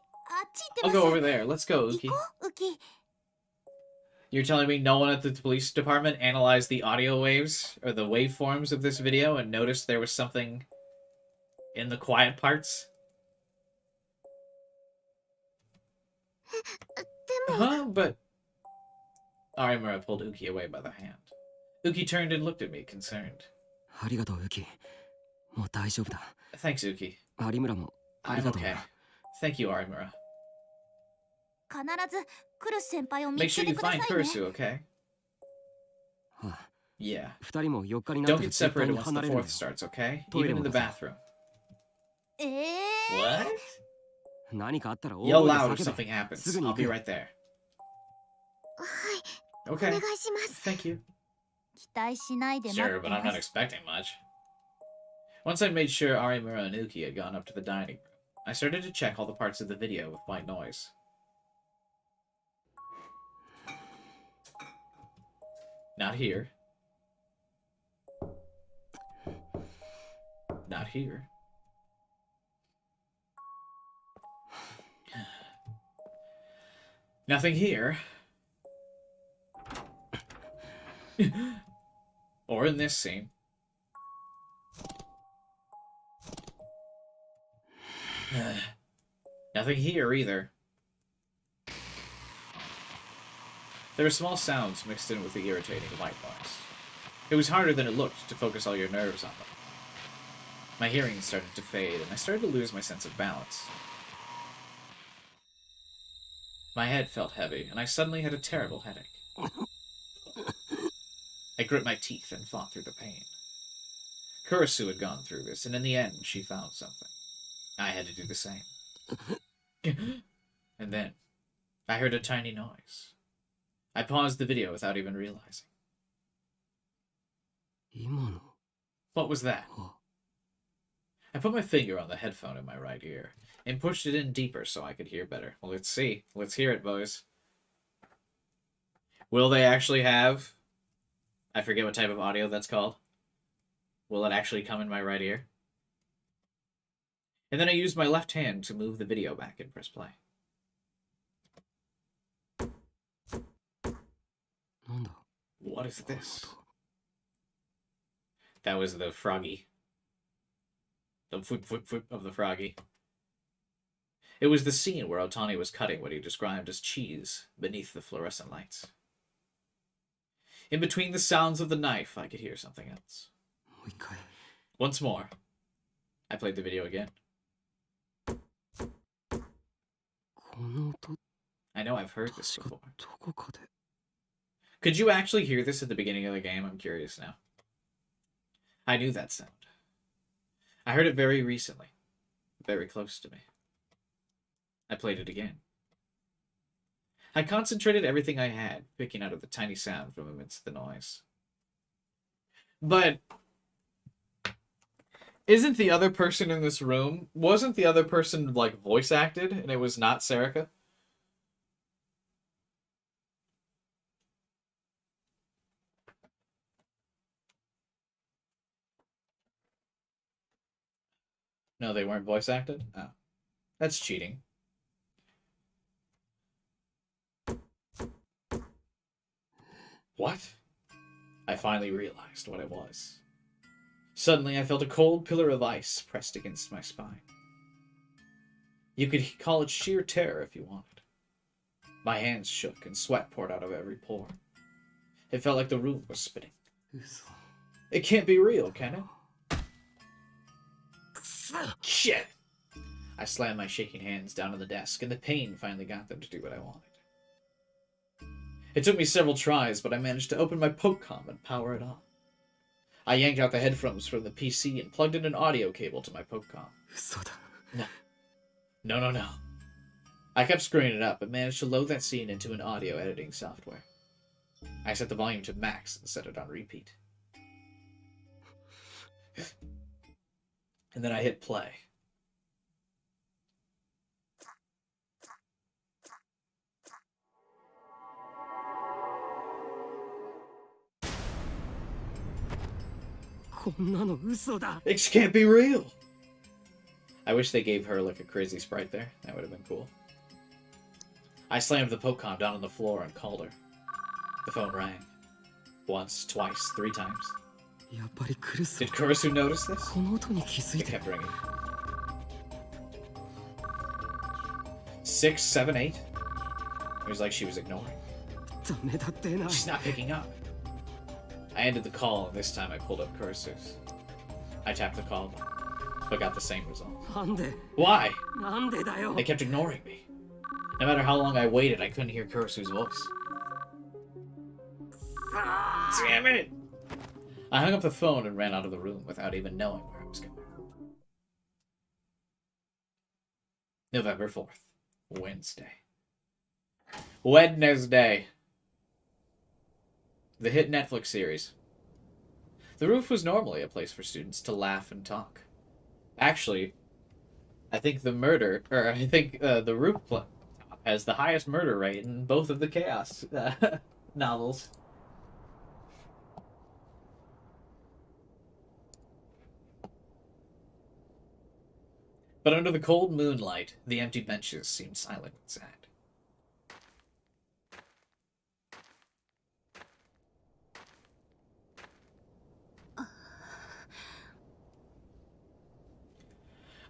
Speaker 2: ち行って
Speaker 1: I'll
Speaker 2: ます。
Speaker 1: go over there. Let's go,
Speaker 2: 行
Speaker 1: Uki.
Speaker 2: こう、ウキ。
Speaker 1: You're telling me no one at the police department analyzed the audio waves or the waveforms of this video and noticed there was something in the quiet parts?
Speaker 2: でも、
Speaker 1: Huh? But... Arimura pulled Uki away by the hand. Uki turned and looked at me, concerned.
Speaker 3: ありがとうウキもう大丈夫だ
Speaker 1: Thanks, Uki.
Speaker 3: 有村もあり
Speaker 1: I'm
Speaker 3: がとう
Speaker 1: okay. Thank you, Arimura.
Speaker 2: 必ずクルス先輩を見
Speaker 1: Make
Speaker 2: つけ
Speaker 1: sure
Speaker 2: て
Speaker 1: you
Speaker 2: ください
Speaker 1: find
Speaker 2: ね。
Speaker 1: Kurisu, okay?
Speaker 3: ああ
Speaker 1: Yeah.
Speaker 3: 二人も4日になっ
Speaker 1: Don't
Speaker 3: て
Speaker 1: get
Speaker 3: 絶対
Speaker 1: separated
Speaker 3: に
Speaker 1: once
Speaker 3: 離
Speaker 1: the
Speaker 3: れるな
Speaker 1: 4th
Speaker 3: よ。
Speaker 1: starts, okay?
Speaker 3: Toilet
Speaker 1: Even in the
Speaker 3: もだぞ。
Speaker 1: bathroom.
Speaker 2: ええ
Speaker 1: What?
Speaker 3: 何かあったら大
Speaker 1: Yell
Speaker 3: 声で
Speaker 1: loud if
Speaker 3: 叫
Speaker 1: something
Speaker 3: べ。
Speaker 1: happens.
Speaker 3: すぐに
Speaker 1: I'll
Speaker 3: 行く
Speaker 1: be
Speaker 3: よ。
Speaker 1: right there.
Speaker 2: はいお
Speaker 1: Okay.
Speaker 2: 願いします
Speaker 1: Thank you.
Speaker 2: 期待しないで待っ
Speaker 1: Sure,
Speaker 2: て
Speaker 1: but I'm
Speaker 2: ま
Speaker 1: not
Speaker 2: す
Speaker 1: expecting much. Once I made sure Arimura and Uki had gone up to the dining room, I started to check all the parts of the video with white noise. Not here. Not here. Nothing here. Or in this scene. Nothing here either. There were small sounds mixed in with the irritating white noise. It was harder than it looked to focus all your nerves on them. My hearing started to fade, and I started to lose my sense of balance. My head felt heavy, and I suddenly had a terrible headache. I grit my teeth and fought through the pain. Kurisu had gone through this, and in the end, she found something. I had to do the same. And then, I heard a tiny noise. I paused the video without even realizing.
Speaker 3: 今の
Speaker 1: What was that?
Speaker 3: は
Speaker 1: I put my finger on the headphone in my right ear and pushed it in deeper so I could hear better. Well, let's see. Let's hear it, boys. Will they actually have... I forget what type of audio that's called. Will it actually come in my right ear? And then I used my left hand to move the video back and press play.
Speaker 3: なんだ
Speaker 1: What is this? That was the froggy. The flip flip flip of the froggy. It was the scene where Otani was cutting what he described as cheese beneath the fluorescent lights. In between the sounds of the knife, I could hear something else.
Speaker 3: もう一回
Speaker 1: Once more, I played the video again.
Speaker 3: この音
Speaker 1: I know I've heard this
Speaker 3: 確か
Speaker 1: before.
Speaker 3: どこかで
Speaker 1: Could you actually hear this at the beginning of the game? I'm curious now. I knew that sound. I heard it very recently. Very close to me. I played it again. I concentrated everything I had, picking out of the tiny sound from amidst the noise. But isn't the other person in this room, wasn't the other person like voice acted and it was not Serica? No, they weren't voice acted? Oh. That's cheating. What? I finally realized what it was. Suddenly, I felt a cold pillar of ice pressed against my spine. You could call it sheer terror if you wanted. My hands shook and sweat poured out of every pore. It felt like the room was spinning.
Speaker 3: 嘘
Speaker 1: It can't be real, can it? Shit! I slammed my shaking hands down on the desk, and the pain finally got them to do what I wanted. It took me several tries, but I managed to open my PokeCom and power it on. I yanked out the headphones from the PC and plugged in an audio cable to my PokeCom.
Speaker 3: 嘘だ
Speaker 1: No. I kept screwing it up, but managed to load that scene into an audio editing software. I set the volume to max and set it on repeat. And then I hit play. It can't be real! I wish they gave her like a crazy sprite there. That would have been cool. I slammed the Pokemon down on the floor and called her. The phone rang. Once, twice, 3 times.
Speaker 3: やっぱり来るぞ
Speaker 1: Did Kurisu notice this?
Speaker 3: この音に気づい
Speaker 1: It
Speaker 3: て
Speaker 1: kept ringing. 6, 7, 8? It was like she was ignoring.
Speaker 3: ダメだってな
Speaker 1: She's not picking up. I ended the call, and this time I pulled up Kurisu's. I tapped the call button, but got the same result.
Speaker 3: なんで
Speaker 1: Why?
Speaker 3: なんでだよ
Speaker 1: They kept ignoring me. No matter how long I waited, I couldn't hear Kurisu's voice. Damn it! I hung up the phone and ran out of the room without even knowing where I was going. November 4th, Wednesday. Wednesday. The hit Netflix series. The roof was normally a place for students to laugh and talk. Actually, I think the roof has the highest murder rate in both of the Chaos novels. But under the cold moonlight, the empty benches seemed silent and sad.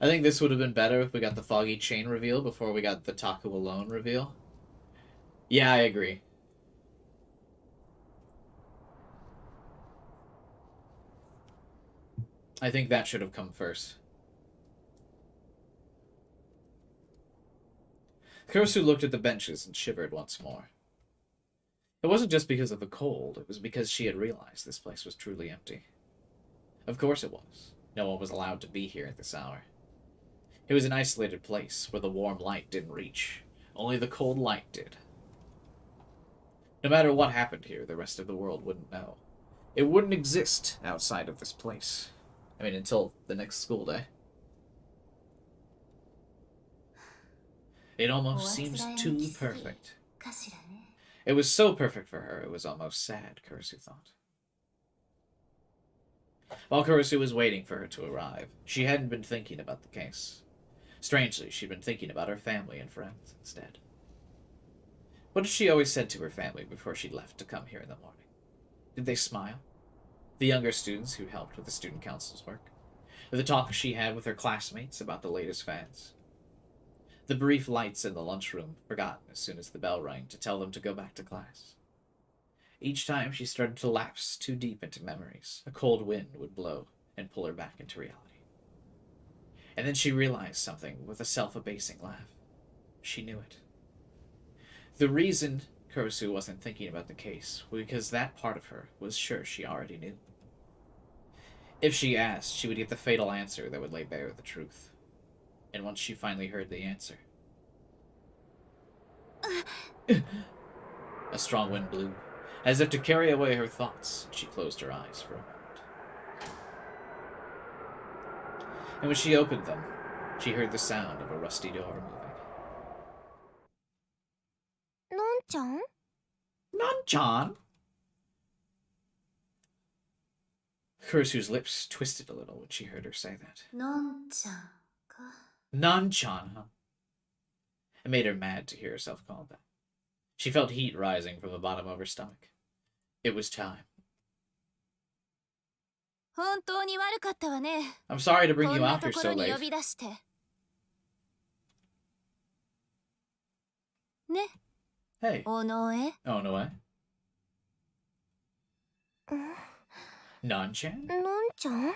Speaker 1: I think this would have been better if we got the Foggy Chain reveal before we got the Taku Alone reveal. Yeah, I agree. I think that should have come first. Kurusu looked at the benches and shivered once more. It wasn't just because of the cold, it was because she had realized this place was truly empty. Of course it was. No one was allowed to be here at this hour. It was an isolated place where the warm light didn't reach. Only the cold light did. No matter what happened here, the rest of the world wouldn't know. It wouldn't exist outside of this place. I mean, until the next school day. It almost seems too perfect. It was so perfect for her, it was almost sad, Kurusu thought. While Kurusu was waiting for her to arrive, she hadn't been thinking about the case. Strangely, she'd been thinking about her family and friends instead. What had she always said to her family before she left to come here in the morning? Did they smile? The younger students who helped with the student council's work? The talk she had with her classmates about the latest fads? The brief lights in the lunchroom forgotten as soon as the bell rang to tell them to go back to class. Each time she started to lapse too deep into memories, a cold wind would blow and pull her back into reality. And then she realized something with a self-abasing laugh. She knew it. The reason Kurusu wasn't thinking about the case was because that part of her was sure she already knew. If she asked, she would get the fatal answer that would lay bare the truth. And once she finally heard the answer... A strong wind blew, as if to carry away her thoughts, and she closed her eyes for a moment. And when she opened them, she heard the sound of a rusty door moving.
Speaker 2: Non-chan?
Speaker 1: Non-chan? Kurusu's lips twisted a little when she heard her say that.
Speaker 2: Non-chan.
Speaker 1: Non-chan, huh? It made her mad to hear herself called that. She felt heat rising from the bottom of her stomach. It was time. I'm sorry to bring you out here so late. Hey.
Speaker 2: Onoe?
Speaker 1: Onoe? Non-chan?
Speaker 2: Non-chan?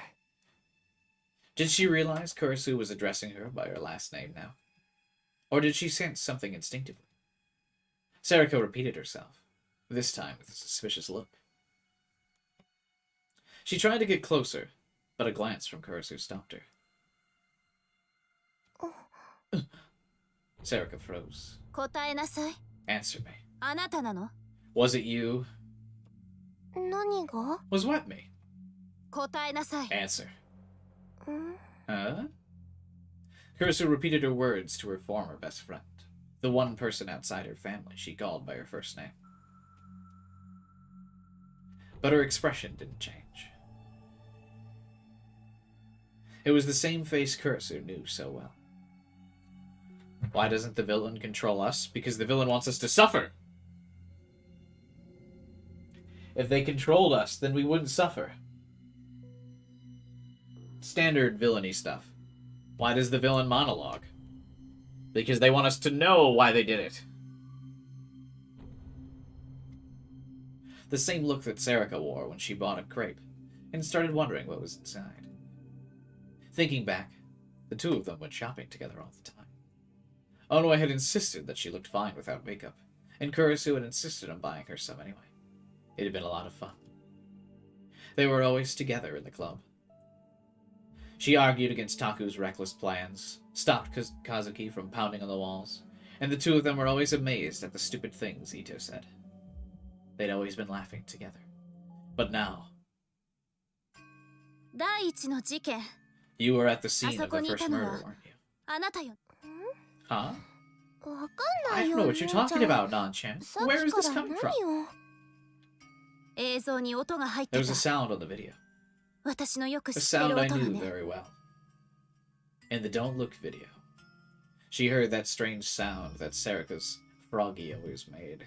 Speaker 1: Did she realize Kurusu was addressing her by her last name now? Or did she sense something instinctively? Sariko repeated herself, this time with a suspicious look. She tried to get closer, but a glance from Kurusu stopped her. Sariko froze. Answer me. Was it you? Was what me? Answer. Huh? Kurusu repeated her words to her former best friend, the one person outside her family she called by her first name. But her expression didn't change. It was the same face Kurusu knew so well. Why doesn't the villain control us? Because the villain wants us to suffer. If they controlled us, then we wouldn't suffer. Standard villainy stuff. Why does the villain monologue? Because they want us to know why they did it. The same look that Sarika wore when she bought a crepe, and started wondering what was inside. Thinking back, the two of them went shopping together all the time. Onoe had insisted that she looked fine without makeup, and Kurusu had insisted on buying her some anyway. It had been a lot of fun. They were always together in the club. She argued against Taku's reckless plans, stopped Kazuki from pounding on the walls, and the two of them were always amazed at the stupid things Ito said. They'd always been laughing together. But now,
Speaker 2: 第一の事件
Speaker 1: you were at the scene of the
Speaker 2: あそこにい
Speaker 1: first
Speaker 2: たのは
Speaker 1: murder, weren't you?
Speaker 2: あなたよ。
Speaker 1: Huh?
Speaker 2: わかんな
Speaker 1: I
Speaker 2: い
Speaker 1: don't
Speaker 2: よ。
Speaker 1: know what you're talking about, Non-chan.
Speaker 2: さっ
Speaker 1: Where is
Speaker 2: きか
Speaker 1: this
Speaker 2: ら
Speaker 1: coming
Speaker 2: 何
Speaker 1: from?
Speaker 2: よ。映像に音が入って
Speaker 1: There
Speaker 2: た
Speaker 1: was a。sound on the video.
Speaker 2: 私のよく
Speaker 1: A
Speaker 2: 知ってる
Speaker 1: sound I
Speaker 2: 音が
Speaker 1: knew
Speaker 2: ね。
Speaker 1: very well. In the Don't Look video, she heard that strange sound that Serika's Froggy always made.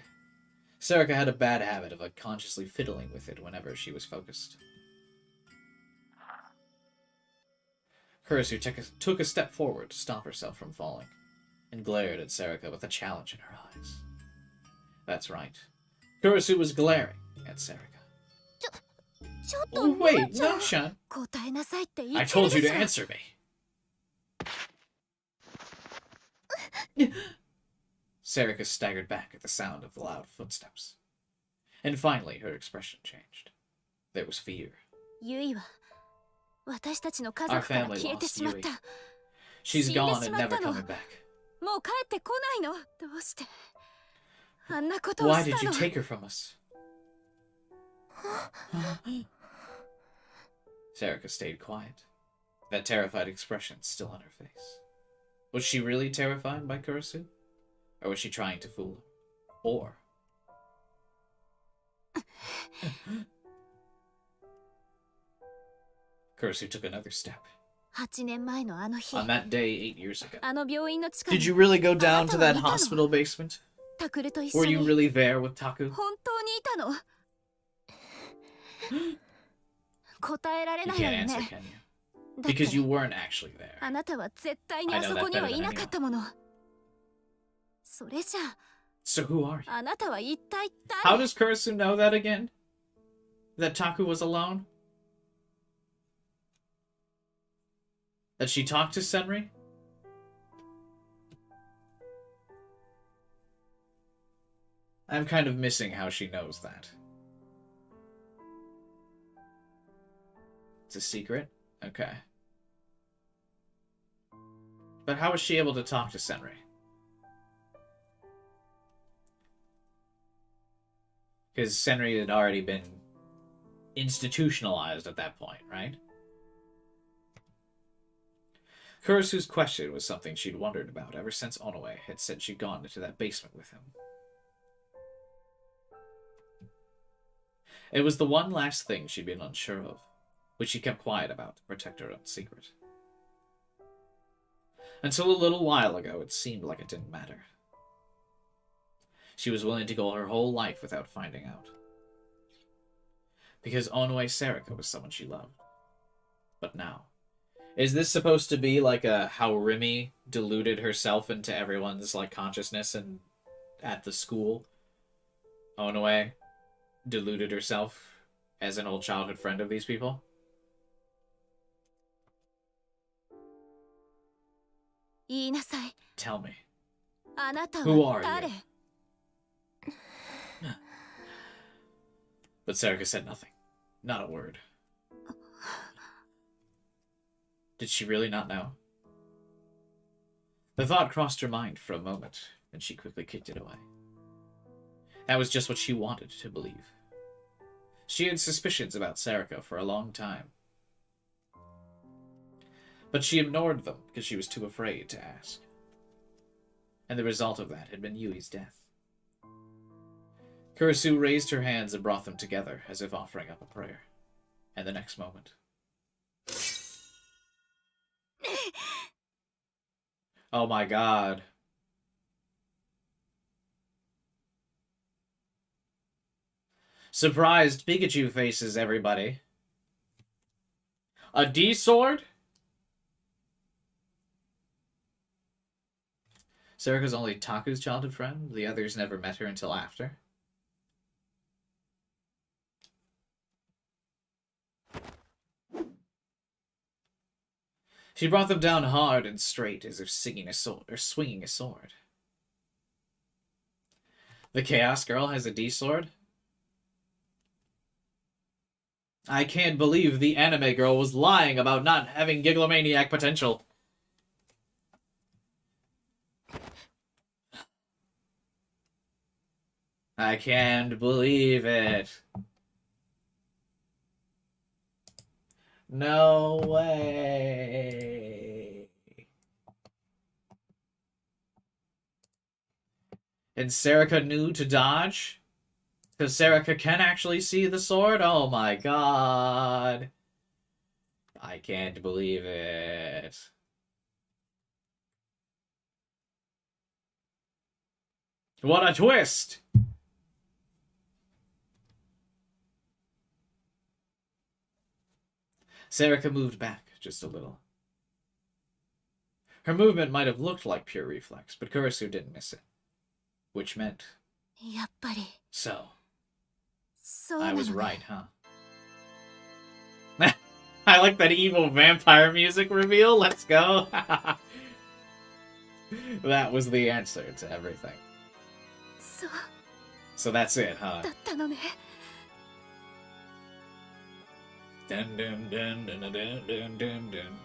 Speaker 1: Serika had a bad habit of unconsciously fiddling with it whenever she was focused. Kurisu took a step forward to stop herself from falling, and glared at Serika with a challenge in her eyes. That's right. Kurisu was glaring at Serika.
Speaker 2: ちょっと
Speaker 1: Oh,
Speaker 2: お姉
Speaker 1: wait,
Speaker 2: ちゃん
Speaker 1: Non-chan.
Speaker 2: 答えなさいって言
Speaker 1: I
Speaker 2: ってる
Speaker 1: told
Speaker 2: で
Speaker 1: you
Speaker 2: し
Speaker 1: to
Speaker 2: ょ。
Speaker 1: answer me. Serika staggered back at the sound of the loud footsteps. And finally, her expression changed. There was fear.
Speaker 2: ユイは私たちの家
Speaker 1: Our
Speaker 2: 族から
Speaker 1: family
Speaker 2: 消えて
Speaker 1: lost
Speaker 2: しまっ
Speaker 1: Yui.
Speaker 2: た。
Speaker 1: She's
Speaker 2: 死んで
Speaker 1: gone
Speaker 2: し
Speaker 1: and
Speaker 2: まっ
Speaker 1: never
Speaker 2: たの。
Speaker 1: coming back.
Speaker 2: もう帰ってこないの。どうしてあんなことを
Speaker 1: Why
Speaker 2: し
Speaker 1: did
Speaker 2: た
Speaker 1: you
Speaker 2: の。
Speaker 1: take her from us? Serika stayed quiet, that terrified expression still on her face. Was she really terrified by Kurisu? Or was she trying to fool her? Or... Kurisu took another step.
Speaker 2: 8年前のあの日、
Speaker 1: On that day 8 years ago.
Speaker 2: あの病院の地下に
Speaker 1: Did you really go down to that
Speaker 2: あなたはいたの？
Speaker 1: hospital basement?
Speaker 2: タクルと一緒
Speaker 1: Were
Speaker 2: に
Speaker 1: you really there with Taku?
Speaker 2: 本当にいたの。答えられ
Speaker 1: You
Speaker 2: ないわ
Speaker 1: can't
Speaker 2: よ
Speaker 1: answer,
Speaker 2: ね。
Speaker 1: can you?
Speaker 2: だって
Speaker 1: Because you weren't actually there.
Speaker 2: あなたは絶対に
Speaker 1: I
Speaker 2: あ
Speaker 1: know
Speaker 2: そ
Speaker 1: that
Speaker 2: こには
Speaker 1: better than
Speaker 2: いなかったもの。それじゃ
Speaker 1: So who are you?
Speaker 2: あ、あなたは一体
Speaker 1: How
Speaker 2: 誰？
Speaker 1: does Kurisu know that again? That Taku was alone? That she talked to Senri? I'm kind of missing how she knows that. It's a secret? Okay. But how was she able to talk to Senri? Because Senri had already been institutionalized at that point, right? Kurisu's question was something she'd wondered about ever since Onoe had said she'd gone into that basement with him. It was the one last thing she'd been unsure of, which she kept quiet about to protect her own secret. Until a little while ago, it seemed like it didn't matter. She was willing to go her whole life without finding out. Because Onoe Serika was someone she loved. But now, is this supposed to be like a how Rimi deluded herself into everyone's like consciousness and at the school? Onoe deluded herself as an old childhood friend of these people?
Speaker 2: 言いなさい。
Speaker 1: Tell me.
Speaker 2: あなた
Speaker 1: Who
Speaker 2: は
Speaker 1: are
Speaker 2: 誰？
Speaker 1: you? But Serika said nothing. Not a word. Did she really not know? The thought crossed her mind for a moment, and she quickly kicked it away. That was just what she wanted to believe. She had suspicions about Serika for a long time. But she ignored them because she was too afraid to ask. And the result of that had been Yui's death. Kurisu raised her hands and brought them together as if offering up a prayer. And the next moment... Oh my god. Surprised Pikachu faces, everybody. A D-sword? Serika's only Taku's childhood friend. The others never met her until after. She brought them down hard and straight as if swinging a sword. The Chaos Girl has a D-sword? I can't believe the anime girl was lying about not having gigglomaniac potential. I can't believe it. No way. And Serica knew to dodge? Because Serica can actually see the sword? Oh my god. I can't believe it. What a twist! Serica moved back just a little. Her movement might have looked like pure reflex, but Kurisu didn't miss it. Which meant...
Speaker 2: やっぱり
Speaker 1: So,
Speaker 2: そうな
Speaker 1: I
Speaker 2: の
Speaker 1: was
Speaker 2: ね
Speaker 1: right, huh? I like that evil vampire music reveal. Let's go. That was the answer to everything.
Speaker 2: そう
Speaker 1: So that's it, huh?
Speaker 2: だったのね
Speaker 1: Dun, dun, dun, dun, dun, dun, dun, dun.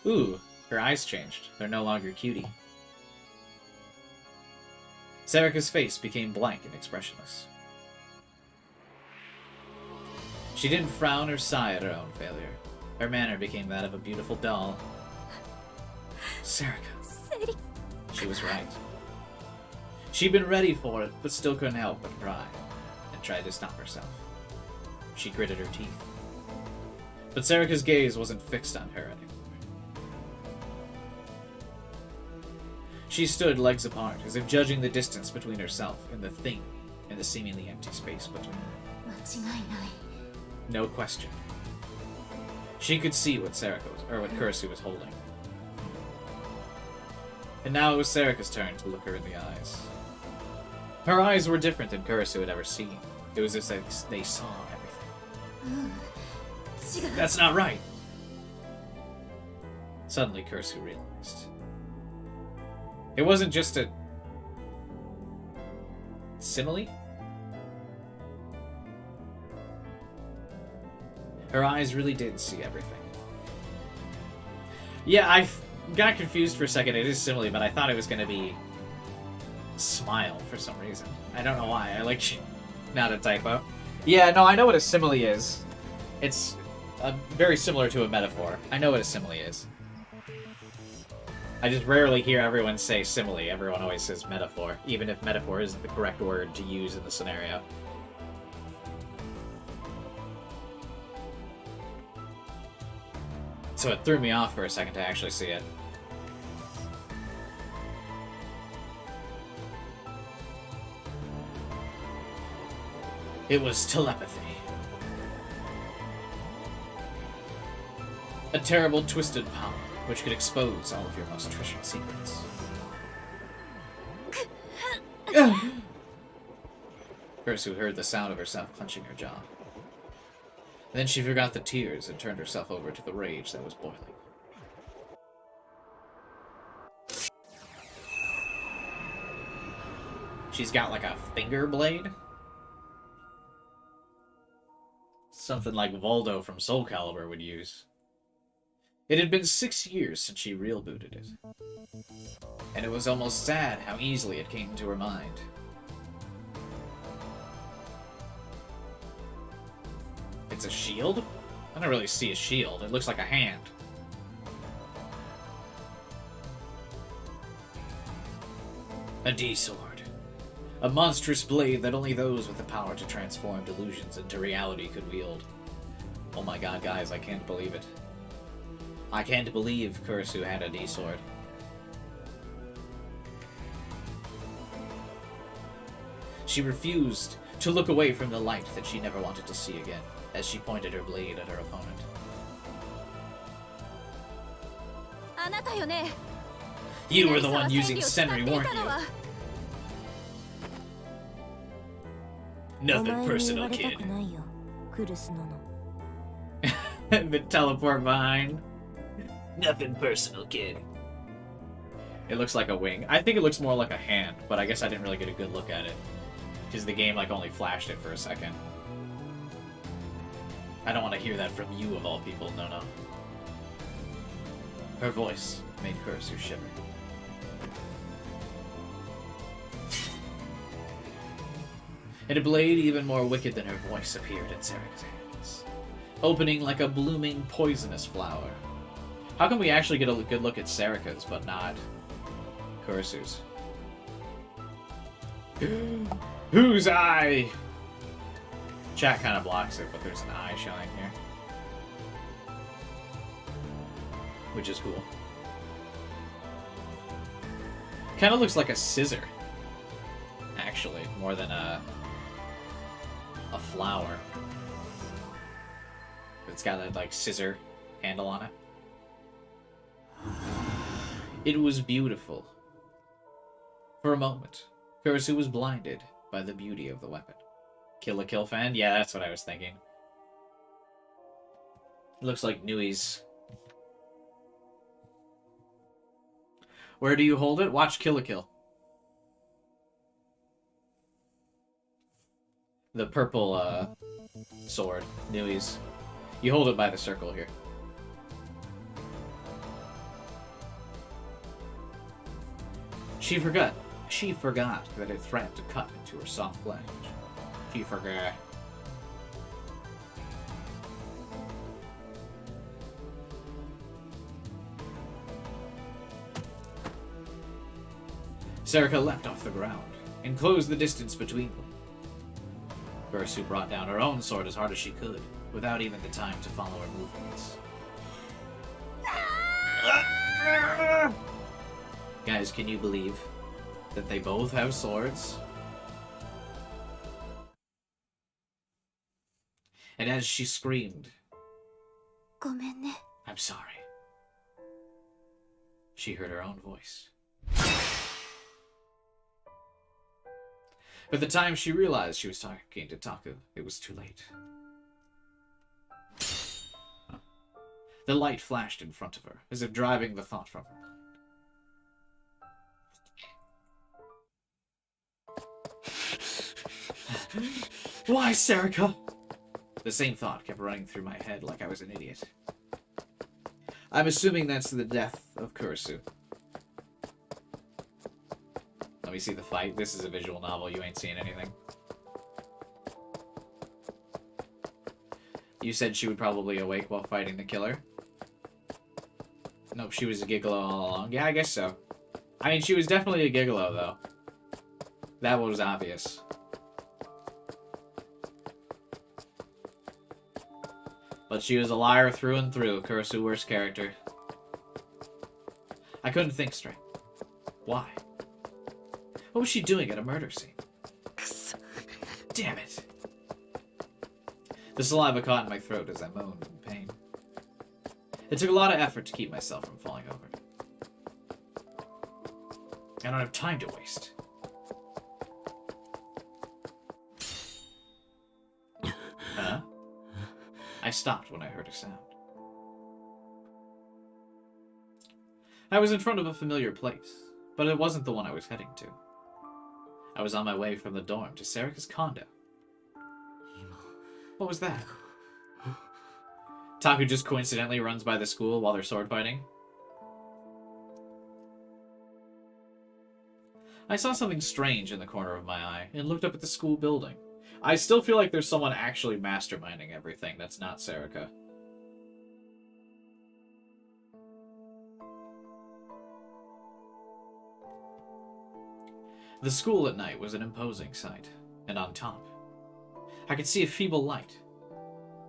Speaker 1: Ooh, her eyes changed. They're no longer cutie. Serica's face became blank and expressionless. She didn't frown or sigh at her own failure. Her manner became that of a beautiful doll. Serica.
Speaker 2: セリ
Speaker 1: She was right. She'd been ready for it, but still couldn't help but cry, and tried to stop herself. She gritted her teeth. But Serica's gaze wasn't fixed on her anymore. She stood legs apart, as if judging the distance between herself and the thing in the seemingly empty space between them.
Speaker 2: 間違いない
Speaker 1: No question. She could see what what Kurisu was holding. And now it was Serica's turn to look her in the eyes. Her eyes were different than Kurisu had ever seen. It was as if they saw everything.
Speaker 2: 違う
Speaker 1: That's not right! Suddenly, Kurisu realized. It wasn't just a... simile? Her eyes really did see everything. Yeah, I got confused for a second. It is simile, but I thought it was going to be... smile for some reason. I don't know why. I like... not a typo. Yeah, no, I know what a simile is. It's very similar to a metaphor. I know what a simile is. I just rarely hear everyone say simile. Everyone always says metaphor, even if metaphor isn't the correct word to use in the scenario. So it threw me off for a second to actually see it. It was telepathy. A terrible, twisted power, which could expose all of your most treasured secrets. Kurisu heard the sound of herself clenching her jaw. Then she forgot the tears and turned herself over to the rage that was boiling. She's got like a finger blade? Something like Voldo from Soul Calibur would use. It had been 6 years since she real-booted it. And it was almost sad how easily it came into her mind. It's a shield? I don't really see a shield. It looks like a hand. A D-sword. A monstrous blade that only those with the power to transform delusions into reality could wield. Oh my god, guys, I can't believe it. I can't believe Kurisu had a D-sword. She refused to look away from the light that she never wanted to see again, as she pointed her blade at her opponent.
Speaker 2: あなたよね
Speaker 1: You were the one using Senri, weren't you? Nothing personal, kid.
Speaker 2: ないよクルスノの
Speaker 1: The teleport behind. Nothing personal, kid. It looks like a wing. I think it looks more like a hand, but I guess I didn't really get a good look at it. Because the game like only flashed it for a second. I don't want to hear that from you, of all people. No, no. Her voice made Kurisu shiver. And a blade even more wicked than her voice appeared in Serika's hands, opening like a blooming poisonous flower. How can we actually get a good look at Serika's, but not Kurisu's? Whose eye? Chat kind of blocks it, but there's an eye showing here. Which is cool. Kind of looks like a scissor, actually, more than a flower. It's got that, like, scissor handle on it. It was beautiful. For a moment, Kurisu was blinded by the beauty of the weapon. Kill la Kill fan? Yeah, that's what I was thinking. It looks like Nui's. Where do you hold it? Watch Kill la Kill. The purple sword, Nui's. You hold it by the circle here. She forgot that it threatened to cut into her soft flesh. She forgot. Serika leapt off the ground and closed the distance between them. Kurisu brought down her own sword as hard as she could, without even the time to follow her movements. Guys, can you believe that they both have swords? And as she screamed,
Speaker 2: ごめんね。
Speaker 1: I'm sorry, she heard her own voice. By the time she realized she was talking to Taku, it was too late. The light flashed in front of her, as if driving the thought from her mind. Why, Serika? The same thought kept running through my head like I was an idiot. I'm assuming that's the death of Kurisu. Let me see the fight. This is a visual novel. You ain't seeing anything. You said she would probably awake while fighting the killer? Nope, she was a gigolo all along. Yeah, I guess so. I mean, she was definitely a gigolo, though. That was obvious. But she was a liar through and through. Kurisu, worst character. I couldn't think straight. Why? What was she doing at a murder scene? Damn it. The saliva caught in my throat as I moaned in pain. It took a lot of effort to keep myself from falling over. I don't have time to waste. Huh? I stopped when I heard a sound. I was in front of a familiar place, but it wasn't the one I was heading to. I was on my way from the dorm to Serika's condo. What was that? Taku just coincidentally runs by the school while they're sword fighting. I saw something strange in the corner of my eye and looked up at the school building. I still feel like there's someone actually masterminding everything that's not Serika. The school at night was an imposing sight, and on top, I could see a feeble light,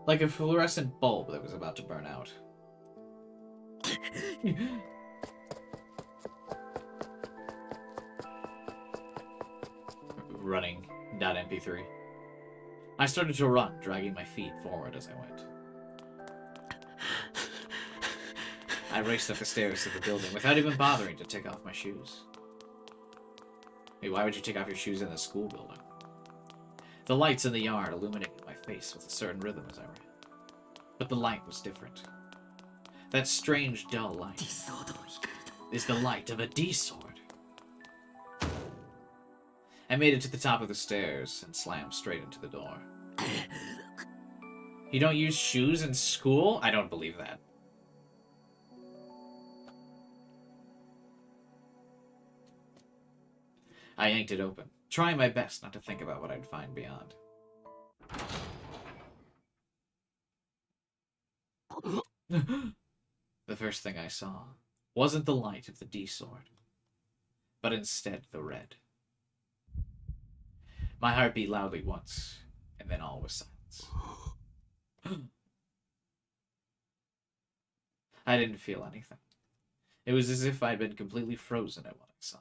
Speaker 1: like a fluorescent bulb that was about to burn out. Running. .mp3. I started to run, dragging my feet forward as I went. I raced up the stairs to the building without even bothering to take off my shoes. Wait, why would you take off your shoes in the school building? The lights in the yard illuminated my face with a certain rhythm as I ran. But the light was different. That strange, dull light is the light of a D-sword. I made it to the top of the stairs and slammed straight into the door. You don't use shoes in school? I don't believe that. I yanked it open, trying my best not to think about what I'd find beyond. The first thing I saw wasn't the light of the D-sword, but instead the red. My heart beat loudly once, and then all was silence. I didn't feel anything. It was as if I'd been completely frozen at what I saw.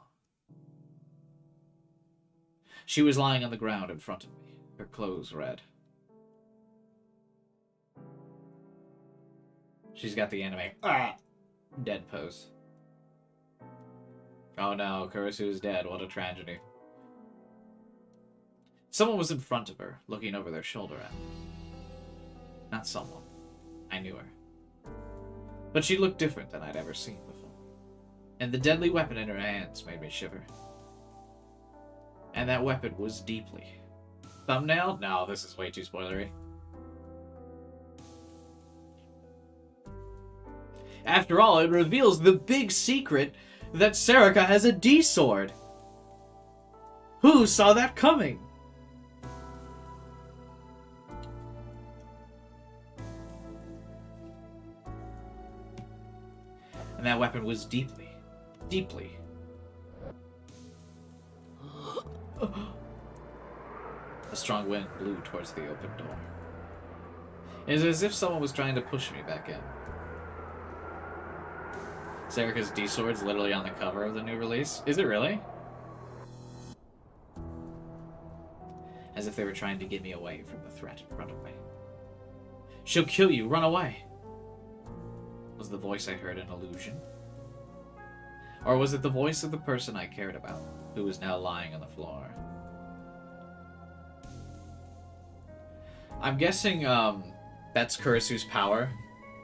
Speaker 1: She was lying on the ground in front of me, her clothes red. She's got the anime dead pose. Oh no, Kurisu is dead. What a tragedy. Someone was in front of her, looking over their shoulder at me. Not someone. I knew her. But she looked different than I'd ever seen before. And the deadly weapon in her hands made me shiver. And that weapon was deeply... Thumbnail? No, this is way too spoilery. After all, it reveals the big secret that Serica has a D-sword. Who saw that coming? And that weapon was deeply, deeply... A strong wind blew towards the open door. It was as if someone was trying to push me back in. Serica's D-sword's literally on the cover of the new release. Is it really? As if they were trying to get me away from the threat in front of me. She'll kill you, run away! Was the voice I heard an illusion? Or was it the voice of the person I cared about, who was now lying on the floor? I'm guessing that's Kurisu's power,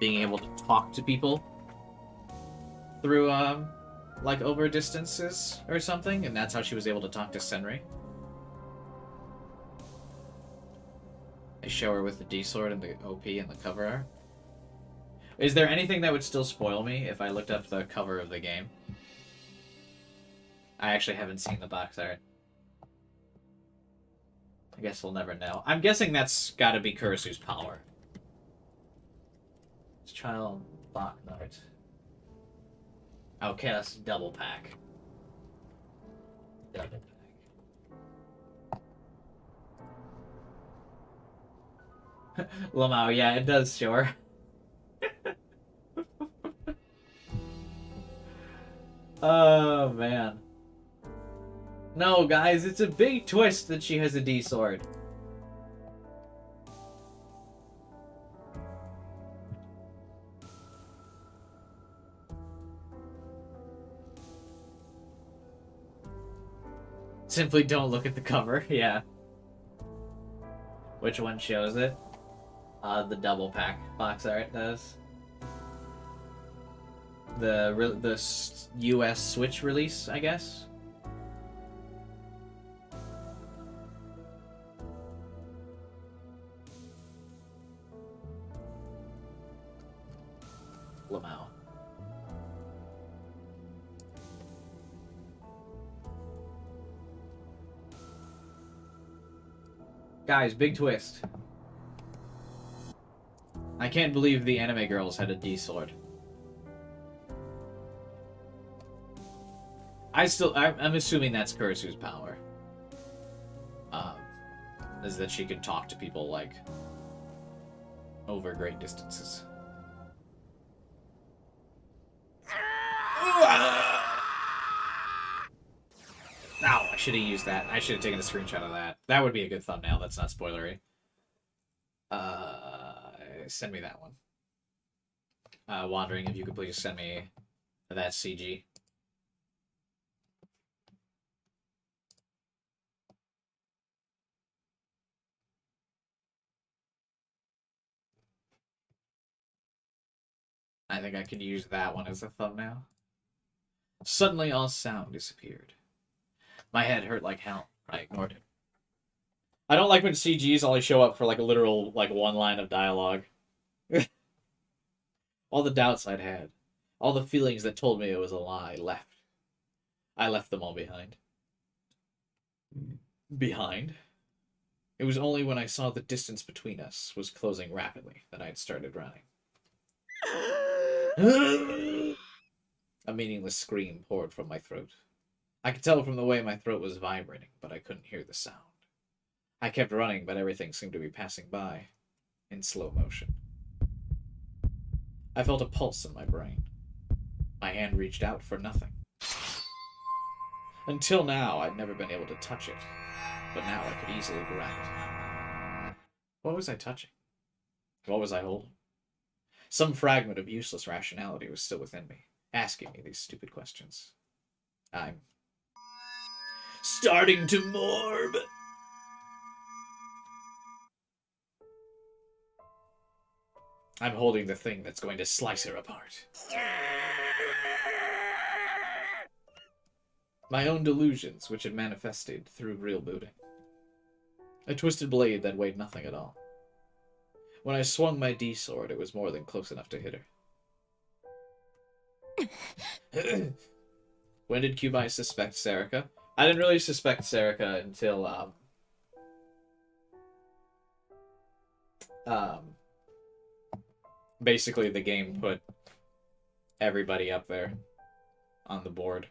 Speaker 1: being able to talk to people through like over distances or something, and that's how she was able to talk to Senri. They show her with the D-sword and the OP and the cover art. Is there anything that would still spoil me if I looked up the cover of the game? I actually haven't seen the box art. I guess we'll never know. I'm guessing that's gotta be Kurisu's power. It's child lock note. Okay, that's double pack. Double pack. Lamau, yeah, it does, sure. Oh, man. No, guys, it's a big twist that she has a D-sword. Simply don't look at the cover, yeah. Which one shows it? The double pack box art does. The US Switch release, I guess? Lamau. Guys, big twist. I can't believe the anime girls had a D-sword. I'm assuming that's Kurisu's power. Is that she can talk to people, like, over great distances. Ow, I should have used that. I should have taken a screenshot of that. That would be a good thumbnail. That's not spoilery. Send me that one. Wandering, if you could please send me that CG. I think I could use that one as a thumbnail. Suddenly all sound disappeared. My head hurt like hell. I ignored it. I don't like when CGs only show up for like a literal like one line of dialogue. All the doubts I'd had, all the feelings that told me it was a lie left. I left them all behind. Behind? It was only when I saw the distance between us was closing rapidly that I had started running. A meaningless scream poured from my throat. I could tell from the way my throat was vibrating, but I couldn't hear the sound. I kept running, but everything seemed to be passing by in slow motion. I felt a pulse in my brain. My hand reached out for nothing. Until now, I'd never been able to touch it, but now I could easily grab it. What was I touching? What was I holding? Some fragment of useless rationality was still within me, asking me these stupid questions. I'm starting to morb. I'm holding the thing that's going to slice her apart. My own delusions, which had manifested through real booting. A twisted blade that weighed nothing at all. When I swung my D-sword, it was more than close enough to hit her. When did Cubai suspect Serica? I didn't really suspect Serica until, basically the game put everybody up there on the board.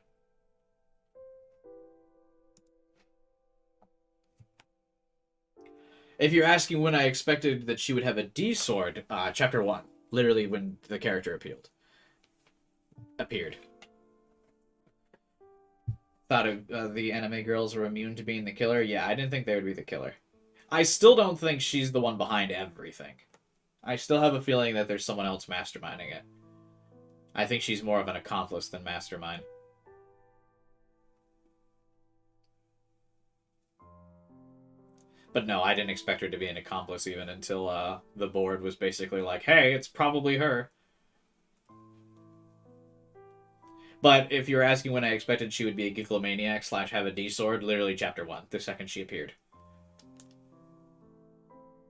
Speaker 1: If you're asking when I expected that she would have a D-sword, chapter 1. Literally when the character appeared. Thought the anime girls were immune to being the killer? Yeah, I didn't think they would be the killer. I still don't think she's the one behind everything. I still have a feeling that there's someone else masterminding it. I think she's more of an accomplice than mastermind. But no, I didn't expect her to be an accomplice even until the board was basically like, hey, it's probably her. But if you're asking when I expected she would be a Gigalomaniac / have a D-sword, literally chapter 1, the second she appeared.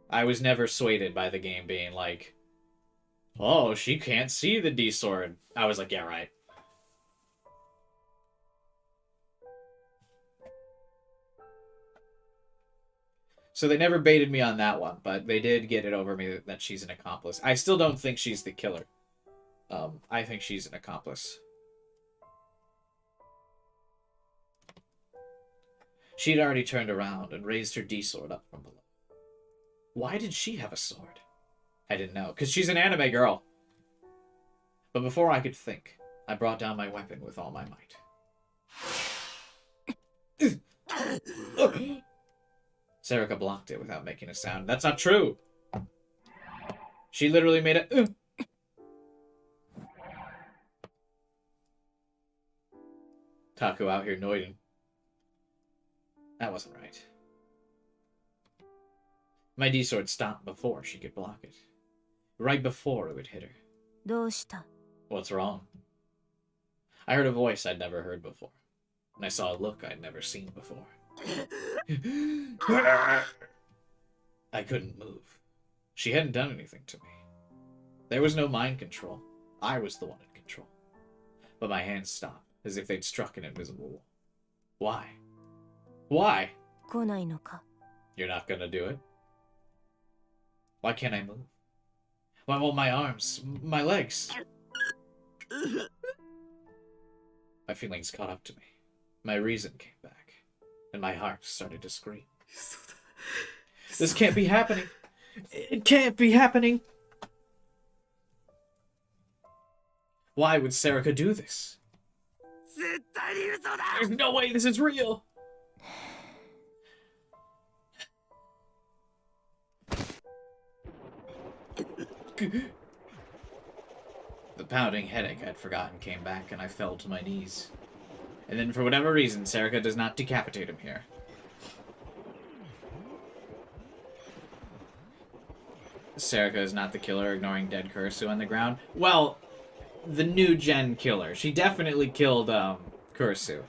Speaker 1: I was never swayed by the game being like, oh, she can't see the D-sword. I was like, yeah, right. So they never baited me on that one, but they did get it over me that she's an accomplice. I still don't think she's the killer. I think she's an accomplice. She'd already turned around and raised her D-sword up from below. Why did she have a sword? I didn't know, because she's an anime girl. But before I could think, I brought down my weapon with all my might. Serica blocked it without making a sound. That's not true! She literally made a... Taku out here noiding. That wasn't right. My D-sword stopped before she could block it. Right before it would hit her.
Speaker 2: どうした?
Speaker 1: What's wrong? I heard a voice I'd never heard before. And I saw a look I'd never seen before. I couldn't move. She hadn't done anything to me. There was no mind control. I was the one in control. But my hands stopped, as if they'd struck an invisible wall. Why? Why?
Speaker 2: 来ないのか?
Speaker 1: You're not gonna do it? Why can't I move? Why won't my arms, my legs? My feelings caught up to me. My reason came back. And my heart started to scream. This can't be happening. It can't be happening. Why would Serica do this? There's no way this is real. The pounding headache I'd forgotten came back, and I fell to my knees. And then, for whatever reason, Serica does not decapitate him here. Serica is not the killer, ignoring dead Kurisu on the ground. Well, the new gen killer. She definitely killed Kurisu.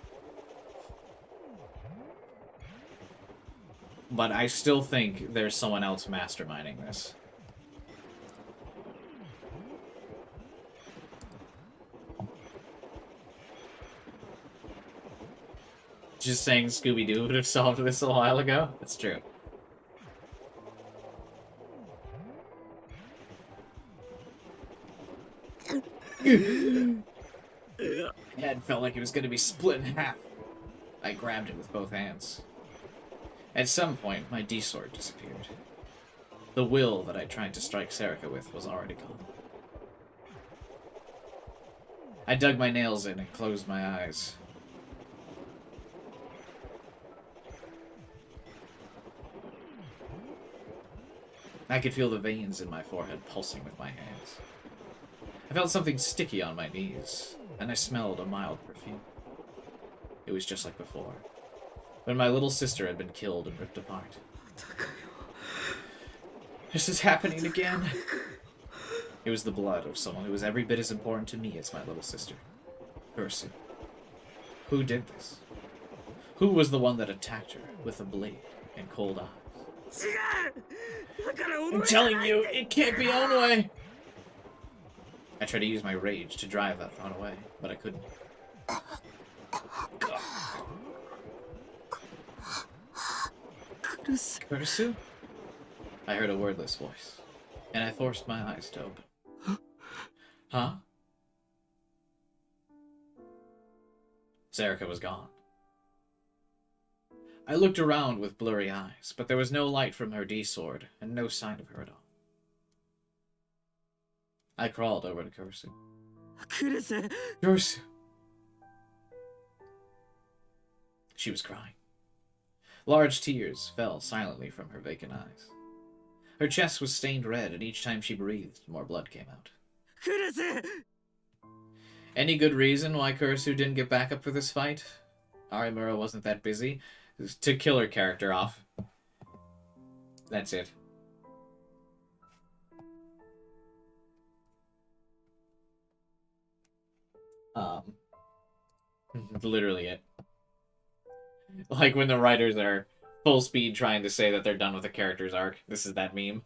Speaker 1: But I still think there's someone else masterminding this. Just saying Scooby-Doo would have solved this a while ago? That's true. My head felt like it was going to be split in half. I grabbed it with both hands. At some point, my D-sword disappeared. The will that I tried to strike Serica with was already gone. I dug my nails in and closed my eyes. I could feel the veins in my forehead pulsing with my hands. I felt something sticky on my knees, and I smelled a mild perfume. It was just like before, when my little sister had been killed and ripped apart. This is happening again. It was the blood of someone who was every bit as important to me as my little sister. Ursu. Who did this? Who was the one that attacked her with a blade and cold eyes? I'm telling you, it can't be Onway! I tried to use my rage to drive that thought away, but I couldn't. Kursu? I heard a wordless voice, and I forced my eyes to open. Huh? Serica was gone. I looked around with blurry eyes, but there was no light from her D-sword, and no sign of her at all. I crawled over to Kursu. Kursu! She was crying. Large tears fell silently from her vacant eyes. Her chest was stained red, and each time she breathed, more blood came out. Any good reason why Kursu didn't get back up for this fight? Arimura wasn't that busy. To kill her character off. That's it. Literally it. Like when the writers are full speed trying to say that they're done with a character's arc. This is that meme.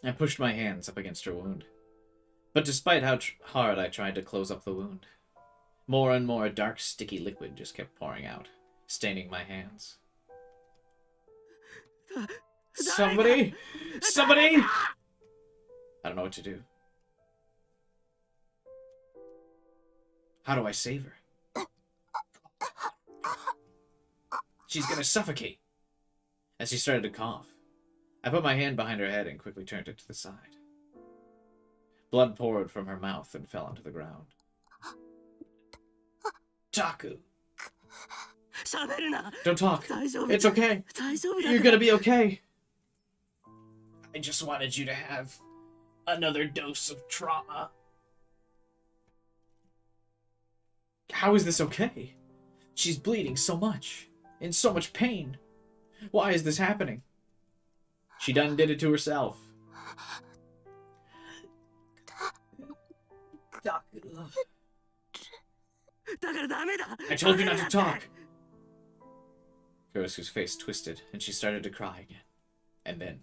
Speaker 1: I pushed my hands up against her wound. But despite how hard I tried to close up the wound, more and more dark, sticky liquid just kept pouring out, staining my hands. Somebody! Somebody! I don't know what to do. How do I save her? She's gonna suffocate. As she started to cough, I put my hand behind her head and quickly turned it to the side. Blood poured from her mouth and fell onto the ground. Taku! Don't talk. It's okay. You're gonna be okay. I just wanted you to have another dose of trauma. How is this okay? She's bleeding so much, in so much pain. Why is this happening? She done did it to herself. I told you not to talk. Kurisu's face twisted, and she started to cry again. And then...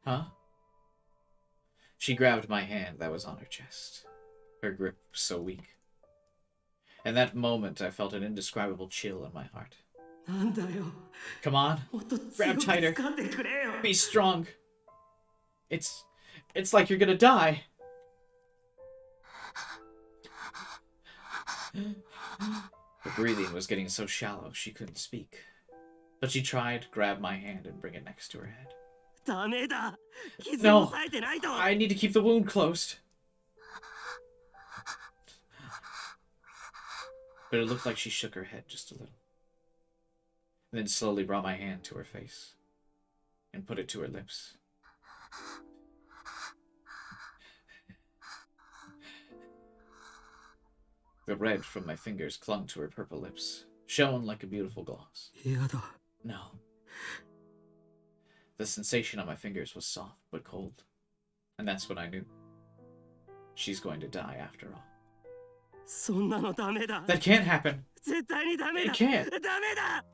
Speaker 1: Huh? She grabbed my hand that was on her chest. Her grip was so weak. In that moment, I felt an indescribable chill in my heart. Come on, grab tighter. Be strong. It's like you're gonna die. Her breathing was getting so shallow she couldn't speak. But she tried to grab my hand and bring it next to her head. No, I need to keep the wound closed. But it looked like she shook her head just a little. And then slowly brought my hand to her face and put it to her lips. The red from my fingers clung to her purple lips, shone like a beautiful gloss. No. The sensation on my fingers was soft but cold. And that's when I knew. She's going to die after all.
Speaker 3: そんなのダメだ
Speaker 1: That can't happen.
Speaker 3: 絶対にダメだ
Speaker 1: It can't.
Speaker 3: ダメだ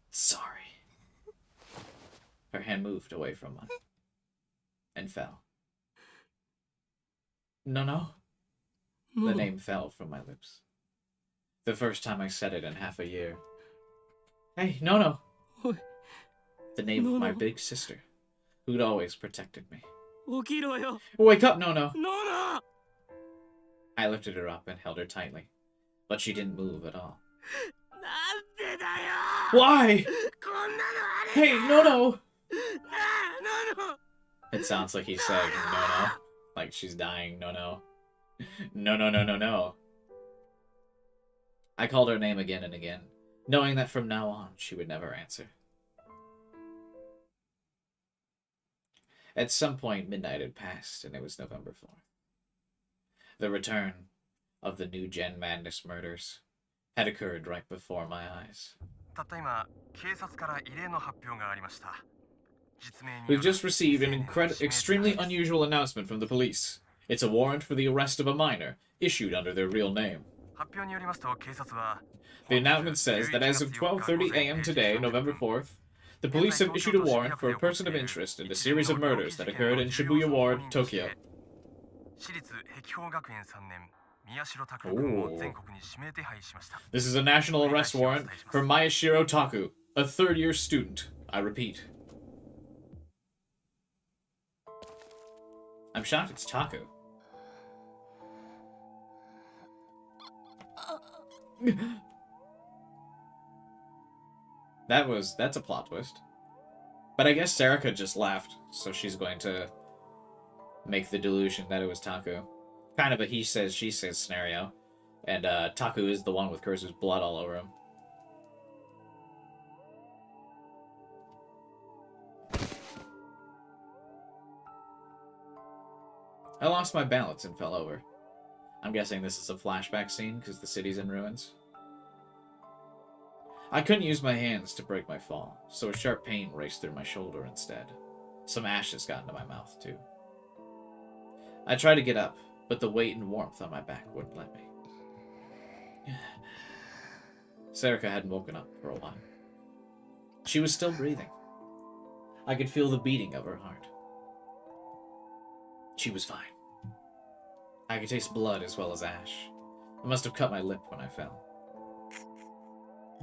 Speaker 1: Sorry. Her hand moved away from mine. And fell. No. The name fell from my lips. The first time I said it in half a year. Hey, no.
Speaker 3: Oi.
Speaker 1: The name of my
Speaker 3: No.
Speaker 1: big sister, who'd always protected me.
Speaker 3: 起きろよ
Speaker 1: Wake up, no.
Speaker 3: ノノ
Speaker 1: I lifted her up and held her tightly, but she didn't move at all.
Speaker 3: なんでだよ
Speaker 1: Why?
Speaker 3: こんなのあれ
Speaker 1: Hey, no.
Speaker 3: なあノノ
Speaker 1: It sounds like he's saying no. Like she's dying, no. No. I called her name again and again, knowing that from now on she would never answer. At some point, midnight had passed, and it was November 4th. The return of the new Gen Madness murders had occurred right before my eyes.
Speaker 4: たった今警察から異例の発表がありました。
Speaker 1: We've just received an extremely unusual announcement from the police. It's a warrant for the arrest of a minor, issued under their real name. The announcement says that as of 12:30 a.m. today, November 4th, the police have issued a warrant for a person of interest in a series of murders that occurred in Shibuya Ward, Tokyo. Ooh. This is a national arrest warrant for Miyashiro Taku, a third-year student. I repeat. I'm shocked it's Taku. That's a plot twist. But I guess Sarika just laughed, so she's going to make the delusion that it was Taku. Kind of a he says, she says scenario. And Taku is the one with Cursor's blood all over him. I lost my balance and fell over. I'm guessing this is a flashback scene because the city's in ruins. I couldn't use my hands to break my fall, so a sharp pain raced through my shoulder instead. Some ashes got into my mouth, too. I tried to get up, but the weight and warmth on my back wouldn't let me. Sarika hadn't woken up for a while. She was still breathing. I could feel the beating of her heart. She was fine. I could taste blood as well as ash. I must have cut my lip when I fell.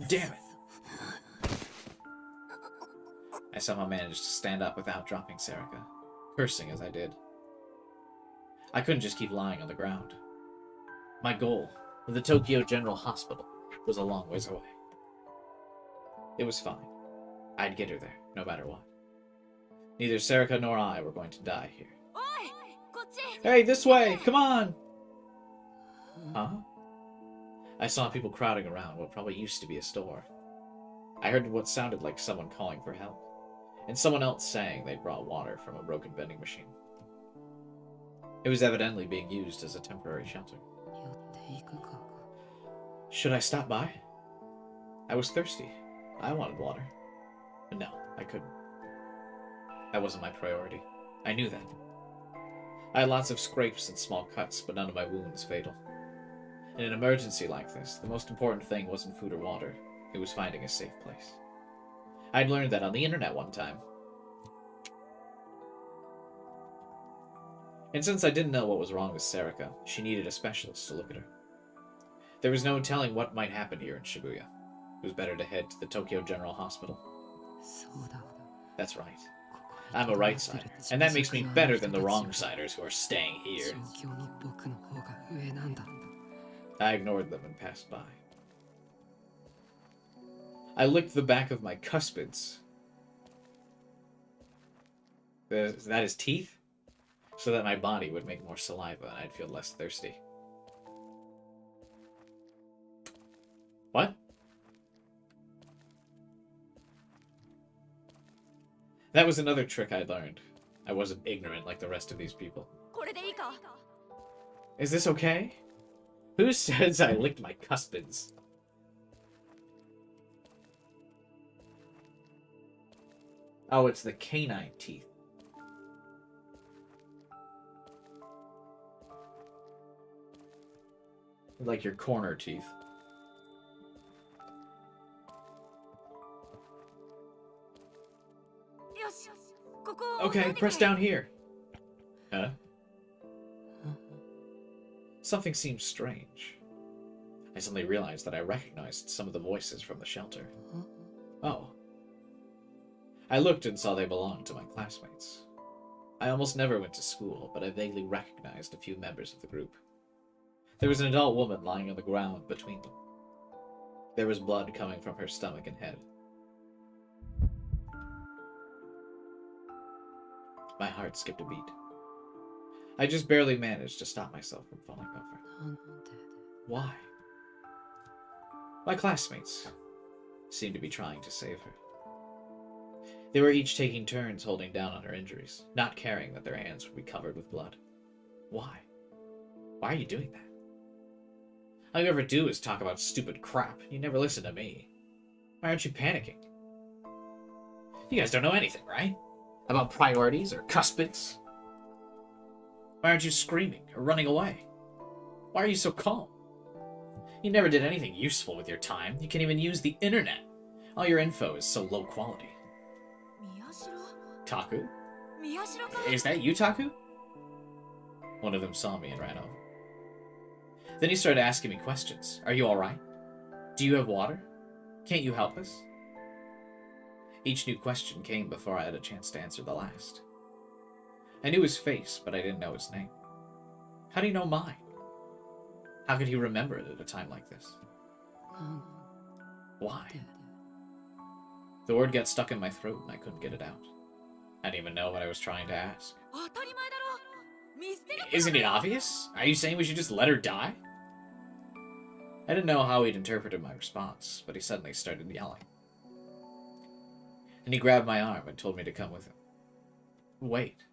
Speaker 1: Damn it! I somehow managed to stand up without dropping Sarika, cursing as I did. I couldn't just keep lying on the ground. My goal, the Tokyo General Hospital, was a long ways away. It was fine. I'd get her there, no matter what. Neither Sarika nor I were going to die here. Hey, this way! Come on! Huh? I saw people crowding around what probably used to be a store. I heard what sounded like someone calling for help, and someone else saying they'd brought water from a broken vending machine. It was evidently being used as a temporary shelter. Should I stop by? I was thirsty. I wanted water. But no, I couldn't. That wasn't my priority. I knew that. I had lots of scrapes and small cuts, but none of my wounds fatal. In an emergency like this, the most important thing wasn't food or water. It was finding a safe place. I'd learned that on the internet one time. And since I didn't know what was wrong with Sarika, she needed a specialist to look at her. There was no telling what might happen here in Shibuya. It was better to head to the Tokyo General Hospital. That's right. I'm a right-sider, and that makes me better than the wrong-siders who are staying here. I ignored them and passed by. I licked the back of my cuspids. That is teeth? So that my body would make more saliva and I'd feel less thirsty. What? That was another trick I learned. I wasn't ignorant like the rest of these people. Is this okay? Who says I licked my cuspids? Oh, it's the canine teeth. Like your corner teeth. Okay, press down here. Huh? Something seems strange. I suddenly realized that I recognized some of the voices from the shelter. Oh. I looked and saw they belonged to my classmates. I almost never went to school, but I vaguely recognized a few members of the group. There was an adult woman lying on the ground between them. There was blood coming from her stomach and head. My heart skipped a beat. I just barely managed to stop myself from falling over. Why? My classmates seemed to be trying to save her. They were each taking turns holding down on her injuries, not caring that their hands would be covered with blood. Why? Why are you doing that? All you ever do is talk about stupid crap. You never listen to me. Why aren't you panicking? You guys don't know anything, right? About priorities or cuspids? Why aren't you screaming or running away? Why are you so calm? You never did anything useful with your time. You can't even use the internet. All your info is so low quality. Taku? Is that you, Taku? One of them saw me and ran over. Then he started asking me questions. Are you alright? Do you have water? Can't you help us? Each new question came before I had a chance to answer the last. I knew his face, but I didn't know his name. How do you know mine? How could he remember it at a time like this? Why? The word got stuck in my throat and I couldn't get it out. I didn't even know what I was trying to ask. Isn't it obvious? Are you saying we should just let her die? I didn't know how he'd interpreted my response, but he suddenly started yelling. And he grabbed my arm and told me to come with him. Wait.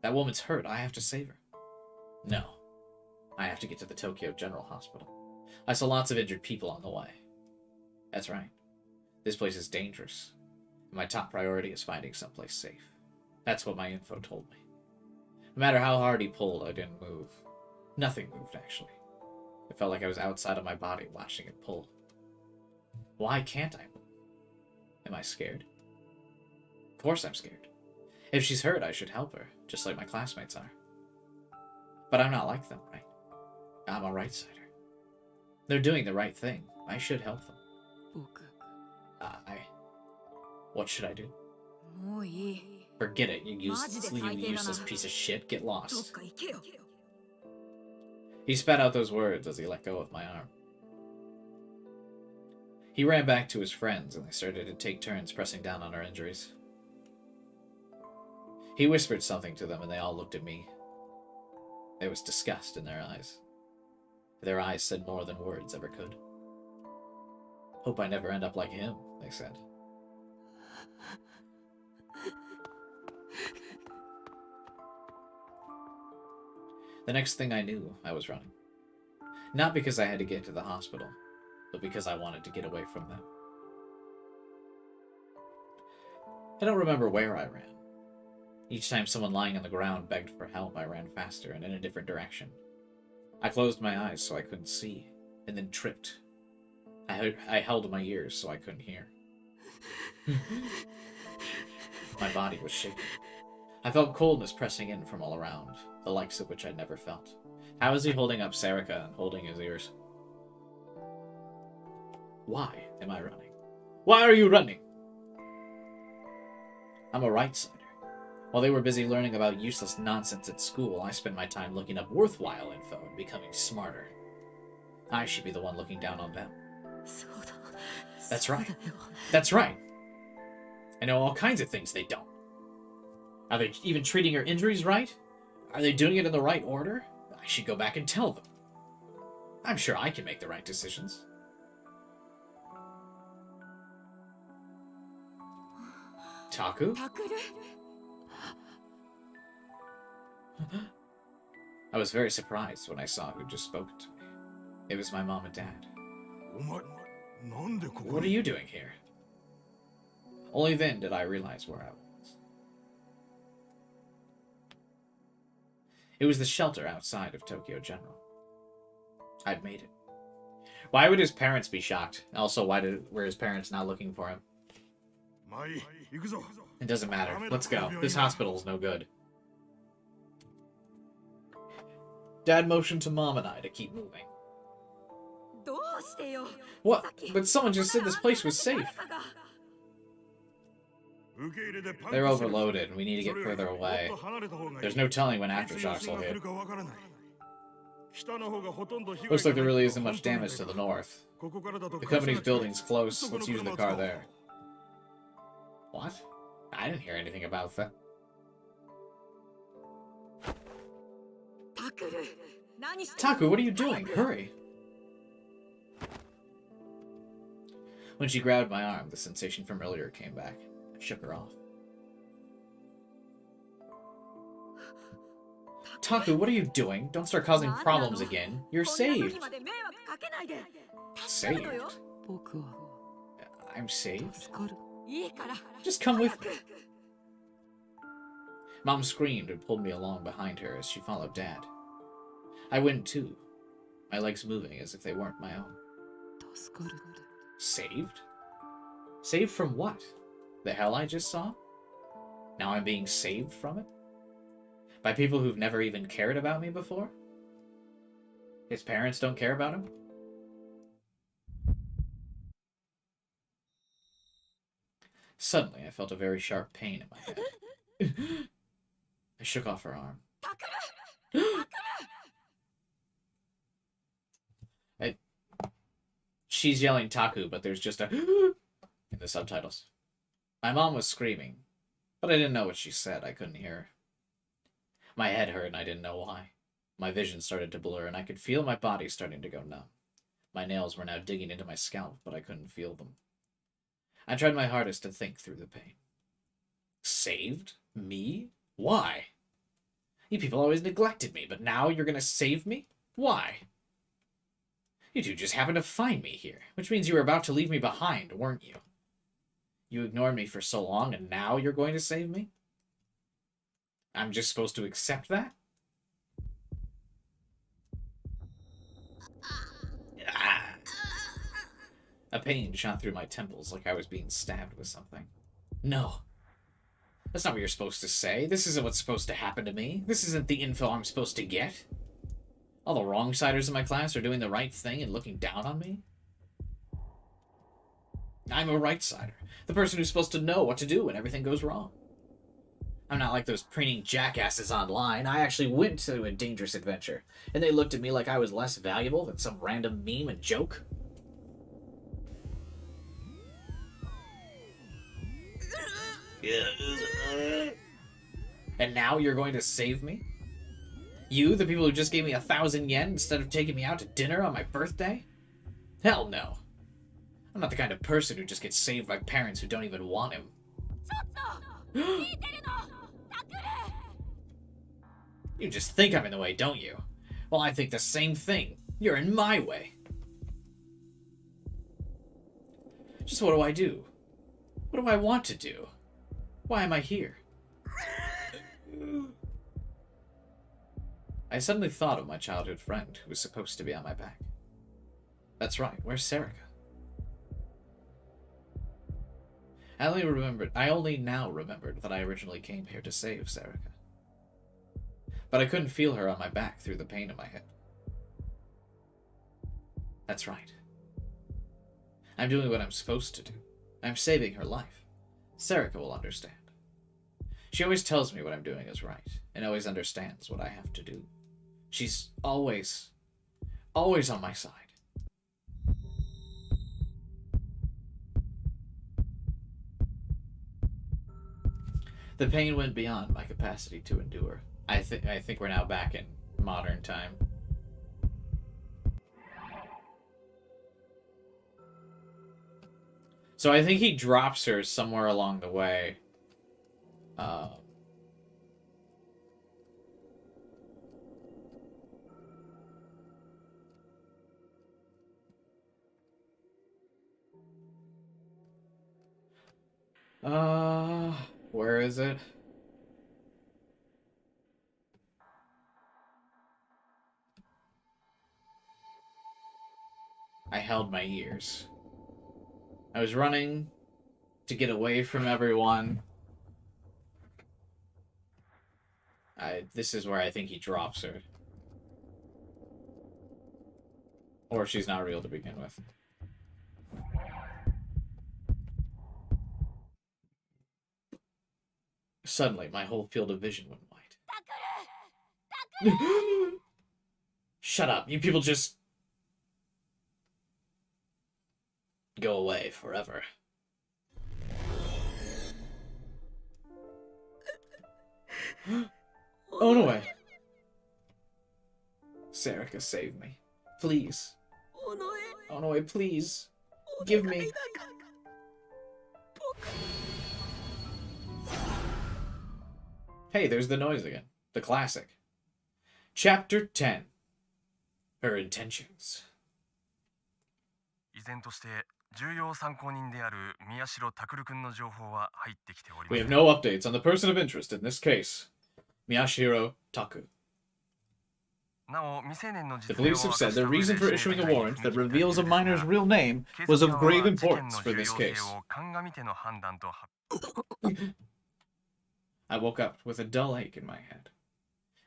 Speaker 1: That woman's hurt. I have to save her. No. I have to get to the Tokyo General Hospital. I saw lots of injured people on the way. That's right. This place is dangerous. And my top priority is finding someplace safe. That's what my info told me. No matter how hard he pulled, I didn't move. Nothing moved, actually. It felt like I was outside of my body watching it pull. Why can't I move? Am I scared? Of course I'm scared. If she's hurt, I should help her, just like my classmates are. But I'm not like them, right? I'm a right-sider. They're doing the right thing. I should help them. What should I do? Forget it, you useless piece of shit. Get lost. He spat out those words as he let go of my arm. He ran back to his friends and they started to take turns pressing down on our injuries. He whispered something to them and they all looked at me. There was disgust in their eyes. Their eyes said more than words ever could. Hope I never end up like him, they said. The next thing I knew, I was running. Not because I had to get to the hospital, but because I wanted to get away from them. I don't remember where I ran. Each time someone lying on the ground begged for help, I ran faster and in a different direction. I closed my eyes so I couldn't see, and then tripped. I held my ears so I couldn't hear. My body was shaking. I felt coldness pressing in from all around, the likes of which I'd never felt. How is he holding up Sarika and holding his ears? Why am I running? Why are you running? I'm a right-sider. While they were busy learning about useless nonsense at school, I spent my time looking up worthwhile info and becoming smarter. I should be the one looking down on them. That's right. That's right. I know all kinds of things they don't. Are they even treating her injuries right? Are they doing it in the right order? I should go back and tell them. I'm sure I can make the right decisions. Taku? I was very surprised when I saw who just spoke to me. It was my mom and dad. What are you doing here? Only then did I realize where I was. It was the shelter outside of Tokyo General. I'd made it. Why would his parents be shocked? Also, were his parents not looking for him? It doesn't matter. Let's go. This hospital's no good. Dad motioned to Mom and I to keep moving. What? But someone just said this place was safe. They're overloaded, and we need to get further away. There's no telling when aftershocks will hit. Looks like there really isn't much damage to the north. The company's building's close. Let's use the car there. What? I didn't hear anything about that. Taku, what are you doing? Hurry! When she grabbed my arm, the sensation from earlier came back. I shook her off. Taku, what are you doing? Don't start causing problems again. You're saved. Saved? I'm saved? Just come with me. Mom screamed and pulled me along behind her as she followed Dad. I went too, my legs moving as if they weren't my own. Saved? Saved from what? The hell I just saw? Now I'm being saved from it? By people who've never even cared about me before? His parents don't care about him? Suddenly, I felt a very sharp pain in my head. I shook off her arm. She's yelling Taku, but there's just a in the subtitles. My mom was screaming, but I didn't know what she said. I couldn't hear her. My head hurt and I didn't know why. My vision started to blur and I could feel my body starting to go numb. My nails were now digging into my scalp, but I couldn't feel them. I tried my hardest to think through the pain. Saved? Me? Why? You people always neglected me, but now you're gonna save me? Why? You two just happened to find me here, which means you were about to leave me behind, weren't you? You ignored me for so long, and now you're going to save me? I'm just supposed to accept that? A pain shot through my temples like I was being stabbed with something. No. That's not what you're supposed to say. This isn't what's supposed to happen to me. This isn't the info I'm supposed to get. All the wrong-siders in my class are doing the right thing and looking down on me? I'm a right-sider. The person who's supposed to know what to do when everything goes wrong. I'm not like those preening jackasses online. I actually went to a dangerous adventure, and they looked at me like I was less valuable than some random meme and joke. And now you're going to save me? You, the people who just gave me 1,000 yen instead of taking me out to dinner on my birthday? Hell no. I'm not the kind of person who just gets saved by parents who don't even want him. You just think I'm in the way, don't you? Well, I think the same thing. You're in my way. Just what do I do? What do I want to do? Why am I here? I suddenly thought of my childhood friend who was supposed to be on my back. That's right, where's Serica? I only now remembered that I originally came here to save Serica. But I couldn't feel her on my back through the pain in my head. That's right. I'm doing what I'm supposed to do. I'm saving her life. Serica will understand. She always tells me what I'm doing is right, and always understands what I have to do. She's always on my side. The pain went beyond my capacity to endure. I think we're now back in modern time. So I think he drops her somewhere along the way. Where is it? I held my ears. I was running to get away from everyone. This is where I think he drops her. Or she's not real to begin with. Suddenly, my whole field of vision went wide. Shut up. You people just go away forever. Oh, no way. Serica, save me. Please. Oh, no way, please. Give me. Hey, there's the noise again. The classic. Chapter 10. Her intentions.
Speaker 4: 依然として重要参考人である宮代拓君の情報は入ってきておりま
Speaker 1: We
Speaker 4: せ
Speaker 1: have
Speaker 4: ん。
Speaker 1: no updates on the person of interest in this case. Miyashiro Taku.
Speaker 4: なお未成年の
Speaker 1: The
Speaker 4: 実名を
Speaker 1: police
Speaker 4: 明
Speaker 1: have
Speaker 4: かした
Speaker 1: said their
Speaker 4: 上で
Speaker 1: reason for
Speaker 4: 指
Speaker 1: issuing
Speaker 4: 名
Speaker 1: a
Speaker 4: 手配に
Speaker 1: warrant
Speaker 4: 踏
Speaker 1: that
Speaker 4: み切った
Speaker 1: reveals a
Speaker 4: 理由ですが
Speaker 1: minor's real name
Speaker 4: 警
Speaker 1: was
Speaker 4: 察
Speaker 1: of
Speaker 4: 側
Speaker 1: grave
Speaker 4: は事件
Speaker 1: importance
Speaker 4: の
Speaker 1: for
Speaker 4: 重
Speaker 1: this
Speaker 4: 要
Speaker 1: case.
Speaker 4: 性を鑑みての判断と発
Speaker 1: I woke up with a dull ache in my head,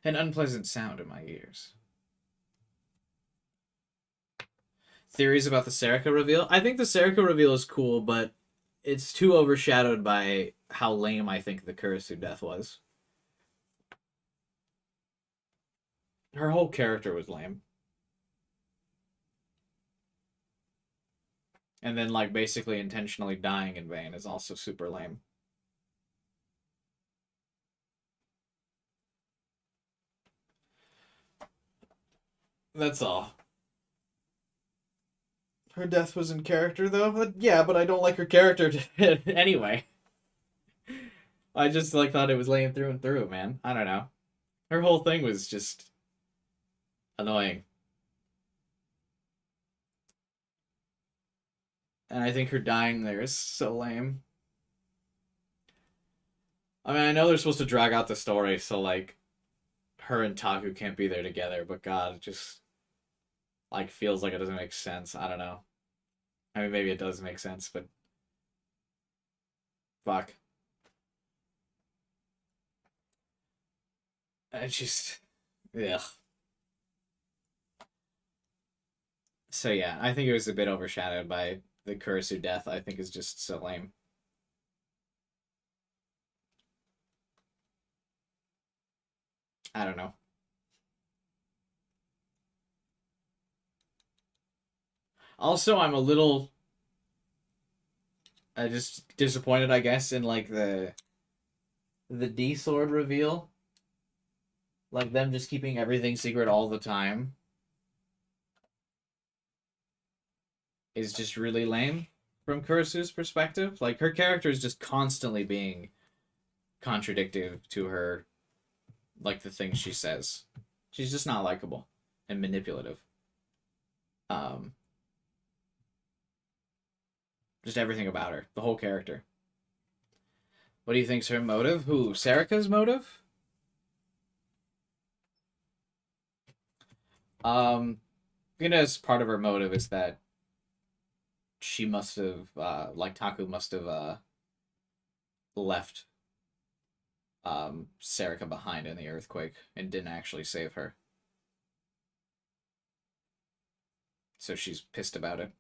Speaker 1: an unpleasant sound in my ears. Theories about the Serica reveal? I think the Serica reveal is cool, but it's too overshadowed by how lame I think the Kurisu death was. Her whole character was lame. And then, like, basically intentionally dying in vain is also super lame. That's all. Her death was in character, though? But, yeah, but I don't like her character anyway. I just, like, thought it was lame through and through, man. I don't know. Her whole thing was just annoying. And I think her dying there is so lame. I mean, I know they're supposed to drag out the story, so, like, her and Taku can't be there together, but God, it just, like, feels like it doesn't make sense. I don't know. I mean, maybe it does make sense, but fuck. I just, ugh. So yeah, I think it was a bit overshadowed by the Kurisu death. I think is just so lame. I don't know. Also, I'm a little just disappointed, I guess, in like the D sword reveal. Like them just keeping everything secret all the time is just really lame from Kurisu's perspective. Like her character is just constantly being contradictory to her, like the things she says. She's just not likable and manipulative. Just everything about her, the whole character. What do you think's her motive? Who? Serica's motive? As part of her motive is that she must have, like Taku must have, left, Serica behind in the earthquake and didn't actually save her. So she's pissed about it.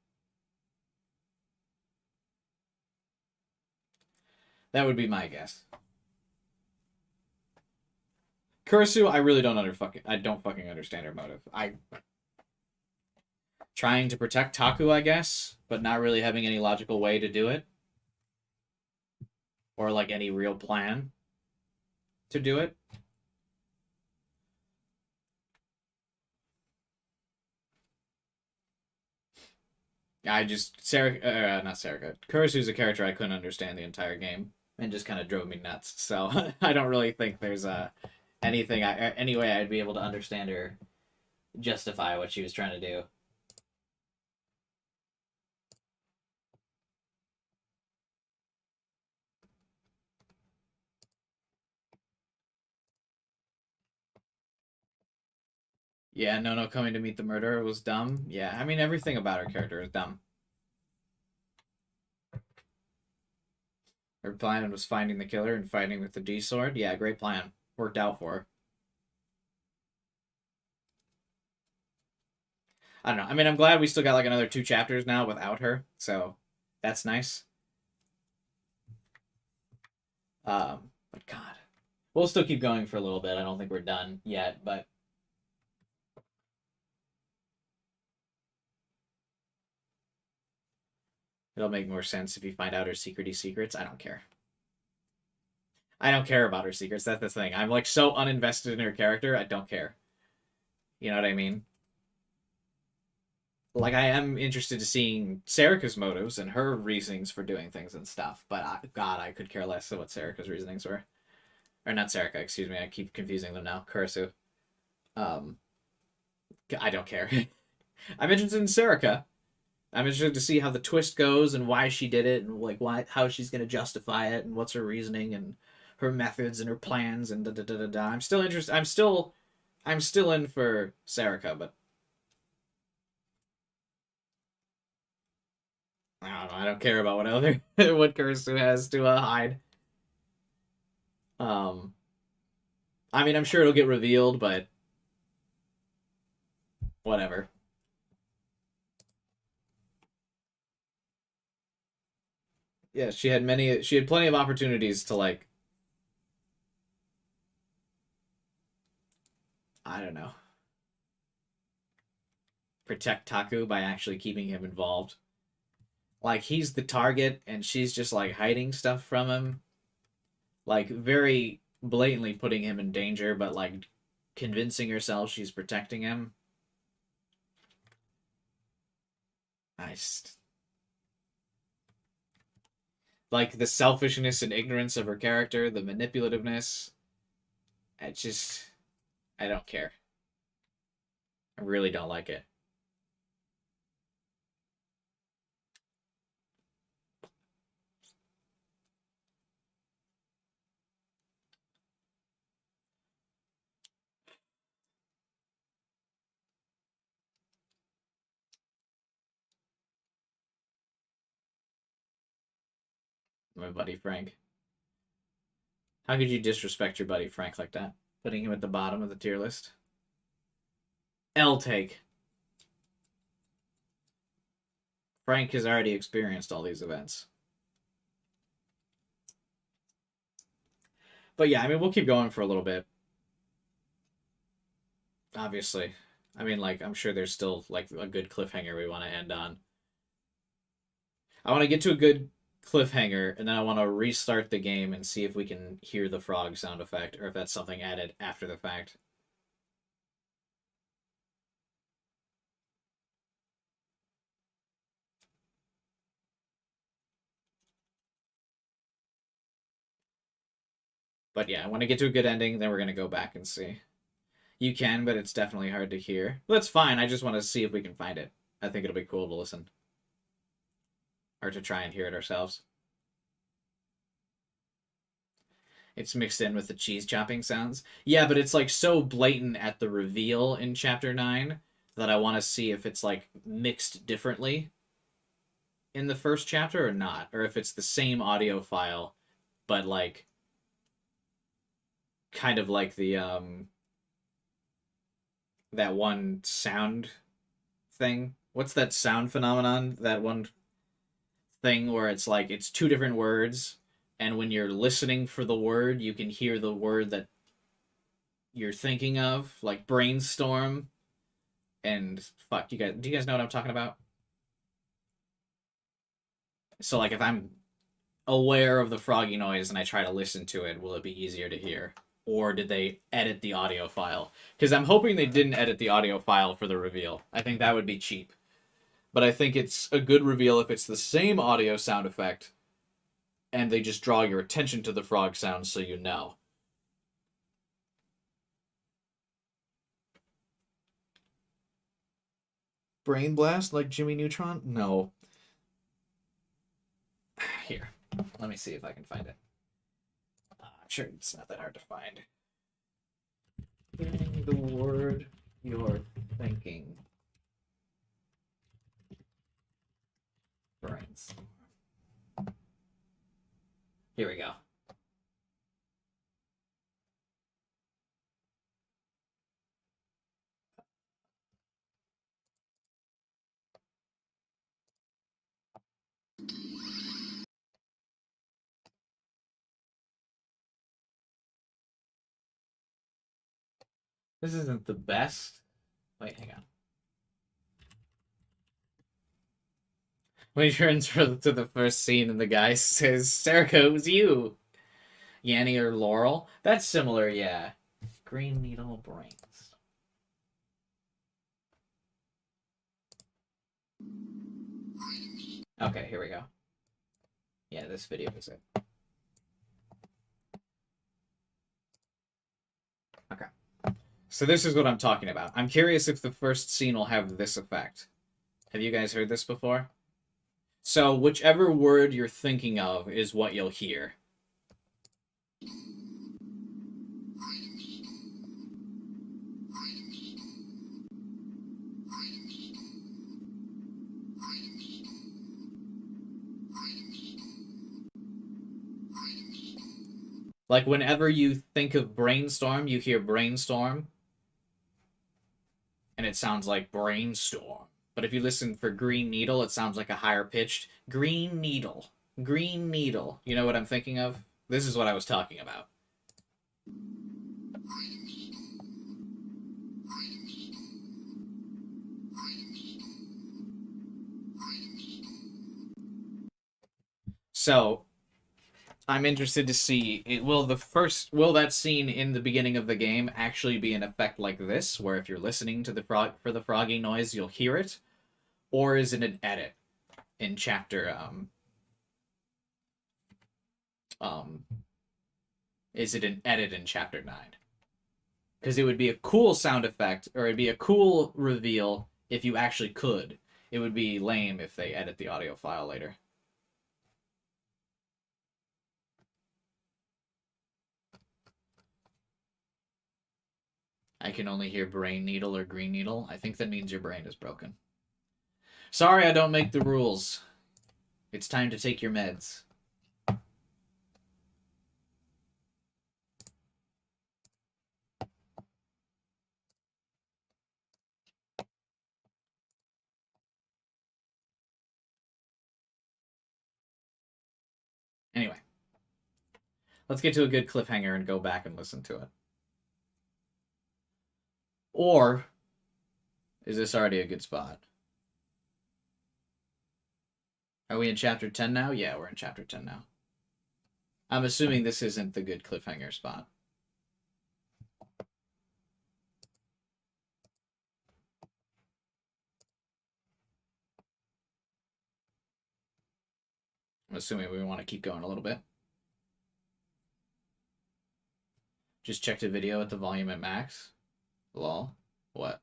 Speaker 1: That would be my guess. Kurisu, I really don't fucking understand her motive. Trying to protect Taku, I guess, but not really having any logical way to do it. Or like any real plan to do it. Not Serica. Kurisu's a character I couldn't understand the entire game and just kind of drove me nuts. So I don't really think there's any way I'd be able to understand or justify what she was trying to do. Yeah, no coming to meet the murderer was dumb. Yeah, I mean, everything about her character is dumb. Her plan was finding the killer and fighting with the D sword. Yeah, great plan. Worked out for her. I don't know. I mean, I'm glad we still got like another 2 chapters now without her, so that's nice. But God, we'll still keep going for a little bit. I don't think we're done yet, but it'll make more sense if you find out her secrety secrets. I don't care. I don't care about her secrets. That's the thing. I'm like so uninvested in her character. I don't care. You know what I mean? Like, I am interested to seeing Serica's motives and her reasonings for doing things and stuff, but God, I could care less of what Serica's reasonings were. Or not Serica, excuse me. I keep confusing them now. Kurisu. I don't care. I'm interested in Serica. I'm interested to see how the twist goes and why she did it and like how she's going to justify it and what's her reasoning and her methods and her plans and da da da da da. I'm still interested. I'm still in for Serica, but I don't know. I don't care about what other what Kurisu has to hide. I mean, I'm sure it'll get revealed, but whatever. Yeah, she had plenty of opportunities to like, I don't know, protect Taku by actually keeping him involved. Like, he's the target and she's just like hiding stuff from him. Like, very blatantly putting him in danger, but like convincing herself she's protecting him. I just like the selfishness and ignorance of her character, the manipulativeness. I don't care. I really don't like it. My buddy Frank. How could you disrespect your buddy Frank like that? Putting him at the bottom of the tier list? L take. Frank has already experienced all these events. But yeah, I mean, we'll keep going for a little bit. Obviously. I mean, like, I'm sure there's still, like, a good cliffhanger we want to end on. I want to get to a good cliffhanger, and then I want to restart the game and see if we can hear the frog sound effect, or if that's something added after the fact. But yeah, I want to get to a good ending, then we're going to go back and see. You can, but it's definitely hard to hear. Well, that's fine. I just want to see if we can find it. I think it'll be cool to listen. Or to try and hear it ourselves. It's mixed in with the cheese chopping sounds. Yeah, but it's like so blatant at the reveal in Chapter 9 that I want to see if it's like mixed differently in the first chapter or not. Or if it's the same audio file, but like kind of like the that one sound thing. What's that sound phenomenon? That one thing where it's like it's 2 different words, and when you're listening for the word, you can hear the word that you're thinking of, like brainstorm. And fuck, do you guys know what I'm talking about? So like if I'm aware of the froggy noise and I try to listen to it, will it be easier to hear? Or did they edit the audio file? Because I'm hoping they didn't edit the audio file for the reveal. I think that would be cheap. But I think it's a good reveal if it's the same audio sound effect and they just draw your attention to the frog sound so you know. Brain blast like Jimmy Neutron? No. Here, let me see if I can find it. I'm sure it's not that hard to find. The word you're thinking. Brains. Here we go. This isn't the best. Wait, hang on. When he turns to the first scene and the guy says, Serica, it was you. Yanni or Laurel? That's similar, yeah. Green Needle Brains. Okay, here we go. Yeah, this video is it. Okay. So this is what I'm talking about. I'm curious if the first scene will have this effect. Have you guys heard this before? So whichever word you're thinking of is what you'll hear. Like whenever you think of brainstorm, you hear brainstorm. And it sounds like brainstorm. But if you listen for green needle, it sounds like a higher pitched green needle. Green needle. You know what I'm thinking of? This is what I was talking about. So, I'm interested to see, will that scene in the beginning of the game actually be an effect like this, where if you're listening to for the froggy noise, you'll hear it? Or is it an edit in chapter, is it an edit in chapter 9? Because it would be a cool sound effect, or it'd be a cool reveal if you actually could. It would be lame if they edit the audio file later. I can only hear brain needle or green needle. I think that means your brain is broken. Sorry I don't make the rules. It's time to take your meds. Anyway. Let's get to a good cliffhanger and go back and listen to it. Or, is this already a good spot? Are we in chapter 10 now? Yeah, we're in chapter 10 now. I'm assuming this isn't the good cliffhanger spot. I'm assuming we want to keep going a little bit. Just checked a video at the volume at max. Lol. What?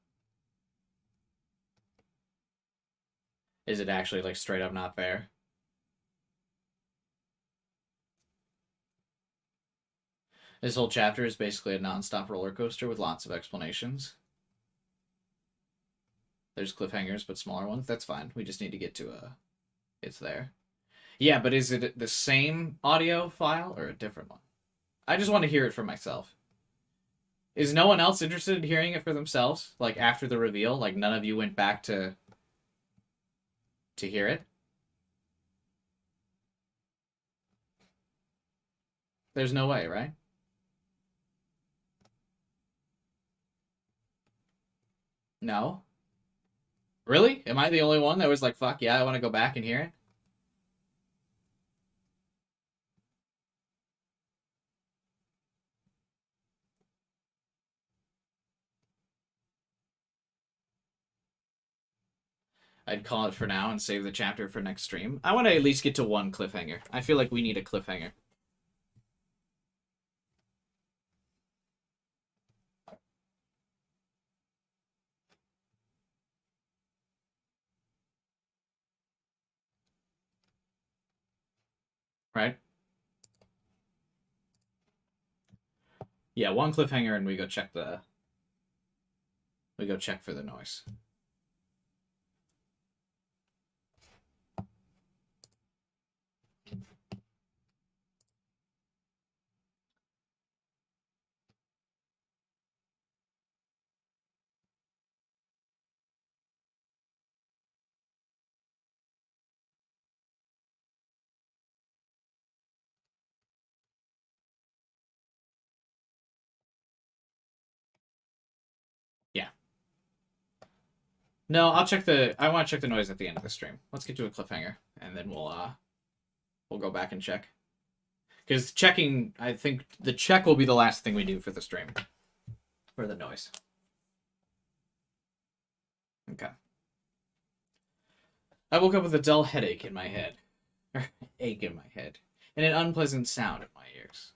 Speaker 1: Is it actually like straight up not fair? This whole chapter is basically a non-stop roller coaster with lots of explanations. There's cliffhangers, but smaller ones. That's fine. We just need to get to it's there. Yeah, but is it the same audio file or a different one? I just want to hear it for myself. Is no one else interested in hearing it for themselves? Like after the reveal? Like none of you went back to hear it? There's no way, right? No? Really? Am I the only one that was like, fuck yeah, I want to go back and hear it? I'd call it for now and save the chapter for next stream. I want to at least get to one cliffhanger. I feel like we need a cliffhanger. Right? Yeah, one cliffhanger and we go check the We go check for the noise. Yeah. No, I'll check the. I want to check the noise at the end of the stream. Let's get to a cliffhanger, and then we'll go back and check. Because checking, I think the check will be the last thing we do for the stream, for the noise. Okay. I woke up with a dull headache in my head, or ache in my head, and an unpleasant sound in my ears.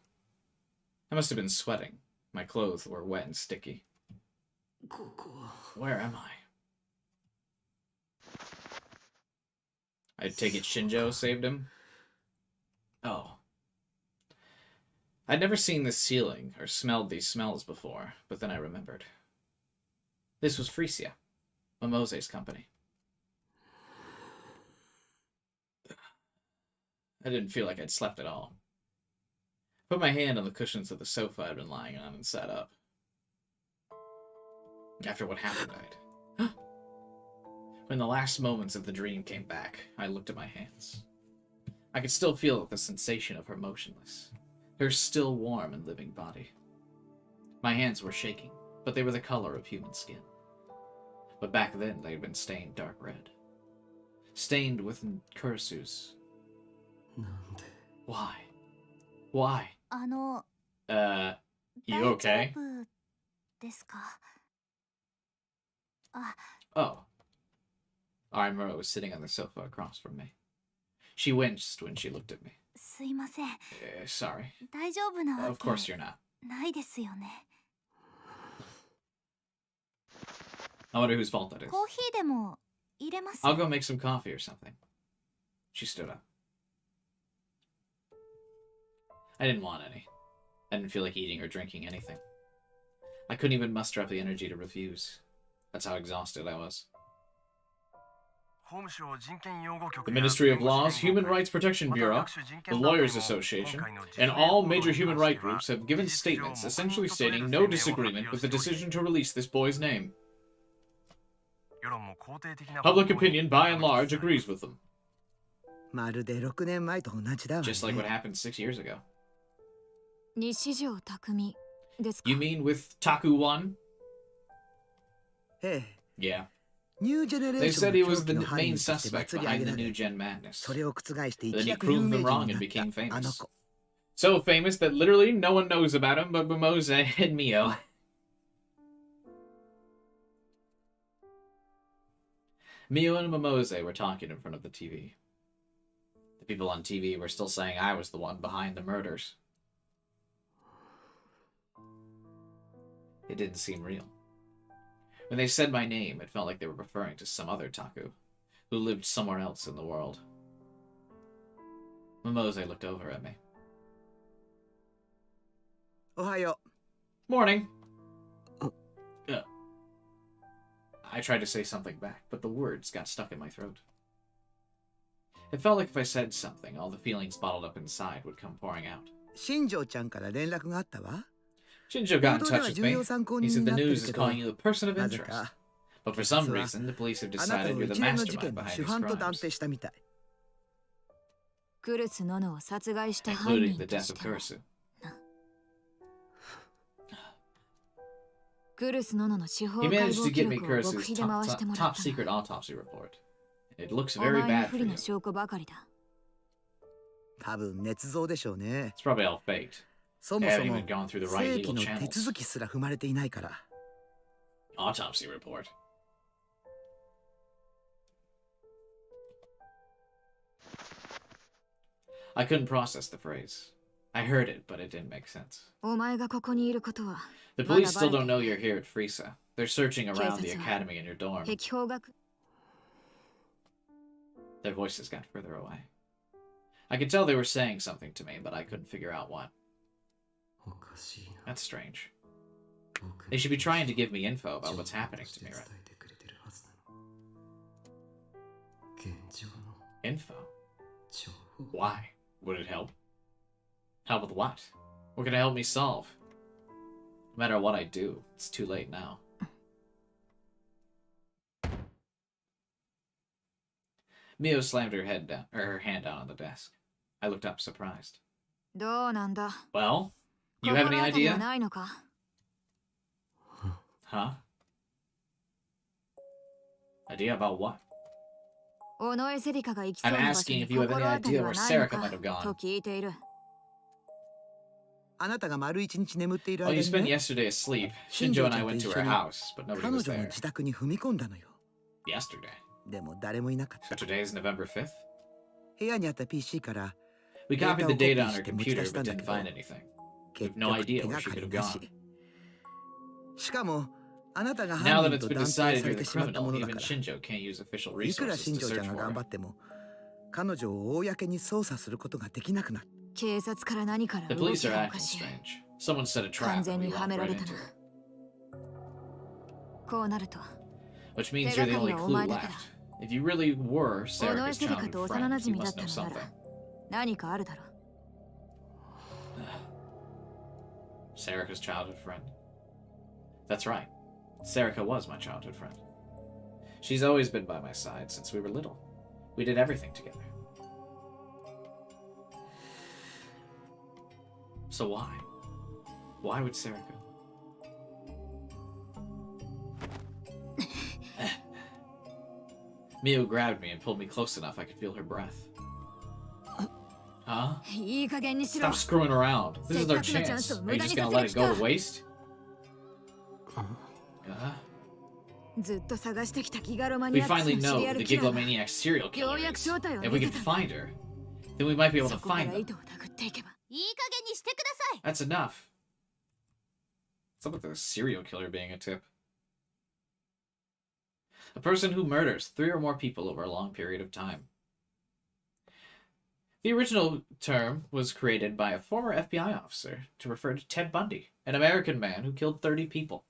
Speaker 1: I must have been sweating. My clothes were wet and sticky. Where am I? I take it Shinjo saved him? Oh. I'd never seen this ceiling or smelled these smells before, but then I remembered. This was Frisia, Momose's company. I didn't feel like I'd slept at all. I put my hand on the cushions of the sofa I'd been lying on and sat up. After what happened, when the last moments of the dream came back, I looked at my hands. I could still feel the sensation of her motionless, her still warm and living body. My hands were shaking, but they were the color of human skin. But back then they had been stained dark red. Stained with curses. Why? Why? You okay?
Speaker 2: ですか?
Speaker 1: Oh. Arimura was sitting on the sofa across from me. She winced when she looked at me.
Speaker 2: すいません。
Speaker 1: Sorry.
Speaker 2: 大丈夫なわ
Speaker 1: Of
Speaker 2: け
Speaker 1: course you're not.
Speaker 2: ないですよね。
Speaker 1: I wonder whose fault that is.
Speaker 2: コーヒーでも入れます?
Speaker 1: I'll go make some coffee or something. She stood up. I didn't want any. I didn't feel like eating or drinking anything. I couldn't even muster up the energy to refuse. That's how exhausted I was. The Ministry of Law's Human Rights Protection Bureau, the Lawyers Association, and all major human rights groups have given statements essentially stating no disagreement with the decision to release this boy's name. Public opinion, by and large, agrees with them. Just like what happened 6 years ago.
Speaker 2: 西條匠ですか?
Speaker 1: You mean with Taku-1?
Speaker 6: ええ。
Speaker 1: Yeah.
Speaker 6: New
Speaker 1: They
Speaker 6: generation
Speaker 1: said he was the
Speaker 6: の狂気の犯
Speaker 1: main
Speaker 6: 人として
Speaker 1: suspect
Speaker 6: 祭り上
Speaker 1: behind
Speaker 6: げ
Speaker 1: the
Speaker 6: ら
Speaker 1: new
Speaker 6: れ
Speaker 1: gen madness.
Speaker 6: それを覆して一
Speaker 1: Then he
Speaker 6: 躍
Speaker 1: proved
Speaker 6: 有
Speaker 1: them
Speaker 6: 名
Speaker 1: wrong
Speaker 6: 人
Speaker 1: and
Speaker 6: に
Speaker 1: became
Speaker 6: なったあの
Speaker 1: famous.
Speaker 6: 子。
Speaker 1: So famous that literally no one knows about him but Mimose and Mio. Mio and Mimose were talking in front of the TV. The people on TV were still saying I was the one behind the murders. It didn't seem real. When they said my name, it felt like they were referring to some other Taku, who lived somewhere else in the world. Mimose looked over at me.
Speaker 6: おはよ
Speaker 1: Morning. I tried to say something back, but the words got stuck in my throat. It felt like if I said something, all the feelings bottled up inside would come pouring out.
Speaker 6: う。新庄ちゃんから連絡があったわ。
Speaker 1: Shinjo got in
Speaker 6: 報道で
Speaker 1: touch
Speaker 6: は
Speaker 1: with
Speaker 6: 重
Speaker 1: me.
Speaker 6: 要参考
Speaker 1: He
Speaker 6: 人
Speaker 1: said
Speaker 6: に
Speaker 1: the
Speaker 6: なってる
Speaker 1: news is
Speaker 6: けど、
Speaker 1: calling you a person of
Speaker 6: なぜ
Speaker 1: interest.
Speaker 6: か
Speaker 1: But for some
Speaker 6: 実は
Speaker 1: reason, the police have
Speaker 6: あなた
Speaker 1: decided
Speaker 6: を
Speaker 1: you're the
Speaker 6: 一連の事
Speaker 1: mastermind
Speaker 6: 件の
Speaker 1: behind
Speaker 6: 主
Speaker 1: these
Speaker 6: 犯と断
Speaker 1: crimes,
Speaker 6: 定したみたい。
Speaker 2: クルスノノを殺害した犯
Speaker 1: including
Speaker 2: 人
Speaker 1: the
Speaker 2: と
Speaker 1: death
Speaker 2: し
Speaker 1: of
Speaker 2: ても
Speaker 1: Kurisu.
Speaker 2: クルスノノの司法
Speaker 1: He
Speaker 2: 解
Speaker 1: managed
Speaker 2: 剖
Speaker 1: to
Speaker 2: 記
Speaker 1: get me
Speaker 2: 録を極
Speaker 1: Kurisu's
Speaker 2: 秘で回してもらっ
Speaker 1: top
Speaker 2: た
Speaker 1: secret
Speaker 2: の。
Speaker 1: autopsy report. It looks
Speaker 2: お
Speaker 1: very
Speaker 2: 前に
Speaker 1: bad
Speaker 2: 不
Speaker 1: for
Speaker 2: 利
Speaker 1: you.
Speaker 2: な証拠ばかりだ。
Speaker 6: 多分捏造でしょうね。
Speaker 1: It's probably all faked.
Speaker 6: そ
Speaker 1: They
Speaker 6: もそ
Speaker 1: haven't
Speaker 6: も
Speaker 1: even gone through the right
Speaker 6: 正
Speaker 1: legal
Speaker 6: 規の手
Speaker 1: channels.
Speaker 6: 続きすら踏まれていないから。
Speaker 1: Autopsy report. I couldn't process the phrase. I heard it, but it didn't make sense.
Speaker 2: お前がここにいることは
Speaker 1: The
Speaker 2: まだ
Speaker 1: police
Speaker 2: バ
Speaker 1: still
Speaker 2: レ
Speaker 1: don't
Speaker 2: て
Speaker 1: know you're here at Frisa. They're searching around the
Speaker 2: 警察は
Speaker 1: academy in your dorm.
Speaker 2: 壁法学
Speaker 1: Their voices got further away. I could tell they were saying something to me, but I couldn't figure out what. That's strange. They should be trying to give me info about what's happening to me right now. Info? Why? Would it help? Help with what? What can it help me solve? No matter what I do, it's too late now. Mio slammed her hand down on the desk. I looked up, surprised. Well, you have any idea? Huh? Idea about what? I'm asking if you have any idea where Serica might have gone.
Speaker 6: あなたが丸一日眠っている
Speaker 1: Oh,
Speaker 6: 間
Speaker 1: you
Speaker 6: に
Speaker 1: spent
Speaker 6: ね、
Speaker 1: yesterday asleep. Shinjo and I went to her house, but nobody
Speaker 6: 彼
Speaker 1: was
Speaker 6: 女の
Speaker 1: there.
Speaker 6: 自宅に踏み込んだのよ。
Speaker 1: Yesterday.
Speaker 6: でも誰もいなかっ
Speaker 1: So
Speaker 6: た。
Speaker 1: today is November 5th?
Speaker 6: 部屋にあった PC から
Speaker 1: We
Speaker 6: デー
Speaker 1: copied
Speaker 6: タを
Speaker 1: the
Speaker 6: コピ
Speaker 1: data
Speaker 6: ー
Speaker 1: on
Speaker 6: し
Speaker 1: our
Speaker 6: て持ち
Speaker 1: computer
Speaker 6: 出した
Speaker 1: but
Speaker 6: んだ
Speaker 1: didn't
Speaker 6: けど、
Speaker 1: find anything. We
Speaker 6: 結
Speaker 1: have no
Speaker 6: 局
Speaker 1: idea
Speaker 6: 手
Speaker 1: where
Speaker 6: が
Speaker 1: she
Speaker 6: か
Speaker 1: could
Speaker 6: り
Speaker 1: have
Speaker 6: な
Speaker 1: gone.
Speaker 6: し。しかもあなたが
Speaker 1: Now
Speaker 6: 犯
Speaker 1: that
Speaker 6: 人
Speaker 1: it's
Speaker 6: と
Speaker 1: been
Speaker 6: 断定
Speaker 1: decided
Speaker 6: さ
Speaker 1: you're
Speaker 6: れ
Speaker 1: the
Speaker 6: てしまった
Speaker 1: criminal,
Speaker 6: ものだ
Speaker 1: even
Speaker 6: から、
Speaker 1: Shinjo can't use official
Speaker 6: いくら
Speaker 1: resources
Speaker 6: 新
Speaker 1: to
Speaker 6: 庄ちゃ
Speaker 1: search
Speaker 6: んが
Speaker 1: for
Speaker 6: 頑張
Speaker 1: her.
Speaker 6: っても彼女を公に捜査することができなくなる。
Speaker 2: 警察から何から
Speaker 1: The
Speaker 2: 動
Speaker 1: police
Speaker 2: き
Speaker 1: are
Speaker 2: がお
Speaker 1: acting
Speaker 2: かしい。
Speaker 1: strange. Someone set a
Speaker 2: 完
Speaker 1: trap
Speaker 2: 全
Speaker 1: and we
Speaker 2: には
Speaker 1: walked
Speaker 2: めら
Speaker 1: right
Speaker 2: れた
Speaker 1: into
Speaker 2: な
Speaker 1: it.
Speaker 2: こうなると
Speaker 1: Which means you're the only clue
Speaker 2: 手がかりはお前だけだ。
Speaker 1: left. If you really were
Speaker 2: 尾上
Speaker 1: Serica's
Speaker 2: セリカ
Speaker 1: childhood
Speaker 2: と幼
Speaker 1: friend,
Speaker 2: 馴
Speaker 1: you
Speaker 2: 染だっ
Speaker 1: must
Speaker 2: た
Speaker 1: know
Speaker 2: のな
Speaker 1: something.
Speaker 2: ら何かあるだろう。
Speaker 1: Serica's childhood friend. That's right. Serica was my childhood friend. She's always been by my side since we were little. We did everything together. So why? Why would Serica? Mio grabbed me and pulled me close enough I could feel her breath. Huh?
Speaker 2: いい加減にしろ。
Speaker 1: Stop screwing around. This is our
Speaker 2: せっかくのチャン
Speaker 1: chance.
Speaker 2: スを
Speaker 1: Are
Speaker 2: 無
Speaker 1: you
Speaker 2: 駄
Speaker 1: just
Speaker 2: にさ
Speaker 1: gonna
Speaker 2: せ
Speaker 1: let
Speaker 2: る
Speaker 1: it
Speaker 2: 気
Speaker 1: go
Speaker 2: か。
Speaker 1: to waste?
Speaker 2: ずっと探してきたギガロマニ
Speaker 1: We
Speaker 2: アックス
Speaker 1: finally
Speaker 2: のシリ
Speaker 1: know
Speaker 2: アル
Speaker 1: the
Speaker 2: キラーが
Speaker 1: Giglomaniac serial
Speaker 2: ようや
Speaker 1: killer
Speaker 2: く
Speaker 1: is.
Speaker 2: 正体を
Speaker 1: If
Speaker 2: 見
Speaker 1: we
Speaker 2: せ
Speaker 1: can
Speaker 2: たんだ。
Speaker 1: find her, then we might be able to
Speaker 2: そこから
Speaker 1: find them.
Speaker 2: 糸をたぐっていけば。
Speaker 7: いい加減にしてください。
Speaker 1: That's enough. What's up with the serial killer being a tip? A person who murders 3 or more people over a long period of time. The original term was created by a former FBI officer to refer to Ted Bundy, an American man who killed 30 people.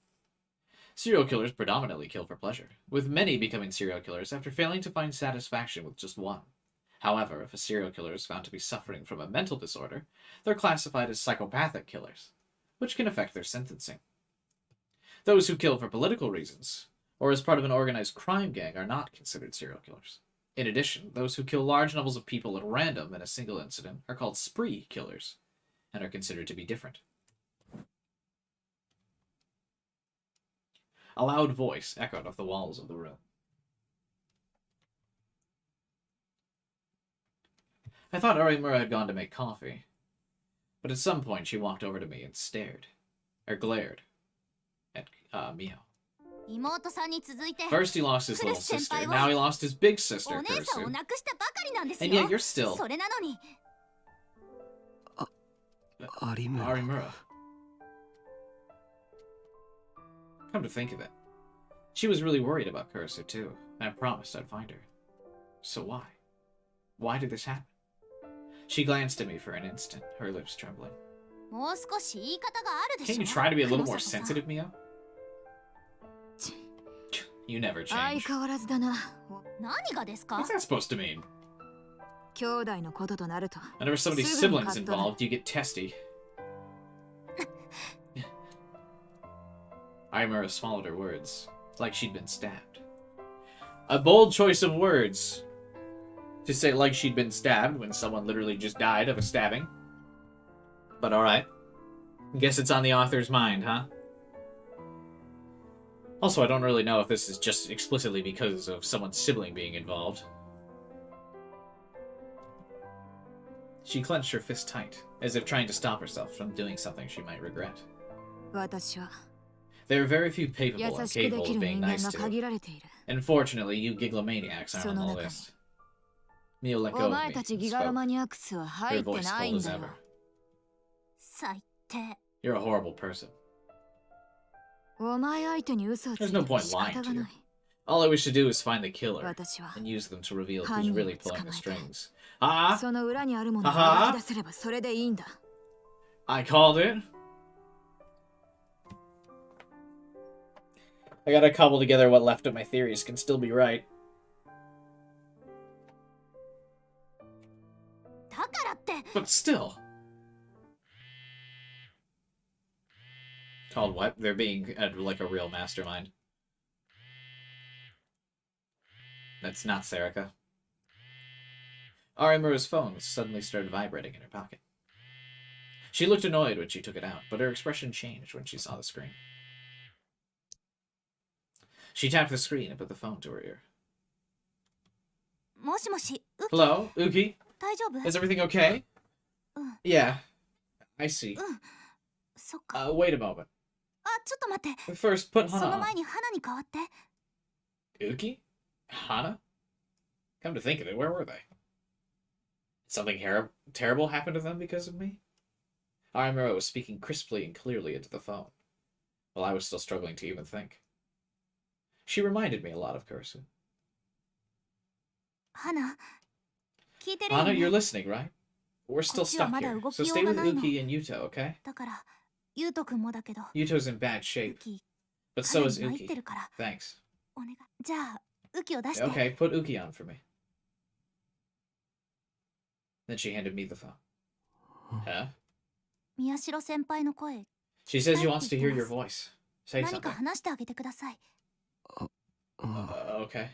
Speaker 1: Serial killers predominantly kill for pleasure, with many becoming serial killers after failing to find satisfaction with just one. However, if a serial killer is found to be suffering from a mental disorder, they're classified as psychopathic killers, which can affect their sentencing. Those who kill for political reasons, or as part of an organized crime gang, are not considered serial killers. In addition, those who kill large numbers of people at random in a single incident are called spree killers, and are considered to be different. A loud voice echoed off the walls of the room. I thought Orimura had gone to make coffee, but at some point she walked over to me and glared at Mio.
Speaker 7: 妹さんに続いて
Speaker 1: First he lost his little sister, now he lost his big sister,
Speaker 7: お姉さんを
Speaker 1: Kursu.
Speaker 7: 亡くしたばかりなんですよ。
Speaker 1: And yet you're still
Speaker 7: それなのに
Speaker 1: Arimura. Come to think of it, she was really worried about Kursu too, and I promised I'd find her. So why? Why did this happen? She glanced at me for an instant, her lips trembling.
Speaker 7: もう少し言い方があるでしょ。
Speaker 1: Can you try to be a little more
Speaker 7: 黒坂さん
Speaker 1: sensitive, Mio? You never
Speaker 2: 相
Speaker 1: change.
Speaker 2: 変わらずだな。
Speaker 7: 何がですか
Speaker 1: What's that supposed to mean?
Speaker 2: 兄弟のこととなると。
Speaker 1: Whenever somebody's
Speaker 2: すぐに
Speaker 1: siblings
Speaker 2: カットだ。
Speaker 1: involved, you get testy. Arimura swallowed her words, like she'd been stabbed. A bold choice of words. To say like she'd been stabbed when someone literally just died of a stabbing. But alright. Guess it's on the author's mind, huh? Also, I don't really know if this is just explicitly because of someone's sibling being involved. She clenched her fist tight, as if trying to stop herself from doing something she might regret.
Speaker 2: 私は
Speaker 1: There are very few
Speaker 2: 優
Speaker 1: capable and
Speaker 2: しくで
Speaker 1: capable
Speaker 2: き
Speaker 1: of
Speaker 2: る
Speaker 1: being
Speaker 2: 人間
Speaker 1: nice
Speaker 2: が
Speaker 1: to.
Speaker 2: 限られている。
Speaker 1: Unfortunately, you giglomaniacs aren't
Speaker 2: そ
Speaker 1: on
Speaker 2: の
Speaker 1: the
Speaker 2: 中に
Speaker 1: list. Mio let
Speaker 2: お
Speaker 1: go of
Speaker 2: 前
Speaker 1: me
Speaker 2: たち
Speaker 1: and
Speaker 2: ギガロ
Speaker 1: spoke,
Speaker 2: マニアックスは
Speaker 1: her
Speaker 2: 入って
Speaker 1: voice
Speaker 2: ない
Speaker 1: cold
Speaker 2: ん
Speaker 1: as
Speaker 2: だよ。
Speaker 1: ever.
Speaker 7: 最低。
Speaker 1: You're a horrible person.
Speaker 2: お前相手に嘘をつい
Speaker 1: There's
Speaker 2: て
Speaker 1: no
Speaker 2: も
Speaker 1: point
Speaker 2: 仕
Speaker 1: lying
Speaker 2: 方
Speaker 1: to
Speaker 2: が
Speaker 1: you.
Speaker 2: ない。
Speaker 1: All I wish to do is find the killer
Speaker 2: 私は
Speaker 1: and use them to reveal who's
Speaker 2: 犯人を
Speaker 1: really
Speaker 2: 捕
Speaker 1: pulling
Speaker 2: ま
Speaker 1: the
Speaker 2: えて
Speaker 1: strings. Ah,
Speaker 2: その裏にあるものを暴き出せればそれでいいんだ。
Speaker 1: I called it. I gotta cobble together what left of my theories can still be right.
Speaker 7: だからって
Speaker 1: But still. Called what? They're being like a real mastermind. That's not Serica. Arimura's phone suddenly started vibrating in her pocket. She looked annoyed when she took it out, but her expression changed when she saw the screen. She tapped the screen and put the phone to her ear.
Speaker 2: もしもし、ウキ
Speaker 1: Hello, Uki?
Speaker 2: 大丈夫？
Speaker 1: Is everything okay?
Speaker 2: うん、
Speaker 1: Yeah, I see.
Speaker 2: そっか。
Speaker 1: Wait a moment.
Speaker 2: あ、ちょっと待って。
Speaker 1: First, put
Speaker 2: その
Speaker 1: Hana
Speaker 2: 前
Speaker 1: on.
Speaker 2: に花に変わって。
Speaker 1: Uki? Hana? Come to think of it, where were they? Something terrible happened to them because of me? Arimura was speaking crisply and clearly into the phone, while I was still struggling to even think. She reminded me a lot of Kurisu.
Speaker 2: 花、聞いてるよ
Speaker 1: Hana,
Speaker 2: ね
Speaker 1: you're listening, right? We're still stuck here, so stay with Uki and Yuto, okay?
Speaker 2: だから、ゆうとくんもだけど、
Speaker 1: Yuto's in bad
Speaker 2: ウ
Speaker 1: shape,
Speaker 2: キ、
Speaker 1: but
Speaker 2: か
Speaker 1: so
Speaker 2: な
Speaker 1: is
Speaker 2: り参っ
Speaker 1: Uki.
Speaker 2: てるから、
Speaker 1: Thanks.
Speaker 2: お願い。じゃあ、ウキを出して。
Speaker 1: Okay, put Uki on for me. Then she handed me the phone. Huh?
Speaker 2: 宮代先輩の声、
Speaker 1: She says she wants to hear your voice. Say
Speaker 2: 何か
Speaker 1: something.
Speaker 2: 話してあげてください。
Speaker 1: Okay.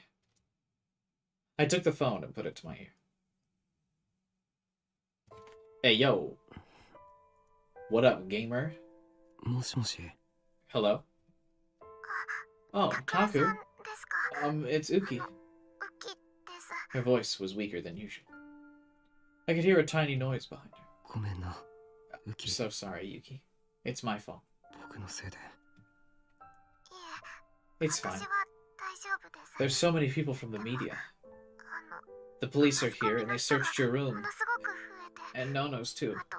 Speaker 1: I took the phone and put it to my ear. Hey, yo. What up, gamer?
Speaker 3: もしもし
Speaker 1: Hello? Oh, Taku.
Speaker 7: ですか
Speaker 1: It's Uki.
Speaker 7: ウキです
Speaker 1: Her voice was weaker than usual. I could hear a tiny noise behind her.
Speaker 3: ごめんなウ
Speaker 1: I'm
Speaker 3: キ
Speaker 1: so sorry, Yuki. It's my fault.
Speaker 3: 僕のせいで
Speaker 1: It's
Speaker 7: 私
Speaker 1: fine.
Speaker 7: は大丈夫です
Speaker 1: There's so many people from the media. The police are here and they searched your
Speaker 7: も
Speaker 1: room.
Speaker 7: のすごく増えて
Speaker 1: And Nono's too.
Speaker 7: あと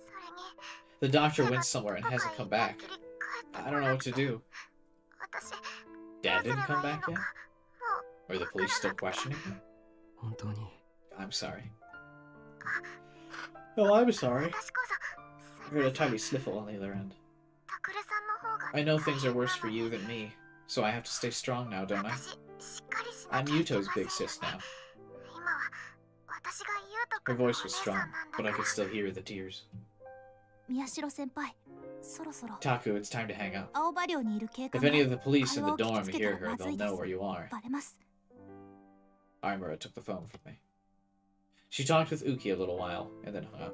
Speaker 7: それに
Speaker 1: The doctor went somewhere and hasn't come back. I don't know what to do.
Speaker 7: 私
Speaker 1: Dad
Speaker 7: どう
Speaker 1: didn't
Speaker 7: すれ
Speaker 1: come
Speaker 7: ばいい
Speaker 1: back
Speaker 7: の
Speaker 1: yet?
Speaker 7: か
Speaker 1: Are the police still questioning him?
Speaker 3: 本当に
Speaker 1: I'm sorry. Oh, I'm sorry.
Speaker 7: 私こそ
Speaker 1: I heard a tiny sniffle on the other end.
Speaker 7: タクレさんの方が
Speaker 1: I know things are worse for you than me, so I have to stay strong now, don't I?
Speaker 7: 私しっかりしな
Speaker 1: I'm
Speaker 7: きゃいけ
Speaker 1: Yuto's
Speaker 7: ません
Speaker 1: big sis now.
Speaker 7: 今は私がユウト
Speaker 1: Her
Speaker 7: 君のお
Speaker 1: voice
Speaker 7: 姉
Speaker 1: was
Speaker 7: さん
Speaker 1: strong,
Speaker 7: なんだ
Speaker 1: but
Speaker 7: か
Speaker 1: I
Speaker 7: ら
Speaker 1: could still hear the tears.
Speaker 2: 宮代先輩、そろそろ
Speaker 1: Taku, it's time to hang up.
Speaker 2: 青葉寮にいる警官
Speaker 1: If
Speaker 2: が
Speaker 1: any of the police in the
Speaker 2: 会話を聞き
Speaker 1: dorm
Speaker 2: つけた
Speaker 1: hear
Speaker 2: ら
Speaker 1: her,
Speaker 2: まず
Speaker 1: they'll
Speaker 2: いで
Speaker 1: know
Speaker 2: す。
Speaker 1: where you are.
Speaker 2: バレます。
Speaker 1: Arimura took the phone from me. She talked with Uki a little while, and then hung up.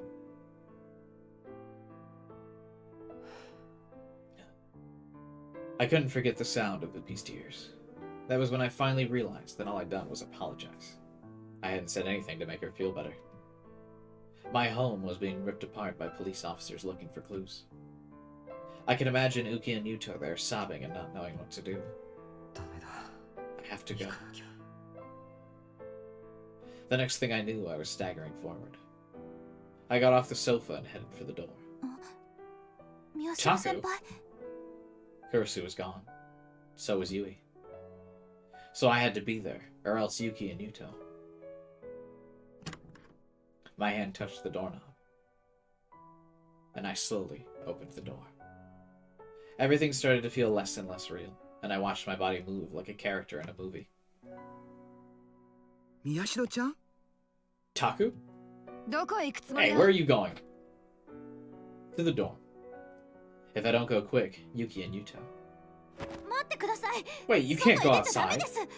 Speaker 1: I couldn't forget the sound of Uki's tears. That was when I finally realized that all I'd done was apologize. I hadn't said anything to make her feel better. My home was being ripped apart by police officers looking for clues. I can imagine Uki and Yuto there sobbing and not knowing what to do.
Speaker 3: ダメだ
Speaker 1: I have to
Speaker 3: 行
Speaker 1: go.
Speaker 3: かなきゃ
Speaker 1: The next thing I knew, I was staggering forward. I got off the sofa and headed for the door.
Speaker 2: 宮代先輩、
Speaker 1: Kurisu was gone. So was Yui. So I had to be there, or else Yuki and Yuto. My hand touched the doorknob, and I slowly opened the door. Everything started to feel less and less real, and I watched my body move like a character in a movie.
Speaker 6: 宮代ちゃん
Speaker 1: Taku?
Speaker 2: どこへ行くつもり
Speaker 1: Hey,
Speaker 2: だ
Speaker 1: where are you going? To the dorm. If I don't go quick, Yuki and Yuto.
Speaker 2: 待ってください。
Speaker 1: Wait, you
Speaker 2: 外へ
Speaker 1: can't
Speaker 2: 出
Speaker 1: go
Speaker 2: ちゃダメ
Speaker 1: outside.
Speaker 2: です。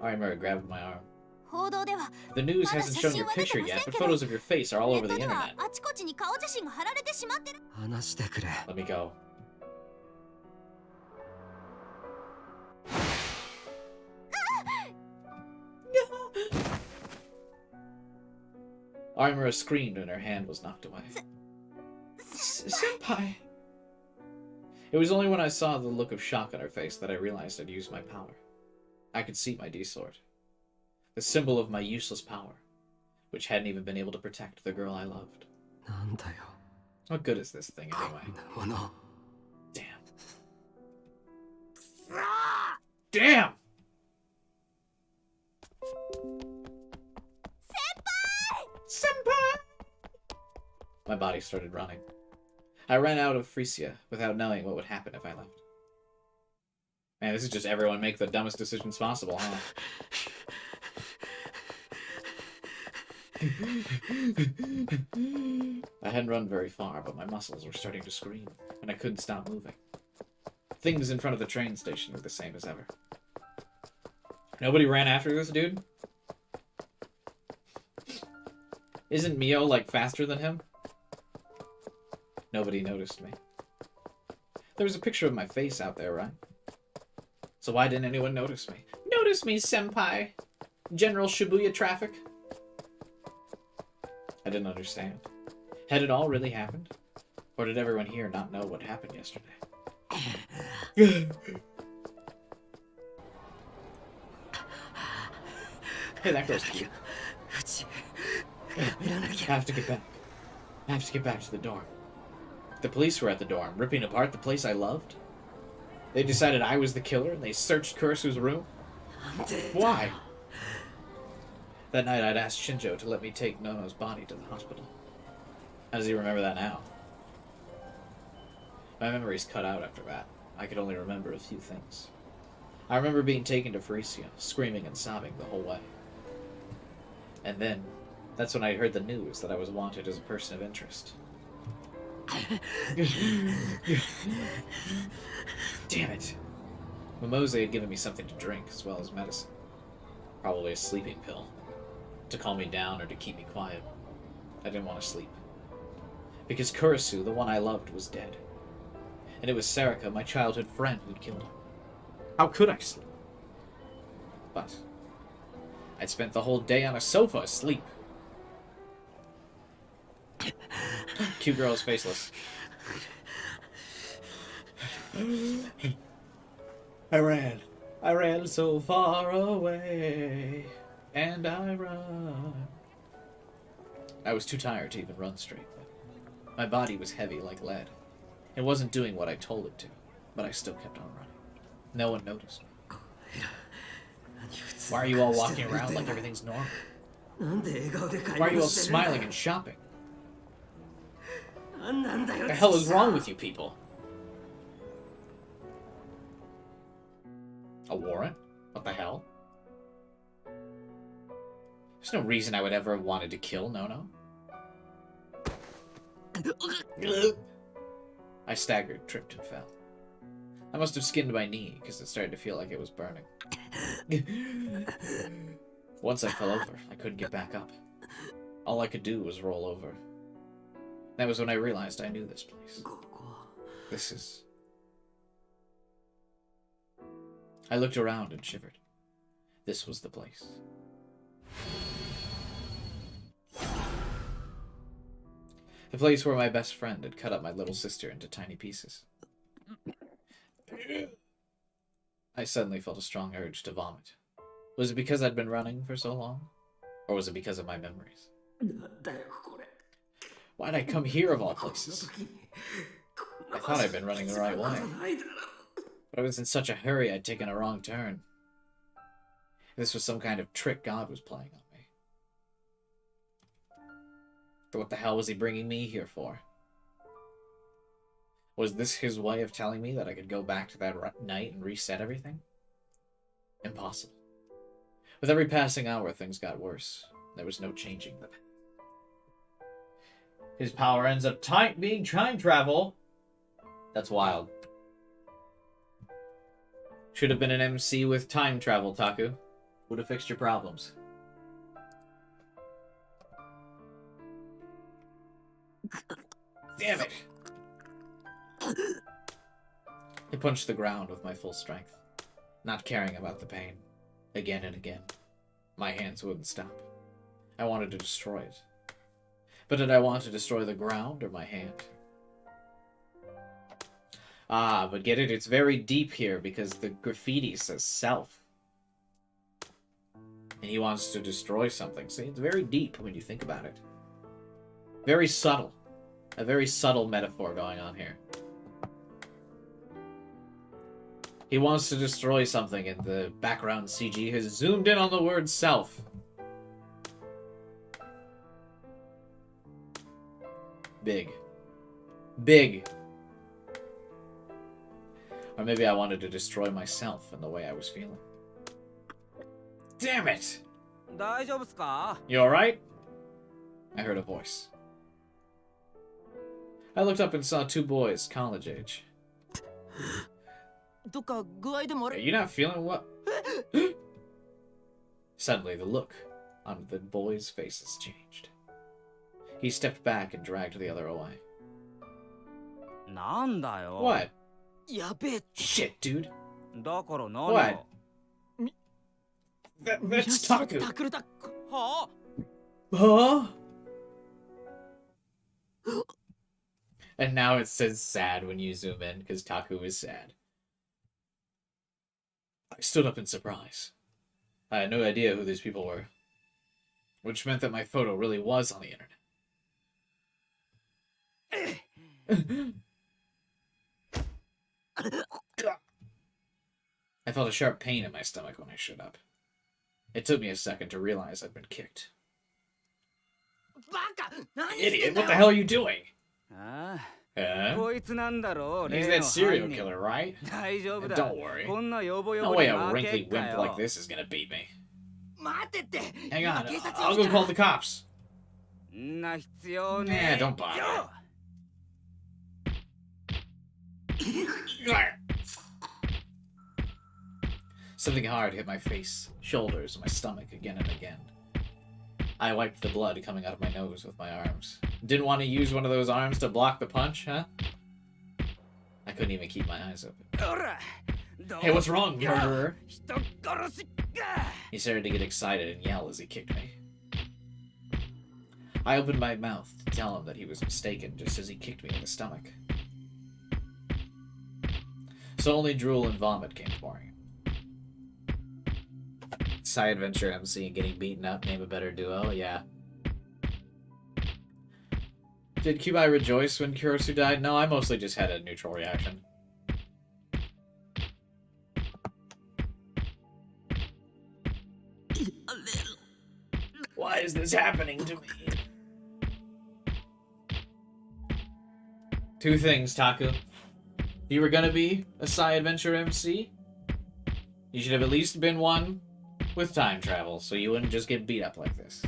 Speaker 1: Arimura grabbed my arm.
Speaker 2: 報道では、
Speaker 1: The news
Speaker 2: Mada
Speaker 1: hasn't shown your
Speaker 2: 写真は出て
Speaker 1: picture
Speaker 2: ません
Speaker 1: yet,
Speaker 2: け
Speaker 1: but
Speaker 2: ど、
Speaker 1: photos of your face are all
Speaker 2: ネ
Speaker 1: over
Speaker 2: ッ
Speaker 1: the
Speaker 2: トでは
Speaker 1: internet.
Speaker 2: あちこちに顔写真が貼られてしまってる。
Speaker 3: 話してくれ
Speaker 1: Let me go. Arimura screamed and her hand was knocked away. Senpai! It was only when I saw the look of shock on her face that I realized I'd used my power. I could see my D-sword. The symbol of my useless power, which hadn't even been able to protect the girl I loved.
Speaker 3: なんだよ
Speaker 1: What good is this thing
Speaker 3: こ
Speaker 1: anyway?
Speaker 3: んなもの
Speaker 1: Damn. Damn! Senpai! My body started running. I ran out of Frisia without knowing what would happen if I left. Man, this is just everyone make the dumbest decisions possible, huh? I hadn't run very far, but my muscles were starting to scream, and I couldn't stop moving. Things in front of the train station were the same as ever. Nobody ran after this dude? Isn't Mio, like, faster than him? Nobody noticed me. There was a picture of my face out there, right? So why didn't anyone notice me? Notice me, senpai! General Shibuya traffic? I didn't understand. Had it all really happened? Or did everyone here not know what happened yesterday? Hey, that girl's cute. I have to get back. I have to get back to the dorm. The police were at the dorm, ripping apart the place I loved. They decided I was the killer, and they searched Kurisu's room. Why? That night, I'd asked Shinjo to let me take Nono's body to the hospital. How does he remember that now? My memory's cut out after that. I could only remember a few things. I remember being taken to Frisia, screaming and sobbing the whole way. And then, that's when I heard the news that I was wanted as a person of interest. Damn it. Momose had given me something to drink, as well as medicine. Probably a sleeping pill. To calm me down or to keep me quiet. I didn't want to sleep. Because Kurisu, the one I loved, was dead. And it was Sarika, my childhood friend, who'd killed him. How could I sleep? But I'd spent the whole day on a sofa asleep. Cute girl is faceless. I ran so far away, and I run. I was too tired to even run straight. My body was heavy like lead. It wasn't doing what I told it to, but I still kept on running. No one noticed me. Why are you all walking around like everything's normal? Why are you all smiling and shopping? What the hell is wrong with you people? A warrant? What the hell? There's no reason I would ever have wanted to kill Nono. I staggered, tripped, and fell. I must have skinned my knee, because it started to feel like it was burning. Once I fell over, I couldn't get back up. All I could do was roll over. That was when I realized I knew this place. This is... I looked around and shivered. This was the place. The place where my best friend had cut up my little sister into tiny pieces. I suddenly felt a strong urge to vomit. Was it because I'd been running for so long? Or was it because of my memories? Why'd I come here of all places? I thought I'd been running the right way. But I was in such a hurry I'd taken a wrong turn. This was some kind of trick God was playing on me. But what the hell was he bringing me here for? Was this his way of telling me that I could go back to that night and reset everything? Impossible. With every passing hour, things got worse. There was no changing them. His power ends up being time travel. That's wild. Should have been an MC with time travel, Taku. Would have fixed your problems. Damn it! I punched the ground with my full strength, not caring about the pain. Again and again. My hands wouldn't stop. I wanted to destroy it. But did I want to destroy the ground or my hand? Ah, but get it? It's very deep here because the graffiti says self. And he wants to destroy something. See, it's very deep when you think about it. Very subtle. A very subtle metaphor going on here. He wants to destroy something, and the background CG has zoomed in on the word self. Big. Big. Or maybe I wanted to destroy myself in the way I was feeling. Damn it!
Speaker 8: 大丈夫っすか?
Speaker 1: You alright? I heard a voice. I looked up and saw two boys, college age.
Speaker 8: どっか具合でもあ
Speaker 1: Are
Speaker 8: れ?
Speaker 1: you not feeling what? Suddenly, the look on the boys' faces changed. He stepped back and dragged the other away.
Speaker 8: なんだよ?
Speaker 1: What?
Speaker 8: やべえ.
Speaker 1: Shit, dude.
Speaker 8: だから何
Speaker 1: What?
Speaker 8: を?
Speaker 1: That's Taku.
Speaker 8: タクルタクは
Speaker 1: Huh? And now it says sad when you zoom in because Taku is sad. I stood up in surprise. I had no idea who these people were, which meant that my photo really was on the internet. I felt a sharp pain in my stomach when I stood up. It took me a second to realize I'd been kicked.
Speaker 8: バカ! 何して
Speaker 1: Idiot,
Speaker 8: んだ
Speaker 1: what the
Speaker 8: よ?
Speaker 1: hell are you doing?
Speaker 8: あ
Speaker 1: Huh?
Speaker 8: あ、こいつなんだろう、
Speaker 1: He's
Speaker 8: 例
Speaker 1: that
Speaker 8: の
Speaker 1: serial
Speaker 8: 犯人。
Speaker 1: killer, right?
Speaker 8: 大丈夫だ。
Speaker 1: Don't worry.
Speaker 8: こんなヨボヨ
Speaker 1: No
Speaker 8: ボ
Speaker 1: way
Speaker 8: に
Speaker 1: a
Speaker 8: 負け
Speaker 1: wrinkly
Speaker 8: っか
Speaker 1: wimp
Speaker 8: よ。
Speaker 1: like this is gonna beat me.
Speaker 8: 待ってって。
Speaker 1: Hang
Speaker 8: 今
Speaker 1: on,
Speaker 8: 警察
Speaker 1: I'll
Speaker 8: 呼ぶ
Speaker 1: go
Speaker 8: か
Speaker 1: call the cops.
Speaker 8: んな必要
Speaker 1: Nah,
Speaker 8: ねえ。
Speaker 1: don't bother.
Speaker 8: よ
Speaker 1: Something hard hit my face, shoulders, and my stomach again and again. I wiped the blood coming out of my nose with my arms. Didn't want to use one of those arms to block the punch, huh? I couldn't even keep my eyes open.
Speaker 8: ほら。
Speaker 1: Hey, what's wrong, murderer?
Speaker 8: 人殺しか。
Speaker 1: He started to get excited and yell as he kicked me. I opened my mouth to tell him that he was mistaken just as he kicked me in the stomach. So only drool and vomit came pouring. Side adventure MC and getting beaten up, name a better duo, yeah. Did Kubai rejoice when Kurosu died? No, I mostly just had a neutral reaction. Why is this happening to me? Two things, Taku. If you were gonna be a side adventure MC, you should have at least been one with time travel, so you wouldn't just get beat up like this.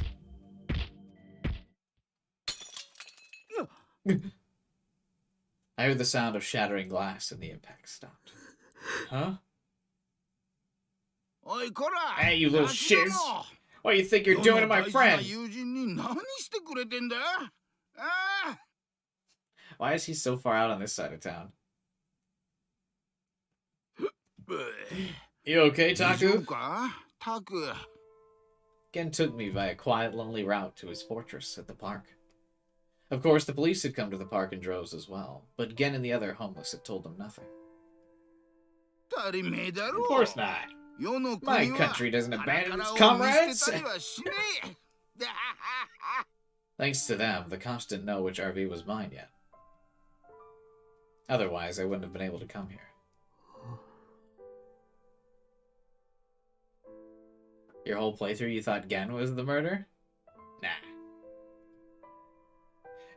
Speaker 1: I heard the sound of shattering glass and the impact stopped. Huh?
Speaker 5: おいこら
Speaker 1: Hey, you little
Speaker 5: ガキど
Speaker 1: shiz!
Speaker 5: も
Speaker 1: What do you think you're doing to my
Speaker 5: 世の大事な
Speaker 1: friend?
Speaker 5: 友人に何してくれてんだああ
Speaker 1: Why is he so far out on this side of town? You okay,
Speaker 5: 大丈夫
Speaker 1: Taku?
Speaker 5: かタク
Speaker 1: Gen took me by a quiet, lonely route to his fortress at the park. Of course, the police had come to the park in droves as well, but Gen and the other homeless had told them nothing.
Speaker 5: 当たり前だろ
Speaker 1: Of course not.
Speaker 5: 世の
Speaker 1: My
Speaker 5: 国は
Speaker 1: country doesn't abandon its
Speaker 5: 腹からを見
Speaker 1: comrades.
Speaker 5: 捨てたりはしねえ
Speaker 1: Thanks to them, the cops didn't know which RV was mine yet. Otherwise, I wouldn't have been able to come here. Your whole playthrough, you thought Gen was the murderer? Nah.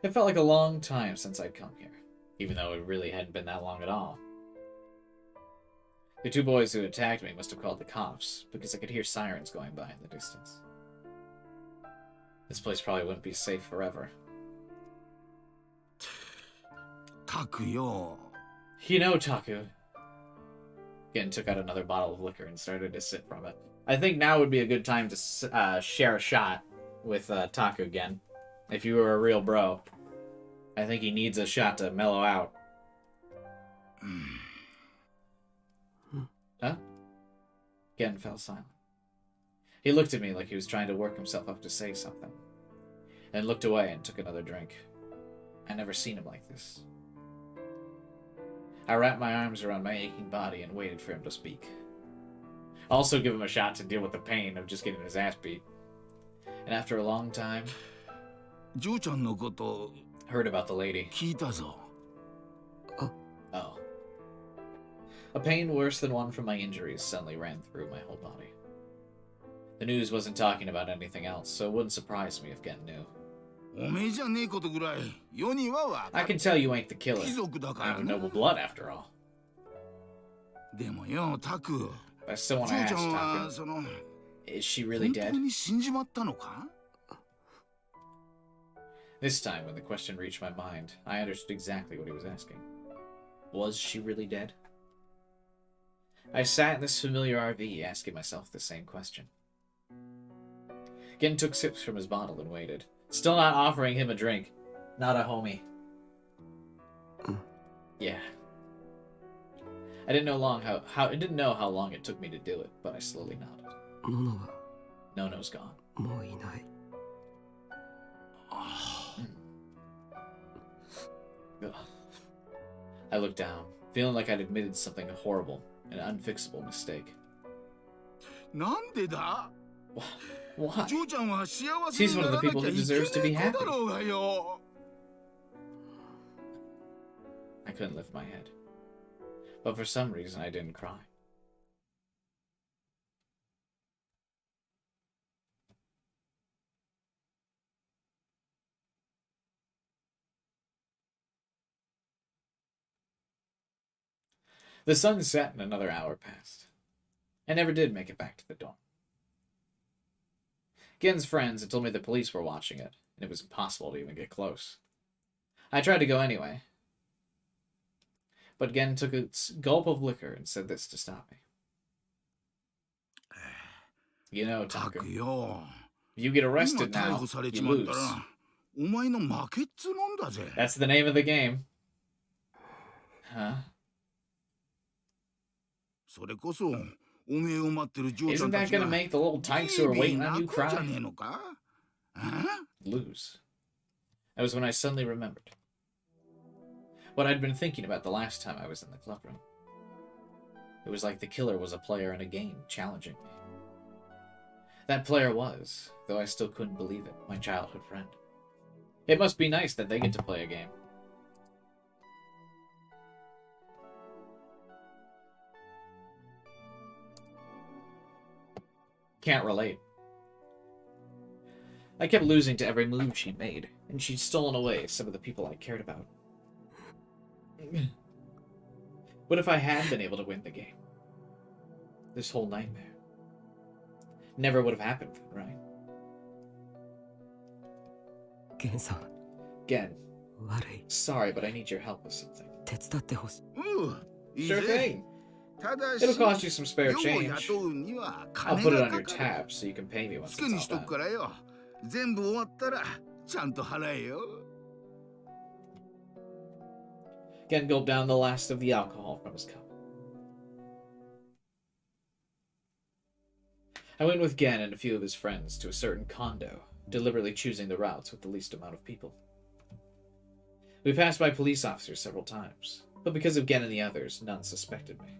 Speaker 1: It felt like a long time since I'd come here, even though it really hadn't been that long at all. The two boys who attacked me must have called the cops, because I could hear sirens going by in the distance. This place probably wouldn't be safe forever.
Speaker 5: タクよ
Speaker 1: You know, Taku. Gen took out another bottle of liquor and started to sip from it. I think now would be a good time to share a shot with Taku again. If you were a real bro. I think he needs a shot to mellow out. Huh? Gen fell silent. He looked at me like he was trying to work himself up to say something, and looked away and took another drink. I never seen him like this. I wrapped my arms around my aching body and waited for him to speak. Also give him a shot to deal with the pain of just getting his ass beat. And after a long time,
Speaker 5: ジョーちゃんのこと
Speaker 1: heard about the lady.
Speaker 5: 聞いたぞ
Speaker 1: Oh. A pain worse than one from my injuries suddenly ran through my whole body. The news wasn't talking about anything else, so it wouldn't surprise me if Gen knew.
Speaker 5: おめえじゃねえことぐらい世にはわ
Speaker 1: I
Speaker 5: かる
Speaker 1: can tell you ain't the killer.
Speaker 5: 貴族だか
Speaker 1: I
Speaker 5: ら
Speaker 1: have
Speaker 5: な
Speaker 1: noble blood after all.
Speaker 5: でもよタク
Speaker 1: I still
Speaker 5: 嬢
Speaker 1: want to
Speaker 5: ちゃ
Speaker 1: ask
Speaker 5: んは
Speaker 1: Taku,
Speaker 5: その
Speaker 1: is she really
Speaker 5: 本当
Speaker 1: dead?
Speaker 5: に死んじまったのか
Speaker 1: This time, when the question reached my mind, I understood exactly what he was asking. Was she really dead? I sat in this familiar RV, asking myself the same question. Gen took sips from his bottle and waited, still not offering him a drink. Not a homie. Yeah. I didn't know how long it took me to do it, but I slowly nodded.
Speaker 3: ノノは
Speaker 1: Nono's gone.
Speaker 3: もういない
Speaker 1: Ugh. I looked down, feeling like I'd admitted something horrible, an unfixable mistake.
Speaker 5: なんでだ
Speaker 1: Why?
Speaker 5: 嬢ちゃんは幸せにならなきゃいけねえ子だろうがよ
Speaker 1: I couldn't lift my head. But for some reason, I didn't cry. The sun set and another hour passed. I never did make it back to the dorm. Gen's friends had told me the police were watching it, and it was impossible to even get close. I tried to go anyway, but Gen took a gulp of liquor and said this to stop me. You know,
Speaker 5: タク
Speaker 1: Taku,
Speaker 5: よ
Speaker 1: if you get
Speaker 5: 今
Speaker 1: arrested
Speaker 5: 逮
Speaker 1: now,
Speaker 5: 捕されち
Speaker 1: you
Speaker 5: まった
Speaker 1: lose.
Speaker 5: らお前の負けっつうもんだぜ
Speaker 1: That's the name of the game. Huh?
Speaker 5: それこそおめえを待ってる嬢ちゃ
Speaker 1: Isn't
Speaker 5: んた
Speaker 1: that
Speaker 5: ち
Speaker 1: gonna
Speaker 5: が
Speaker 1: make the little tykes who are
Speaker 5: ビービー
Speaker 1: waiting on
Speaker 5: 泣
Speaker 1: you
Speaker 5: くんじゃね
Speaker 1: cry?
Speaker 5: えのか
Speaker 1: Lose. That was when I suddenly remembered what I'd been thinking about the last time I was in the club room. It was like the killer was a player in a game, challenging me. That player was, though I still couldn't believe it, my childhood friend. It must be nice that they get to play a game. Can't relate. I kept losing to every move she made, and she'd stolen away some of the people I cared about. What if I had been able to win the game? This whole nightmare never would have happened, right?
Speaker 3: ゲンさん
Speaker 1: Again,
Speaker 3: 悪い
Speaker 1: sorry, but I need your help with something.
Speaker 3: 手伝ってほしい
Speaker 5: うんいい
Speaker 1: Sure
Speaker 5: ぜ
Speaker 1: thing.
Speaker 5: ただし
Speaker 1: It'll cost you some spare
Speaker 5: 世を
Speaker 1: change.
Speaker 5: 雇うには
Speaker 1: I'll
Speaker 5: 金
Speaker 1: put it
Speaker 5: が
Speaker 1: on your
Speaker 5: かかる
Speaker 1: tab so you can pay me
Speaker 5: 好
Speaker 1: once
Speaker 5: き
Speaker 1: it's
Speaker 5: に
Speaker 1: all
Speaker 5: しとく
Speaker 1: done.
Speaker 5: からよ全部終わったらちゃんと払えよ
Speaker 1: Gen gulped down the last of the alcohol from his cup. I went with Gen and a few of his friends to a certain condo, deliberately choosing the routes with the least amount of people. We passed by police officers several times, but because of Gen and the others, none suspected me.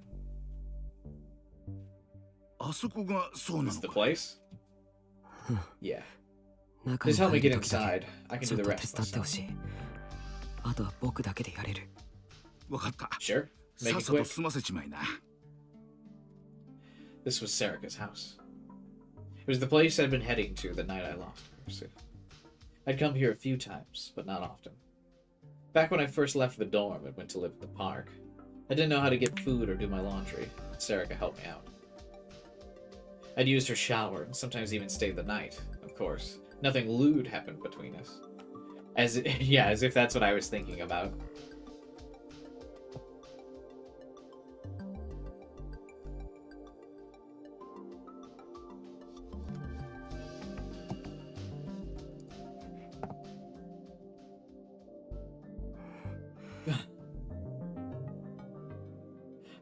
Speaker 5: あそこがそうな
Speaker 1: Is
Speaker 5: の
Speaker 1: the
Speaker 5: か
Speaker 1: place? Yeah.
Speaker 3: 中に
Speaker 1: Just help
Speaker 3: 入
Speaker 1: me
Speaker 3: る
Speaker 1: get
Speaker 3: 時だ
Speaker 1: inside.
Speaker 3: け
Speaker 1: I can
Speaker 3: ちょ
Speaker 1: do
Speaker 3: っ
Speaker 1: the
Speaker 3: と手
Speaker 1: rest
Speaker 3: 伝ってほ
Speaker 1: myself.
Speaker 3: しいあとは僕だけでやれる
Speaker 5: わかった
Speaker 1: Sure.
Speaker 5: さ
Speaker 1: Make
Speaker 5: っ
Speaker 1: it
Speaker 5: さと
Speaker 1: quick.
Speaker 5: 済ませちまいな
Speaker 1: This was Serica's house. It was the place I'd been heading to the night I lost her. I'd come here a few times, but not often. Back when I first left the dorm and went to live at the park, I didn't know how to get food or do my laundry, and Serica helped me out. I'd used her shower and sometimes even stayed the night, of course. Nothing lewd happened between us. As if that's what I was thinking about.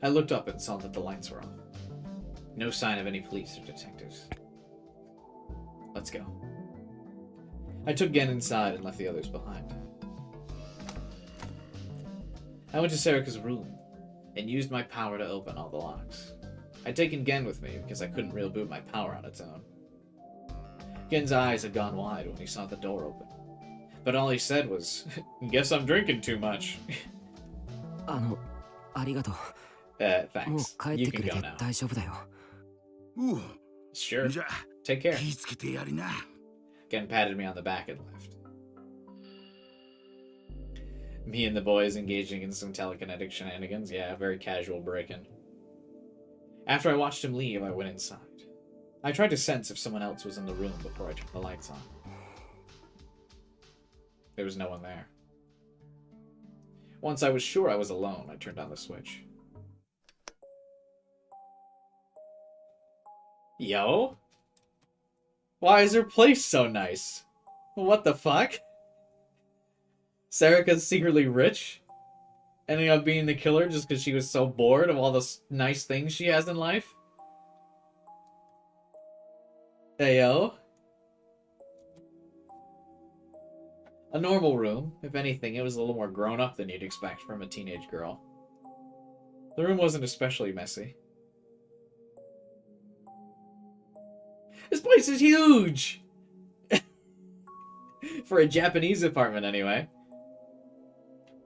Speaker 1: I looked up and saw that the lights were off. No sign of any police or detectives. Let's go. I took Gen inside and left the others behind. I went to Serica's room and used my power to open all the locks. I'd taken Gen with me because I couldn't reboot my power on its own. Gen's eyes had gone wide when he saw the door open. But all he said was, "Guess I'm drinking too much."
Speaker 3: ありがとうもう
Speaker 1: Thanks.
Speaker 3: 帰っ
Speaker 1: You
Speaker 3: て
Speaker 1: can
Speaker 3: くれ
Speaker 1: go
Speaker 3: て
Speaker 1: now.
Speaker 3: 大丈夫だよ
Speaker 1: Sure.
Speaker 5: じゃあ
Speaker 1: Take care.
Speaker 5: 気ぃつけてやりな
Speaker 1: Gen patted me on the back and left. Me and the boys engaging in some telekinetic shenanigans. Yeah, very casual break-in. After I watched him leave, I went inside. I tried to sense if someone else was in the room before I turned the lights on. There was no one there. Once I was sure I was alone, I turned on the switch. Yo? Why is her place so nice? What the fuck? Sarika's secretly rich? Ending up being the killer just because she was so bored of all the nice things she has in life? Hey, yo? A normal room. If anything, it was a little more grown-up than you'd expect from a teenage girl. The room wasn't especially messy. This place is huge! For a Japanese apartment, anyway.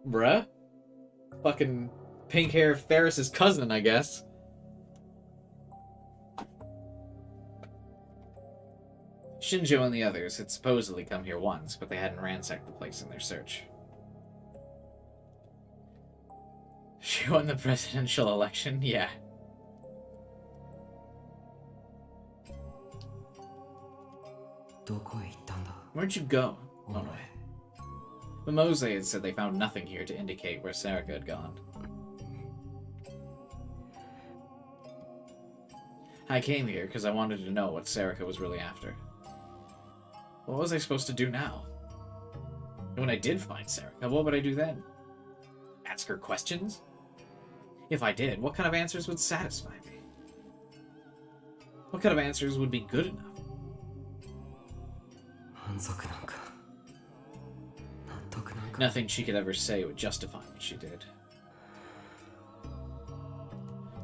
Speaker 1: Bruh. Fucking pink hair Ferris's cousin, I guess. Shinjo and the others had supposedly come here once, but they hadn't ransacked the place in their search. She won the presidential election? Yeah. Where'd you go? Oh no. The Mose had said they found nothing here to indicate where Sarika had gone. I came here because I wanted to know what Sarika was really after. What was I supposed to do now? And when I did find Sarika, what would I do then? Ask her questions? If I did, what kind of answers would satisfy me? What kind of answers would be good enough? Nothing she could ever say would justify what she did.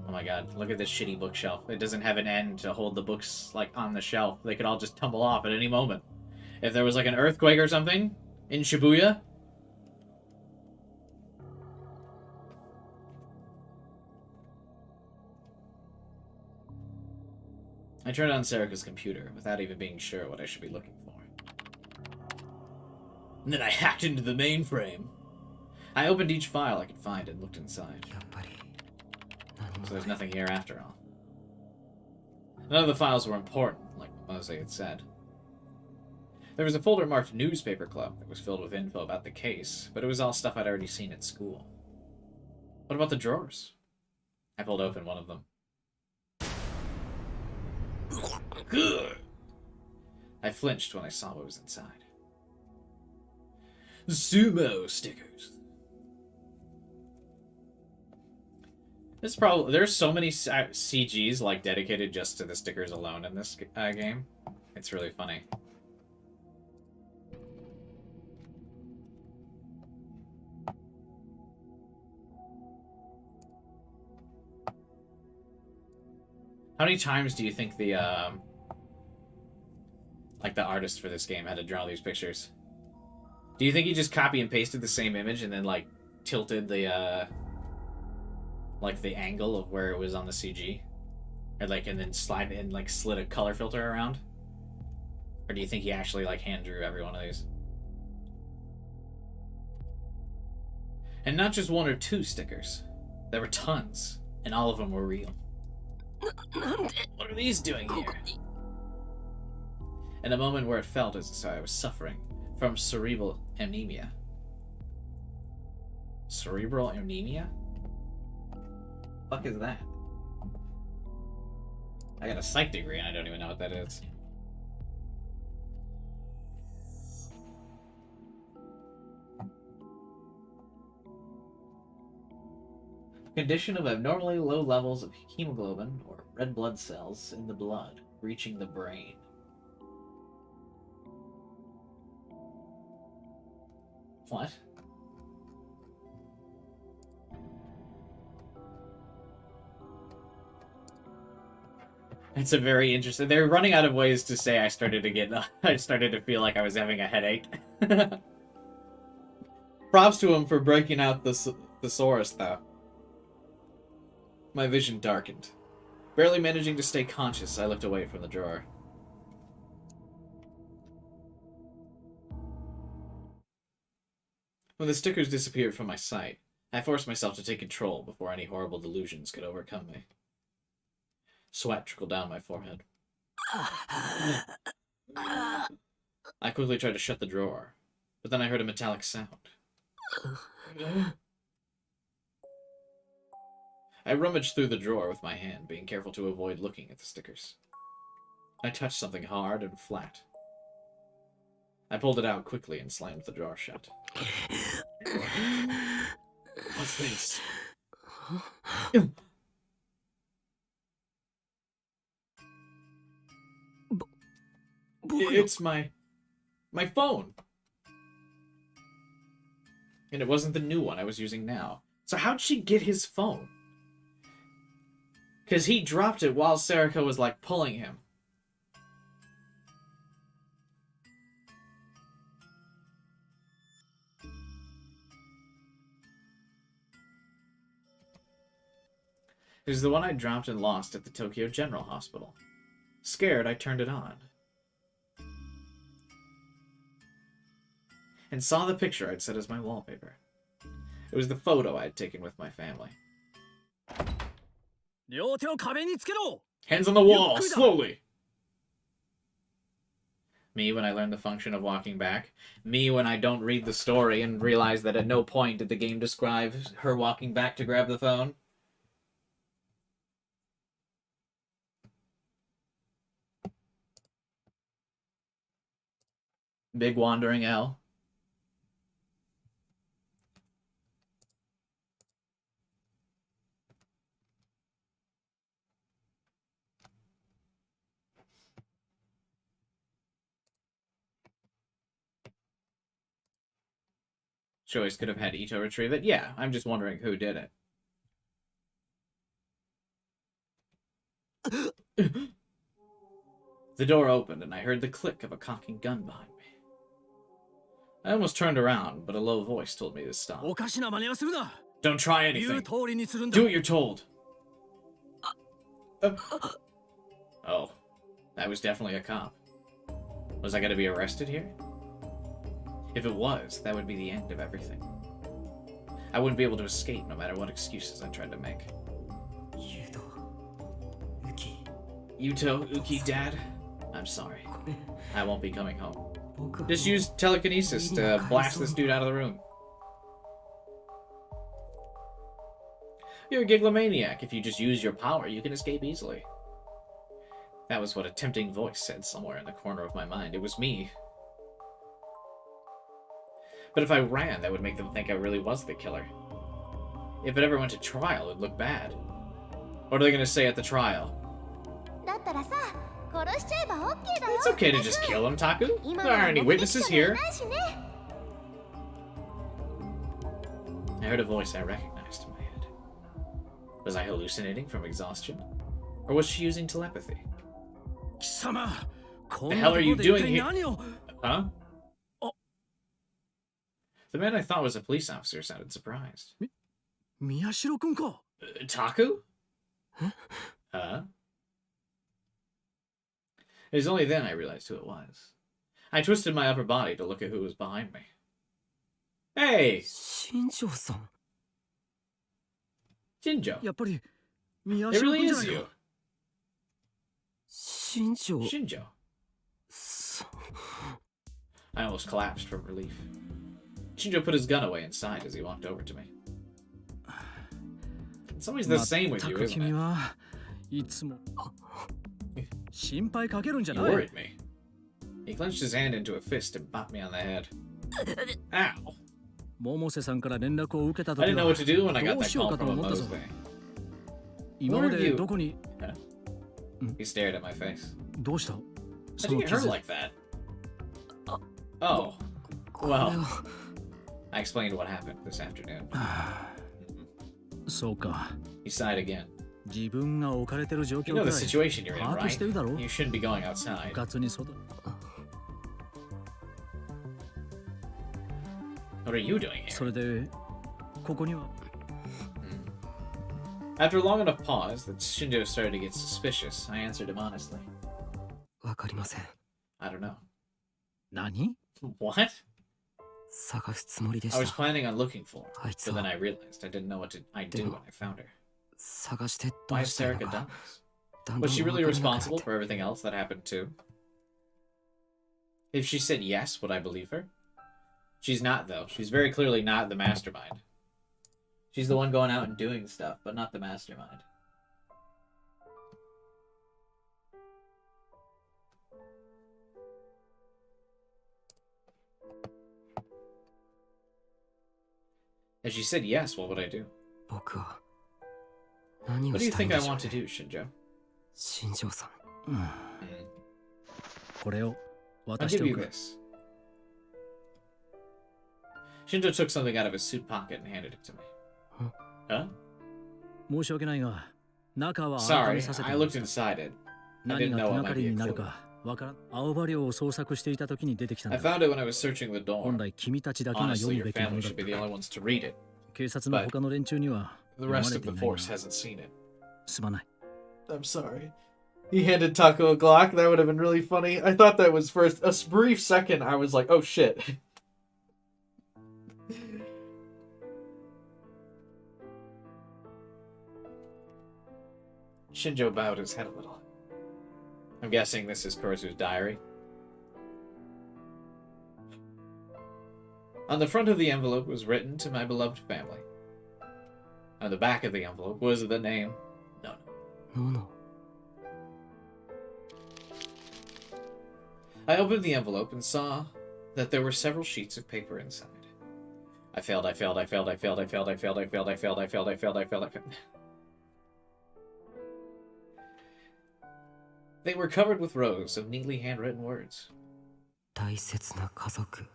Speaker 1: Oh my god, look at this shitty bookshelf. It doesn't have an end to hold the books, like, on the shelf. They could all just tumble off at any moment. If there was, like, an earthquake or something in Shibuya. I turned on Sarika's computer without even being sure what I should be looking for. And then I hacked into the mainframe. I opened each file I could find and looked inside. So there's nothing here after all. None of the files were important, like Mose had said. There was a folder marked Newspaper Club that was filled with info about the case, but it was all stuff I'd already seen at school. What about the drawers? I pulled open one of them. I flinched when I saw what was inside. Sumo stickers. There's so many CGs like dedicated just to the stickers alone in this game. It's really funny. How many times do you think the like the artist for this game had to draw these pictures? Do you think he just copy and pasted the same image and then like tilted the like the angle of where it was on the CG? Or like and then slid a color filter around? Or do you think he actually like hand drew every one of these? And not just one or two stickers. There were tons, and all of them were real. What are these doing here? In a moment where it felt as though I was suffering from cerebral anemia. Cerebral anemia? Fuck is that? I got a psych degree and I don't even know what that is. Condition of abnormally low levels of hemoglobin or red blood cells in the blood reaching the brain. What? It's a very interesting. They're running out of ways to say I started to feel like I was having a headache. Props to him for breaking out the thesaurus, though. My vision darkened. Barely managing to stay conscious, I looked away from the drawer. When the stickers disappeared from my sight, I forced myself to take control before any horrible delusions could overcome me. Sweat trickled down my forehead. I quickly tried to shut the drawer, but then I heard a metallic sound. I rummaged through the drawer with my hand, being careful to avoid looking at the stickers. I touched something hard and flat. I pulled it out quickly and slammed the drawer shut. What's this? It's my phone. And it wasn't the new one I was using now. So how'd she get his phone? Because he dropped it while Sarika was, like, pulling him. It is the one I dropped and lost at the Tokyo General Hospital. Scared, I turned it on. And saw the picture I'd set as my wallpaper. It was the photo I had taken with my family. Hands on the wall, slowly! Me when I learned the function of walking back. Me when I don't read the story and realize that at no point did the game describe her walking back to grab the phone. Big wandering L. Choice could have had Ito retrieve it. Yeah, I'm just wondering who did it. The door opened and I heard the click of a cocking gun behind me. I almost turned around, but a low voice told me to stop. Don't try anything. Do what you're told. Oh, that was definitely a cop. Was I going to be arrested here? If it was, that would be the end of everything. I wouldn't be able to escape no matter what excuses I tried to make. Yuto, Uki, Dad, I'm sorry. I won't be coming home. Just use telekinesis to blast this dude out of the room. You're a giglomaniac. If you just use your power, you can escape easily. That was what a tempting voice said somewhere in the corner of my mind. It was me. But if I ran, that would make them think I really was the killer. If it ever went to trial, it'd look bad. What are they going to say at the trial? It's okay to just kill him, Taku. There aren't any witnesses here. I heard a voice I recognized in my head. Was I hallucinating from exhaustion? Or was she using telepathy? The hell are you doing here? Huh? The man I thought was a police officer sounded surprised. Taku? Huh? It was only then I realized who it was. I twisted my upper body to look at who was behind me. Hey! Shinjo. It really is you. Shinjo. I almost collapsed from relief. Shinjo put his gun away and sighed as he walked over to me. It's always the same with you, isn't it? You worried me. He clenched his hand into a fist and bopped me on the head. Ow! I didn't know what to do when I got that call from Mose. Where are you? Huh? He stared at my face. How'd you get hurt like that? Oh. Well, I explained what happened this afternoon. He sighed again. You know the situation you're in, right? You shouldn't be going outside. What are you doing here? After a long enough pause that Shinjo started to get suspicious, I answered him honestly. I don't know. What?
Speaker 3: 探すつもりでし
Speaker 1: I was
Speaker 3: た。
Speaker 1: planning on looking for her,
Speaker 3: あいつ
Speaker 1: but then
Speaker 3: は
Speaker 1: I realized I didn't know what I'd do when I found her.
Speaker 3: 探してど
Speaker 1: Why
Speaker 3: う
Speaker 1: is
Speaker 3: したい
Speaker 1: Serica
Speaker 3: の
Speaker 1: done
Speaker 3: か
Speaker 1: this?
Speaker 3: だんだ
Speaker 1: Was
Speaker 3: ん
Speaker 1: she
Speaker 3: わ
Speaker 1: really
Speaker 3: からなくな
Speaker 1: responsible
Speaker 3: って。
Speaker 1: for everything else that happened too? If she said yes, would I believe her? She's not, though. She's very clearly not the mastermind. She's the one going out and doing stuff, but not the mastermind. If she said yes, what would I do?
Speaker 3: 僕は何を
Speaker 1: What do you
Speaker 3: したいん
Speaker 1: think I
Speaker 3: でしょう
Speaker 1: want to
Speaker 3: ね。
Speaker 1: do, Shinjo?
Speaker 3: 新庄さん。うん。
Speaker 4: これを
Speaker 1: I'll
Speaker 4: 渡して
Speaker 1: give
Speaker 4: お
Speaker 1: you
Speaker 4: く。
Speaker 1: this. Shinjo took something out of his suit pocket and handed it to me. Huh?
Speaker 4: 申し訳ないが、中は改
Speaker 1: Sorry,
Speaker 4: めさせて
Speaker 1: I
Speaker 4: もらっ
Speaker 1: looked
Speaker 4: た。
Speaker 1: inside it. I
Speaker 4: 何
Speaker 1: didn't
Speaker 4: が
Speaker 1: know
Speaker 4: 手
Speaker 1: it
Speaker 4: が
Speaker 1: might
Speaker 4: か
Speaker 1: be
Speaker 4: り
Speaker 1: a
Speaker 4: になる
Speaker 1: clue.
Speaker 4: かわからん。青葉寮を捜索していた時に出てきたん
Speaker 1: I
Speaker 4: だ。
Speaker 1: found it when I was searching the
Speaker 4: 本
Speaker 1: dorm.
Speaker 4: 来君たちだけが読
Speaker 1: Honestly,
Speaker 4: む
Speaker 1: your
Speaker 4: べきも
Speaker 1: family
Speaker 4: のだ
Speaker 1: should
Speaker 4: っ
Speaker 1: be the
Speaker 4: た。
Speaker 1: only ones to read it.
Speaker 4: 警察の他の連中には
Speaker 1: The
Speaker 4: 読ま
Speaker 1: rest
Speaker 4: れ
Speaker 1: of
Speaker 4: て
Speaker 1: the
Speaker 4: いないが。
Speaker 1: force hasn't seen it.
Speaker 4: すまない。
Speaker 1: I'm sorry. He handed Taco a Glock. That would have been really funny. I thought that was first. A brief second, I was like, oh shit. Shinjo bowed his head a little. I'm guessing this is Kurosu's diary. On the front of the envelope was written to my beloved family. On the back of the envelope was the name Nono.
Speaker 3: ノノ。
Speaker 1: I opened the envelope and saw that there were several sheets of paper inside. I failed. They were covered with rows of neatly handwritten words.
Speaker 3: 大切な家族。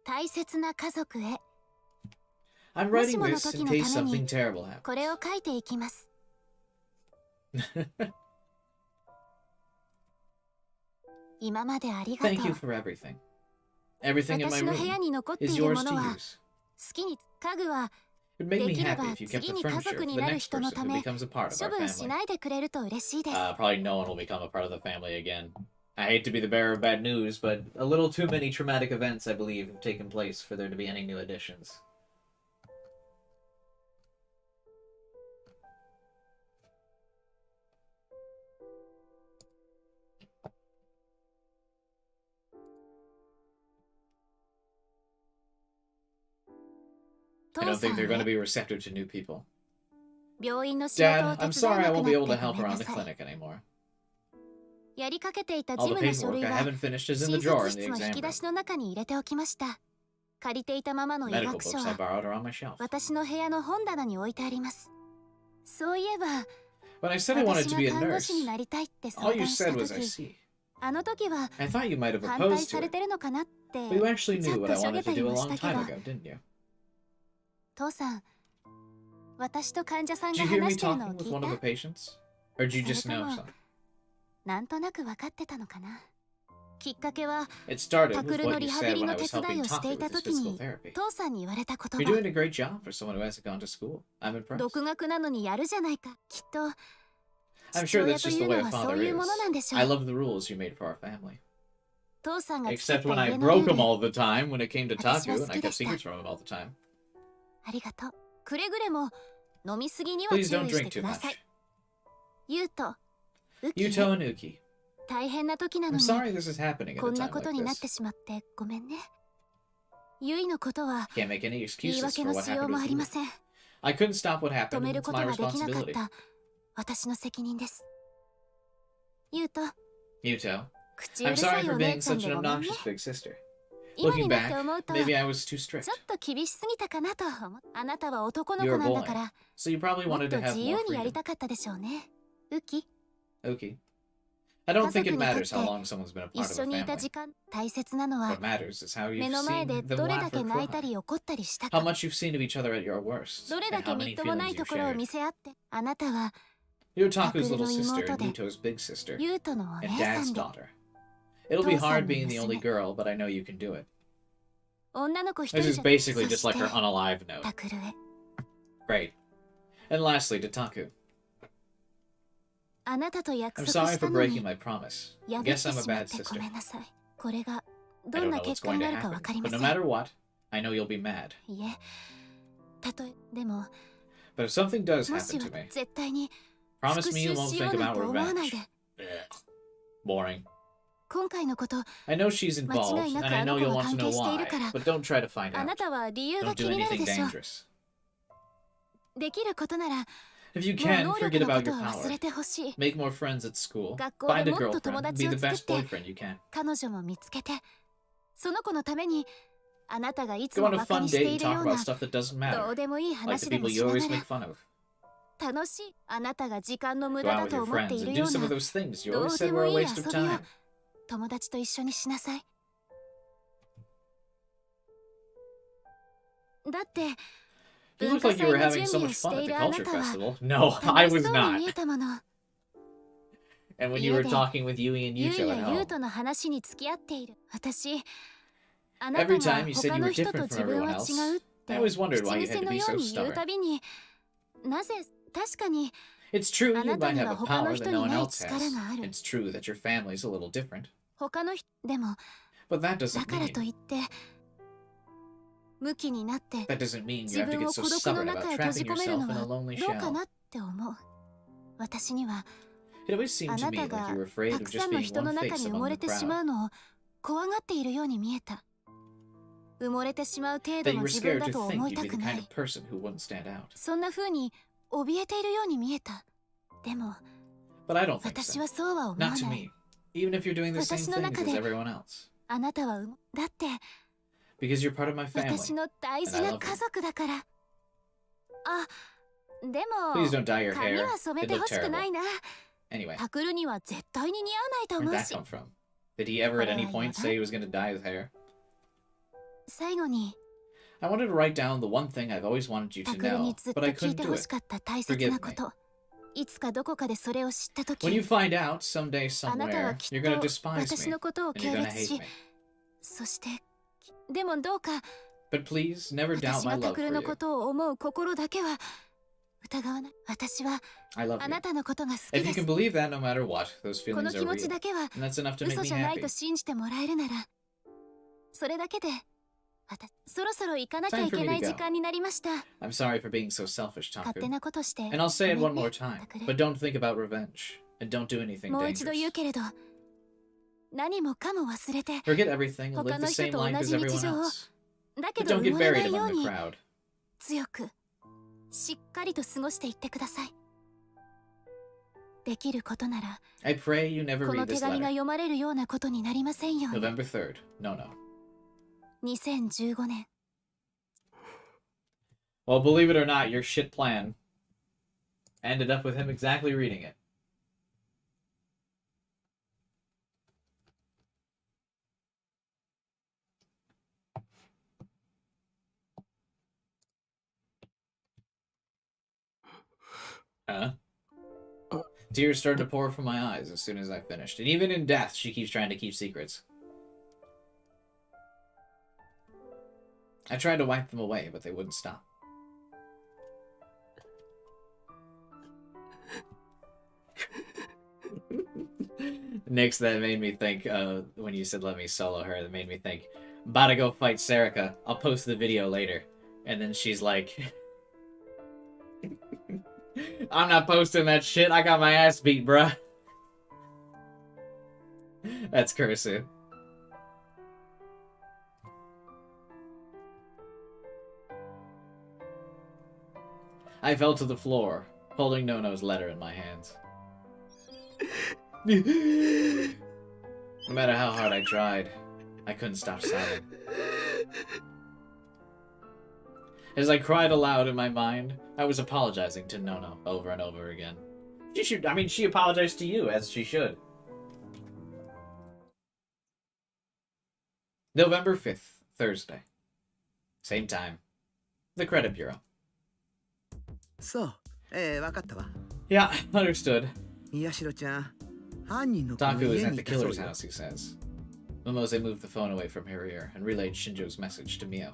Speaker 2: 大切な家族へ
Speaker 1: I'm
Speaker 2: もし
Speaker 1: writing
Speaker 2: もの
Speaker 1: this
Speaker 2: 時
Speaker 1: in
Speaker 2: の
Speaker 1: case
Speaker 2: ために
Speaker 1: something terrible happens.
Speaker 2: これを書いていきます今までありがと
Speaker 1: Thank you
Speaker 2: う
Speaker 1: for everything. Everything in my
Speaker 2: 私の部屋
Speaker 1: room
Speaker 2: に残ってい
Speaker 1: is
Speaker 2: る
Speaker 1: yours
Speaker 2: もの
Speaker 1: to
Speaker 2: は
Speaker 1: use.
Speaker 2: 好きに家具は
Speaker 1: It would make
Speaker 2: で
Speaker 1: me
Speaker 2: きれ
Speaker 1: happy
Speaker 2: ば
Speaker 1: if you kept
Speaker 2: 次
Speaker 1: the
Speaker 2: に家
Speaker 1: furniture
Speaker 2: 族
Speaker 1: for
Speaker 2: に
Speaker 1: the
Speaker 2: なる
Speaker 1: next
Speaker 2: 人の
Speaker 1: person
Speaker 2: た
Speaker 1: who
Speaker 2: め
Speaker 1: becomes a part of
Speaker 2: 処
Speaker 1: our
Speaker 2: 分し
Speaker 1: family.
Speaker 2: ないでくれると嬉しいです
Speaker 1: Probably no one will become a part of the family again. I hate to be the bearer of bad news, but a little too many traumatic events, I believe, have taken place for there to be any new additions. I
Speaker 2: 父
Speaker 1: don't
Speaker 2: さ
Speaker 1: think
Speaker 2: ん
Speaker 1: they're going to
Speaker 2: へ
Speaker 1: be receptive to new people.
Speaker 2: 病院の仕事を
Speaker 1: Dad,
Speaker 2: 手
Speaker 1: I'm
Speaker 2: 伝え
Speaker 1: sorry
Speaker 2: な
Speaker 1: I
Speaker 2: く
Speaker 1: won't
Speaker 2: な
Speaker 1: be
Speaker 2: っ
Speaker 1: able to
Speaker 2: てご
Speaker 1: help
Speaker 2: めん
Speaker 1: around
Speaker 2: な
Speaker 1: the
Speaker 2: さい
Speaker 1: clinic anymore.
Speaker 2: やりかけていた
Speaker 1: All
Speaker 2: 事
Speaker 1: the
Speaker 2: 務の書
Speaker 1: paperwork
Speaker 2: 類
Speaker 1: I
Speaker 2: は
Speaker 1: haven't finished is in
Speaker 2: 診
Speaker 1: the drawer
Speaker 2: 察
Speaker 1: in the
Speaker 2: 室の引
Speaker 1: exam
Speaker 2: き出
Speaker 1: room.
Speaker 2: しの中に入れておきました借りていたままの医
Speaker 1: Medical
Speaker 2: 学書
Speaker 1: books I
Speaker 2: は
Speaker 1: borrowed are on my shelf.
Speaker 2: 私の部屋の本棚に置いてありますそういえば
Speaker 1: When I said I wanted
Speaker 2: 私
Speaker 1: to
Speaker 2: が
Speaker 1: be a
Speaker 2: 看護師に
Speaker 1: nurse,
Speaker 2: なりたいって相
Speaker 1: all you
Speaker 2: 談した
Speaker 1: said was I
Speaker 2: 時
Speaker 1: see.
Speaker 2: あの時は
Speaker 1: I thought you might have
Speaker 2: 反対
Speaker 1: opposed
Speaker 2: さ
Speaker 1: to
Speaker 2: れ
Speaker 1: it.
Speaker 2: てるのかなって ち
Speaker 1: But you
Speaker 2: ょ
Speaker 1: actually
Speaker 2: っ
Speaker 1: knew
Speaker 2: と
Speaker 1: what I
Speaker 2: しょげ
Speaker 1: wanted
Speaker 2: た
Speaker 1: to
Speaker 2: り
Speaker 1: do a
Speaker 2: もし
Speaker 1: long
Speaker 2: たけ
Speaker 1: time
Speaker 2: ど
Speaker 1: ago, didn't you?
Speaker 2: 父さん私と患者さん
Speaker 1: Did
Speaker 2: が
Speaker 1: you hear me
Speaker 2: 話してるのを
Speaker 1: talking with
Speaker 2: 聞
Speaker 1: one of
Speaker 2: い
Speaker 1: the
Speaker 2: た
Speaker 1: patients? Or did you just
Speaker 2: それと
Speaker 1: know
Speaker 2: も
Speaker 1: some?
Speaker 2: なんとなく分かってたのかなきっかけは
Speaker 1: It started
Speaker 2: タ
Speaker 1: with
Speaker 2: クルの
Speaker 1: what
Speaker 2: リ
Speaker 1: you
Speaker 2: ハビ
Speaker 1: said
Speaker 2: リ
Speaker 1: when
Speaker 2: の
Speaker 1: I
Speaker 2: 手
Speaker 1: was
Speaker 2: 伝
Speaker 1: helping
Speaker 2: いをして
Speaker 1: Taku
Speaker 2: いた
Speaker 1: with his
Speaker 2: 時
Speaker 1: physical
Speaker 2: に
Speaker 1: therapy.
Speaker 2: 父さんに言われた言
Speaker 1: You're
Speaker 2: 葉
Speaker 1: doing a great job for someone who hasn't gone to school. I'm impressed.
Speaker 2: 独学なのにやるじゃないかきっと
Speaker 1: I'm
Speaker 2: 父
Speaker 1: sure
Speaker 2: 親
Speaker 1: that's
Speaker 2: と
Speaker 1: just
Speaker 2: い
Speaker 1: the
Speaker 2: う
Speaker 1: way
Speaker 2: の
Speaker 1: a
Speaker 2: はそう
Speaker 1: father
Speaker 2: いう
Speaker 1: is.
Speaker 2: ものなんでしょ
Speaker 1: I
Speaker 2: う
Speaker 1: love the rules you made for our family.
Speaker 2: 父さんが作っ
Speaker 1: Except
Speaker 2: た
Speaker 1: when I
Speaker 2: 家のル
Speaker 1: broke
Speaker 2: ー
Speaker 1: them
Speaker 2: ル
Speaker 1: all the time when it came to
Speaker 2: 私は
Speaker 1: Taku
Speaker 2: 好
Speaker 1: and I
Speaker 2: きで
Speaker 1: kept
Speaker 2: した
Speaker 1: secrets from him all the time.
Speaker 2: ありがとうくれぐれも飲みすぎには注意
Speaker 1: Please don't
Speaker 2: して
Speaker 1: drink
Speaker 2: く
Speaker 1: too
Speaker 2: だ
Speaker 1: much.
Speaker 2: さいゆうとウキ
Speaker 1: Yuto and Uki.
Speaker 2: 大変な時なの
Speaker 1: I'm
Speaker 2: に
Speaker 1: sorry this is happening at
Speaker 2: こ
Speaker 1: a
Speaker 2: んな
Speaker 1: time
Speaker 2: こと
Speaker 1: like
Speaker 2: になって
Speaker 1: this.
Speaker 2: しまってごめんねゆいのことは
Speaker 1: Can't make any
Speaker 2: 言い
Speaker 1: excuses
Speaker 2: 訳
Speaker 1: for
Speaker 2: の
Speaker 1: what
Speaker 2: しよう
Speaker 1: happened
Speaker 2: もあ
Speaker 1: with
Speaker 2: りま
Speaker 1: you.
Speaker 2: せん
Speaker 1: I couldn't stop what
Speaker 2: 止
Speaker 1: happened
Speaker 2: め
Speaker 1: and
Speaker 2: る
Speaker 1: it's
Speaker 2: こと
Speaker 1: my
Speaker 2: ができなかっ
Speaker 1: responsibility.
Speaker 2: た私の責任ですゆうと
Speaker 1: Yuto,
Speaker 2: 口う
Speaker 1: I'm
Speaker 2: るさ
Speaker 1: sorry
Speaker 2: い
Speaker 1: for
Speaker 2: お姉
Speaker 1: being
Speaker 2: ちゃん
Speaker 1: such
Speaker 2: で
Speaker 1: an
Speaker 2: ごめんね
Speaker 1: obnoxious big sister.
Speaker 2: 今
Speaker 1: Looking
Speaker 2: になっ
Speaker 1: back,
Speaker 2: て思うと
Speaker 1: maybe I was too strict.
Speaker 2: ちょっと厳しすぎたかなと思うあなたは男の
Speaker 1: You're
Speaker 2: 子
Speaker 1: a
Speaker 2: なんだ
Speaker 1: boy,
Speaker 2: から
Speaker 1: so you probably
Speaker 2: もっ
Speaker 1: wanted
Speaker 2: と
Speaker 1: to have
Speaker 2: 自
Speaker 1: more
Speaker 2: 由にやり
Speaker 1: freedom.
Speaker 2: たかったでしょうねウキ
Speaker 1: Okay. I don't think it
Speaker 2: 家族にとって
Speaker 1: matters how long someone's been a part
Speaker 2: 一
Speaker 1: of
Speaker 2: 緒
Speaker 1: a
Speaker 2: にいた
Speaker 1: family.
Speaker 2: 時間大切なのは
Speaker 1: What matters is how
Speaker 2: 目
Speaker 1: you've
Speaker 2: の前
Speaker 1: seen
Speaker 2: で
Speaker 1: them
Speaker 2: どれ
Speaker 1: laugh
Speaker 2: だけ
Speaker 1: or
Speaker 2: 泣いた
Speaker 1: cry.
Speaker 2: り怒ったりした
Speaker 1: How
Speaker 2: か
Speaker 1: much you've seen of each other at your worst.
Speaker 2: どれ
Speaker 1: And
Speaker 2: だけ
Speaker 1: how
Speaker 2: み
Speaker 1: many
Speaker 2: っともない
Speaker 1: feelings
Speaker 2: と
Speaker 1: you've
Speaker 2: ころを
Speaker 1: shared.
Speaker 2: 見せ合ってあなたは
Speaker 1: You're Taku's
Speaker 2: Taku's
Speaker 1: little
Speaker 2: little
Speaker 1: sister,
Speaker 2: imoto de.
Speaker 1: Yuto's big sister,
Speaker 2: ゆうとのお
Speaker 1: and
Speaker 2: 姉さ
Speaker 1: Dad's
Speaker 2: んで
Speaker 1: daughter. It'll be
Speaker 2: 父さん
Speaker 1: hard
Speaker 2: の
Speaker 1: being the only
Speaker 2: 娘
Speaker 1: girl, but I know you can do it.
Speaker 2: 女の子一
Speaker 1: This
Speaker 2: 人
Speaker 1: is
Speaker 2: じゃ
Speaker 1: basically
Speaker 2: そ
Speaker 1: just like
Speaker 2: して
Speaker 1: her unalive note.
Speaker 2: タクルへ
Speaker 1: Great. And lastly, to Taku.
Speaker 2: あなたと約
Speaker 1: I'm
Speaker 2: 束
Speaker 1: sorry
Speaker 2: した
Speaker 1: for
Speaker 2: の
Speaker 1: breaking
Speaker 2: に
Speaker 1: my promise.
Speaker 2: 破って
Speaker 1: Guess I'm a
Speaker 2: しまっ
Speaker 1: bad
Speaker 2: てご
Speaker 1: sister.
Speaker 2: めんなさいこれがどんな結果になるかわかりま
Speaker 1: But
Speaker 2: せ
Speaker 1: no
Speaker 2: ん。
Speaker 1: matter what, I know you'll be mad.
Speaker 2: いえ、たとえでも
Speaker 1: But if something does
Speaker 2: もし
Speaker 1: happen
Speaker 2: は
Speaker 1: to me,
Speaker 2: 絶対に
Speaker 1: promise
Speaker 2: 復
Speaker 1: me you
Speaker 2: 讐
Speaker 1: won't
Speaker 2: しよ
Speaker 1: think
Speaker 2: うなん
Speaker 1: about
Speaker 2: て思わないで。
Speaker 1: revenge. Boring.
Speaker 2: 今回のこと、
Speaker 1: I know she's
Speaker 2: 間
Speaker 1: involved,
Speaker 2: 違いな
Speaker 1: and
Speaker 2: く
Speaker 1: I
Speaker 2: あ
Speaker 1: know
Speaker 2: の子
Speaker 1: you'll
Speaker 2: が
Speaker 1: want to
Speaker 2: 関
Speaker 1: know
Speaker 2: 係している
Speaker 1: why,
Speaker 2: から
Speaker 1: but don't try to find
Speaker 2: あな
Speaker 1: out.
Speaker 2: たは理由が
Speaker 1: Don't
Speaker 2: 気
Speaker 1: do
Speaker 2: になる
Speaker 1: anything
Speaker 2: でしょう。
Speaker 1: dangerous.
Speaker 2: できることなら
Speaker 1: If you
Speaker 2: もう
Speaker 1: can,
Speaker 2: 能
Speaker 1: forget
Speaker 2: 力のこ
Speaker 1: about
Speaker 2: と
Speaker 1: your
Speaker 2: を忘
Speaker 1: power.
Speaker 2: れてほしい。
Speaker 1: Make more friends at school.
Speaker 2: 学校で
Speaker 1: Find a
Speaker 2: もっと友
Speaker 1: girlfriend.
Speaker 2: 達
Speaker 1: Be
Speaker 2: を
Speaker 1: the
Speaker 2: 作っ
Speaker 1: best
Speaker 2: て
Speaker 1: boyfriend you can.
Speaker 2: 彼女も見つけて、その子のためにあなたがいつ
Speaker 1: Go
Speaker 2: も
Speaker 1: on a
Speaker 2: バカ
Speaker 1: fun
Speaker 2: にして
Speaker 1: date
Speaker 2: い
Speaker 1: and
Speaker 2: るよ
Speaker 1: talk
Speaker 2: う
Speaker 1: about
Speaker 2: な
Speaker 1: stuff that doesn't
Speaker 2: ど
Speaker 1: matter.
Speaker 2: うでもいい
Speaker 1: Like
Speaker 2: 話
Speaker 1: the
Speaker 2: でも
Speaker 1: people
Speaker 2: し
Speaker 1: you
Speaker 2: な
Speaker 1: always
Speaker 2: が
Speaker 1: make
Speaker 2: ら
Speaker 1: fun of.
Speaker 2: 楽しいあなたが時間の無
Speaker 1: Go
Speaker 2: 駄
Speaker 1: out
Speaker 2: だ
Speaker 1: with
Speaker 2: と
Speaker 1: your
Speaker 2: 思ってい
Speaker 1: friends
Speaker 2: る
Speaker 1: and
Speaker 2: よ
Speaker 1: do
Speaker 2: う
Speaker 1: some of
Speaker 2: な
Speaker 1: those things you
Speaker 2: ど
Speaker 1: always
Speaker 2: う
Speaker 1: said
Speaker 2: で
Speaker 1: were
Speaker 2: も
Speaker 1: a
Speaker 2: いい
Speaker 1: waste
Speaker 2: 遊
Speaker 1: of
Speaker 2: びを
Speaker 1: time.
Speaker 2: 友達と一緒にしなさい。だって
Speaker 1: You
Speaker 2: 文
Speaker 1: look
Speaker 2: 化
Speaker 1: like you
Speaker 2: 祭
Speaker 1: were
Speaker 2: の
Speaker 1: having
Speaker 2: 準
Speaker 1: so
Speaker 2: 備を
Speaker 1: much
Speaker 2: し
Speaker 1: fun
Speaker 2: て
Speaker 1: at
Speaker 2: い
Speaker 1: the
Speaker 2: るあな
Speaker 1: culture
Speaker 2: たは
Speaker 1: festival. No, I
Speaker 2: 楽し
Speaker 1: was
Speaker 2: そうに見
Speaker 1: not.
Speaker 2: えたもの。
Speaker 1: And when you were
Speaker 2: 家で
Speaker 1: talking with Yui and
Speaker 2: ユウ
Speaker 1: Yucho
Speaker 2: や
Speaker 1: at
Speaker 2: ユウ
Speaker 1: home,
Speaker 2: との話に付き合っている私。あなた
Speaker 1: every
Speaker 2: が
Speaker 1: time you said
Speaker 2: 他
Speaker 1: you
Speaker 2: の
Speaker 1: were
Speaker 2: 人と
Speaker 1: different
Speaker 2: 自
Speaker 1: from
Speaker 2: 分
Speaker 1: everyone
Speaker 2: は
Speaker 1: else.
Speaker 2: 違うっ
Speaker 1: I
Speaker 2: て
Speaker 1: always wondered
Speaker 2: 口
Speaker 1: why you
Speaker 2: 癖
Speaker 1: had to
Speaker 2: の
Speaker 1: be
Speaker 2: よう
Speaker 1: so
Speaker 2: に言う
Speaker 1: stubborn.
Speaker 2: たびになぜ確かに
Speaker 1: It's true
Speaker 2: あ
Speaker 1: you
Speaker 2: なた
Speaker 1: might
Speaker 2: に
Speaker 1: have
Speaker 2: は
Speaker 1: a
Speaker 2: 他の
Speaker 1: power
Speaker 2: 人
Speaker 1: that
Speaker 2: に
Speaker 1: no one
Speaker 2: ない
Speaker 1: else
Speaker 2: 力
Speaker 1: has.
Speaker 2: がある。
Speaker 1: It's true that your family's a little different.
Speaker 2: 他の人でも
Speaker 1: But that
Speaker 2: だ
Speaker 1: doesn't
Speaker 2: からと
Speaker 1: mean
Speaker 2: いって向きになって
Speaker 1: that doesn't mean you
Speaker 2: 自
Speaker 1: have to
Speaker 2: 分
Speaker 1: get
Speaker 2: を
Speaker 1: so
Speaker 2: 孤独の
Speaker 1: stubborn
Speaker 2: 中
Speaker 1: about
Speaker 2: へ閉じ
Speaker 1: trapping
Speaker 2: 込める
Speaker 1: yourself
Speaker 2: の
Speaker 1: in a
Speaker 2: は
Speaker 1: lonely
Speaker 2: どうか
Speaker 1: shell.
Speaker 2: なって思う。私には
Speaker 1: It always seemed
Speaker 2: あ
Speaker 1: to
Speaker 2: な
Speaker 1: me
Speaker 2: た
Speaker 1: like
Speaker 2: が
Speaker 1: you were afraid
Speaker 2: た
Speaker 1: of
Speaker 2: くさ
Speaker 1: just
Speaker 2: んの
Speaker 1: being
Speaker 2: 人の
Speaker 1: one
Speaker 2: 中
Speaker 1: face
Speaker 2: に埋
Speaker 1: among
Speaker 2: もれ
Speaker 1: the
Speaker 2: てしま
Speaker 1: crowd.
Speaker 2: うのを怖がっているように見えた。埋もれてしまう程
Speaker 1: That
Speaker 2: 度
Speaker 1: you
Speaker 2: の
Speaker 1: were
Speaker 2: 自分
Speaker 1: scared
Speaker 2: だ
Speaker 1: to
Speaker 2: と
Speaker 1: think
Speaker 2: 思い
Speaker 1: you'd
Speaker 2: た
Speaker 1: be
Speaker 2: く
Speaker 1: the
Speaker 2: な
Speaker 1: kind
Speaker 2: い。
Speaker 1: of person who wouldn't stand out.
Speaker 2: そんな風に怯えているように見えた。でも
Speaker 1: But I don't think
Speaker 2: 私
Speaker 1: so.
Speaker 2: はそうは思わ
Speaker 1: Not to
Speaker 2: ない。
Speaker 1: me. Even if you're doing the same
Speaker 2: 私の
Speaker 1: things
Speaker 2: 中
Speaker 1: as
Speaker 2: で
Speaker 1: everyone else.
Speaker 2: あなたはだって
Speaker 1: Because you're part of my
Speaker 2: 私
Speaker 1: family.
Speaker 2: の大事
Speaker 1: And I
Speaker 2: な
Speaker 1: love you.
Speaker 2: 家族だから。あ、で
Speaker 1: Please
Speaker 2: も
Speaker 1: don't dye your
Speaker 2: 髪
Speaker 1: hair.
Speaker 2: は染め
Speaker 1: It
Speaker 2: てほ
Speaker 1: looked
Speaker 2: しくな
Speaker 1: terrible.
Speaker 2: いな。
Speaker 1: Anyway,
Speaker 2: タクルには絶対に似合わないと
Speaker 1: where'd
Speaker 2: 思う
Speaker 1: that
Speaker 2: し。
Speaker 1: come from? Did he ever at any point say he was going to dye his hair?
Speaker 2: 最後に
Speaker 1: I wanted to write down the one thing I've always wanted you
Speaker 2: タ
Speaker 1: to
Speaker 2: クルに
Speaker 1: know,
Speaker 2: ずっと
Speaker 1: but I
Speaker 2: 聞い
Speaker 1: couldn't
Speaker 2: て
Speaker 1: do
Speaker 2: ほ
Speaker 1: it.
Speaker 2: しかった大切
Speaker 1: Forgive
Speaker 2: なこ
Speaker 1: me.
Speaker 2: と。いつかどこかでそれを知ったと
Speaker 1: When you
Speaker 2: き、
Speaker 1: find out someday
Speaker 2: あなたは
Speaker 1: somewhere,
Speaker 2: き
Speaker 1: you're
Speaker 2: っ
Speaker 1: going to
Speaker 2: と
Speaker 1: despise
Speaker 2: 私
Speaker 1: me.
Speaker 2: のことを
Speaker 1: And
Speaker 2: 軽
Speaker 1: you're going to
Speaker 2: 蔑
Speaker 1: hate
Speaker 2: し、
Speaker 1: me.
Speaker 2: そしてでもどうか
Speaker 1: But please, never doubt
Speaker 2: 私
Speaker 1: my
Speaker 2: がタ
Speaker 1: love
Speaker 2: ク
Speaker 1: for
Speaker 2: ルの
Speaker 1: you.
Speaker 2: ことを思う心だけは疑わない。私は
Speaker 1: I love
Speaker 2: あ
Speaker 1: you.
Speaker 2: なたのことが好き
Speaker 1: If
Speaker 2: で
Speaker 1: you
Speaker 2: す
Speaker 1: can。believe that no matter what, those
Speaker 2: この
Speaker 1: feelings
Speaker 2: 気
Speaker 1: are
Speaker 2: 持ち
Speaker 1: real.
Speaker 2: だけは
Speaker 1: And that's enough to make
Speaker 2: 嘘
Speaker 1: me
Speaker 2: じゃない
Speaker 1: happy.
Speaker 2: と信じてもらえるなら、それだけでそろそろ行かなきゃいけない時間になりました。
Speaker 1: I'm sorry for being so selfish,
Speaker 2: 勝手
Speaker 1: Taku.
Speaker 2: なことして
Speaker 1: And I'll say it
Speaker 2: ご
Speaker 1: one
Speaker 2: めん
Speaker 1: more
Speaker 2: ね
Speaker 1: time.
Speaker 2: タクル。
Speaker 1: But don't think about revenge. And don't do anything
Speaker 2: もう一度言う
Speaker 1: dangerous.
Speaker 2: けれど、何もかも忘れて、
Speaker 1: Forget everything and live
Speaker 2: 他の
Speaker 1: the
Speaker 2: 人
Speaker 1: same
Speaker 2: と
Speaker 1: life
Speaker 2: 同
Speaker 1: as
Speaker 2: じ日
Speaker 1: everyone
Speaker 2: 常を
Speaker 1: else.
Speaker 2: だけ
Speaker 1: But
Speaker 2: ど
Speaker 1: don't
Speaker 2: 埋
Speaker 1: get
Speaker 2: もれな
Speaker 1: buried
Speaker 2: いよう
Speaker 1: among the
Speaker 2: に
Speaker 1: crowd.
Speaker 2: 強くしっかりと過ごしていってください。できることなら
Speaker 1: I pray you never
Speaker 2: こ
Speaker 1: read
Speaker 2: の手
Speaker 1: this
Speaker 2: 紙が
Speaker 1: letter.
Speaker 2: 読まれるようなことになりませんように。
Speaker 1: November 3rd. No.
Speaker 2: 2015年
Speaker 1: Well, believe it or not, your shit plan ended up with him exactly reading it. Huh? Tears started to pour from my eyes as soon as I finished. And even in death, she keeps trying to keep secrets. I tried to wipe them away, but they wouldn't stop. Next, that made me think, when you said let me solo her, that made me think, about to go fight Serica. I'll post the video later. And then she's like, I'm not posting that shit. I got my ass beat, bruh. That's Kursu. I fell to the floor, holding Nono's letter in my hands. No matter how hard I tried, I couldn't stop sobbing. As I cried aloud in my mind, I was apologizing to Nono over and over again. She apologized to you, as she should. November 5th, Thursday. Same time. The Credit Bureau.
Speaker 6: そう、わかったわ。
Speaker 1: Yeah, understood.
Speaker 6: 宮代ちゃん、犯人の子の
Speaker 1: Taku is
Speaker 6: 家
Speaker 1: at
Speaker 6: に
Speaker 1: the
Speaker 6: いたそう
Speaker 1: killer's
Speaker 6: よ。
Speaker 1: house, he says. Momose moved the phone away from her ear and relayed Shinjo's message to Mio.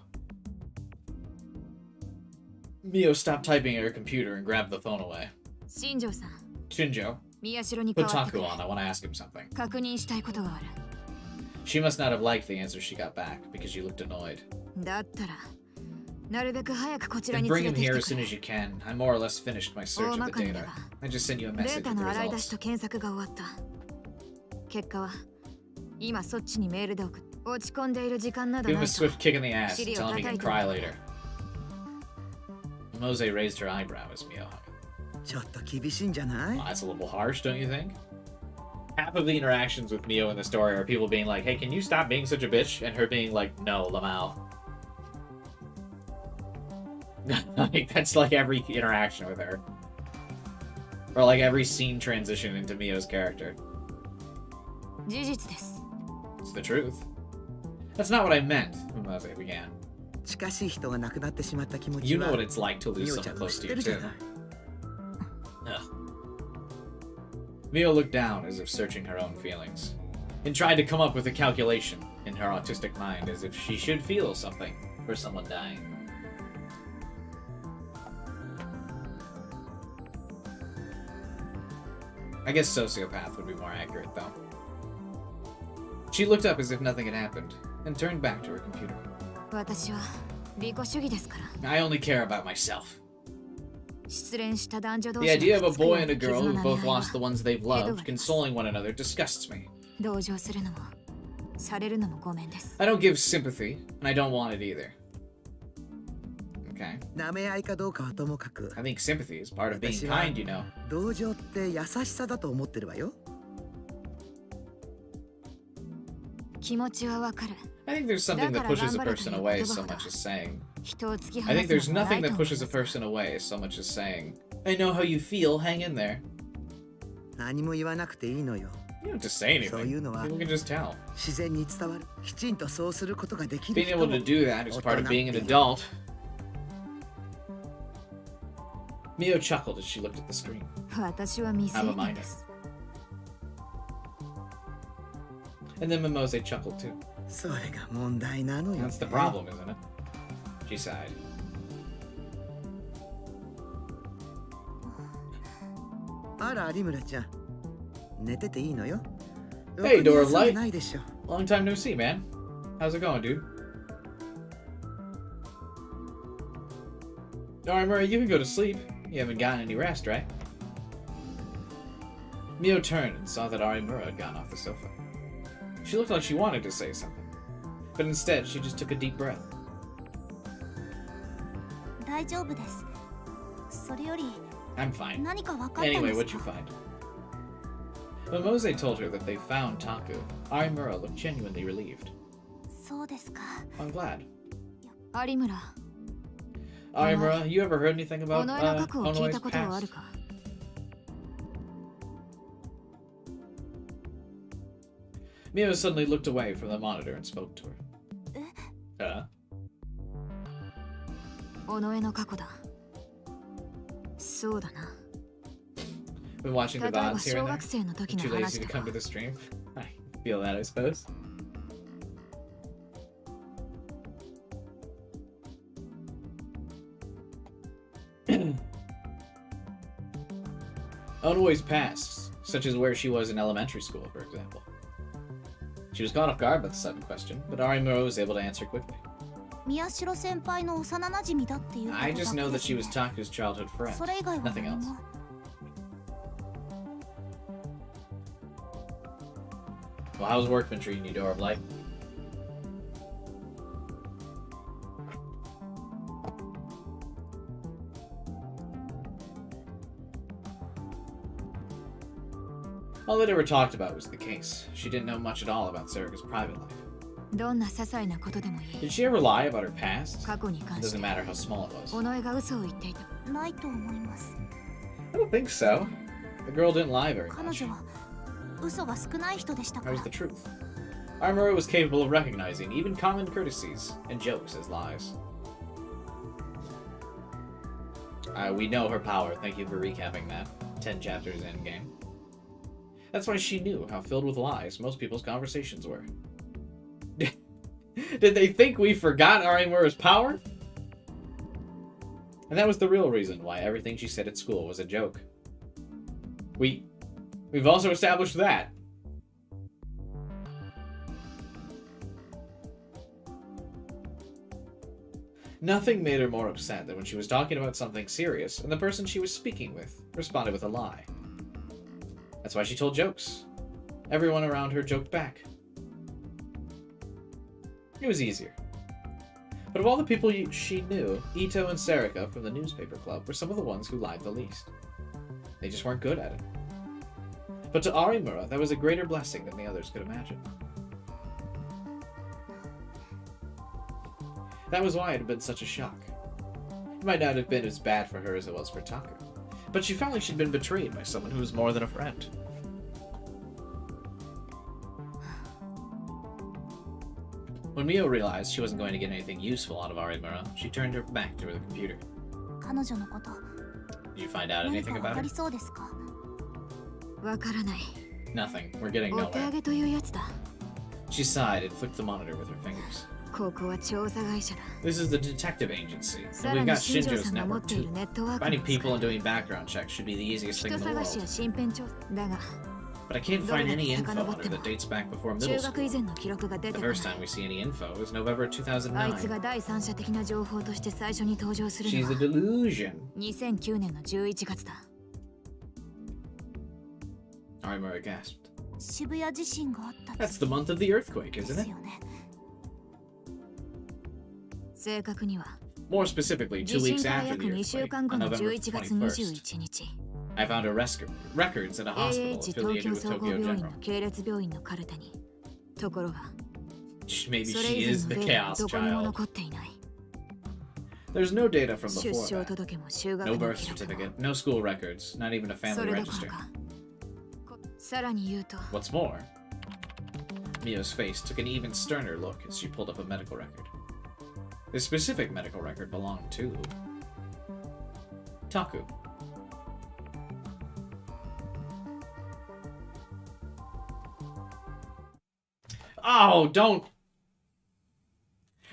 Speaker 1: Mio stopped typing at her computer and grabbed the phone away.
Speaker 9: 新庄さん、
Speaker 1: Shinjo,
Speaker 9: 宮代に
Speaker 1: put
Speaker 9: 代わってく
Speaker 1: Taku
Speaker 9: れ。
Speaker 1: on. I want to ask him something.
Speaker 9: 確認したいことがある。
Speaker 1: She must not have liked the answer she got back, because you looked annoyed.
Speaker 2: だったらなるべく早くこちら
Speaker 1: Then
Speaker 2: に
Speaker 1: bring
Speaker 2: 連
Speaker 1: him
Speaker 2: れてき
Speaker 1: here
Speaker 2: て
Speaker 1: as
Speaker 2: く
Speaker 1: soon
Speaker 2: れ
Speaker 1: as you can. I more or less finished my search of the
Speaker 2: 大まかに
Speaker 1: data.
Speaker 2: だが
Speaker 1: I just sent you a
Speaker 2: デ
Speaker 1: message
Speaker 2: ータ
Speaker 1: with the
Speaker 2: の洗い出し
Speaker 1: results.
Speaker 2: と検索が終わった結果は今そっちにメールで送っ落ち込んでいる時間など
Speaker 1: Give
Speaker 2: な
Speaker 1: him
Speaker 2: い
Speaker 1: a
Speaker 2: と
Speaker 1: swift kick in the ass and
Speaker 2: Shiri
Speaker 1: tell him he can
Speaker 2: を叩いて
Speaker 1: cry later. Mose raised her eyebrow as Mio hung up.
Speaker 6: ちょっと厳しいんじゃない
Speaker 1: Well, that's a little harsh, don't you think? Half of the interactions with Mio in the story are people being like, hey, can you stop being such a bitch? And her being like, no, Lamau. Like, that's like every interaction with her. Or like every scene transition into Mio's character.
Speaker 2: 事実です
Speaker 1: It's the truth. That's not what I meant, Mose began.
Speaker 6: 近しい人が亡くなってしまった気持ち
Speaker 1: You
Speaker 6: は
Speaker 1: know what it's like to
Speaker 6: ミ
Speaker 1: lose
Speaker 6: オちゃ
Speaker 1: someone
Speaker 6: んも
Speaker 1: close
Speaker 6: 知っ
Speaker 1: to
Speaker 6: て
Speaker 1: you,
Speaker 6: るじゃ
Speaker 1: too.
Speaker 6: ない
Speaker 1: Ugh. Mio looked down as if searching her own feelings, and tried to come up with a calculation in her autistic mind as if she should feel something for someone dying. I guess sociopath would be more accurate, though. She looked up as if nothing had happened, and turned back to her computer.
Speaker 2: 私は利己主義ですから
Speaker 1: I only care about myself.
Speaker 2: 失恋した男女同
Speaker 1: The
Speaker 2: 士
Speaker 1: idea
Speaker 2: の
Speaker 1: of a
Speaker 2: 不都合
Speaker 1: boy and a
Speaker 2: に
Speaker 1: girl
Speaker 2: 絆
Speaker 1: who
Speaker 2: の
Speaker 1: both
Speaker 2: 願いは
Speaker 1: lost the ones they've loved, consoling one another, disgusts me.
Speaker 2: 同情するのもされるのもごめんです
Speaker 1: I don't give sympathy, and I don't want it either. Okay.
Speaker 6: 舐め合いかどうかはともかく
Speaker 1: I think sympathy is part of being
Speaker 6: 私は
Speaker 1: kind, you know.
Speaker 6: 同情って優しさだと思ってるわよ
Speaker 2: 気持ちはわかる
Speaker 1: I think there's something that pushes a person away so much as saying.
Speaker 2: 人を突き放
Speaker 1: I think
Speaker 2: す
Speaker 1: there's
Speaker 2: のはな
Speaker 1: nothing
Speaker 2: いと
Speaker 1: that
Speaker 2: 思い
Speaker 1: pushes
Speaker 2: ま
Speaker 1: a
Speaker 2: す
Speaker 1: person away so much as saying, I know how you feel, hang in there.
Speaker 6: 何も言わなくていいのよ
Speaker 1: You don't have to say
Speaker 6: そう
Speaker 1: anything.
Speaker 6: いうのは
Speaker 1: People can just tell.
Speaker 6: 自然に伝わるきちんとそうすることができる
Speaker 1: Being
Speaker 6: 人
Speaker 1: able
Speaker 6: も
Speaker 1: to do that is part of being an adult. Mio chuckled as she looked at the screen.
Speaker 2: 私は未成
Speaker 1: I'm a
Speaker 2: 年
Speaker 1: minor.
Speaker 2: です
Speaker 1: And then Mimose chuckled too.
Speaker 6: それが問題なのよ、ね、
Speaker 1: That's the problem, isn't it? She sighed.
Speaker 6: あら有村ちゃん寝てていいのよ
Speaker 1: Hey,
Speaker 6: ろくに
Speaker 1: Dora
Speaker 6: 休んで
Speaker 1: Light.
Speaker 6: ないでしょ
Speaker 1: Long time no see, man. How's it going, dude? Alright, Murray, you can go to sleep. You haven't gotten any rest, right? Mio turned and saw that Arimura had gone off the sofa. She looked like she wanted to say something, but instead she just took a deep breath.
Speaker 7: 大丈夫ですそれより
Speaker 1: I'm fine.
Speaker 7: 何か分かったん
Speaker 1: Anyway,
Speaker 7: です
Speaker 1: what'd you
Speaker 7: か
Speaker 1: find? When Mose told her that they found Taku, Arimura looked genuinely relieved.
Speaker 7: そうですか
Speaker 1: I'm glad.
Speaker 2: 有村
Speaker 1: Arimura, you ever heard anything
Speaker 2: 尾
Speaker 1: about
Speaker 2: 上の過去を聞い
Speaker 1: Onoe's
Speaker 2: たことはある
Speaker 1: past?
Speaker 2: か
Speaker 1: Mio suddenly looked away from the monitor and spoke to her.
Speaker 2: 尾上の過去だそうだな
Speaker 1: Been watching
Speaker 2: 例
Speaker 1: the
Speaker 2: えば
Speaker 1: VODs here
Speaker 2: 小
Speaker 1: and
Speaker 2: 学
Speaker 1: there?
Speaker 2: 生の時の
Speaker 1: Too lazy
Speaker 2: 話
Speaker 1: to
Speaker 2: と
Speaker 1: come
Speaker 2: か
Speaker 1: to the stream? I feel that, I suppose. Onoe's past, such as where she was in elementary school, for example. She was caught off guard by the sudden question, but Arimura was able to answer quickly.
Speaker 7: 宮代先輩の幼馴染だっていうことだ
Speaker 1: I
Speaker 7: け
Speaker 1: just know
Speaker 7: で
Speaker 1: that
Speaker 7: す
Speaker 1: she
Speaker 7: ね
Speaker 1: was Taku's childhood friend.
Speaker 7: それ以外は
Speaker 1: Nothing
Speaker 7: 何
Speaker 1: else.
Speaker 7: も
Speaker 1: Well, how's work been treating you, Dora Blight? All they'd ever talked about was the case. She didn't know much at all about Sarika's private life.
Speaker 2: どんな些細なことでもいい
Speaker 1: Did she ever lie about her past?
Speaker 2: 過去に関
Speaker 1: It
Speaker 2: して
Speaker 1: doesn't matter how small it
Speaker 2: 尾
Speaker 1: was.
Speaker 2: 上が嘘を言っていた
Speaker 7: ないと思います
Speaker 1: I don't think so. The girl didn't lie very
Speaker 7: 彼
Speaker 1: much.
Speaker 7: 女は嘘が少ない人でしたか
Speaker 1: That
Speaker 7: ら
Speaker 1: was the truth. Armura was capable of recognizing even common courtesies and jokes as lies. We know her power. Thank you for recapping that. 10 chapters in game. That's why she knew how filled with lies most people's conversations were. Did they think we forgot Arimura's power? And that was the real reason why everything she said at school was a joke. We've also established that. Nothing made her more upset than when she was talking about something serious and the person she was speaking with responded with a lie. That's why she told jokes. Everyone around her joked back. It was easier. But of all the people she knew, Ito and Sarika from the newspaper club were some of the ones who lied the least. They just weren't good at it. But to Arimura, that was a greater blessing than the others could imagine. That was why it had been such a shock. It might not have been as bad for her as it was for Taku, but she felt like she'd been betrayed by someone who was more than a friend. When Mio realized she wasn't going to get anything useful out of Arimura, she turned her back to the computer.
Speaker 7: 彼女のこと
Speaker 1: Did you find out
Speaker 7: 何
Speaker 1: anything
Speaker 7: かわ
Speaker 1: about
Speaker 7: か
Speaker 1: her?
Speaker 7: りそうですか？
Speaker 2: わからない。
Speaker 1: Nothing. We're getting
Speaker 2: お手上
Speaker 1: nowhere.
Speaker 2: げというやつだ。
Speaker 1: She sighed and flicked the monitor with her fingers.
Speaker 2: ここは調査会社だ。
Speaker 1: This is the detective agency,
Speaker 2: さ
Speaker 1: and
Speaker 2: ら
Speaker 1: we've
Speaker 2: に
Speaker 1: got
Speaker 2: 新庄
Speaker 1: Shinjo's
Speaker 2: さんが持っ
Speaker 1: network
Speaker 2: ている
Speaker 1: too.
Speaker 2: ネットワーク
Speaker 1: Finding
Speaker 2: も
Speaker 1: people
Speaker 2: 使
Speaker 1: and
Speaker 2: え
Speaker 1: doing background checks should be the easiest
Speaker 2: 人
Speaker 1: thing in the
Speaker 2: 探し
Speaker 1: world.
Speaker 2: や身辺調査だが
Speaker 1: But I can't find any info on her that dates back before
Speaker 2: 中
Speaker 1: middle
Speaker 2: 学以
Speaker 1: school.
Speaker 2: 前の記録が出
Speaker 1: The
Speaker 2: てこない
Speaker 1: first time we see any info is November
Speaker 2: あいつが
Speaker 1: 2009.
Speaker 2: 第三者的な情報として最初に登場する
Speaker 1: She's
Speaker 2: の
Speaker 1: a
Speaker 2: は
Speaker 1: delusion.
Speaker 2: 2009年の11月だ
Speaker 1: Arimura gasped.
Speaker 7: 渋谷地震があった
Speaker 1: That's the month of the earthquake,
Speaker 7: で
Speaker 1: isn't
Speaker 7: す
Speaker 1: it?
Speaker 7: よね。
Speaker 2: 正確には
Speaker 1: More specifically,
Speaker 2: 地
Speaker 1: 2
Speaker 2: 震
Speaker 1: weeks
Speaker 2: から
Speaker 1: after
Speaker 2: 約
Speaker 1: the
Speaker 2: 2週
Speaker 1: earthquake,
Speaker 2: 間後
Speaker 1: on
Speaker 2: の
Speaker 1: November
Speaker 2: 11月
Speaker 1: 21st,
Speaker 2: 21日
Speaker 1: I found records at a hospital
Speaker 2: AH 東
Speaker 1: affiliated
Speaker 2: 京
Speaker 1: with
Speaker 2: 総合
Speaker 1: Tokyo
Speaker 2: 病院
Speaker 1: General.
Speaker 2: の系列病院のカルテにところが
Speaker 1: Maybe
Speaker 2: それ
Speaker 1: she
Speaker 2: 以前
Speaker 1: is
Speaker 2: の
Speaker 1: the
Speaker 2: データは
Speaker 1: chaos
Speaker 2: どこにも
Speaker 1: child.
Speaker 2: 残っていない
Speaker 1: There's no data from
Speaker 2: 出
Speaker 1: before
Speaker 2: 生
Speaker 1: that.
Speaker 2: 届も就学
Speaker 1: No
Speaker 2: の
Speaker 1: birth
Speaker 2: 記録も
Speaker 1: certificate, no school records, not even a
Speaker 2: そ
Speaker 1: family
Speaker 2: れどころ
Speaker 1: register.
Speaker 2: かさらに言うと
Speaker 1: What's more, Mio's face took an even sterner look as she pulled up a medical record. This specific medical record belonged to Taku. Oh, don't!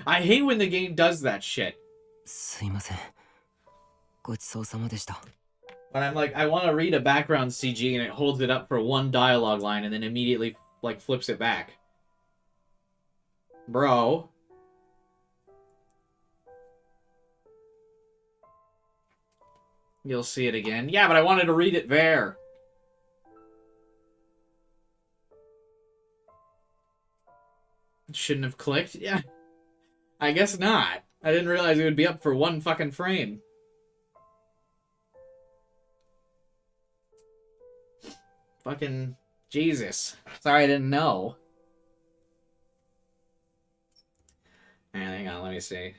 Speaker 1: I hate when the game does that shit.
Speaker 3: すいませんごちそうさまでした
Speaker 1: When I'm like, I want to read a background CG and it holds it up for one dialogue line and then immediately, like, flips it back. Bro. You'll see it again. Yeah, but I wanted to read it there. Shouldn't have clicked? Yeah. I guess not. I didn't realize it would be up for one fucking frame. Fucking Jesus. Sorry, I didn't know. Hang on, let me see.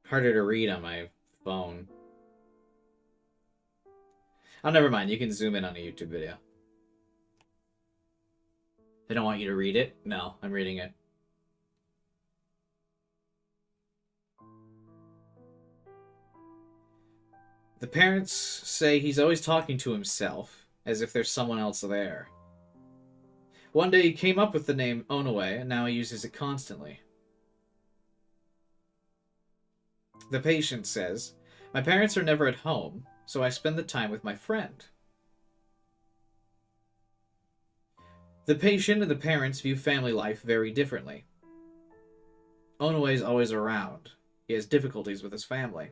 Speaker 1: Harder to read on my phone. Oh, never mind. You can zoom in on a YouTube video. They don't want you to read it? No, I'm reading it. The parents say he's always talking to himself, as if there's someone else there. One day he came up with the name Onoe, and now he uses it constantly. The patient says, "My parents are never at home, so I spend the time with my friend." The patient and the parents view family life very differently. Onoe is always around. He has difficulties with his family.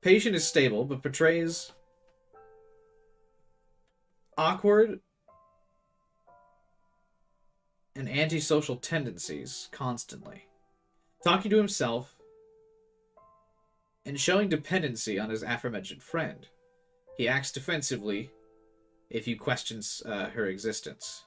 Speaker 1: Patient is stable, but portrays awkward and antisocial tendencies constantly, talking to himself and showing dependency on his aforementioned friend. He acts defensively if you question her existence.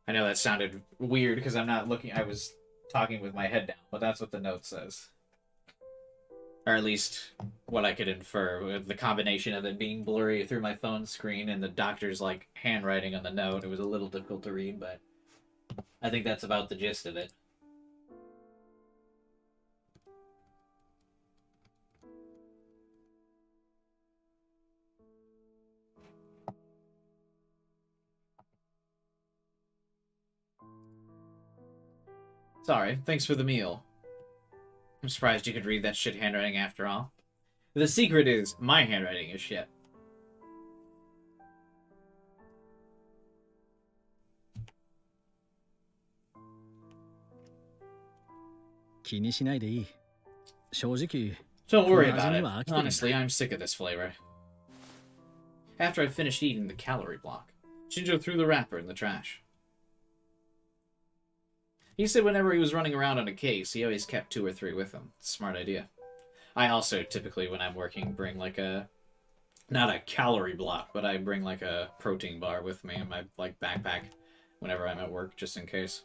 Speaker 1: I know that sounded weird because I'm not looking. I was talking with my head down, but that's what the note says. Or at least what I could infer with the combination of it being blurry through my phone screen and the doctor's like handwriting on the note. It was a little difficult to read, but I think that's about the gist of it. Sorry, thanks for the meal. I'm surprised you could read that shit handwriting after all. The secret is, my handwriting is shit.
Speaker 4: 気にしないでいい。正直、
Speaker 1: Don't worry
Speaker 4: Well,
Speaker 1: about
Speaker 4: as
Speaker 1: it.
Speaker 4: in you are,
Speaker 1: Honestly, I'm sick of this flavor. After I finished eating the calorie block, Shinjo threw the wrapper in the trash. He said whenever he was running around on a case, he always kept 2 or 3 with him. Smart idea. I also typically, when I'm working, bring like a... not a calorie block, but I bring like a protein bar with me in my like backpack whenever I'm at work, just in case.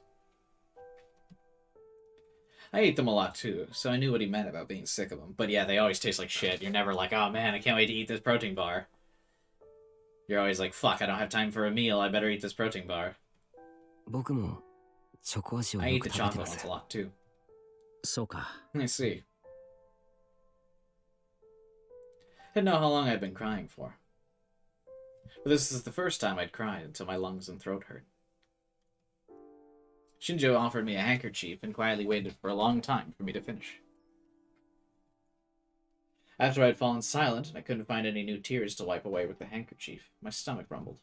Speaker 1: I ate them a lot too, so I knew what he meant about being sick of them. But yeah, they always taste like shit. You're never like, oh man, I can't wait to eat this protein bar. You're always like, fuck, I don't have time for a meal, I better eat this protein bar.
Speaker 3: 僕もチョコ味を
Speaker 1: I
Speaker 3: よ
Speaker 1: eat
Speaker 3: く
Speaker 1: the
Speaker 3: 食べて
Speaker 1: chocolate
Speaker 3: ま
Speaker 1: ones
Speaker 3: す
Speaker 1: a lot too.
Speaker 4: そうか。
Speaker 1: I see. I didn't know how long I'd been crying for. But this is the first time I'd cried until my lungs and throat hurt. Shinjo offered me a handkerchief and quietly waited for a long time for me to finish. After I'd fallen silent and I couldn't find any new tears to wipe away with the handkerchief, my stomach rumbled.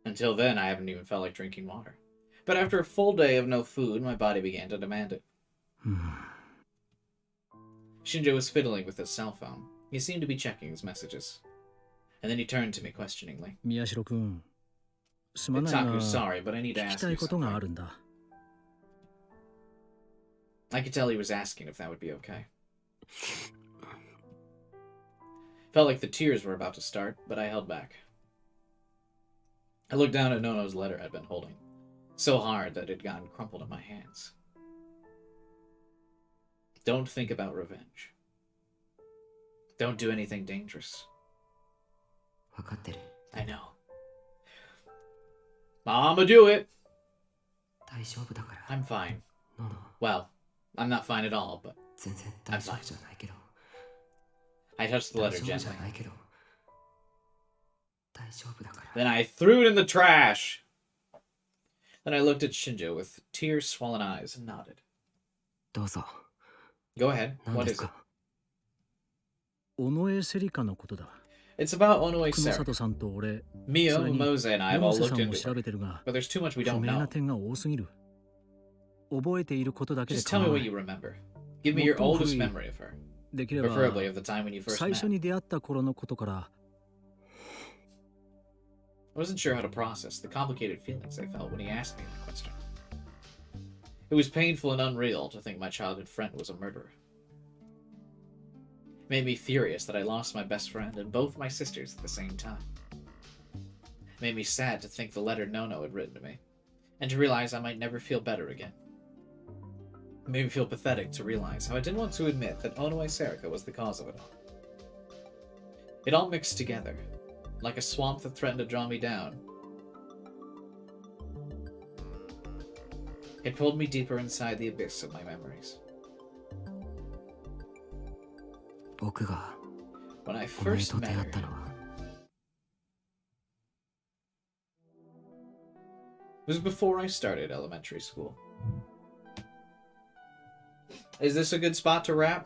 Speaker 1: Until then, I haven't even felt like drinking water. But after a full day of no food, my body began to demand it. Shinjo was fiddling with his cell phone. He seemed to be checking his messages. And then he turned to me questioningly.
Speaker 4: 宮代くん、すまないが
Speaker 1: Itaku, sorry, but I need to
Speaker 4: 聞き
Speaker 1: ask
Speaker 4: た
Speaker 1: you
Speaker 4: いことがあ
Speaker 1: something.
Speaker 4: るんだ。
Speaker 1: I could tell he was asking if that would be okay. Felt like the tears were about to start, but I held back. I looked down at Nono's letter I'd been holding, so hard that it had gotten crumpled in my hands. Don't think about revenge. Don't do anything dangerous.
Speaker 3: 分かってる
Speaker 1: I know. I'ma do it.
Speaker 3: 大丈夫だから
Speaker 1: I'm fine.
Speaker 3: ノノ
Speaker 1: Well, I'm not fine at all, but
Speaker 3: 全然大丈夫じゃないけど
Speaker 1: I touched the
Speaker 3: 大
Speaker 1: letter
Speaker 3: 丈夫じゃ
Speaker 1: gently.
Speaker 3: ないけど大丈夫だから
Speaker 1: Then I threw it in the trash. Then I looked at Shinjo with tears swollen eyes and nodded.
Speaker 3: どうぞ
Speaker 1: Go ahead.
Speaker 3: 何
Speaker 1: What
Speaker 3: で
Speaker 1: is
Speaker 3: す
Speaker 1: it?
Speaker 3: か
Speaker 4: 尾上セリカのことだ。
Speaker 1: It's about Onoe
Speaker 4: 久野
Speaker 1: Sarah.
Speaker 4: 里さんと俺、
Speaker 1: Mio,
Speaker 4: それに
Speaker 1: Mose, and I have
Speaker 4: 百
Speaker 1: all
Speaker 4: 瀬
Speaker 1: looked
Speaker 4: さんも
Speaker 1: into
Speaker 4: 調
Speaker 1: it.
Speaker 4: べてるが、
Speaker 1: But there's too much we
Speaker 4: 不
Speaker 1: don't
Speaker 4: 明な
Speaker 1: know.
Speaker 4: 点が多すぎる。覚えていることだけで
Speaker 1: Just tell
Speaker 4: 構
Speaker 1: me
Speaker 4: わ
Speaker 1: what
Speaker 4: ない
Speaker 1: you remember. Give me your
Speaker 4: もっと
Speaker 1: oldest
Speaker 4: 古い
Speaker 1: memory of her.
Speaker 4: できれば
Speaker 1: Preferably of the time when you first
Speaker 4: 最
Speaker 1: met.
Speaker 4: 初に出会った頃のことから
Speaker 1: I wasn't sure how to process the complicated feelings I felt when he asked me that question. It was painful and unreal to think my childhood friend was a murderer. It made me furious that I lost my best friend and both my sisters at the same time. It made me sad to think the letter Nono had written to me, and to realize I might never feel better again. It made me feel pathetic to realize how I didn't want to admit that Onoe Serika was the cause of it all. It all mixed together, like a swamp that threatened to draw me down. It pulled me deeper inside the abyss of my memories.
Speaker 3: 僕が
Speaker 1: When I
Speaker 3: お前
Speaker 1: first
Speaker 3: と
Speaker 1: met
Speaker 3: 出会
Speaker 1: her,
Speaker 3: ったのは
Speaker 1: it was before I started elementary school. Is this a good spot to wrap?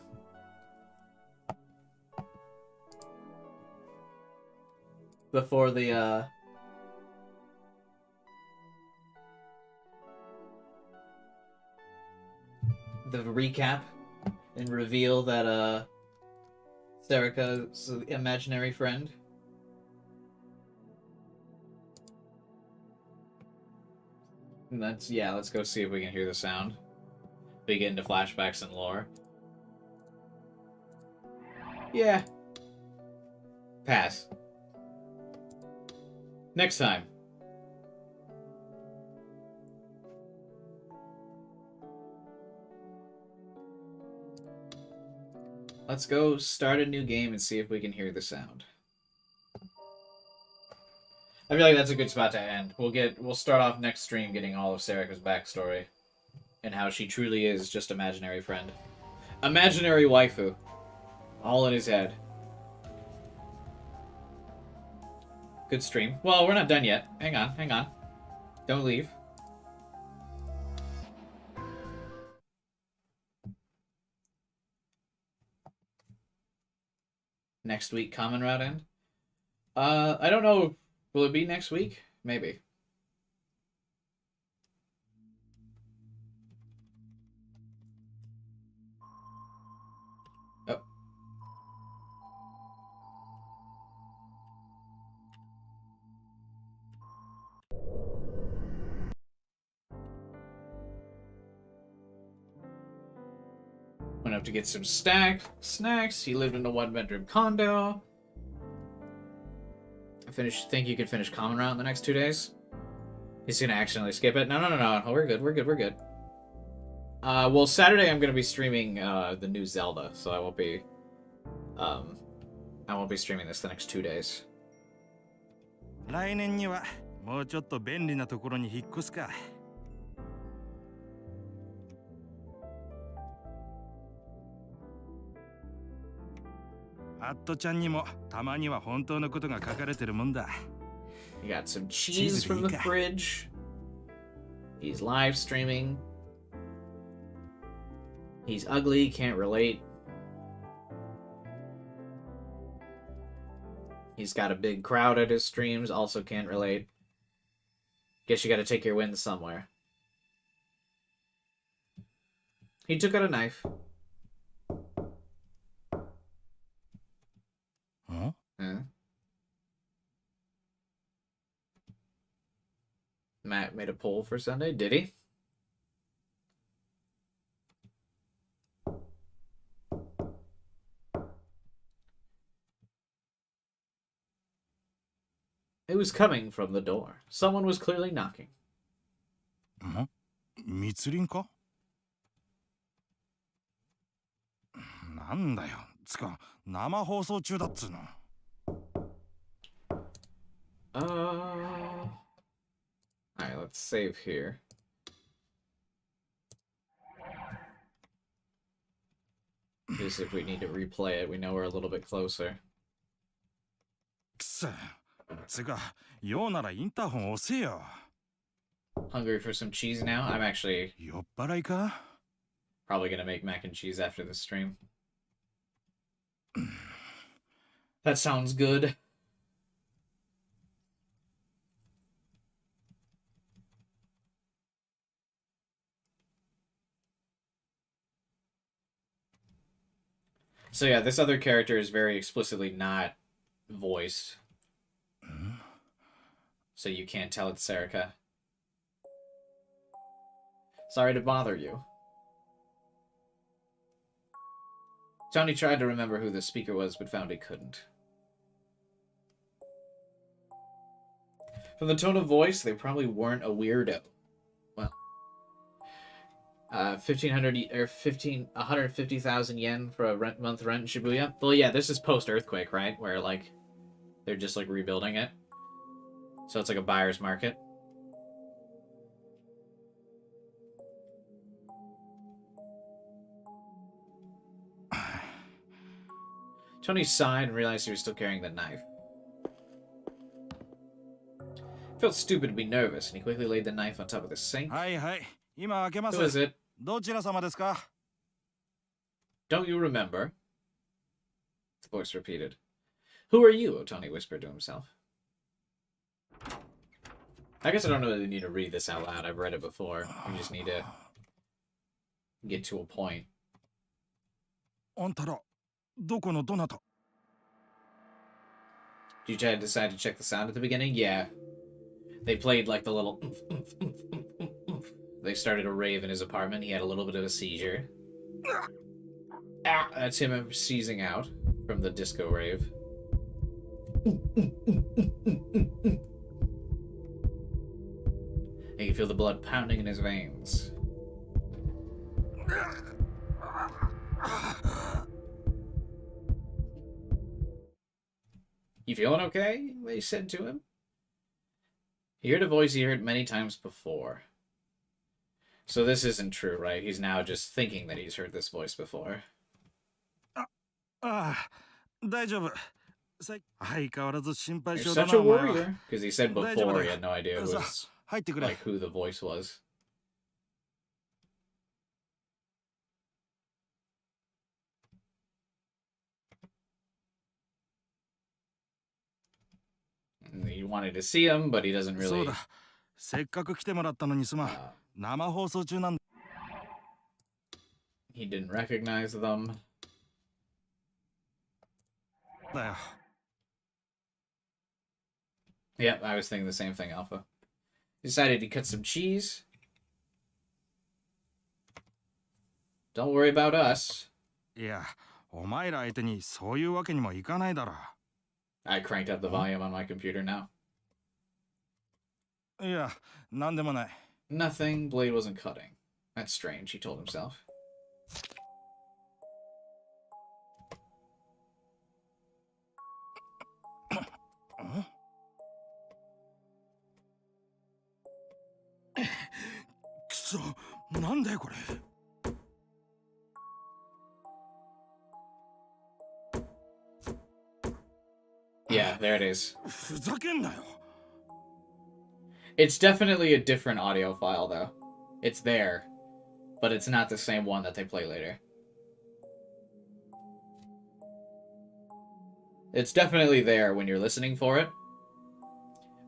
Speaker 1: Before the recap and reveal that Serica's the imaginary friend. And let's go see if we can hear the sound. We get into flashbacks and lore. Yeah. Pass. Next time. Let's go start a new game and see if we can hear the sound. I feel like that's a good spot to end. We'll start off next stream getting all of Serica's backstory and how she truly is just imaginary friend. Imaginary waifu. All in his head. Good stream. Well, we're not done yet. Hang on. Don't leave. next week common route in. I don't know. Will it be next week? Maybe. Oh. Went up to get some snacks. He lived in a one-bedroom condo. Think you can finish common route in the next 2 days? He's gonna accidentally skip it. No. We're good. Well, Saturday I'm gonna be streaming the new Zelda, so I won't be streaming this the next 2 days.
Speaker 5: 来年にはもうちょっと便利なところに引っ越すか。アットちゃんにもたまには本当のことが書かれてるもんだ。
Speaker 1: You got some cheese from the fridge. He's live streaming. He's ugly, can't relate. He's got a big crowd at his streams, also can't relate. Guess you gotta take your wins somewhere. He took out a knife.
Speaker 5: Huh?
Speaker 1: Matt made a poll for Sunday, did he? It was coming from the door. Someone was clearly knocking.
Speaker 5: 密林か？なんだよ。つか生放送中だっつうの。
Speaker 1: Alright, let's save here. Just if we need to replay it, we know we're a little bit closer.
Speaker 5: くそ。つか、ようならインターホン押せよ。
Speaker 1: Hungry for some cheese now? I'm actually
Speaker 5: 酔っ払いか？
Speaker 1: probably gonna make mac and cheese after the stream. That sounds good. So yeah, this other character is very explicitly not voiced. So you can't tell it's Serica. Sorry to bother you. Tony tried to remember who the speaker was, but found he couldn't. From the tone of voice, they probably weren't a weirdo. Well, 150,000 yen for a month rent in Shibuya. Well, yeah, this is post-earthquake, right? Where like they're just like rebuilding it, so it's like a buyer's market. Tony sighed and realized he was still carrying the knife. Felt stupid to be nervous, and he quickly laid the knife on top of the sink.
Speaker 5: はいはい。今開けます。
Speaker 1: Who is it?
Speaker 5: どちら様ですか？
Speaker 1: Don't you remember? The voice repeated. Who are you? Otani whispered to himself. I guess I don't really need to read this out loud. I've read it before. We just need to get to a point.
Speaker 5: あんたら、どこのどなた？
Speaker 1: Did you decide to check the sound at the beginning? Yeah. They played like the little... They started a rave in his apartment. He had a little bit of a seizure. That's him seizing out from the disco rave. You can feel the blood pounding in his veins. You feeling okay? They said to him. He heard a voice he heard many times before. So this isn't true, right? He's now just thinking that he's heard this voice before.
Speaker 5: ああ、大丈夫。相変わらず心配
Speaker 1: You're
Speaker 5: 性だ
Speaker 1: such
Speaker 5: な
Speaker 1: a
Speaker 5: お前は。
Speaker 1: warrior. Because he said before he had no idea who
Speaker 5: さ
Speaker 1: was,
Speaker 5: あ、入ってくれ。
Speaker 1: like, who the voice was. He wanted to see him, but he doesn't
Speaker 5: そう
Speaker 1: really.
Speaker 5: だ。せっかく来てもらったのにすまん。
Speaker 1: Uh,
Speaker 5: 生放送中なん
Speaker 1: he didn't recognize them.
Speaker 5: だよ。
Speaker 1: Yep, I was thinking the same thing, Alpha. Decided to cut some cheese. Don't worry about us.
Speaker 5: いや、お前ら相手にそういうわけにもいかないだろ
Speaker 1: I cranked up the volume on my computer now.
Speaker 5: う。いや、なんでもない。
Speaker 1: Nothing, Blade wasn't cutting. That's strange, he told himself.
Speaker 5: くそ、なんだよこれ。
Speaker 1: Yeah, there it is.
Speaker 5: ふざけんなよ。
Speaker 1: It's definitely a different audio file, though. It's there, but it's not the same one that they play later. It's definitely there when you're listening for it,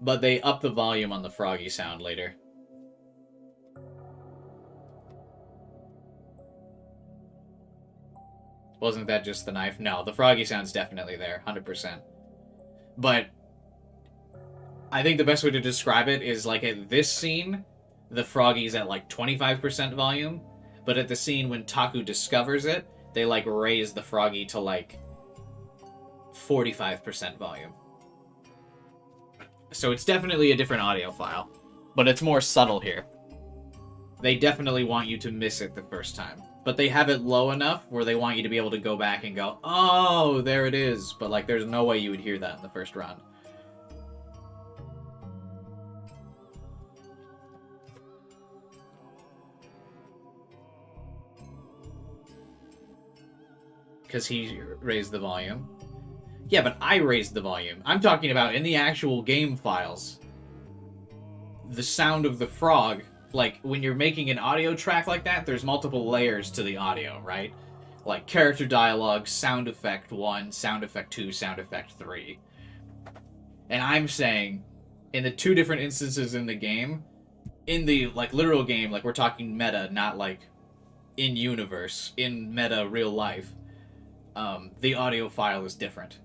Speaker 1: but they up the volume on the froggy sound later. Wasn't that just the knife? No, the froggy sound's definitely there, 100%. But I think the best way to describe it is like at this scene, the froggy's at like 25% volume, but at the scene when Taku discovers it, they like raise the froggy to like 45% volume. So it's definitely a different audio file, but it's more subtle here. They definitely want you to miss it the first time, but they have it low enough where they want you to be able to go back and go, oh, there it is, but like there's no way you would hear that in the first round. Because he raised the volume. Yeah, but I raised the volume. I'm talking about in the actual game files. The sound of the frog, like when you're making an audio track like that, there's multiple layers to the audio, right? Like character dialogue, sound effect 1, sound effect 2, sound effect 3. And I'm saying, in the two different instances in the game, in the like literal game, like we're talking meta, not like in universe, in meta real life, the audio file is different.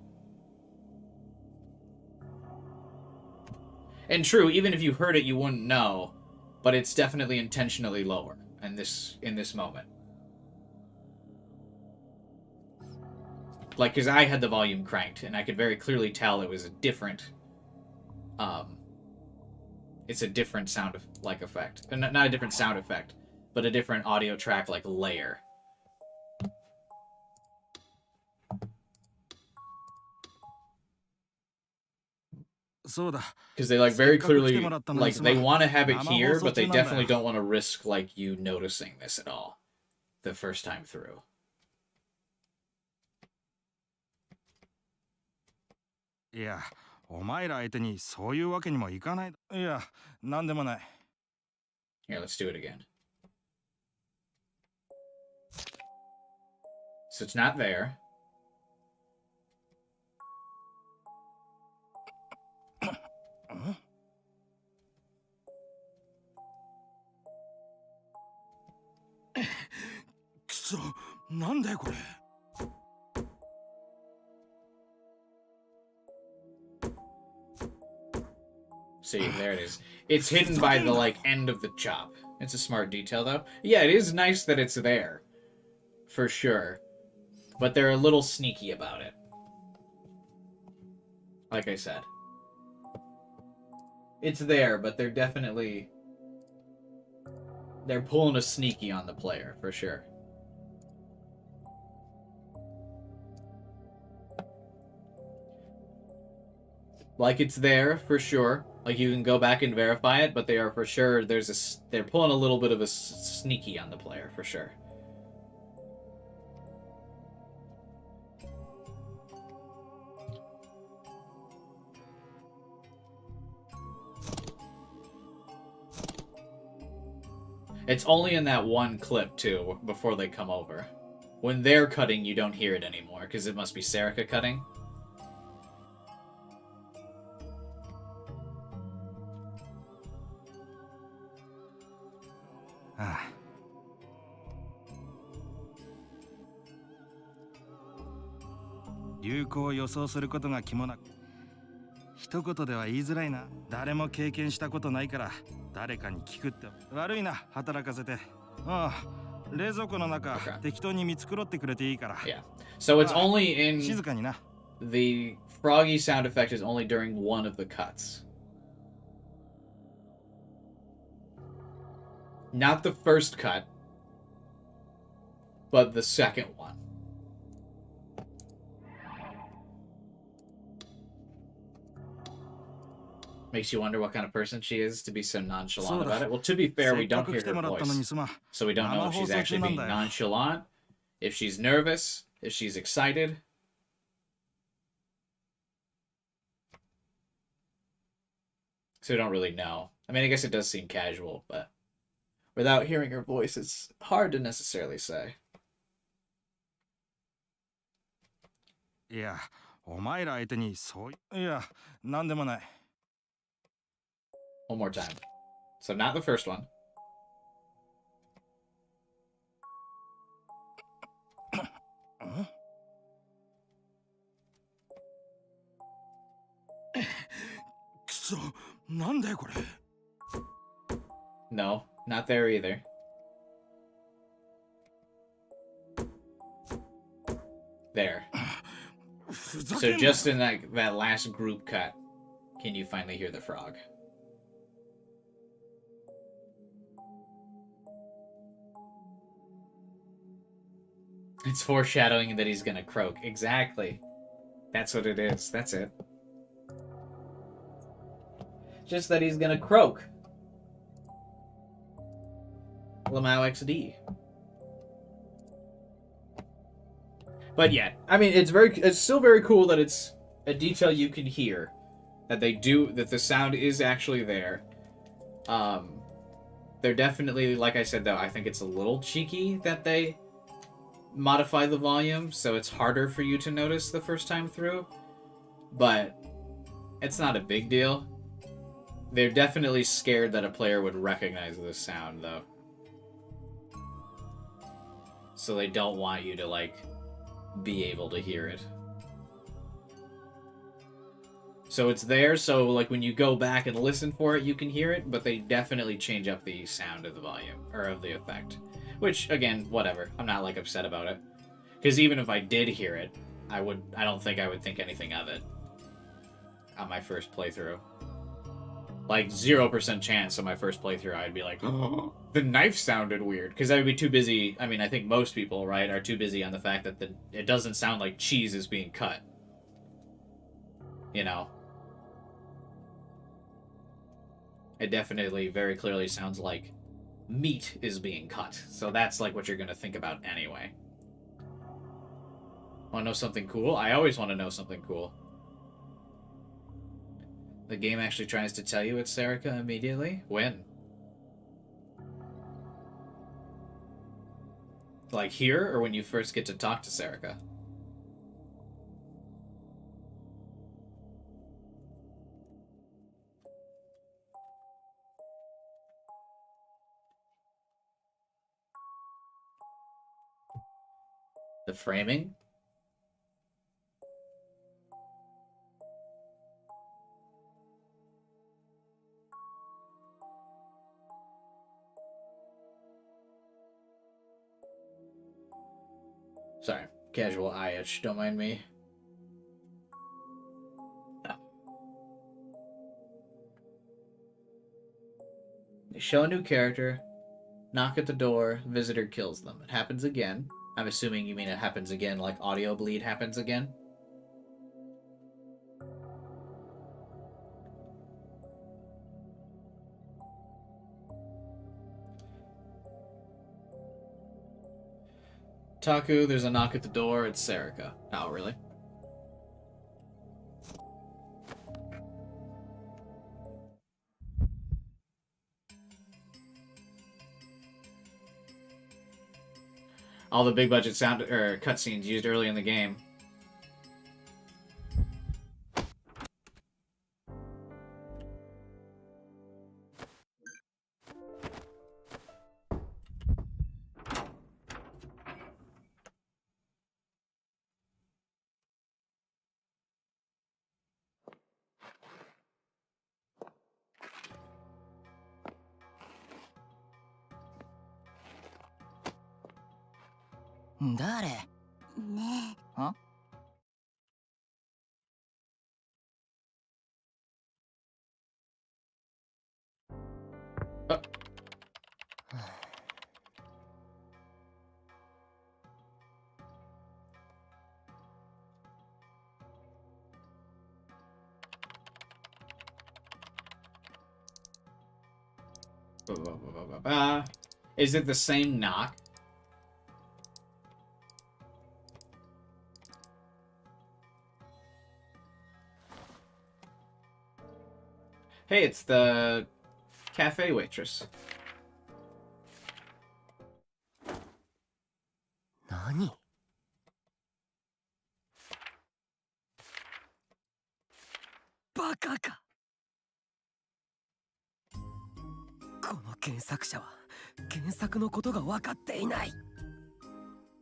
Speaker 1: And true, even if you heard it, you wouldn't know, but it's definitely intentionally lower in this moment. Like, because I had the volume cranked, and I could very clearly tell it was a different, it's a different sound effect. Not a different sound effect, but a different audio track like layer. Because they like very clearly, like they want to have it here, but they definitely don't want to risk like you noticing this at all the first time through.
Speaker 5: Yeah, お前ら相手にそういうわけにもいかない。いや、なんでもない。
Speaker 1: Here, let's do it again. So it's not there. See, there it is. It's hidden by the, like, end of the chop. It's a smart detail, though. Yeah, it is nice that it's there. For sure. But they're a little sneaky about it. Like I said. It's there, but they're definitely... They're pulling a sneaky on the player, for sure. Like, it's there, for sure. Like, you can go back and verify it, but they are for sure, they're pulling a little bit of a sneaky on the player, for sure. It's only in that one clip, too, before they come over. When they're cutting, you don't hear it anymore, because it must be Serica cutting.
Speaker 5: ああ。流行を予想することが肝な。一言では言いづらいな。誰も経験したことないから誰かに聞くって悪いな、働かせて。ああ、冷蔵庫の中、
Speaker 1: Okay.
Speaker 5: 適当に見繕ってくれていいから。
Speaker 1: Yeah. So it's only
Speaker 5: 静
Speaker 1: in
Speaker 5: かにな。
Speaker 1: the froggy sound effect is only during one of the cuts. Not the first cut, but the second one. Makes you wonder what kind of person she is to be so nonchalant about it. Well, to be fair, we don't hear her voice, so we don't know if she's actually being nonchalant, if she's nervous, if she's excited. So we don't really know. I mean, I guess it does seem casual, but without hearing her voice, it's hard to necessarily say.
Speaker 5: いや、お前ら相手にそういや、なんでもない。
Speaker 1: One more time. So not the first one.
Speaker 5: くそ、なんだよこれ。
Speaker 1: No, not there either. There. So just in that last group cut, can you finally hear the frog? It's foreshadowing that he's gonna croak. Exactly. That's what it is. That's it. Just that he's gonna croak. Lamau XD. But yeah, I mean, it's still very cool that it's a detail you can hear, that the sound is actually there. They're definitely, like I said though, I think it's a little cheeky that they modify the volume, so it's harder for you to notice the first time through. But it's not a big deal. They're definitely scared that a player would recognize this sound though. So they don't want you to, like, be able to hear it. So it's there, so, like, when you go back and listen for it, you can hear it, but they definitely change up the sound of the volume, or of the effect. Which, again, whatever. I'm not, like, upset about it. Because even if I did hear it, I don't think I would think anything of it on my first playthrough. Like, 0% chance on my first playthrough I'd be like, oh, the knife sounded weird. Because I would be too busy, I mean, I think most people, right, are too busy on the fact that it doesn't sound like cheese is being cut. You know? It definitely, very clearly sounds like meat is being cut. So that's, like, what you're going to think about anyway. Want to know something cool? I always want to know something cool. The game actually tries to tell you it's Serica immediately? When? Like here, or when you first get to talk to Serica? The framing? Sorry, casual eye itch, don't mind me. They show a new character, knock at the door, visitor kills them. It happens again. I'm assuming you mean it happens again like audio bleed happens again? Taku, there's a knock at the door, it's Serica. Oh, really? All the big budget sound or cutscenes used early in the game.
Speaker 9: 誰？
Speaker 7: ね
Speaker 9: あ？Is
Speaker 1: it the same knock? Hey, it's the cafe waitress.
Speaker 3: 何？
Speaker 9: バカか。この原作者は原作のことが分かっていない。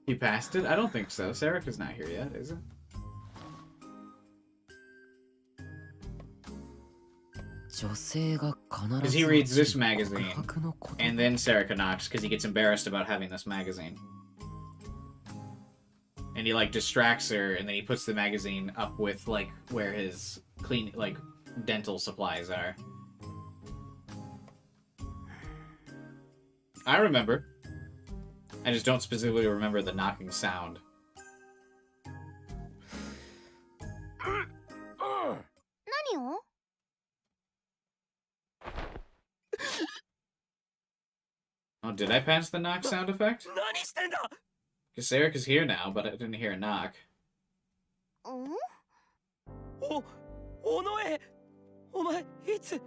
Speaker 1: He passed it? I don't think so. Sarika's not here yet, is it?
Speaker 3: 女性が必
Speaker 1: Because
Speaker 3: ず
Speaker 1: he reads this
Speaker 3: 告
Speaker 1: magazine,
Speaker 3: 白の言葉
Speaker 1: and then Sarika knocks because he gets embarrassed about having this magazine. And he, like, distracts her, and then he puts the magazine up with, like, where his dental supplies are. I remember. I just don't specifically remember the knocking sound.
Speaker 7: 何を？
Speaker 1: Oh, did I pass the knock sound effect?
Speaker 9: 何してんだ。
Speaker 1: Because Sarika's here now, but I didn't hear a knock.
Speaker 7: うん？
Speaker 9: おのえ、お前いつ？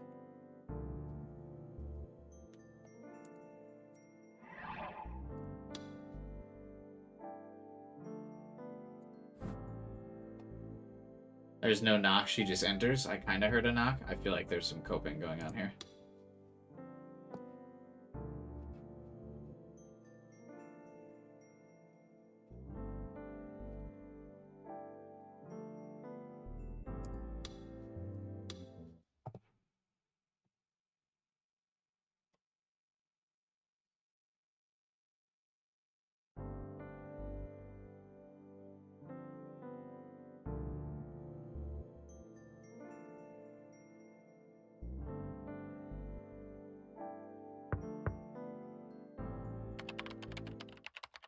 Speaker 1: There's no knock, she just enters. I kind of heard a knock. I feel like there's some coping going on here.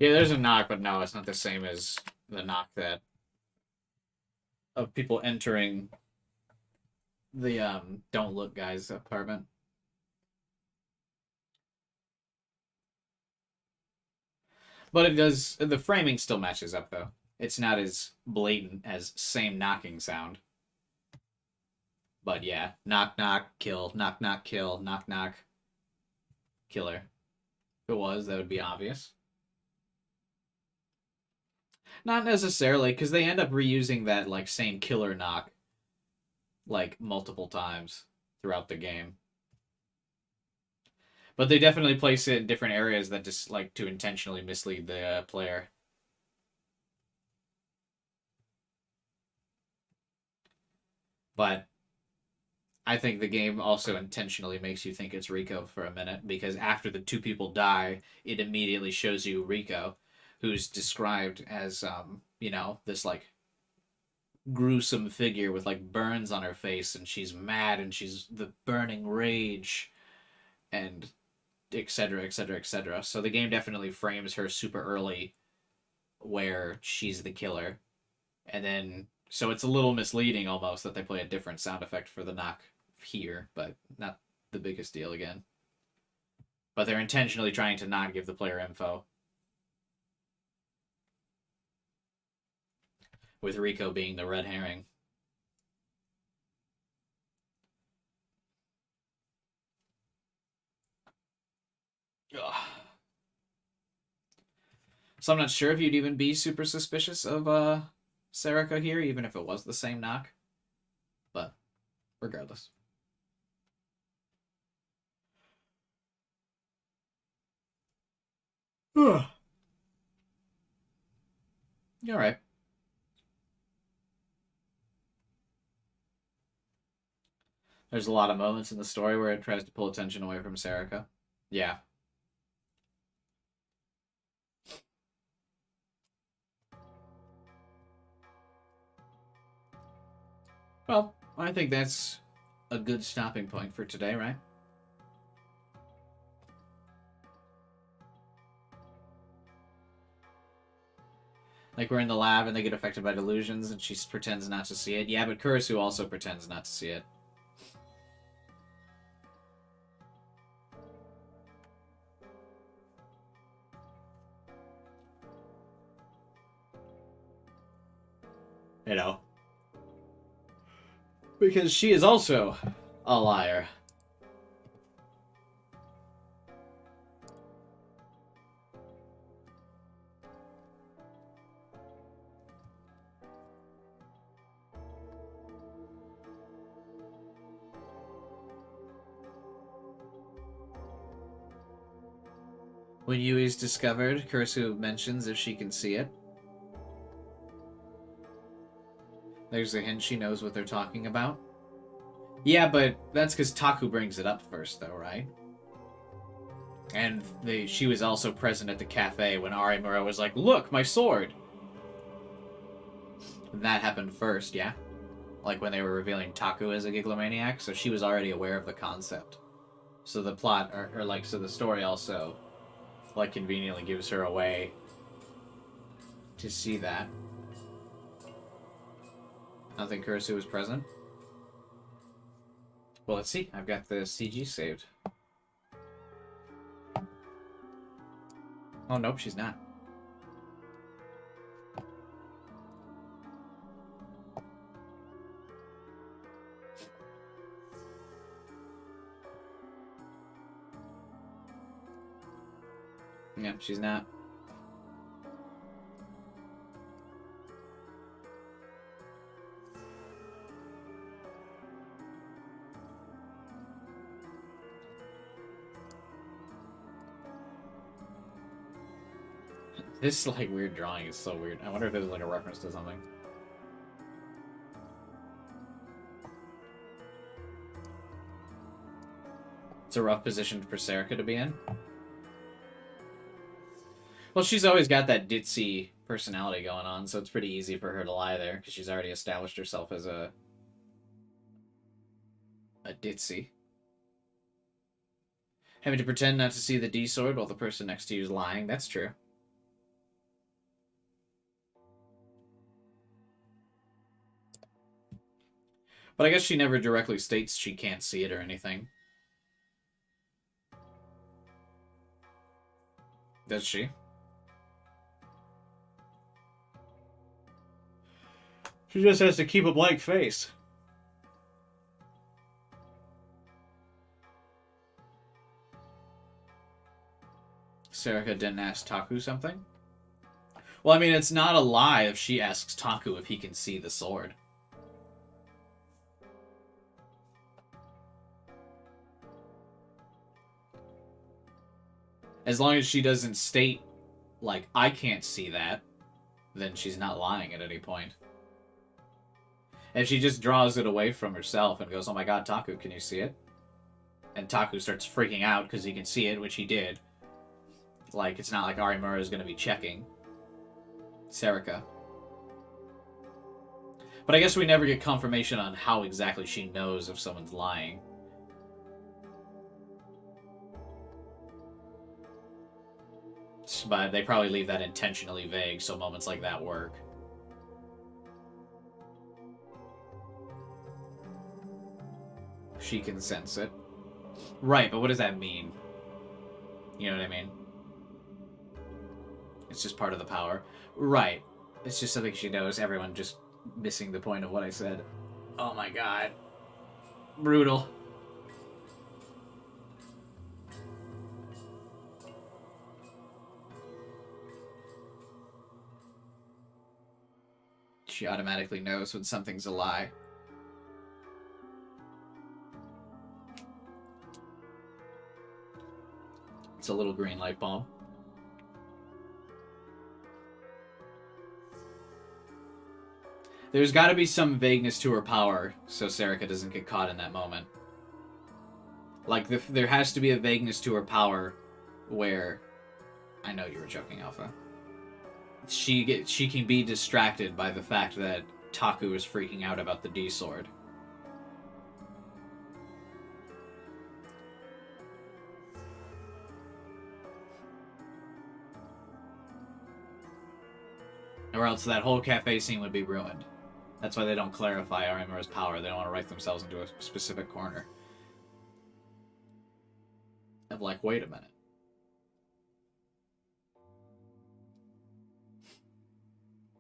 Speaker 1: Yeah, there's a knock, but no, it's not the same as the knock that of people entering the Don't Look guy's apartment. But it does, the framing still matches up though. It's not as blatant as same knocking sound. But yeah, knock knock, kill, knock knock, kill, knock knock, killer. If it was, that would be obvious. Not necessarily, because they end up reusing that like same killer knock like multiple times throughout the game. But they definitely place it in different areas that just like to intentionally mislead the player. But I think the game also intentionally makes you think it's Rico for a minute, because after the two people die, it immediately shows you Rico, who's described as this like gruesome figure with like burns on her face, and she's mad, and she's the burning rage, and etc etc etc. So the game definitely frames her super early where she's the killer, and then so it's a little misleading almost that they play a different sound effect for the knock here, but not the biggest deal again. But they're intentionally trying to not give the player info, with Rico being the red herring. Ugh. So I'm not sure if you'd even be super suspicious of Sarika here, even if it was the same knock. But regardless. Ugh. Alright. There's a lot of moments in the story where it tries to pull attention away from Sarika. Yeah. Well, I think that's a good stopping point for today, right? Like, we're in the lab and they get affected by delusions and she pretends not to see it. Yeah, but Kurisu also pretends not to see it. You know. Because she is also a liar. When Yui's discovered, Kurisu mentions if she can see it. There's a hint she knows what they're talking about. Yeah, but that's because Taku brings it up first, though, right? And she was also present at the cafe when Arimura was like, "Look, my sword!" And that happened first, yeah? Like when they were revealing Taku as a Giglomaniac, so she was already aware of the concept. So the plot, so the story also, like, conveniently gives her a way to see that. I don't think Kurisu was present. Well, let's see. I've got the CG saved. Oh, nope, she's not. Yeah, she's not. This, like, weird drawing is so weird. I wonder if there's, like, a reference to something. It's a rough position for Serica to be in. Well, she's always got that ditzy personality going on, so it's pretty easy for her to lie there, because she's already established herself as a ditzy. Having to pretend not to see the D-sword while the person next to you is lying, that's true. But I guess she never directly states she can't see it or anything. Does she? She just has to keep a blank face. Serica didn't ask Taku something? Well, I mean, it's not a lie if she asks Taku if he can see the sword. As long as she doesn't state, like, I can't see that, then she's not lying at any point. If she just draws it away from herself and goes, "Oh my god, Taku, can you see it?" And Taku starts freaking out because he can see it, which he did. Like, it's not like Arimura is going to be checking Serica. But I guess we never get confirmation on how exactly she knows if someone's lying. But they probably leave that intentionally vague so moments like that work. She can sense it. Right, but what does that mean? You know what I mean? It's just part of the power. Right. It's just something she knows. Everyone just missing the point of what I said. Oh my god. Brutal. She automatically knows when something's a lie. It's a little green light bulb. There's got to be some vagueness to her power so Serica doesn't get caught in that moment. Like, there has to be a vagueness to her power where... I know you were joking, Alpha. She can be distracted by the fact that Taku is freaking out about the D-sword. Or else that whole cafe scene would be ruined. That's why they don't clarify Arimura's power. They don't want to write themselves into a specific corner. Of like, wait a minute.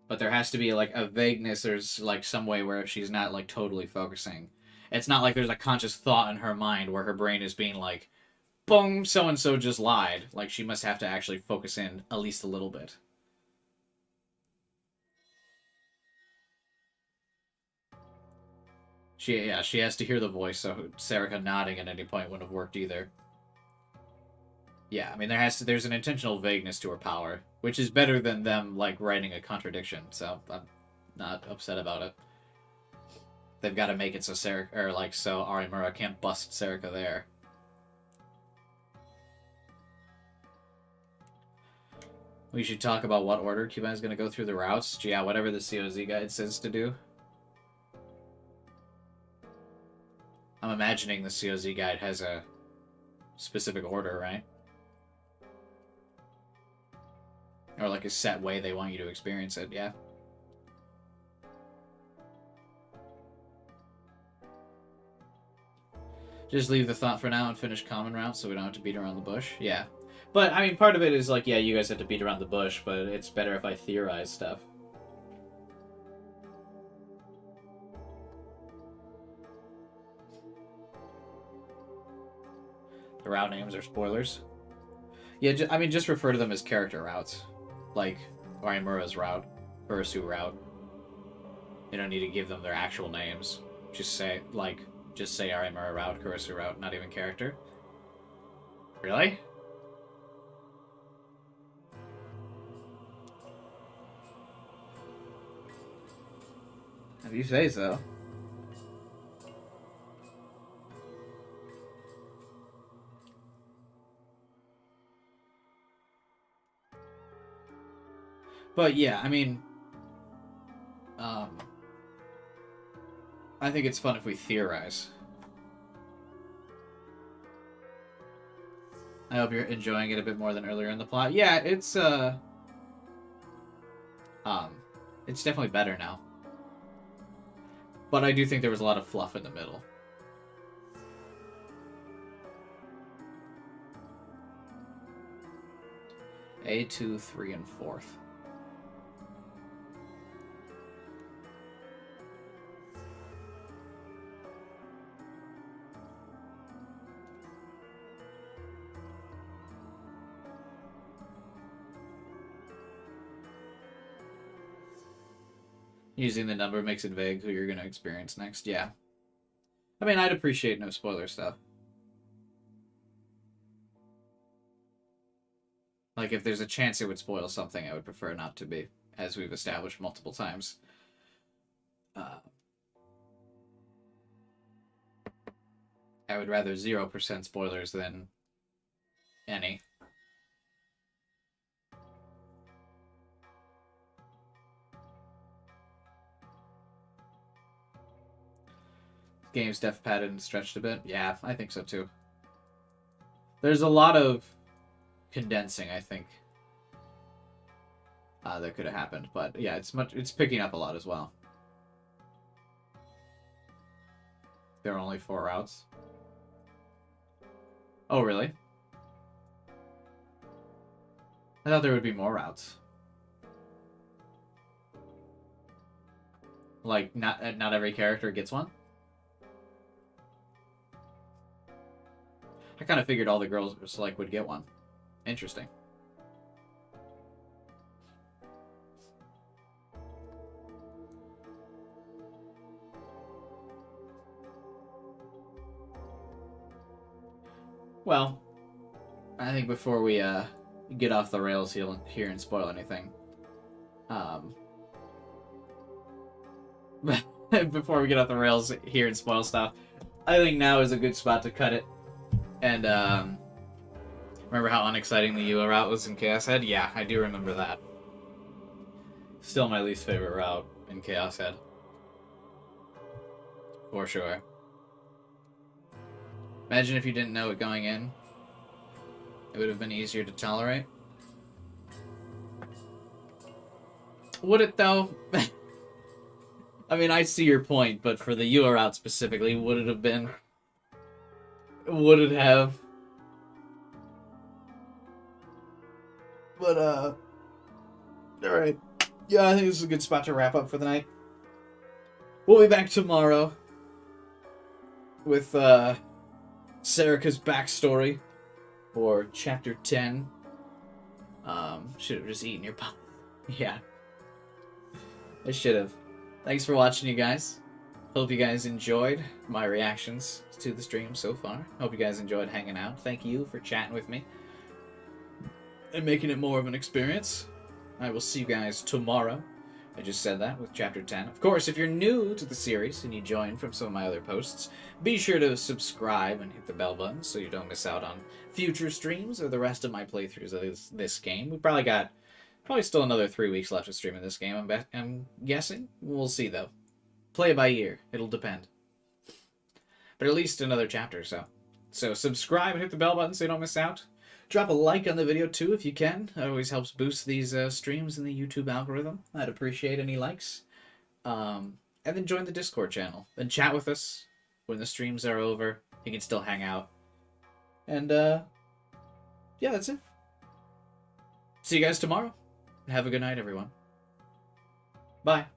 Speaker 1: But there has to be like a vagueness. There's like some way where she's not like totally focusing. It's not like there's a conscious thought in her mind where her brain is being like, boom, so-and-so just lied. Like, she must have to actually focus in at least a little bit. She has to hear the voice, so Serica nodding at any point wouldn't have worked either. Yeah, I mean, there's an intentional vagueness to her power, which is better than them, like, writing a contradiction, so I'm not upset about it. They've got to make it so so Arimura can't bust Serica there. We should talk about what order Cuban is going to go through the routes. Yeah, whatever the COZ guide says to do. I'm imagining the COZ guide has a specific order, right? Or like a set way they want you to experience it, yeah. Just leave the thought for now and finish common routes so we don't have to beat around the bush. Yeah. But, I mean, part of it is like, yeah, you guys have to beat around the bush, but it's better if I theorize stuff. The route names are spoilers. Yeah, I mean, just refer to them as character routes. Like, Arimura's route, Urasu route. You don't need to give them their actual names. Just say Arimura route, Kurisu route, not even character. Really? If you say so. But yeah, I mean, I think it's fun if we theorize. I hope you're enjoying it a bit more than earlier in the plot. Yeah, it's definitely better now. But I do think there was a lot of fluff in the middle. A2, 3, and 4th. Using the number makes it vague who you're going to experience next. Yeah. I mean, I'd appreciate no spoiler stuff. Like, if there's a chance it would spoil something, I would prefer not to be, as we've established multiple times. I would rather 0% spoilers than any. Game's def padded stretched a bit. Yeah, I think so too. There's a lot of condensing, I think, that could have happened, but yeah, it's picking up a lot as well. There are only 4 routes. Oh, really? I thought there would be more routes. Like, not every character gets one? I kind of figured all the girls like would get one. Interesting. Well, I think before we get off the rails here and spoil anything, before we get off the rails here and spoil stuff, I think now is a good spot to cut it. And remember how unexciting the UA route was in Chaos Head? Yeah, I do remember that. Still my least favorite route in Chaos Head. For sure. Imagine if you didn't know it going in. It would have been easier to tolerate. Would it though? I mean, I see your point, but for the you are out specifically, would it have been? Would it have? But alright. Yeah, I think this is a good spot to wrap up for the night. We'll be back tomorrow with Serica's backstory for chapter 10. Should have just eaten your pop. Yeah. I should have. Thanks for watching, you guys. Hope you guys enjoyed my reactions to the stream so far. Hope you guys enjoyed hanging out. Thank you for chatting with me and making it more of an experience. I will see you guys tomorrow. I just said that with chapter 10. Of course, if you're new to the series and you joined from some of my other posts, be sure to subscribe and hit the bell button so you don't miss out on future streams or the rest of my playthroughs of this game. We probably still another 3 weeks left of streaming this game, I'm guessing. We'll see, though. Play it by ear. It'll depend. But at least another chapter, so. So subscribe and hit the bell button so you don't miss out. Drop a like on the video, too, if you can. It always helps boost these streams in the YouTube algorithm. I'd appreciate any likes. And then join the Discord channel. And chat with us when the streams are over. You can still hang out. And, yeah, that's it. See you guys tomorrow. Have a good night, everyone. Bye.